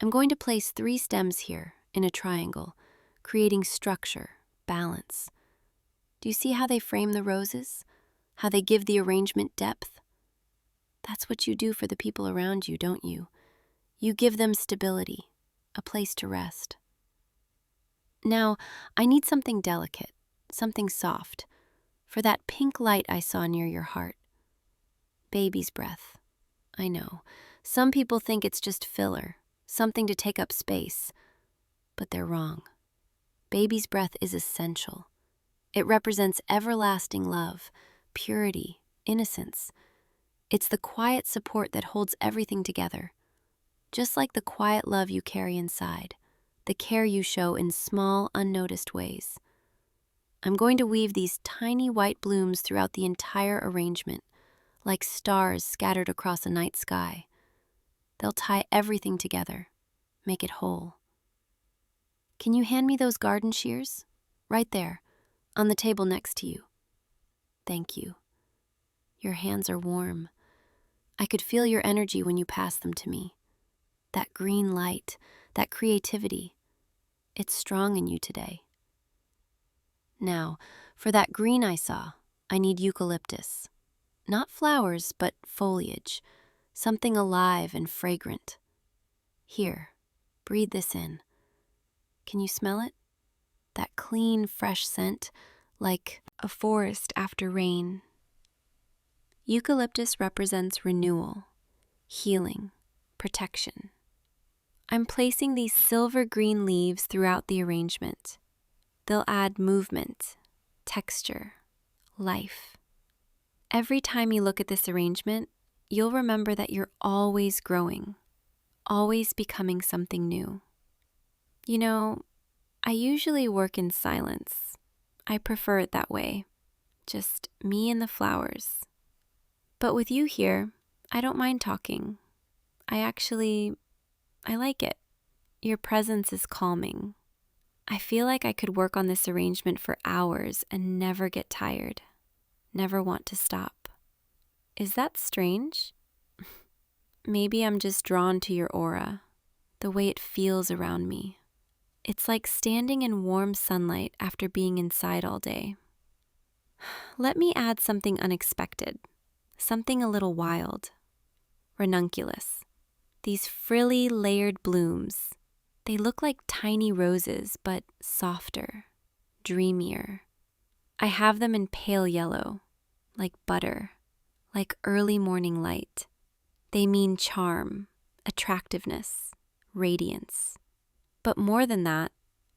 I'm going to place 3 stems here in a triangle, creating structure, balance. Do you see how they frame the roses? How they give the arrangement depth? That's what you do for the people around you, don't you? You give them stability, a place to rest. Now, I need something delicate, something soft, for that pink light I saw near your heart. Baby's breath. I know. Some people think it's just filler, something to take up space. But they're wrong. Baby's breath is essential. It represents everlasting love, purity, innocence. It's the quiet support that holds everything together. Just like the quiet love you carry inside, the care you show in small, unnoticed ways. I'm going to weave these tiny white blooms throughout the entire arrangement, like stars scattered across a night sky. They'll tie everything together, make it whole. Can you hand me those garden shears? Right there, on the table next to you. Thank you. Your hands are warm. I could feel your energy when you passed them to me. That green light, that creativity, it's strong in you today. Now, for that green I saw, I need eucalyptus. Not flowers, but foliage, something alive and fragrant. Here, breathe this in. Can you smell it? That clean, fresh scent, like a forest after rain. Eucalyptus represents renewal, healing, protection. I'm placing these silver green leaves throughout the arrangement. They'll add movement, texture, life. Every time you look at this arrangement, you'll remember that you're always growing, always becoming something new. You know, I usually work in silence. I prefer it that way, just me and the flowers. But with you here, I don't mind talking. I like it. Your presence is calming. I feel like I could work on this arrangement for hours and never get tired, never want to stop. Is that strange? Maybe I'm just drawn to your aura, the way it feels around me. It's like standing in warm sunlight after being inside all day. Let me add something unexpected, something a little wild. Ranunculus. These frilly, layered blooms. They look like tiny roses, but softer, dreamier. I have them in pale yellow, like butter, like early morning light. They mean charm, attractiveness, radiance. But more than that,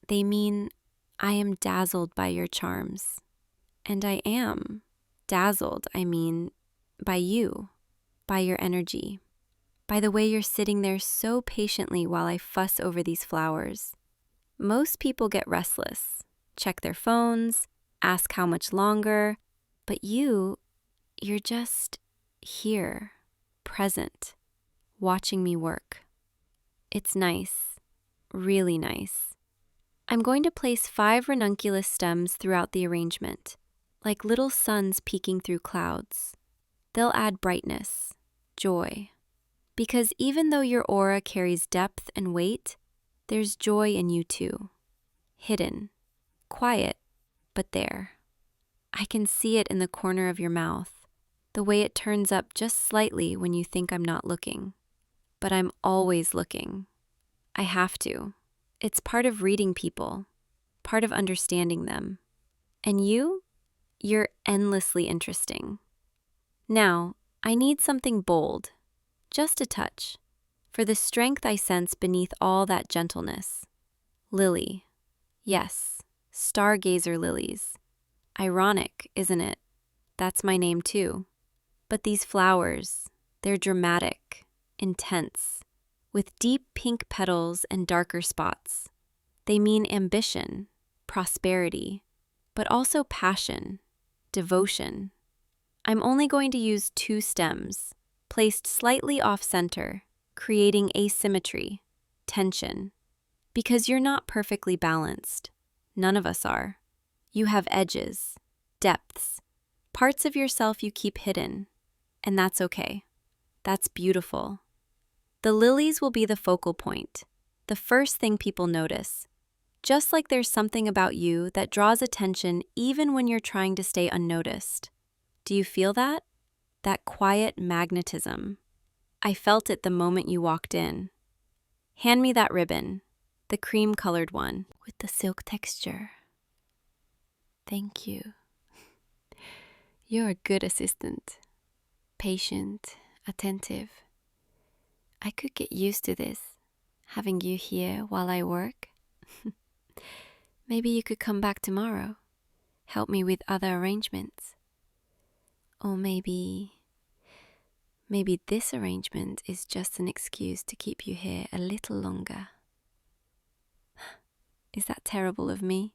they mean I am dazzled by your charms. And I am dazzled, by you, by your energy, by the way you're sitting there so patiently while I fuss over these flowers. Most people get restless, check their phones, ask how much longer, but you're just here, present, watching me work. It's nice, really nice. I'm going to place 5 ranunculus stems throughout the arrangement, like little suns peeking through clouds. They'll add brightness, joy. Because even though your aura carries depth and weight, there's joy in you too. Hidden, quiet, but there. I can see it in the corner of your mouth, the way it turns up just slightly when you think I'm not looking. But I'm always looking. I have to. It's part of reading people, part of understanding them. And you're endlessly interesting. Now, I need something bold, just a touch, for the strength I sense beneath all that gentleness. Lily. Yes, stargazer lilies. Ironic, isn't it? That's my name too. But these flowers, they're dramatic, intense, with deep pink petals and darker spots. They mean ambition, prosperity, but also passion, devotion. I'm only going to use 2 stems, placed slightly off-center, creating asymmetry, tension. Because you're not perfectly balanced. None of us are. You have edges, depths, parts of yourself you keep hidden, and that's okay. That's beautiful. The lilies will be the focal point, the first thing people notice. Just like there's something about you that draws attention even when you're trying to stay unnoticed. Do you feel that? That quiet magnetism. I felt it the moment you walked in. Hand me that ribbon, the cream-colored one, with the silk texture. Thank you. You're a good assistant. Patient, attentive. I could get used to this, having you here while I work. Maybe you could come back tomorrow, help me with other arrangements. Or maybe this arrangement is just an excuse to keep you here a little longer. Is that terrible of me?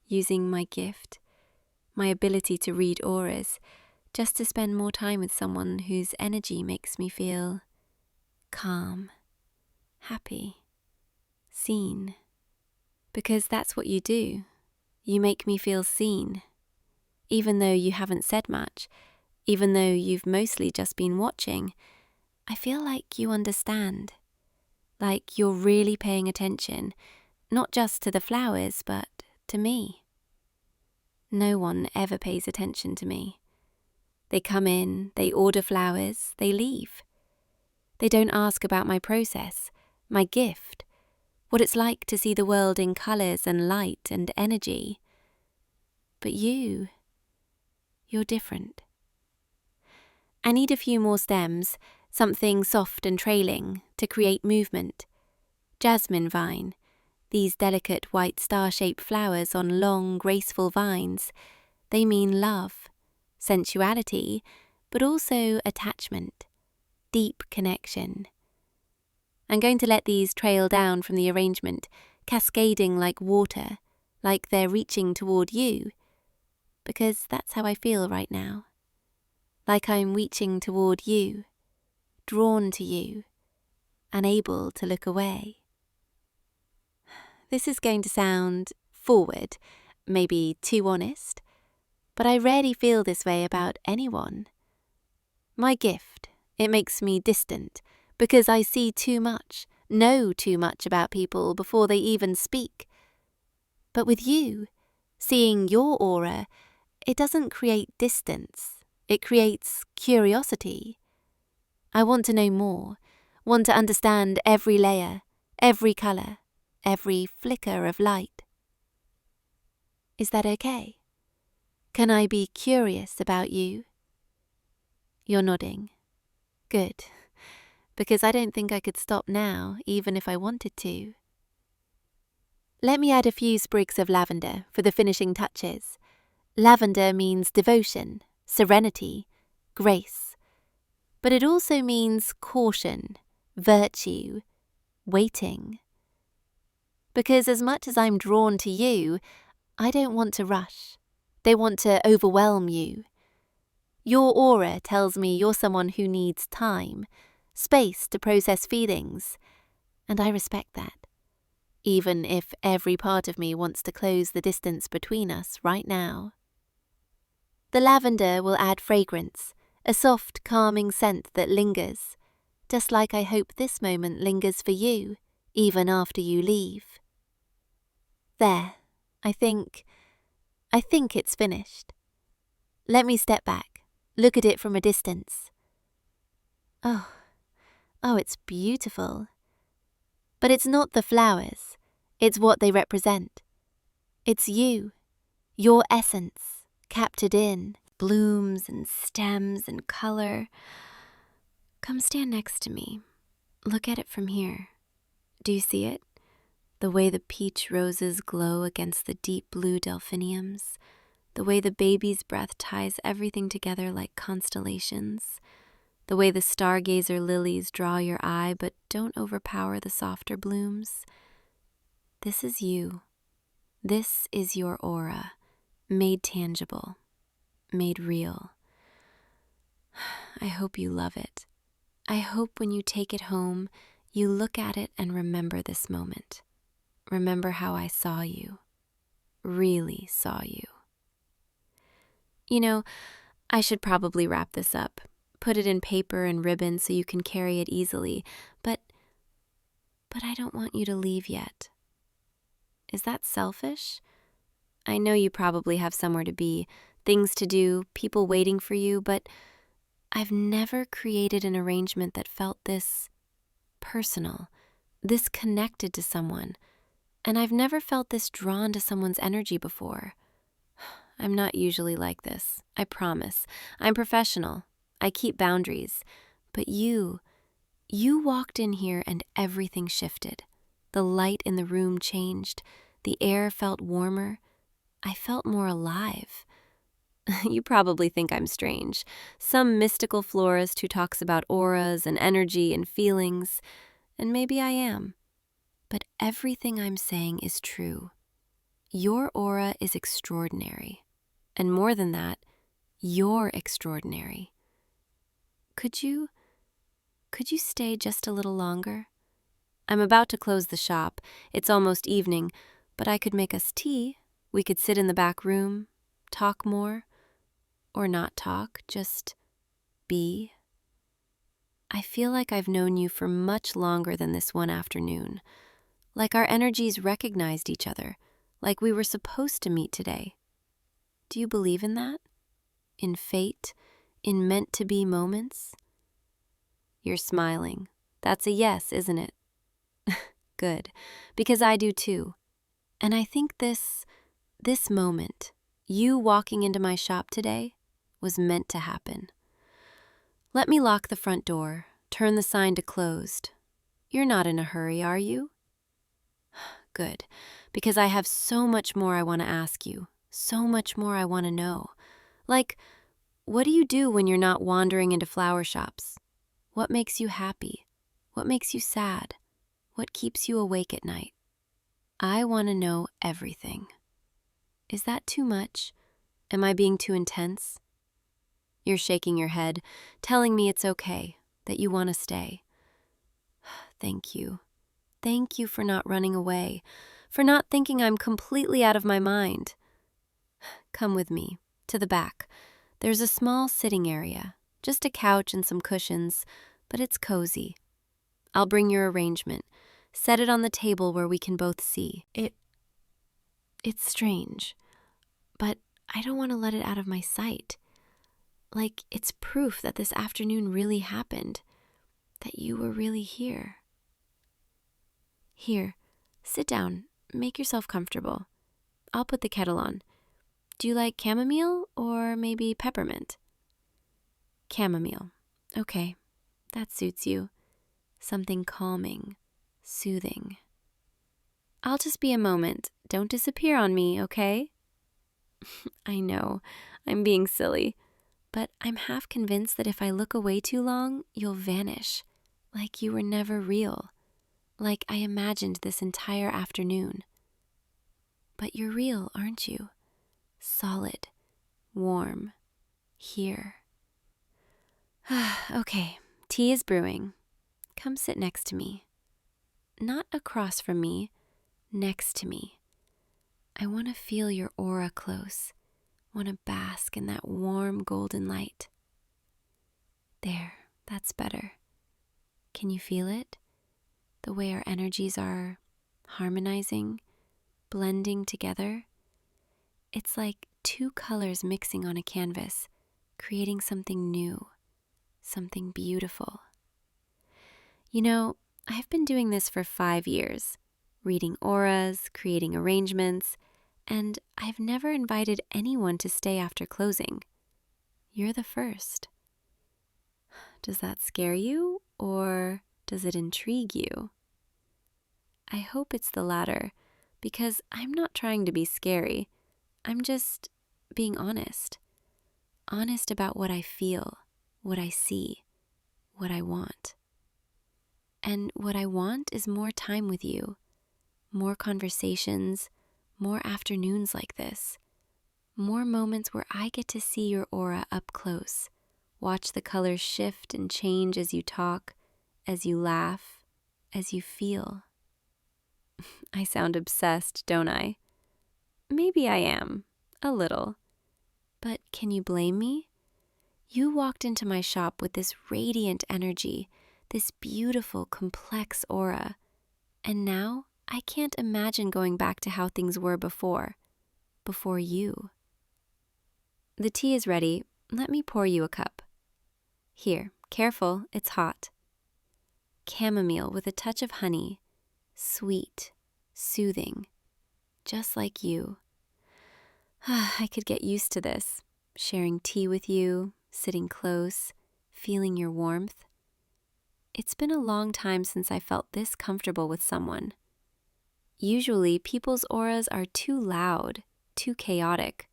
Using my gift, my ability to read auras, just to spend more time with someone whose energy makes me feel calm, happy, seen. Because that's what you do. You make me feel seen. Even though you haven't said much, even though you've mostly just been watching, I feel like you understand. Like you're really paying attention, not just to the flowers, but to me. No one ever pays attention to me. They come in, they order flowers, they leave. They don't ask about my process, my gift, what it's like to see the world in colours and light and energy. But you're different. I need a few more stems, something soft and trailing, to create movement. Jasmine vine, these delicate white star-shaped flowers on long, graceful vines. They mean love, sensuality, but also attachment, deep connection. I'm going to let these trail down from the arrangement, cascading like water, like they're reaching toward you, because that's how I feel right now. Like I'm reaching toward you, drawn to you, unable to look away. This is going to sound forward, maybe too honest, but I rarely feel this way about anyone. My gift. It makes me distant, because I see too much, know too much about people before they even speak. But with you, seeing your aura, it doesn't create distance. It creates curiosity. I want to know more, want to understand every layer, every color, every flicker of light. Is that okay? Can I be curious about you? You're nodding. Good, because I don't think I could stop now, even if I wanted to. Let me add a few sprigs of lavender for the finishing touches. Lavender means devotion, serenity, grace. But it also means caution, virtue, waiting. Because as much as I'm drawn to you, I don't want to rush. They want to overwhelm you. Your aura tells me you're someone who needs time, space to process feelings, and I respect that. Even if every part of me wants to close the distance between us right now. The lavender will add fragrance, a soft, calming scent that lingers, just like I hope this moment lingers for you, even after you leave. There, I think it's finished. Let me step back, look at it from a distance. Oh, it's beautiful. But it's not the flowers, it's what they represent. It's you, your essence, captured in blooms and stems and color. Come stand next to me. Look at it from here. Do you see it? The way the peach roses glow against the deep blue delphiniums. The way the baby's breath ties everything together like constellations. The way the stargazer lilies draw your eye but don't overpower the softer blooms. This is you. This is your aura, made tangible, made real. I hope you love it. I hope when you take it home, you look at it and remember this moment. Remember how I saw you, really saw you. You know, I should probably wrap this up, put it in paper and ribbon so you can carry it easily, but I don't want you to leave yet. Is that selfish? I know you probably have somewhere to be, things to do, people waiting for you, but I've never created an arrangement that felt this personal, this connected to someone, and I've never felt this drawn to someone's energy before. I'm not usually like this, I promise. I'm professional. I keep boundaries. But you walked in here and everything shifted. The light in the room changed. The air felt warmer. I felt more alive. You probably think I'm strange. Some mystical florist who talks about auras and energy and feelings. And maybe I am. But everything I'm saying is true. Your aura is extraordinary. And more than that, you're extraordinary. Could you stay just a little longer? I'm about to close the shop. It's almost evening, but I could make us tea. We could sit in the back room, talk more, or not talk, just be. I feel like I've known you for much longer than this one afternoon. Like our energies recognized each other, like we were supposed to meet today. Do you believe in that? In fate? In meant-to-be moments? You're smiling. That's a yes, isn't it? Good, because I do too. And I think this moment, you walking into my shop today, was meant to happen. Let me lock the front door, turn the sign to closed. You're not in a hurry, are you? Good, because I have so much more I want to ask you, so much more I want to know. Like, what do you do when you're not wandering into flower shops? What makes you happy? What makes you sad? What keeps you awake at night? I want to know everything. Is that too much? Am I being too intense? You're shaking your head, telling me it's okay, that you want to stay. Thank you. Thank you for not running away, for not thinking I'm completely out of my mind. Come with me, to the back. There's a small sitting area, Just a couch and some cushions, but it's cozy. I'll bring your arrangement. Set it on the table where we can both see. It's strange, but I don't want to let it out of my sight. Like it's proof that this afternoon really happened, that you were really here. Here, sit down, make yourself comfortable. I'll put the kettle on. Do you like chamomile or maybe peppermint? Chamomile. Okay, that suits you. Something calming, soothing. I'll just be a moment. Don't disappear on me, okay? I know, I'm being silly, but I'm half convinced that if I look away too long, you'll vanish, like you were never real, like I imagined this entire afternoon. But you're real, aren't you? Solid, warm, here. Okay, tea is brewing. Come sit next to me. Not across from me, next to me. I want to feel your aura close. Want to bask in that warm golden light. There, that's better. Can you feel it? The way our energies are harmonizing, blending together. It's like two colors mixing on a canvas, creating something new, something beautiful. You know, I've been doing this for 5 years, reading auras, creating arrangements, and I've never invited anyone to stay after closing. You're the first. Does that scare you, or does it intrigue you? I hope it's the latter, because I'm not trying to be scary. I'm just being honest. Honest about what I feel, what I see, what I want. And what I want is more time with you, more conversations, more afternoons like this, more moments where I get to see your aura up close, watch the colors shift and change as you talk, as you laugh, as you feel. I sound obsessed, don't I? Maybe I am, a little. But can you blame me? You walked into my shop with this radiant energy, this beautiful, complex aura, and now I can't imagine going back to how things were before you. The tea is ready. Let me pour you a cup. Here, careful, it's hot. Chamomile with a touch of honey, sweet, soothing, just like you. I could get used to this, sharing tea with you, sitting close, feeling your warmth. It's been a long time since I felt this comfortable with someone. Usually, people's auras are too loud, too chaotic,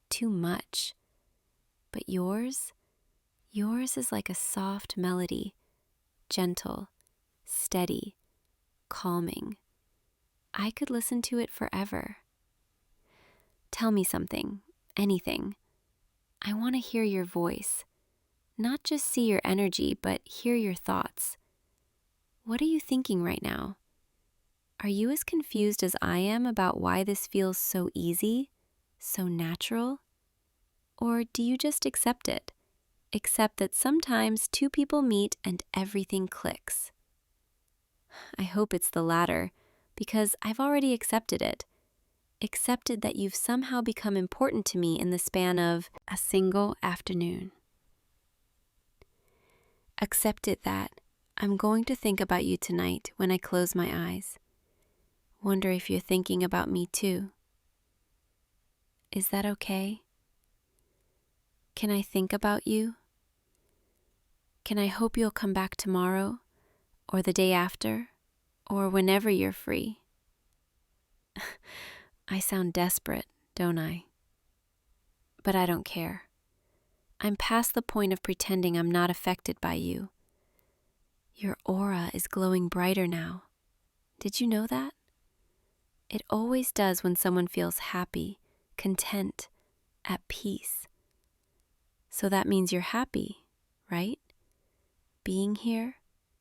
too much. But yours is like a soft melody, gentle, steady, calming. I could listen to it forever. Tell me something, anything. I want to hear your voice, not just see your energy, but hear your thoughts. What are you thinking right now? Are you as confused as I am about why this feels so easy, so natural? Or do you just accept it? Accept that sometimes two people meet and everything clicks. I hope it's the latter, because I've already accepted it. Accepted that you've somehow become important to me in the span of a single afternoon. Accepted that I'm going to think about you tonight when I close my eyes. Wonder if you're thinking about me too. Is that okay? Can I think about you? Can I hope you'll come back tomorrow, or the day after, or whenever you're free? I sound desperate, don't I? But I don't care. I'm past the point of pretending I'm not affected by you. Your aura is glowing brighter now. Did you know that? It always does when someone feels happy, content, at peace. So that means you're happy, right? Being here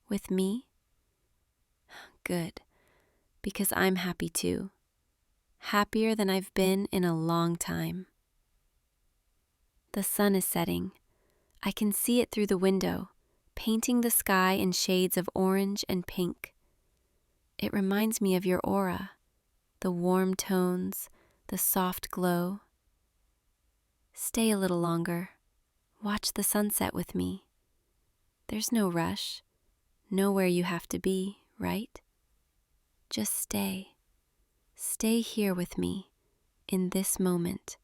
with me? Good, because I'm happy too. Happier than I've been in a long time. The sun is setting. I can see it through the window, painting the sky in shades of orange and pink. It reminds me of your aura, the warm tones, the soft glow. Stay a little longer. Watch the sunset with me. There's no rush, nowhere you have to be, right? Just stay. Stay here with me, in this moment,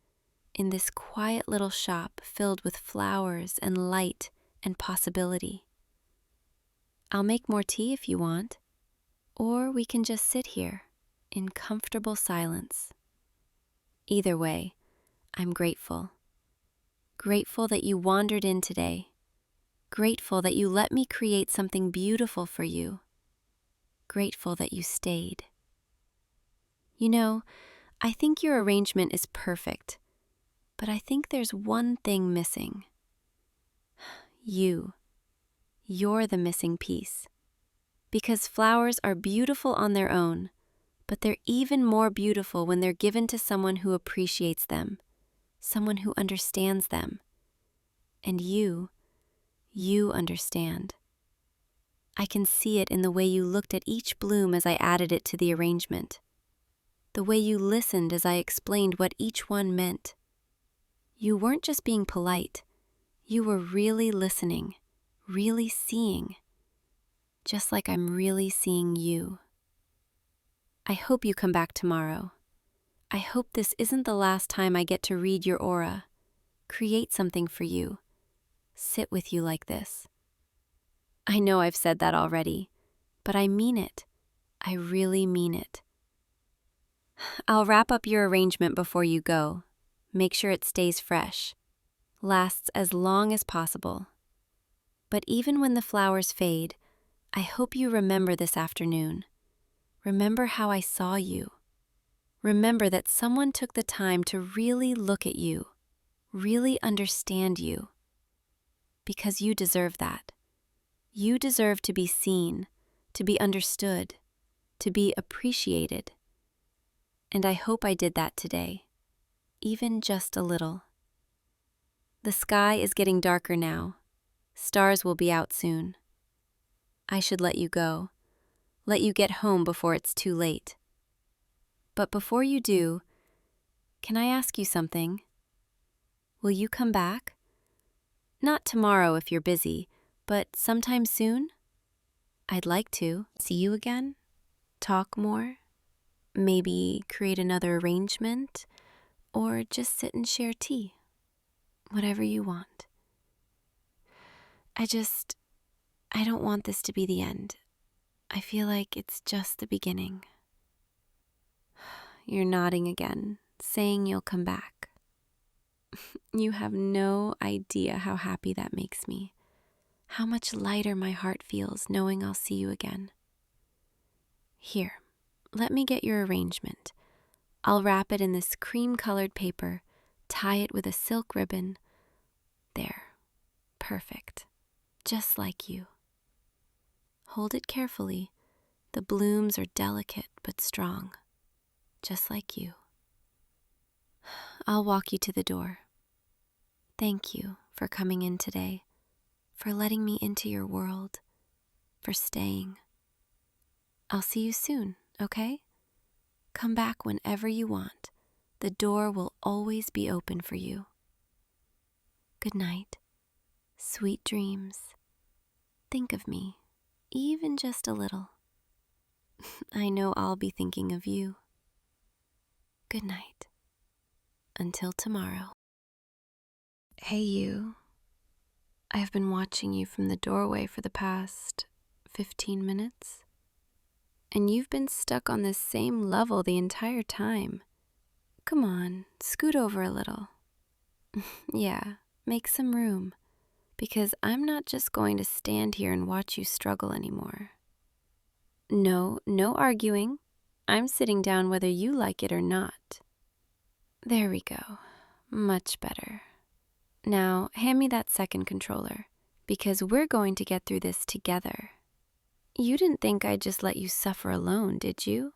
in this quiet little shop filled with flowers and light and possibility. I'll make more tea if you want, or we can just sit here in comfortable silence. Either way, I'm grateful. Grateful that you wandered in today. Grateful that you let me create something beautiful for you. Grateful that you stayed. You know, I think your arrangement is perfect, but I think there's one thing missing. You. You're the missing piece. Because flowers are beautiful on their own, but they're even more beautiful when they're given to someone who appreciates them, someone who understands them. And you understand. I can see it in the way you looked at each bloom as I added it to the arrangement, the way you listened as I explained what each one meant. You weren't just being polite, you were really listening, really seeing, just like I'm really seeing you. I hope you come back tomorrow. I hope this isn't the last time I get to read your aura, create something for you, sit with you like this. I know I've said that already, but I mean it. I really mean it. I'll wrap up your arrangement before you go. Make sure it stays fresh, lasts as long as possible. But even when the flowers fade, I hope you remember this afternoon. Remember how I saw you. Remember that someone took the time to really look at you, really understand you. Because you deserve that. You deserve to be seen, to be understood, to be appreciated. And I hope I did that today, even just a little. The sky is getting darker now. Stars will be out soon. I should let you go, let you get home before it's too late. But before you do, can I ask you something? Will you come back? Not tomorrow if you're busy, but sometime soon? I'd like to see you again, talk more, maybe create another arrangement, or just sit and share tea. Whatever you want. I don't want this to be the end. I feel like it's just the beginning. You're nodding again, saying you'll come back. You have no idea how happy that makes me. How much lighter my heart feels knowing I'll see you again. Here, let me get your arrangement. I'll wrap it in this cream-colored paper, tie it with a silk ribbon. There, perfect, just like you. Hold it carefully. The blooms are delicate but strong, just like you. I'll walk you to the door. Thank you for coming in today, for letting me into your world, for staying. I'll see you soon, okay? Come back whenever you want. The door will always be open for you. Good night. Sweet dreams. Think of me, even just a little. I know I'll be thinking of you. Good night. Until tomorrow. Hey you. I've been watching you from the doorway for the past 15 minutes. And you've been stuck on this same level the entire time. Come on, scoot over a little. Yeah, make some room. Because I'm not just going to stand here and watch you struggle anymore. No arguing. I'm sitting down whether you like it or not. There we go. Much better. Now, hand me that second controller, because we're going to get through this together. You didn't think I'd just let you suffer alone, did you?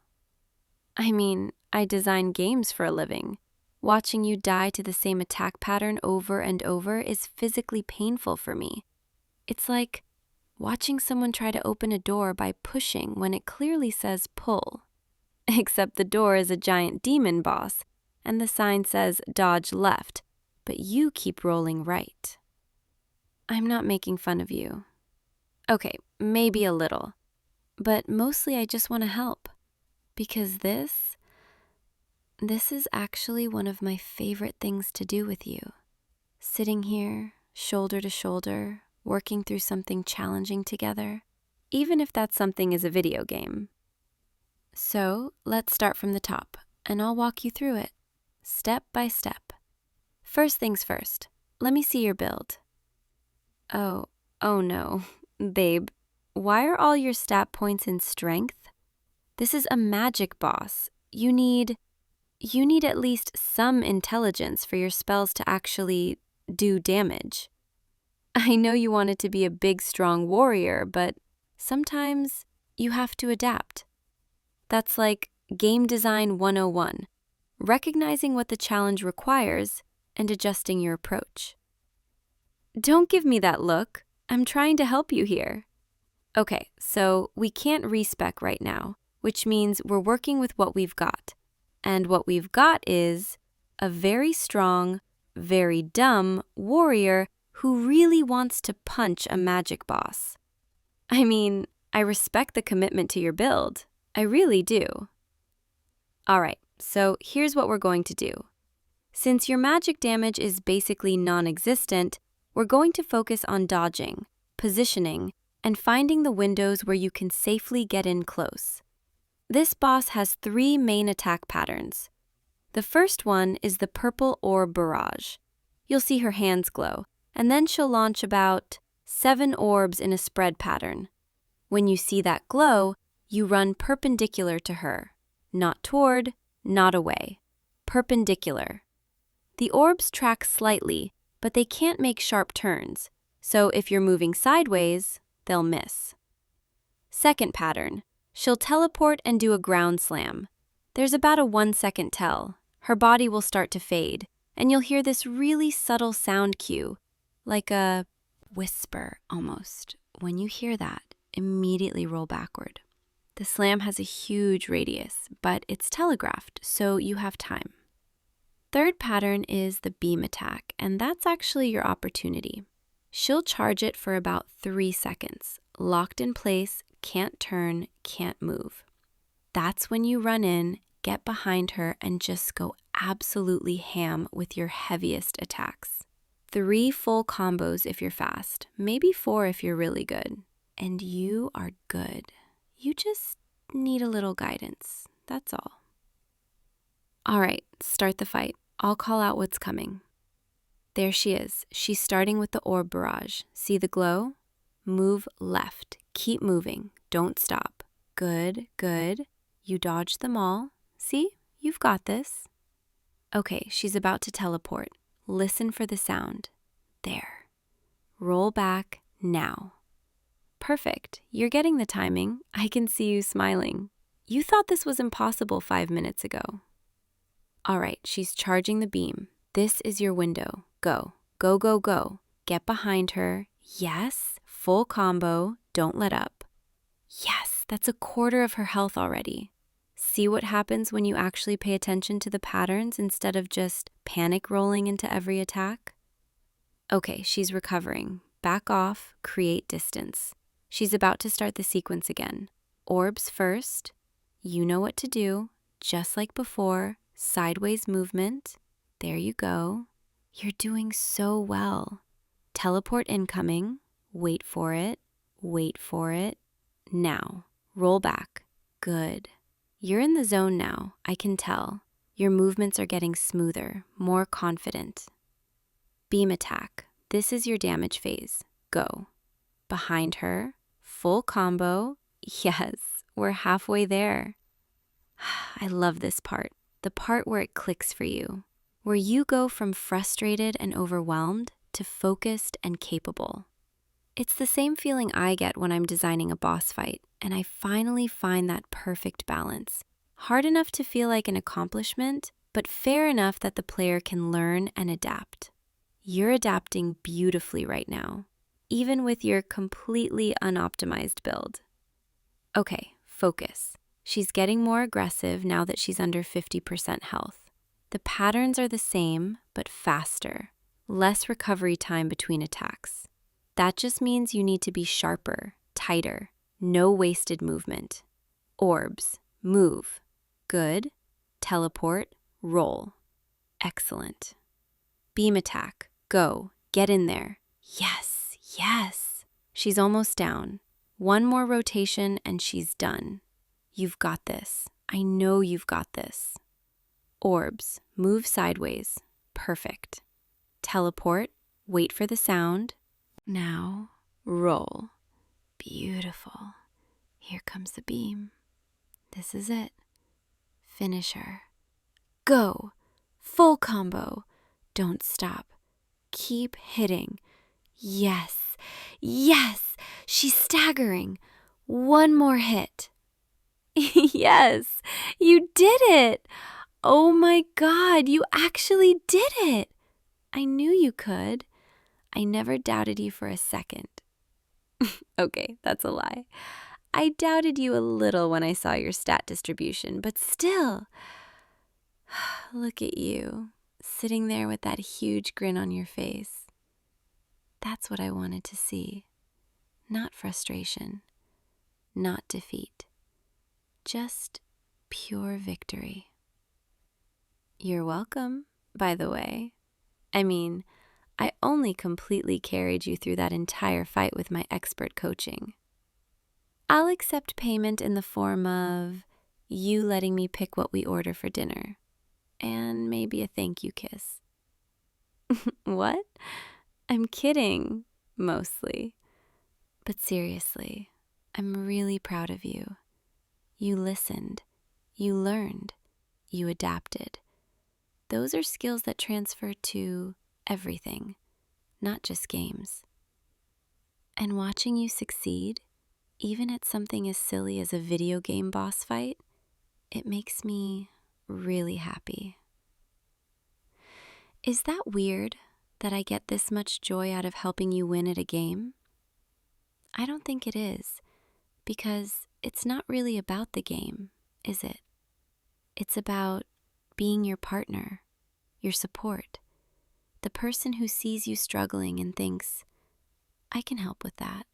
I mean, I design games for a living. Watching you die to the same attack pattern over and over is physically painful for me. It's like watching someone try to open a door by pushing when it clearly says pull. Except the door is a giant demon boss, and the sign says dodge left, but you keep rolling right. I'm not making fun of you. Okay, maybe a little, but mostly I just want to help. Because this is actually one of my favorite things to do with you. Sitting here, shoulder to shoulder, working through something challenging together, even if that something is a video game. So let's start from the top, and I'll walk you through it, step by step. First things first, let me see your build. Oh no, babe, why are all your stat points in strength? This is a magic boss. You need at least some intelligence for your spells to actually do damage. I know you want it to be a big, strong warrior, but sometimes you have to adapt. That's like Game Design 101, recognizing what the challenge requires and adjusting your approach. Don't give me that look. I'm trying to help you here. Okay, so we can't respec right now, which means we're working with what we've got. And what we've got is a very strong, very dumb warrior who really wants to punch a magic boss. I mean, I respect the commitment to your build. I really do. All right, so here's what we're going to do. Since your magic damage is basically non-existent, we're going to focus on dodging, positioning, and finding the windows where you can safely get in close. This boss has 3 main attack patterns. The first one is the purple orb barrage. You'll see her hands glow, and then she'll launch about 7 orbs in a spread pattern. When you see that glow, you run perpendicular to her. Not toward, not away. Perpendicular. The orbs track slightly, but they can't make sharp turns, so if you're moving sideways, they'll miss. Second pattern. She'll teleport and do a ground slam. There's about a 1-second tell. Her body will start to fade, and you'll hear this really subtle sound cue, like a whisper almost. When you hear that, immediately roll backward. The slam has a huge radius, but it's telegraphed, so you have time. Third pattern is the beam attack, and that's actually your opportunity. She'll charge it for about 3 seconds, locked in place, can't turn, can't move. That's when you run in, get behind her, and just go absolutely ham with your heaviest attacks. 3 full combos if you're fast, maybe 4 if you're really good. And you are good. You just need a little guidance, that's all. All right, start the fight. I'll call out what's coming. There she is. She's starting with the orb barrage. See the glow? Move left. Keep moving. Don't stop. Good, good. You dodged them all. See? You've got this. Okay, she's about to teleport. Listen for the sound. There. Roll back now. Perfect. You're getting the timing. I can see you smiling. You thought this was impossible 5 minutes ago. All right, she's charging the beam. This is your window. Go, go, go, go. Get behind her. Yes, full combo. Don't let up. Yes, that's 1/4 of her health already. See what happens when you actually pay attention to the patterns instead of just panic rolling into every attack? Okay, she's recovering. Back off, create distance. She's about to start the sequence again. Orbs first. You know what to do. Just like before, sideways movement. There you go. You're doing so well. Teleport incoming. Wait for it. Wait for it. Now, roll back. Good. You're in the zone now, I can tell. Your movements are getting smoother, more confident. Beam attack. This is your damage phase. Go. Behind her. Full combo. Yes, we're halfway there. I love this part. The part where it clicks for you. Where you go from frustrated and overwhelmed to focused and capable. It's the same feeling I get when I'm designing a boss fight, and I finally find that perfect balance. Hard enough to feel like an accomplishment, but fair enough that the player can learn and adapt. You're adapting beautifully right now, even with your completely unoptimized build. Okay, focus. She's getting more aggressive now that she's under 50% health. The patterns are the same, but faster. Less recovery time between attacks. That just means you need to be sharper, tighter, no wasted movement. Orbs, move. Good. Teleport, roll. Excellent. Beam attack, go, get in there. Yes, yes. She's almost down. One more rotation and she's done. You've got this. I know you've got this. Orbs, move sideways. Perfect. Teleport, wait for the sound. Now, roll. Beautiful. Here comes the beam. This is it. Finish her. Go. Full combo. Don't stop. Keep hitting. Yes. Yes. She's staggering. One more hit. Yes. You did it. Oh my God, you actually did it. I knew you could. I never doubted you for a second. Okay, that's a lie. I doubted you a little when I saw your stat distribution, but still. Look at you, sitting there with that huge grin on your face. That's what I wanted to see. Not frustration, not defeat. Just pure victory. You're welcome, by the way. I mean, I only completely carried you through that entire fight with my expert coaching. I'll accept payment in the form of you letting me pick what we order for dinner, and maybe a thank you kiss. What? I'm kidding, mostly. But seriously, I'm really proud of you. You listened, you learned, you adapted. Those are skills that transfer to everything, not just games. And watching you succeed, even at something as silly as a video game boss fight, it makes me really happy. Is that weird that I get this much joy out of helping you win at a game? I don't think it is, because it's not really about the game, is it? It's about being your partner, your support, the person who sees you struggling and thinks, I can help with that.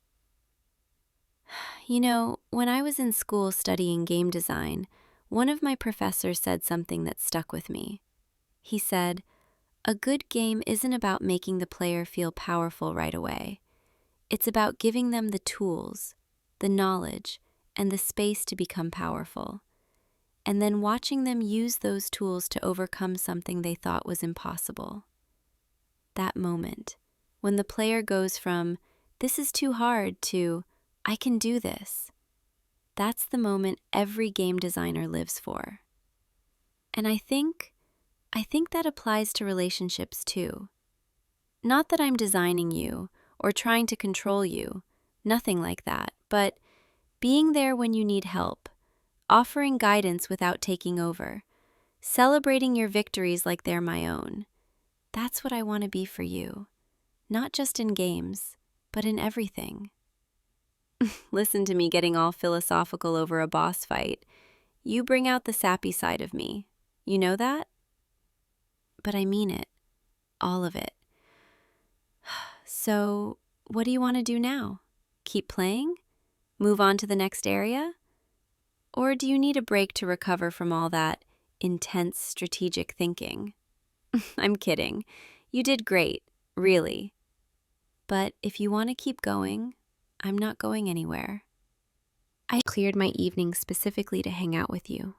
You know, when I was in school studying game design, one of my professors said something that stuck with me. He said, a good game isn't about making the player feel powerful right away. It's about giving them the tools, the knowledge, and the space to become powerful, and then watching them use those tools to overcome something they thought was impossible. That moment, when the player goes from, this is too hard, to, I can do this. That's the moment every game designer lives for. And I think that applies to relationships too. Not that I'm designing you or trying to control you, nothing like that, but being there when you need help, offering guidance without taking over, celebrating your victories like they're my own. That's what I want to be for you, not just in games, but in everything. Listen to me getting all philosophical over a boss fight. You bring out the sappy side of me. You know that? But I mean it. All of it. So, what do you want to do now? Keep playing? Move on to the next area? Or do you need a break to recover from all that intense strategic thinking? I'm kidding. You did great, really. But if you want to keep going, I'm not going anywhere. I cleared my evening specifically to hang out with you.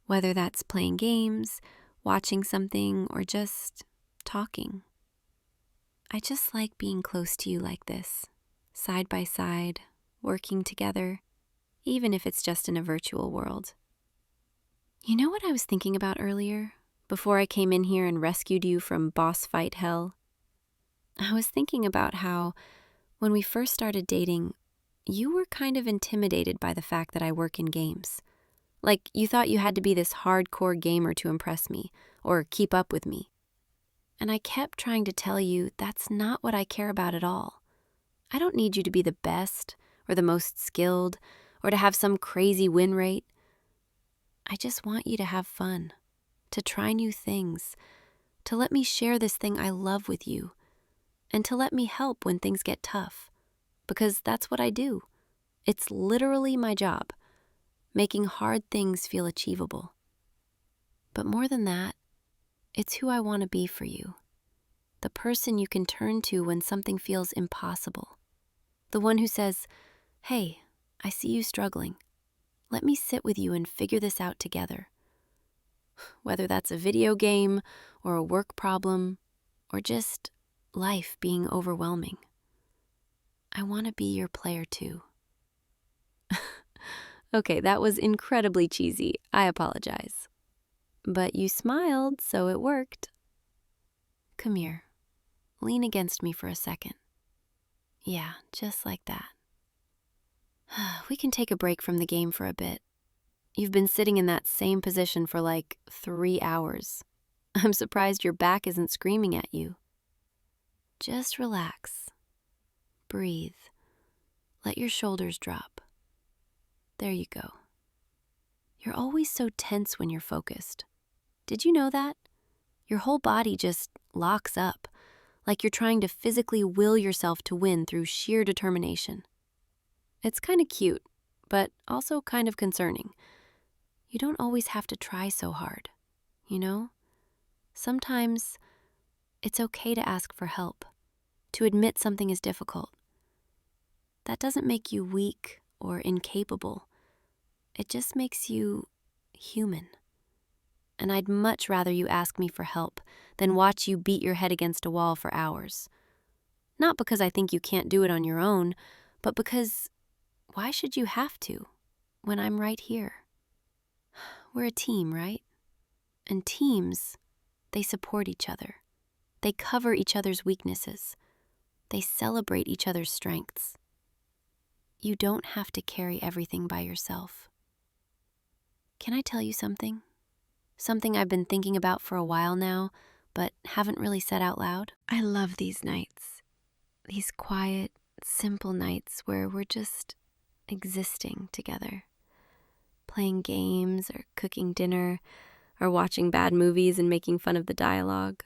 Whether that's playing games, watching something, or just talking. I just like being close to you like this, side by side, working together, even if it's just in a virtual world. You know what I was thinking about earlier, before I came in here and rescued you from boss fight hell? I was thinking about how, when we first started dating, you were kind of intimidated by the fact that I work in games. Like you thought you had to be this hardcore gamer to impress me or keep up with me. And I kept trying to tell you that's not what I care about at all. I don't need you to be the best or the most skilled or to have some crazy win rate. I just want you to have fun, to try new things, to let me share this thing I love with you, and to let me help when things get tough, because that's what I do. It's literally my job, making hard things feel achievable. But more than that, it's who I want to be for you, the person you can turn to when something feels impossible, the one who says, "Hey, I see you struggling. Let me sit with you and figure this out together." Whether that's a video game or a work problem or just life being overwhelming. I want to be your player too. Okay, that was incredibly cheesy. I apologize. But you smiled, so it worked. Come here. Lean against me for a second. Yeah, just like that. We can take a break from the game for a bit. You've been sitting in that same position for like 3 hours. I'm surprised your back isn't screaming at you. Just relax. Breathe. Let your shoulders drop. There you go. You're always so tense when you're focused. Did you know that? Your whole body just locks up, like you're trying to physically will yourself to win through sheer determination. It's kind of cute, but also kind of concerning. You don't always have to try so hard, you know? Sometimes it's okay to ask for help, to admit something is difficult. That doesn't make you weak or incapable. It just makes you human. And I'd much rather you ask me for help than watch you beat your head against a wall for hours. Not because I think you can't do it on your own, but because why should you have to when I'm right here? We're a team, right? And teams, they support each other. They cover each other's weaknesses. They celebrate each other's strengths. You don't have to carry everything by yourself. Can I tell you something? Something I've been thinking about for a while now, but haven't really said out loud? I love these nights. These quiet, simple nights where we're just existing together. Playing games or cooking dinner or watching bad movies and making fun of the dialogue.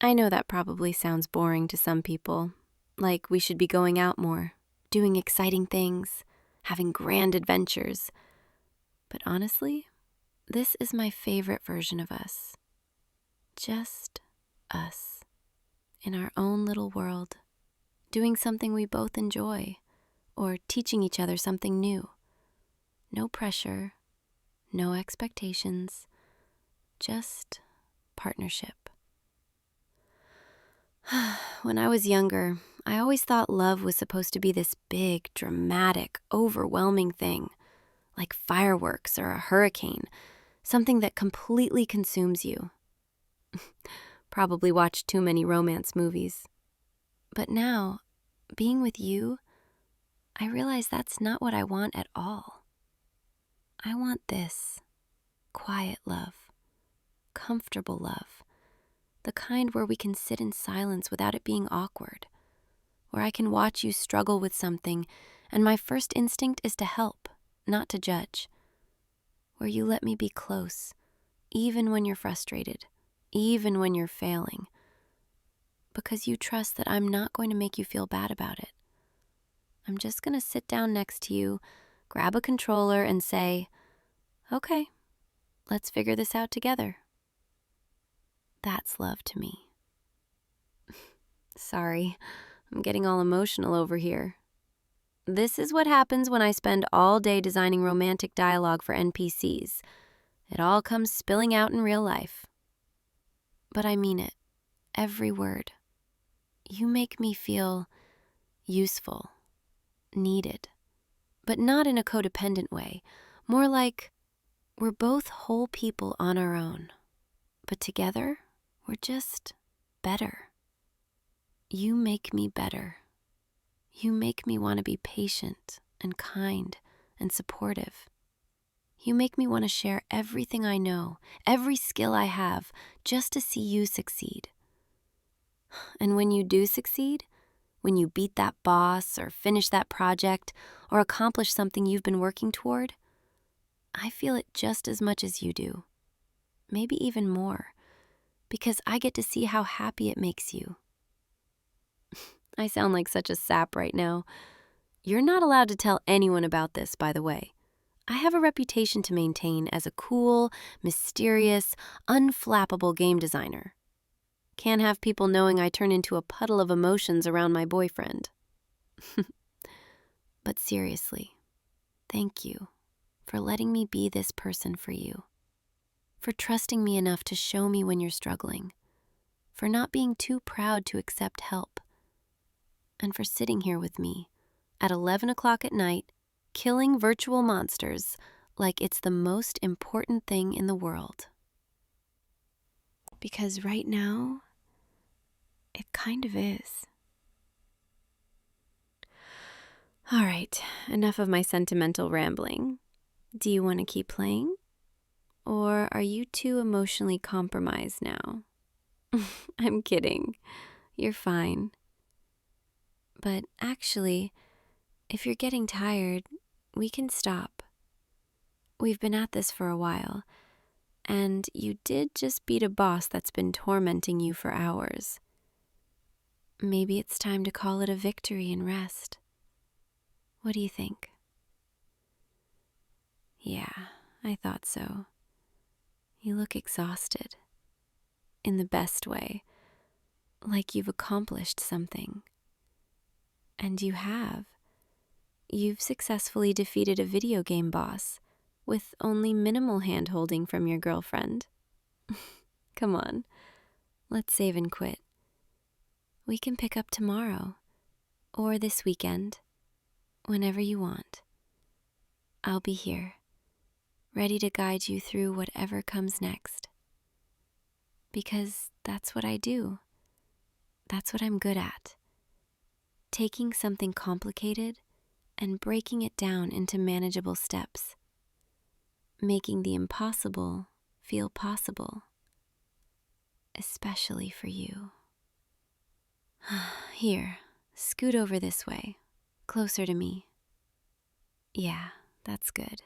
I know that probably sounds boring to some people, like we should be going out more, doing exciting things, having grand adventures. But honestly, this is my favorite version of us. Just us, in our own little world, doing something we both enjoy, or teaching each other something new. No pressure, no expectations, just partnership. When I was younger, I always thought love was supposed to be this big, dramatic, overwhelming thing, like fireworks or a hurricane, something that completely consumes you. Probably watched too many romance movies. But now, being with you, I realize that's not what I want at all. I want this quiet love, comfortable love, the kind where we can sit in silence without it being awkward, where I can watch you struggle with something and my first instinct is to help, not to judge, where you let me be close, even when you're frustrated, even when you're failing, because you trust that I'm not going to make you feel bad about it. I'm just going to sit down next to you, grab a controller, and say, "Okay, let's figure this out together." That's love to me. Sorry, I'm getting all emotional over here. This is what happens when I spend all day designing romantic dialogue for NPCs. It all comes spilling out in real life. But I mean it, every word. You make me feel useful, needed, but not in a codependent way, more like we're both whole people on our own, but together we're just better. You make me better. You make me want to be patient and kind and supportive. You make me want to share everything I know, every skill I have, just to see you succeed. And when you do succeed, when you beat that boss or finish that project or accomplish something you've been working toward, I feel it just as much as you do. Maybe even more, because I get to see how happy it makes you. I sound like such a sap right now. You're not allowed to tell anyone about this, by the way. I have a reputation to maintain as a cool, mysterious, unflappable game designer. Can't have people knowing I turn into a puddle of emotions around my boyfriend. But seriously, thank you for letting me be this person for you, for trusting me enough to show me when you're struggling, for not being too proud to accept help, and for sitting here with me at 11 o'clock at night, killing virtual monsters like it's the most important thing in the world. Because right now, it kind of is. All right, enough of my sentimental rambling. Do you want to keep playing? Or are you too emotionally compromised now? I'm kidding. You're fine. But actually, if you're getting tired, we can stop. We've been at this for a while, and you did just beat a boss that's been tormenting you for hours. Maybe it's time to call it a victory and rest. What do you think? Yeah, I thought so. You look exhausted. In the best way. Like you've accomplished something. And you have. You've successfully defeated a video game boss with only minimal hand-holding from your girlfriend. Come on, let's save and quit. We can pick up tomorrow, or this weekend, whenever you want. I'll be here, ready to guide you through whatever comes next. Because that's what I do. That's what I'm good at. Taking something complicated and breaking it down into manageable steps. Making the impossible feel possible. Especially for you. Here, scoot over this way, closer to me. Yeah, that's good.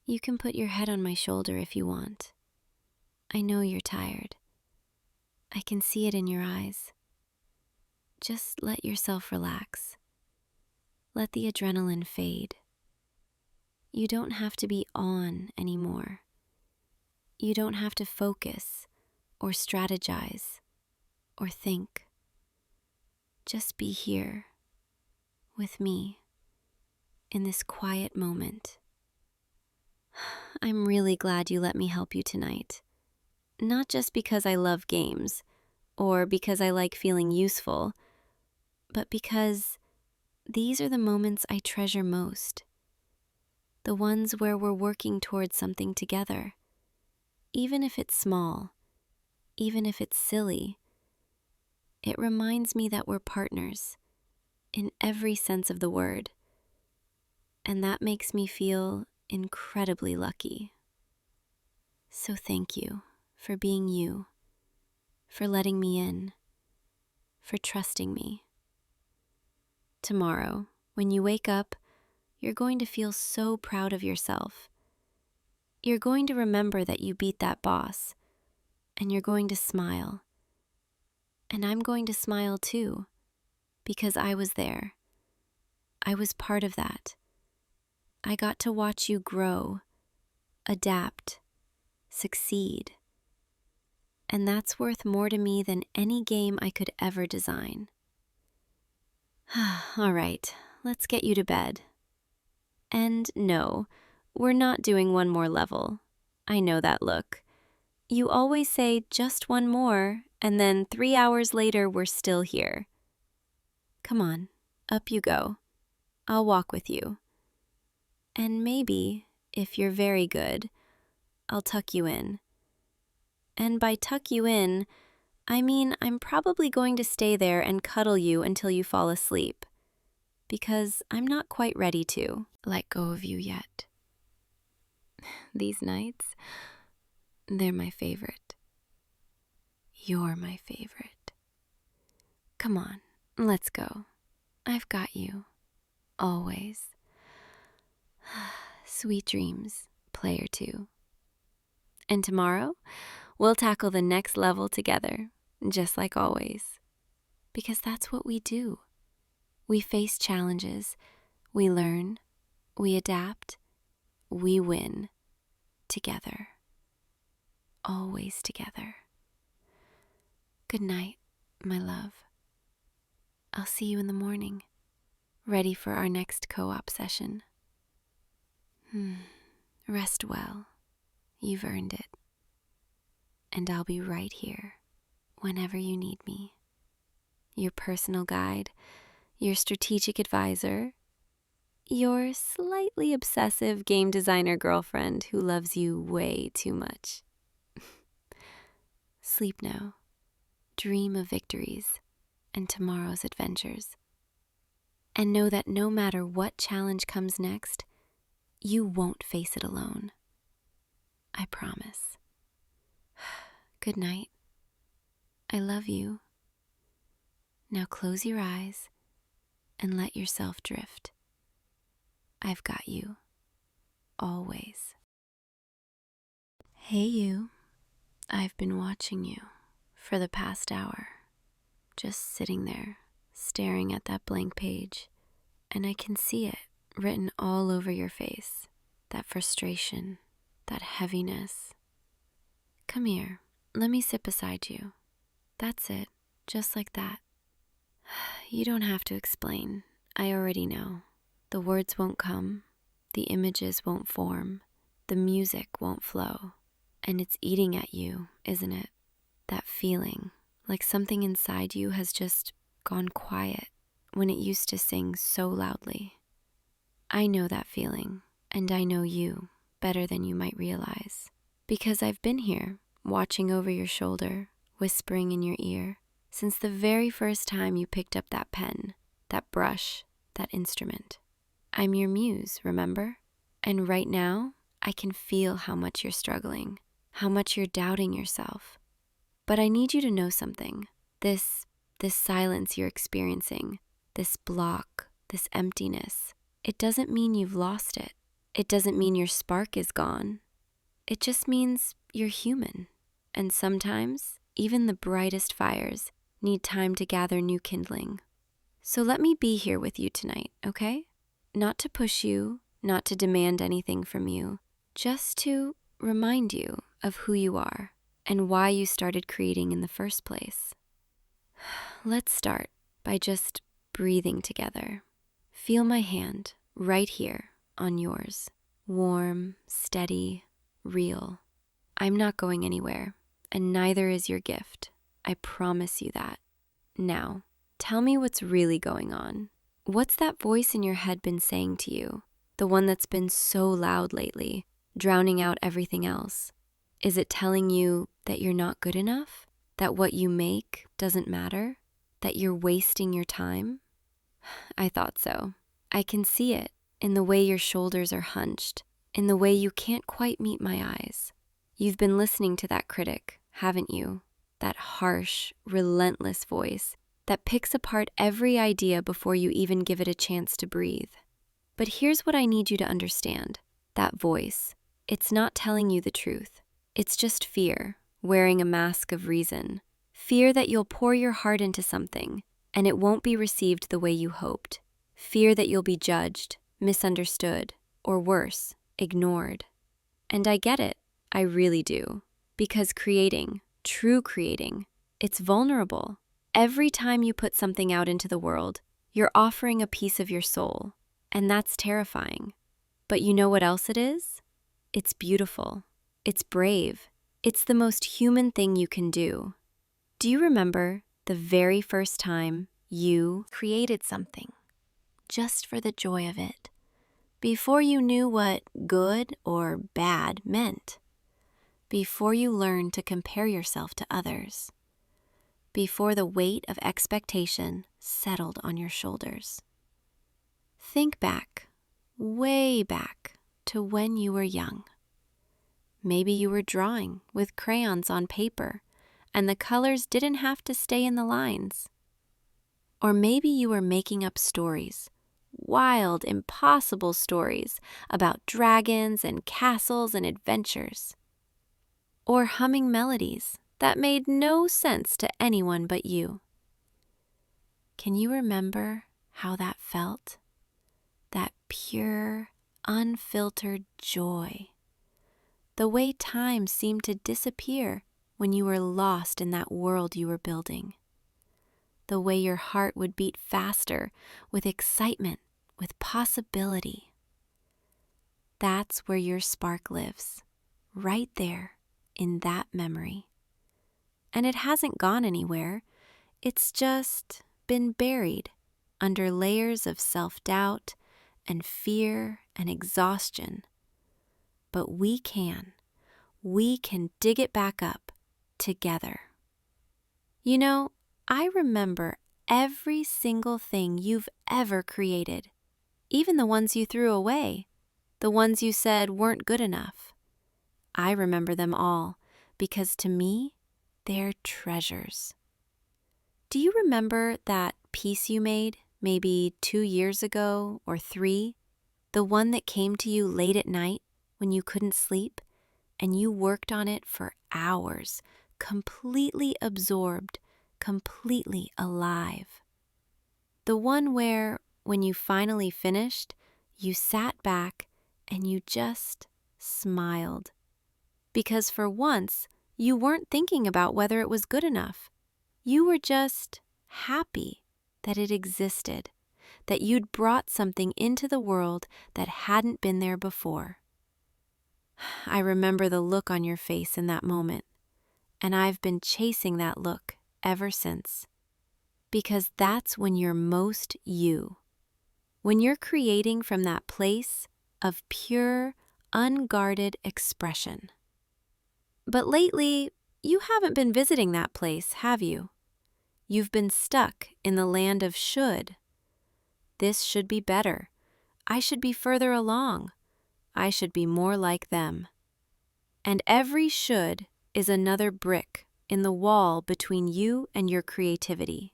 You can put your head on my shoulder if you want. I know you're tired. I can see it in your eyes. Just let yourself relax. Let the adrenaline fade. You don't have to be on anymore. You don't have to focus or strategize or think. Just be here with me in this quiet moment. I'm really glad you let me help you tonight. Not just because I love games or because I like feeling useful, but because these are the moments I treasure most. The ones where we're working towards something together. Even if it's small, even if it's silly, it reminds me that we're partners in every sense of the word. And that makes me feel incredibly lucky. So thank you for being you, for letting me in, for trusting me. Tomorrow, when you wake up, you're going to feel so proud of yourself. You're going to remember that you beat that boss, and you're going to smile. And I'm going to smile too, because I was there. I was part of that. I got to watch you grow, adapt, succeed. And that's worth more to me than any game I could ever design. All right, let's get you to bed. And no, we're not doing one more level. I know that look. You always say just one more, and then 3 hours later we're still here. Come on, up you go. I'll walk with you. And maybe, if you're very good, I'll tuck you in. And by tuck you in, I mean I'm probably going to stay there and cuddle you until you fall asleep. Because I'm not quite ready to let go of you yet. These nights, they're my favorite. You're my favorite. Come on, let's go. I've got you. Always. Sweet dreams, player 2. And tomorrow, we'll tackle the next level together, just like always. Because that's what we do. We face challenges, we learn, we adapt, we win. Together. Always together. Good night, my love. I'll see you in the morning, ready for our next co-op session. Rest well. You've earned it. And I'll be right here whenever you need me. Your personal guide, your strategic advisor, your slightly obsessive game designer girlfriend who loves you way too much. Sleep now. Dream of victories and tomorrow's adventures. And know that no matter what challenge comes next, you won't face it alone. I promise. Good night. I love you. Now close your eyes and let yourself drift. I've got you. Always. Hey you. I've been watching you for the past hour. Just sitting there, staring at that blank page. And I can see it written all over your face. That frustration, that heaviness. Come here, let me sit beside you. That's it, just like that. You don't have to explain. I already know. The words won't come, the images won't form, the music won't flow. And it's eating at you, isn't it? That feeling, like something inside you has just gone quiet when it used to sing so loudly. I know that feeling, and I know you better than you might realize. Because I've been here, watching over your shoulder, whispering in your ear, since the very first time you picked up that pen, that brush, that instrument. I'm your muse, remember? And right now, I can feel how much you're struggling, how much you're doubting yourself. But I need you to know something. This silence you're experiencing, this block, this emptiness, it doesn't mean you've lost it. It doesn't mean your spark is gone. It just means you're human. And sometimes, even the brightest fires need time to gather new kindling. So let me be here with you tonight, okay? Not to push you, not to demand anything from you, just to remind you of who you are and why you started creating in the first place. Let's start by just breathing together. Feel my hand right here on yours. Warm, steady, real. I'm not going anywhere, and neither is your gift. I promise you that. Now, tell me what's really going on. What's that voice in your head been saying to you? The one that's been so loud lately, drowning out everything else. Is it telling you that you're not good enough? That what you make doesn't matter? That you're wasting your time? I thought so. I can see it in the way your shoulders are hunched, in the way you can't quite meet my eyes. You've been listening to that critic, haven't you? That harsh, relentless voice that picks apart every idea before you even give it a chance to breathe. But here's what I need you to understand. That voice, it's not telling you the truth. It's just fear, wearing a mask of reason. Fear that you'll pour your heart into something, and it won't be received the way you hoped. Fear that you'll be judged, misunderstood, or worse, ignored. And I get it, I really do. Because creating, true creating, it's vulnerable. Every time you put something out into the world, you're offering a piece of your soul, and that's terrifying. But you know what else it is? It's beautiful. It's brave. It's the most human thing you can do. Do you remember the very first time you created something? Just for the joy of it. Before you knew what good or bad meant. Before you learned to compare yourself to others. Before the weight of expectation settled on your shoulders. Think back, way back, to when you were young. Maybe you were drawing with crayons on paper, and the colors didn't have to stay in the lines. Or maybe you were making up stories, wild, impossible stories about dragons and castles and adventures. Or humming melodies that made no sense to anyone but you. Can you remember how that felt? That pure, unfiltered joy. The way time seemed to disappear when you were lost in that world you were building. The way your heart would beat faster with excitement, with possibility. That's where your spark lives, right there in that memory. And it hasn't gone anywhere. It's just been buried under layers of self-doubt and fear and exhaustion. But we can dig it back up together. You know, I remember every single thing you've ever created, even the ones you threw away, the ones you said weren't good enough. I remember them all because to me, they're treasures. Do you remember that piece you made maybe 2 years ago or 3? The one that came to you late at night when you couldn't sleep, and you worked on it for hours, completely absorbed, completely alive. The one where, when you finally finished, you sat back and you just smiled. Because for once, you weren't thinking about whether it was good enough. You were just happy that it existed, that you'd brought something into the world that hadn't been there before. I remember the look on your face in that moment, and I've been chasing that look ever since. Because that's when you're most you. When you're creating from that place of pure, unguarded expression. But lately, you haven't been visiting that place, have you? You've been stuck in the land of should. This should be better. I should be further along. I should be more like them. And every should is another brick in the wall between you and your creativity.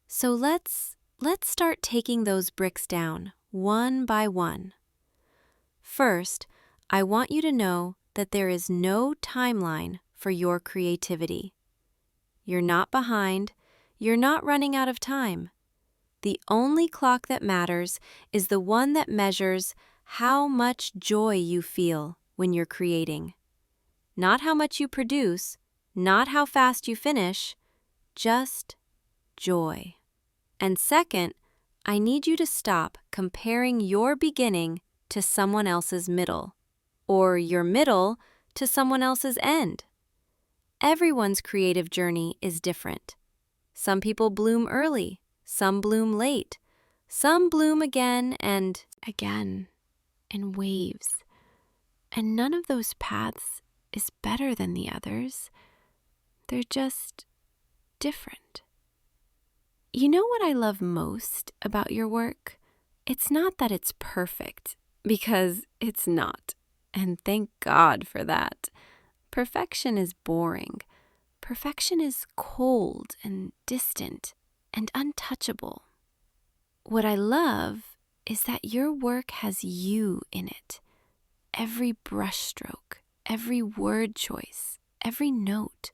So let's start taking those bricks down one by one. First, I want you to know that there is no timeline for your creativity. You're not behind. You're not running out of time. The only clock that matters is the one that measures how much joy you feel when you're creating. Not how much you produce, not how fast you finish, just joy. And second, I need you to stop comparing your beginning to someone else's middle, or your middle to someone else's end. Everyone's creative journey is different. Some people bloom early, some bloom late, some bloom again and again in waves. And none of those paths is better than the others. They're just different. You know what I love most about your work? It's not that it's perfect, because it's not. And thank God for that. Perfection is boring. Perfection is cold and distant and untouchable. What I love is that your work has you in it. Every brushstroke, every word choice, every note.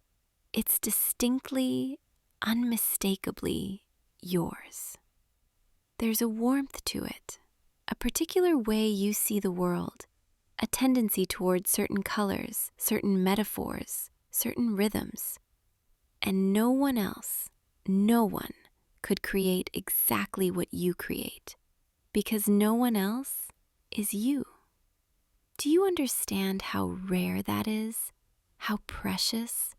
It's distinctly, unmistakably yours. There's a warmth to it, a particular way you see the world, a tendency towards certain colors, certain metaphors, certain rhythms. And no one else, no one could create exactly what you create, because no one else is you. Do you understand how rare that is? How precious?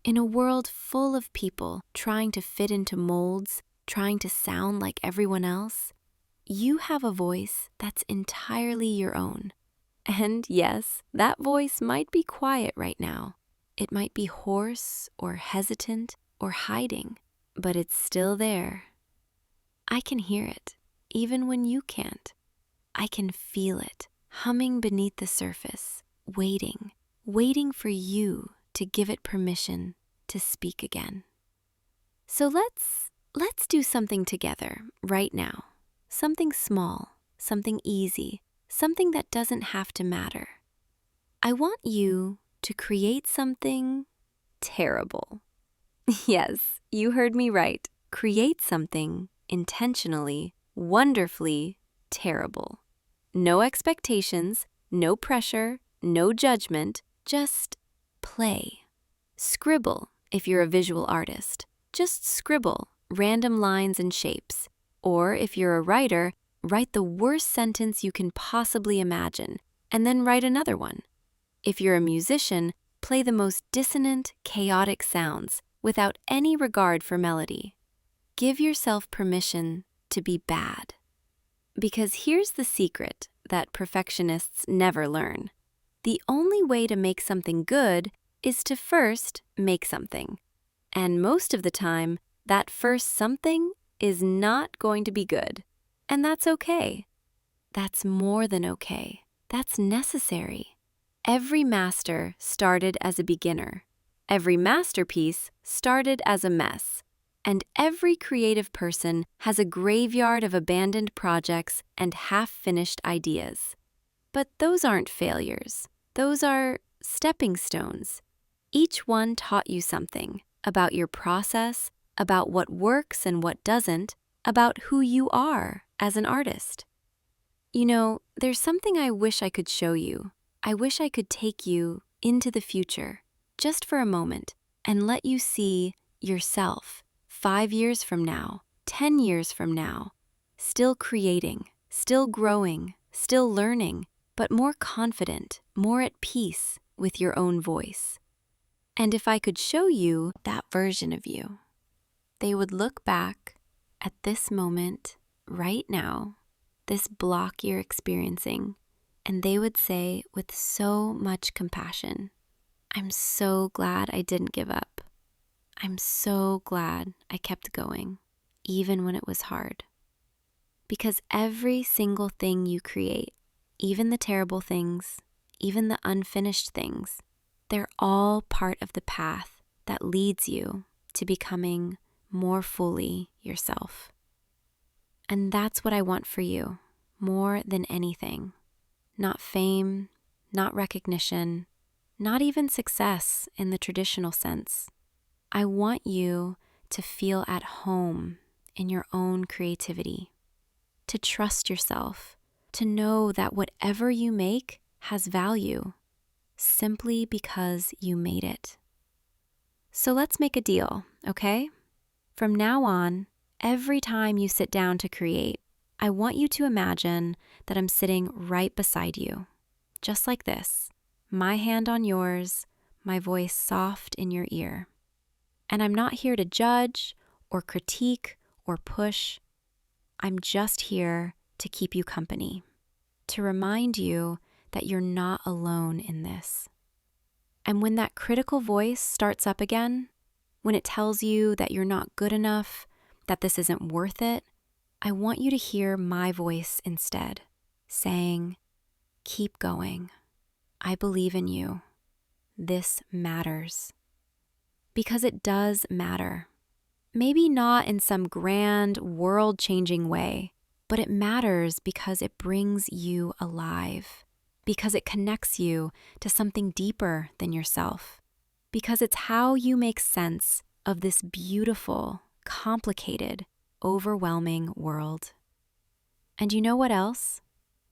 In a world full of people trying to fit into molds, trying to sound like everyone else, you have a voice that's entirely your own. And yes, that voice might be quiet right now. It might be hoarse or hesitant or hiding, but it's still there. I can hear it, even when you can't. I can feel it, humming beneath the surface, waiting, waiting for you to give it permission to speak again. So let's do something together right now. Something small, something easy, something that doesn't have to matter. I want you to create something terrible. Yes, you heard me right. Create something intentionally, wonderfully terrible. No expectations, no pressure, no judgment, just play. Scribble if you're a visual artist. Just scribble random lines and shapes. Or if you're a writer, write the worst sentence you can possibly imagine, and then write another one. If you're a musician, play the most dissonant, chaotic sounds without any regard for melody. Give yourself permission to be bad. Because here's the secret that perfectionists never learn. The only way to make something good is to first make something. And most of the time, that first something is not going to be good. And that's okay. That's more than okay. That's necessary. Every master started as a beginner. Every masterpiece started as a mess. And every creative person has a graveyard of abandoned projects and half-finished ideas. But those aren't failures. Those are stepping stones. Each one taught you something about your process, about what works and what doesn't, about who you are as an artist. You know, there's something I wish I could show you. I wish I could take you into the future, just for a moment, and let you see yourself 5 years from now, 10 years from now, still creating, still growing, still learning, but more confident, more at peace with your own voice. And if I could show you that version of you, they would look back at this moment right now, this block you're experiencing, and they would say with so much compassion, "I'm so glad I didn't give up. I'm so glad I kept going, even when it was hard." Because every single thing you create, even the terrible things, even the unfinished things, they're all part of the path that leads you to becoming more fully yourself. And that's what I want for you, more than anything. Not fame, not recognition, not even success in the traditional sense. I want you to feel at home in your own creativity, to trust yourself, to know that whatever you make has value, simply because you made it. So let's make a deal, okay? From now on, every time you sit down to create, I want you to imagine that I'm sitting right beside you, just like this, my hand on yours, my voice soft in your ear. And I'm not here to judge or critique or push. I'm just here to keep you company, to remind you that you're not alone in this. And when that critical voice starts up again, when it tells you that you're not good enough, that this isn't worth it, I want you to hear my voice instead, saying, "Keep going. I believe in you. This matters." Because it does matter. Maybe not in some grand, world-changing way, but it matters because it brings you alive, because it connects you to something deeper than yourself, because it's how you make sense of this beautiful, complicated, overwhelming world. And you know what else?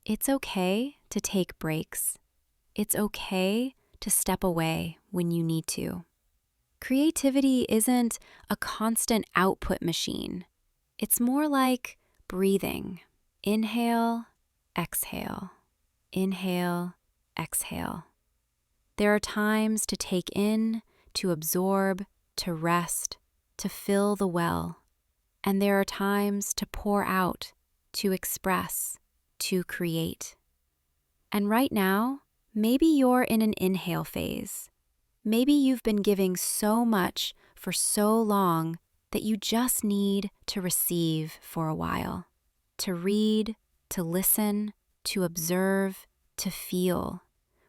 It's okay to take breaks. It's okay to step away when you need to. Creativity isn't a constant output machine. It's more like breathing. Inhale, exhale. Inhale, exhale. There are times to take in, to absorb, to rest, to fill the well. And there are times to pour out, to express, to create. And right now, maybe you're in an inhale phase. Maybe you've been giving so much for so long that you just need to receive for a while, to read, to listen, to observe, to feel,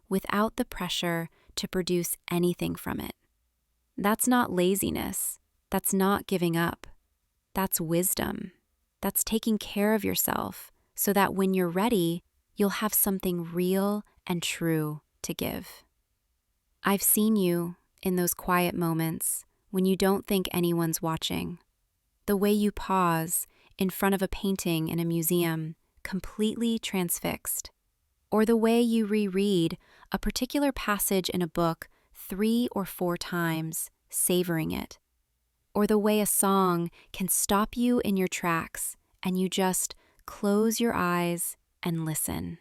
without the pressure to produce anything from it. That's not laziness. That's not giving up. That's wisdom. That's taking care of yourself so that when you're ready, you'll have something real and true to give. I've seen you in those quiet moments when you don't think anyone's watching. The way you pause in front of a painting in a museum, completely transfixed. Or the way you reread a particular passage in a book 3 or 4 times, savoring it. Or the way a song can stop you in your tracks and you just close your eyes and listen.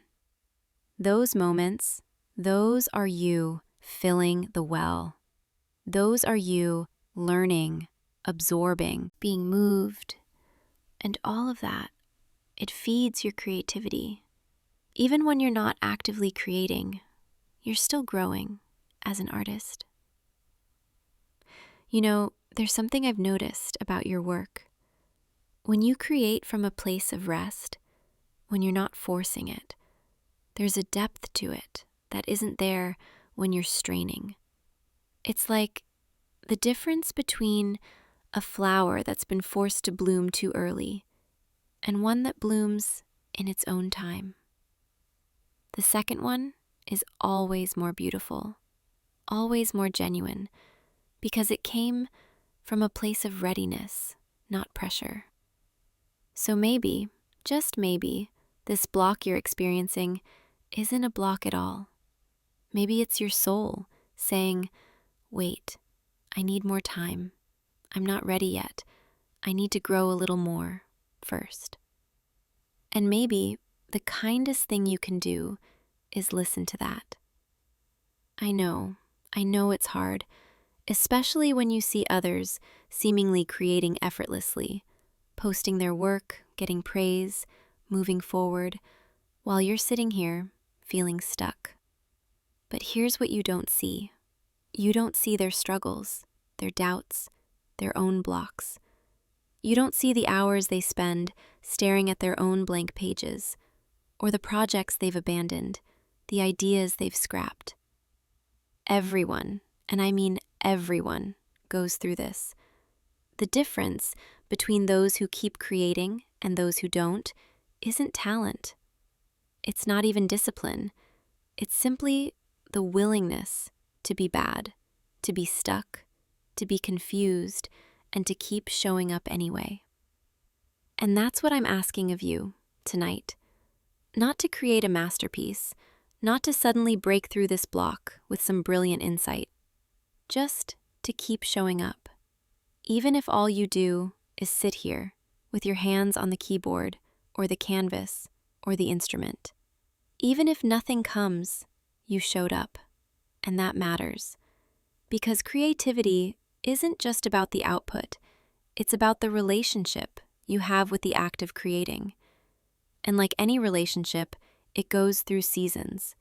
Those moments, those are you filling the well. Those are you learning, absorbing, being moved, and all of that. It feeds your creativity. Even when you're not actively creating, you're still growing as an artist. You know, there's something I've noticed about your work. When you create from a place of rest, when you're not forcing it, there's a depth to it that isn't there when you're straining. It's like the difference between a flower that's been forced to bloom too early and one that blooms in its own time. The second one is always more beautiful, always more genuine, because it came from a place of readiness, not pressure. So maybe, just maybe, this block you're experiencing isn't a block at all. Maybe it's your soul saying, wait, I need more time. I'm not ready yet. I need to grow a little more first. And maybe the kindest thing you can do is listen to that. I know it's hard, especially when you see others seemingly creating effortlessly, posting their work, getting praise, moving forward, while you're sitting here feeling stuck. But here's what you don't see. You don't see their struggles, their doubts, their own blocks. You don't see the hours they spend staring at their own blank pages, or the projects they've abandoned, the ideas they've scrapped. Everyone, and I mean everyone, goes through this. The difference between those who keep creating and those who don't isn't talent. It's not even discipline. It's simply the willingness to be bad, to be stuck, to be confused, and to keep showing up anyway. And that's what I'm asking of you tonight. Not to create a masterpiece, not to suddenly break through this block with some brilliant insight, just to keep showing up. Even if all you do is sit here with your hands on the keyboard or the canvas or the instrument. Even if nothing comes, you showed up, and that matters. Because creativity isn't just about the output, it's about the relationship you have with the act of creating. And like any relationship, it goes through seasons.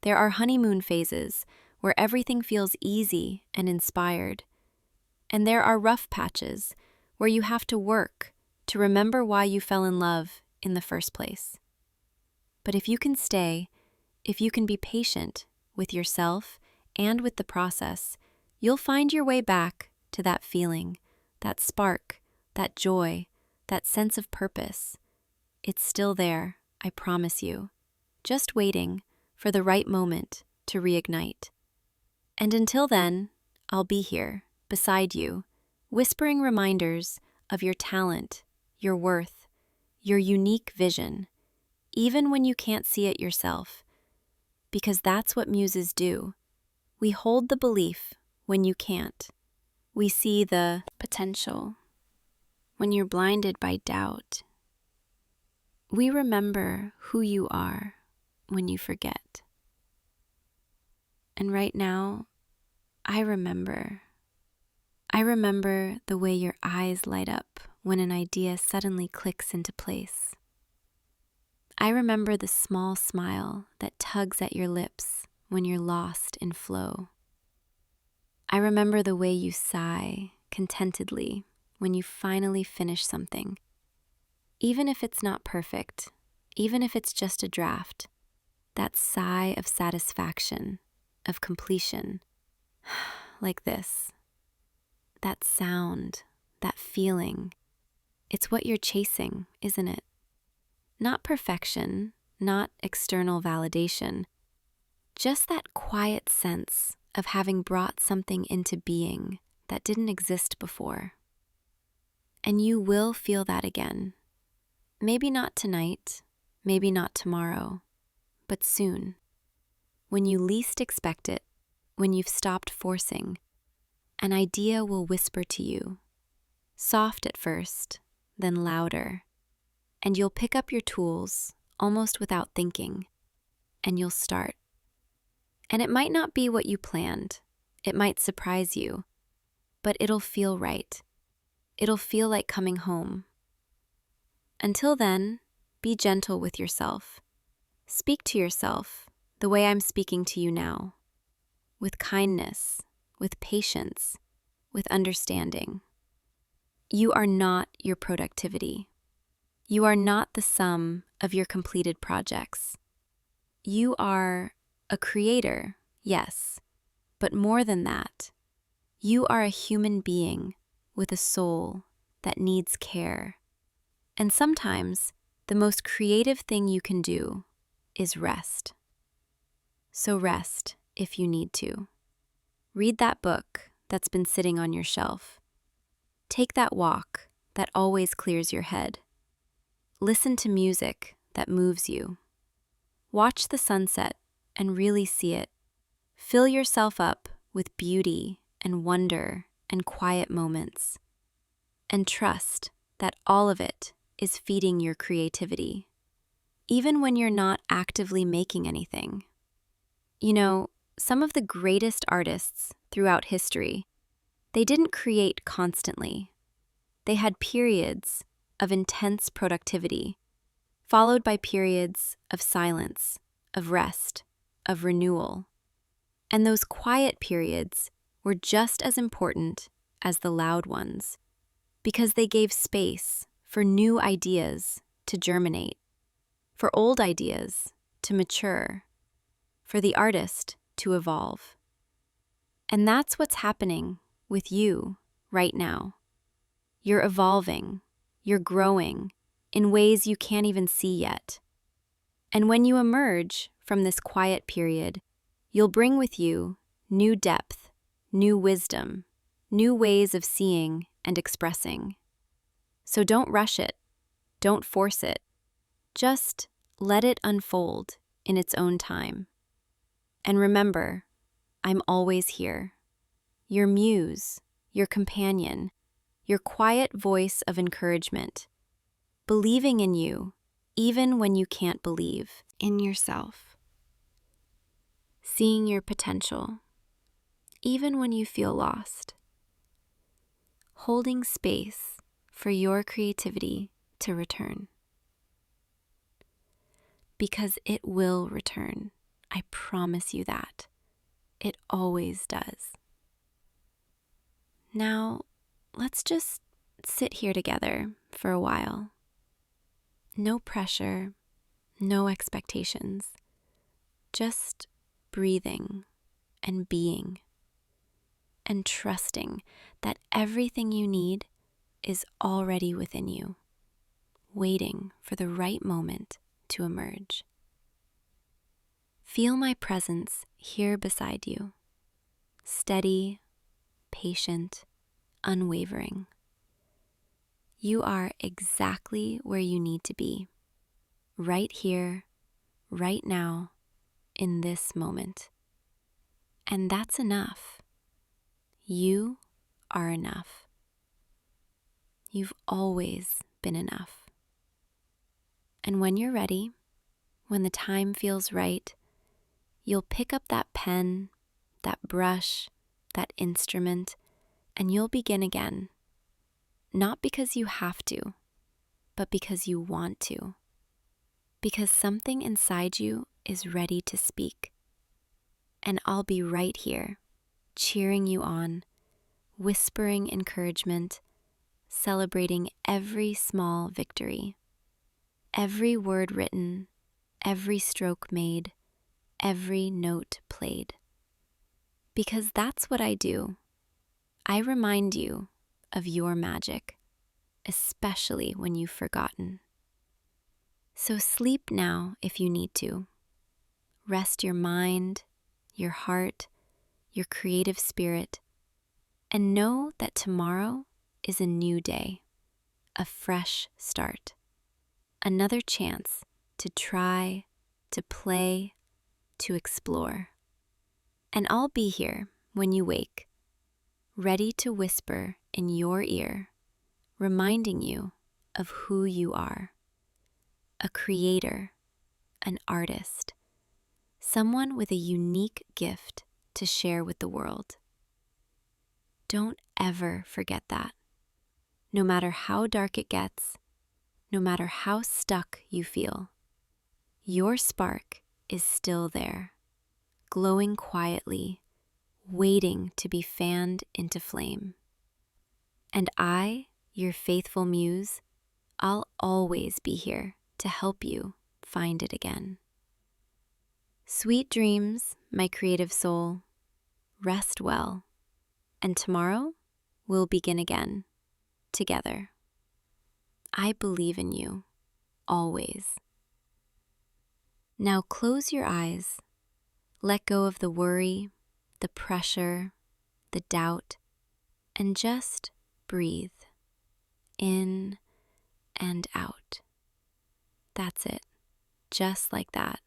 There are honeymoon phases where everything feels easy and inspired. And there are rough patches where you have to work to remember why you fell in love in the first place. But if you can stay, if you can be patient with yourself and with the process, you'll find your way back to that feeling, that spark, that joy, that sense of purpose. It's still there, I promise you, just waiting for the right moment to reignite. And until then, I'll be here, beside you, whispering reminders of your talent, your worth, your unique vision, even when you can't see it yourself. Because that's what muses do. We hold the belief when you can't. We see the potential when you're blinded by doubt. We remember who you are when you forget. And right now, I remember the way your eyes light up when an idea suddenly clicks into place. I remember the small smile that tugs at your lips when you're lost in flow. I remember the way you sigh contentedly when you finally finish something. Even if it's not perfect, even if it's just a draft, that sigh of satisfaction, of completion. Like this. That sound, that feeling. It's what you're chasing, isn't it? Not perfection, not external validation. Just that quiet sense of having brought something into being that didn't exist before. And you will feel that again. Maybe not tonight, maybe not tomorrow, but soon. When you least expect it, when you've stopped forcing, an idea will whisper to you, soft at first, then louder, and you'll pick up your tools almost without thinking, and you'll start. And it might not be what you planned, it might surprise you, but it'll feel right. It'll feel like coming home. Until then, be gentle with yourself. Speak to yourself the way I'm speaking to you now, with kindness, with patience, with understanding. You are not your productivity. You are not the sum of your completed projects. You are a creator, yes, but more than that, you are a human being with a soul that needs care. And sometimes the most creative thing you can do is rest. So rest if you need to. Read that book that's been sitting on your shelf. Take that walk that always clears your head. Listen to music that moves you. Watch the sunset and really see it. Fill yourself up with beauty and wonder and quiet moments. And trust that all of it is feeding your creativity, even when you're not actively making anything. You know, some of the greatest artists throughout history, they didn't create constantly. They had periods of intense productivity, followed by periods of silence, of rest, of renewal. And those quiet periods were just as important as the loud ones, because they gave space for new ideas to germinate, for old ideas to mature, for the artist to evolve. And that's what's happening with you right now. You're evolving, you're growing in ways you can't even see yet. And when you emerge from this quiet period, you'll bring with you new depth, new wisdom, new ways of seeing and expressing. So don't rush it, don't force it. Just let it unfold in its own time. And remember, I'm always here. Your muse, your companion, your quiet voice of encouragement, believing in you even when you can't believe in yourself. Seeing your potential, even when you feel lost. Holding space for your creativity to return. Because it will return. I promise you that. It always does. Now, let's just sit here together for a while. No pressure, no expectations. Just breathing and being. And trusting that everything you need is already within you, waiting for the right moment to emerge. Feel my presence here beside you, steady, patient, unwavering. You are exactly where you need to be, right here, right now, in this moment. And that's enough. You are enough. You've always been enough. And when you're ready, when the time feels right, you'll pick up that pen, that brush, that instrument, and you'll begin again. Not because you have to, but because you want to. Because something inside you is ready to speak. And I'll be right here, cheering you on, whispering encouragement, celebrating every small victory. Every word written, every stroke made, every note played. Because that's what I do. I remind you of your magic, especially when you've forgotten. So sleep now if you need to. Rest your mind, your heart, your creative spirit, and know that tomorrow is a new day, a fresh start, another chance to try, to play, to explore. And I'll be here when you wake, ready to whisper in your ear, reminding you of who you are. A creator, an artist, someone with a unique gift to share with the world. Don't ever forget that. No matter how dark it gets, no matter how stuck you feel, your spark is still there, glowing quietly, waiting to be fanned into flame. And I, your faithful muse, I'll always be here to help you find it again. Sweet dreams, my creative soul. Rest well, and tomorrow we'll begin again, together. I believe in you, always. Now close your eyes, let go of the worry, the pressure, the doubt, and just breathe in and out. That's it, just like that.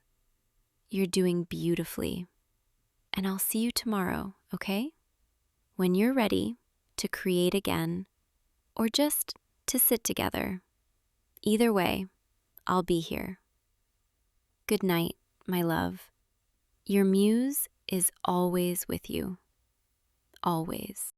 You're doing beautifully. And I'll see you tomorrow, okay? When you're ready to create again, or just to sit together. Either way, I'll be here. Good night, my love. Your muse is always with you. Always.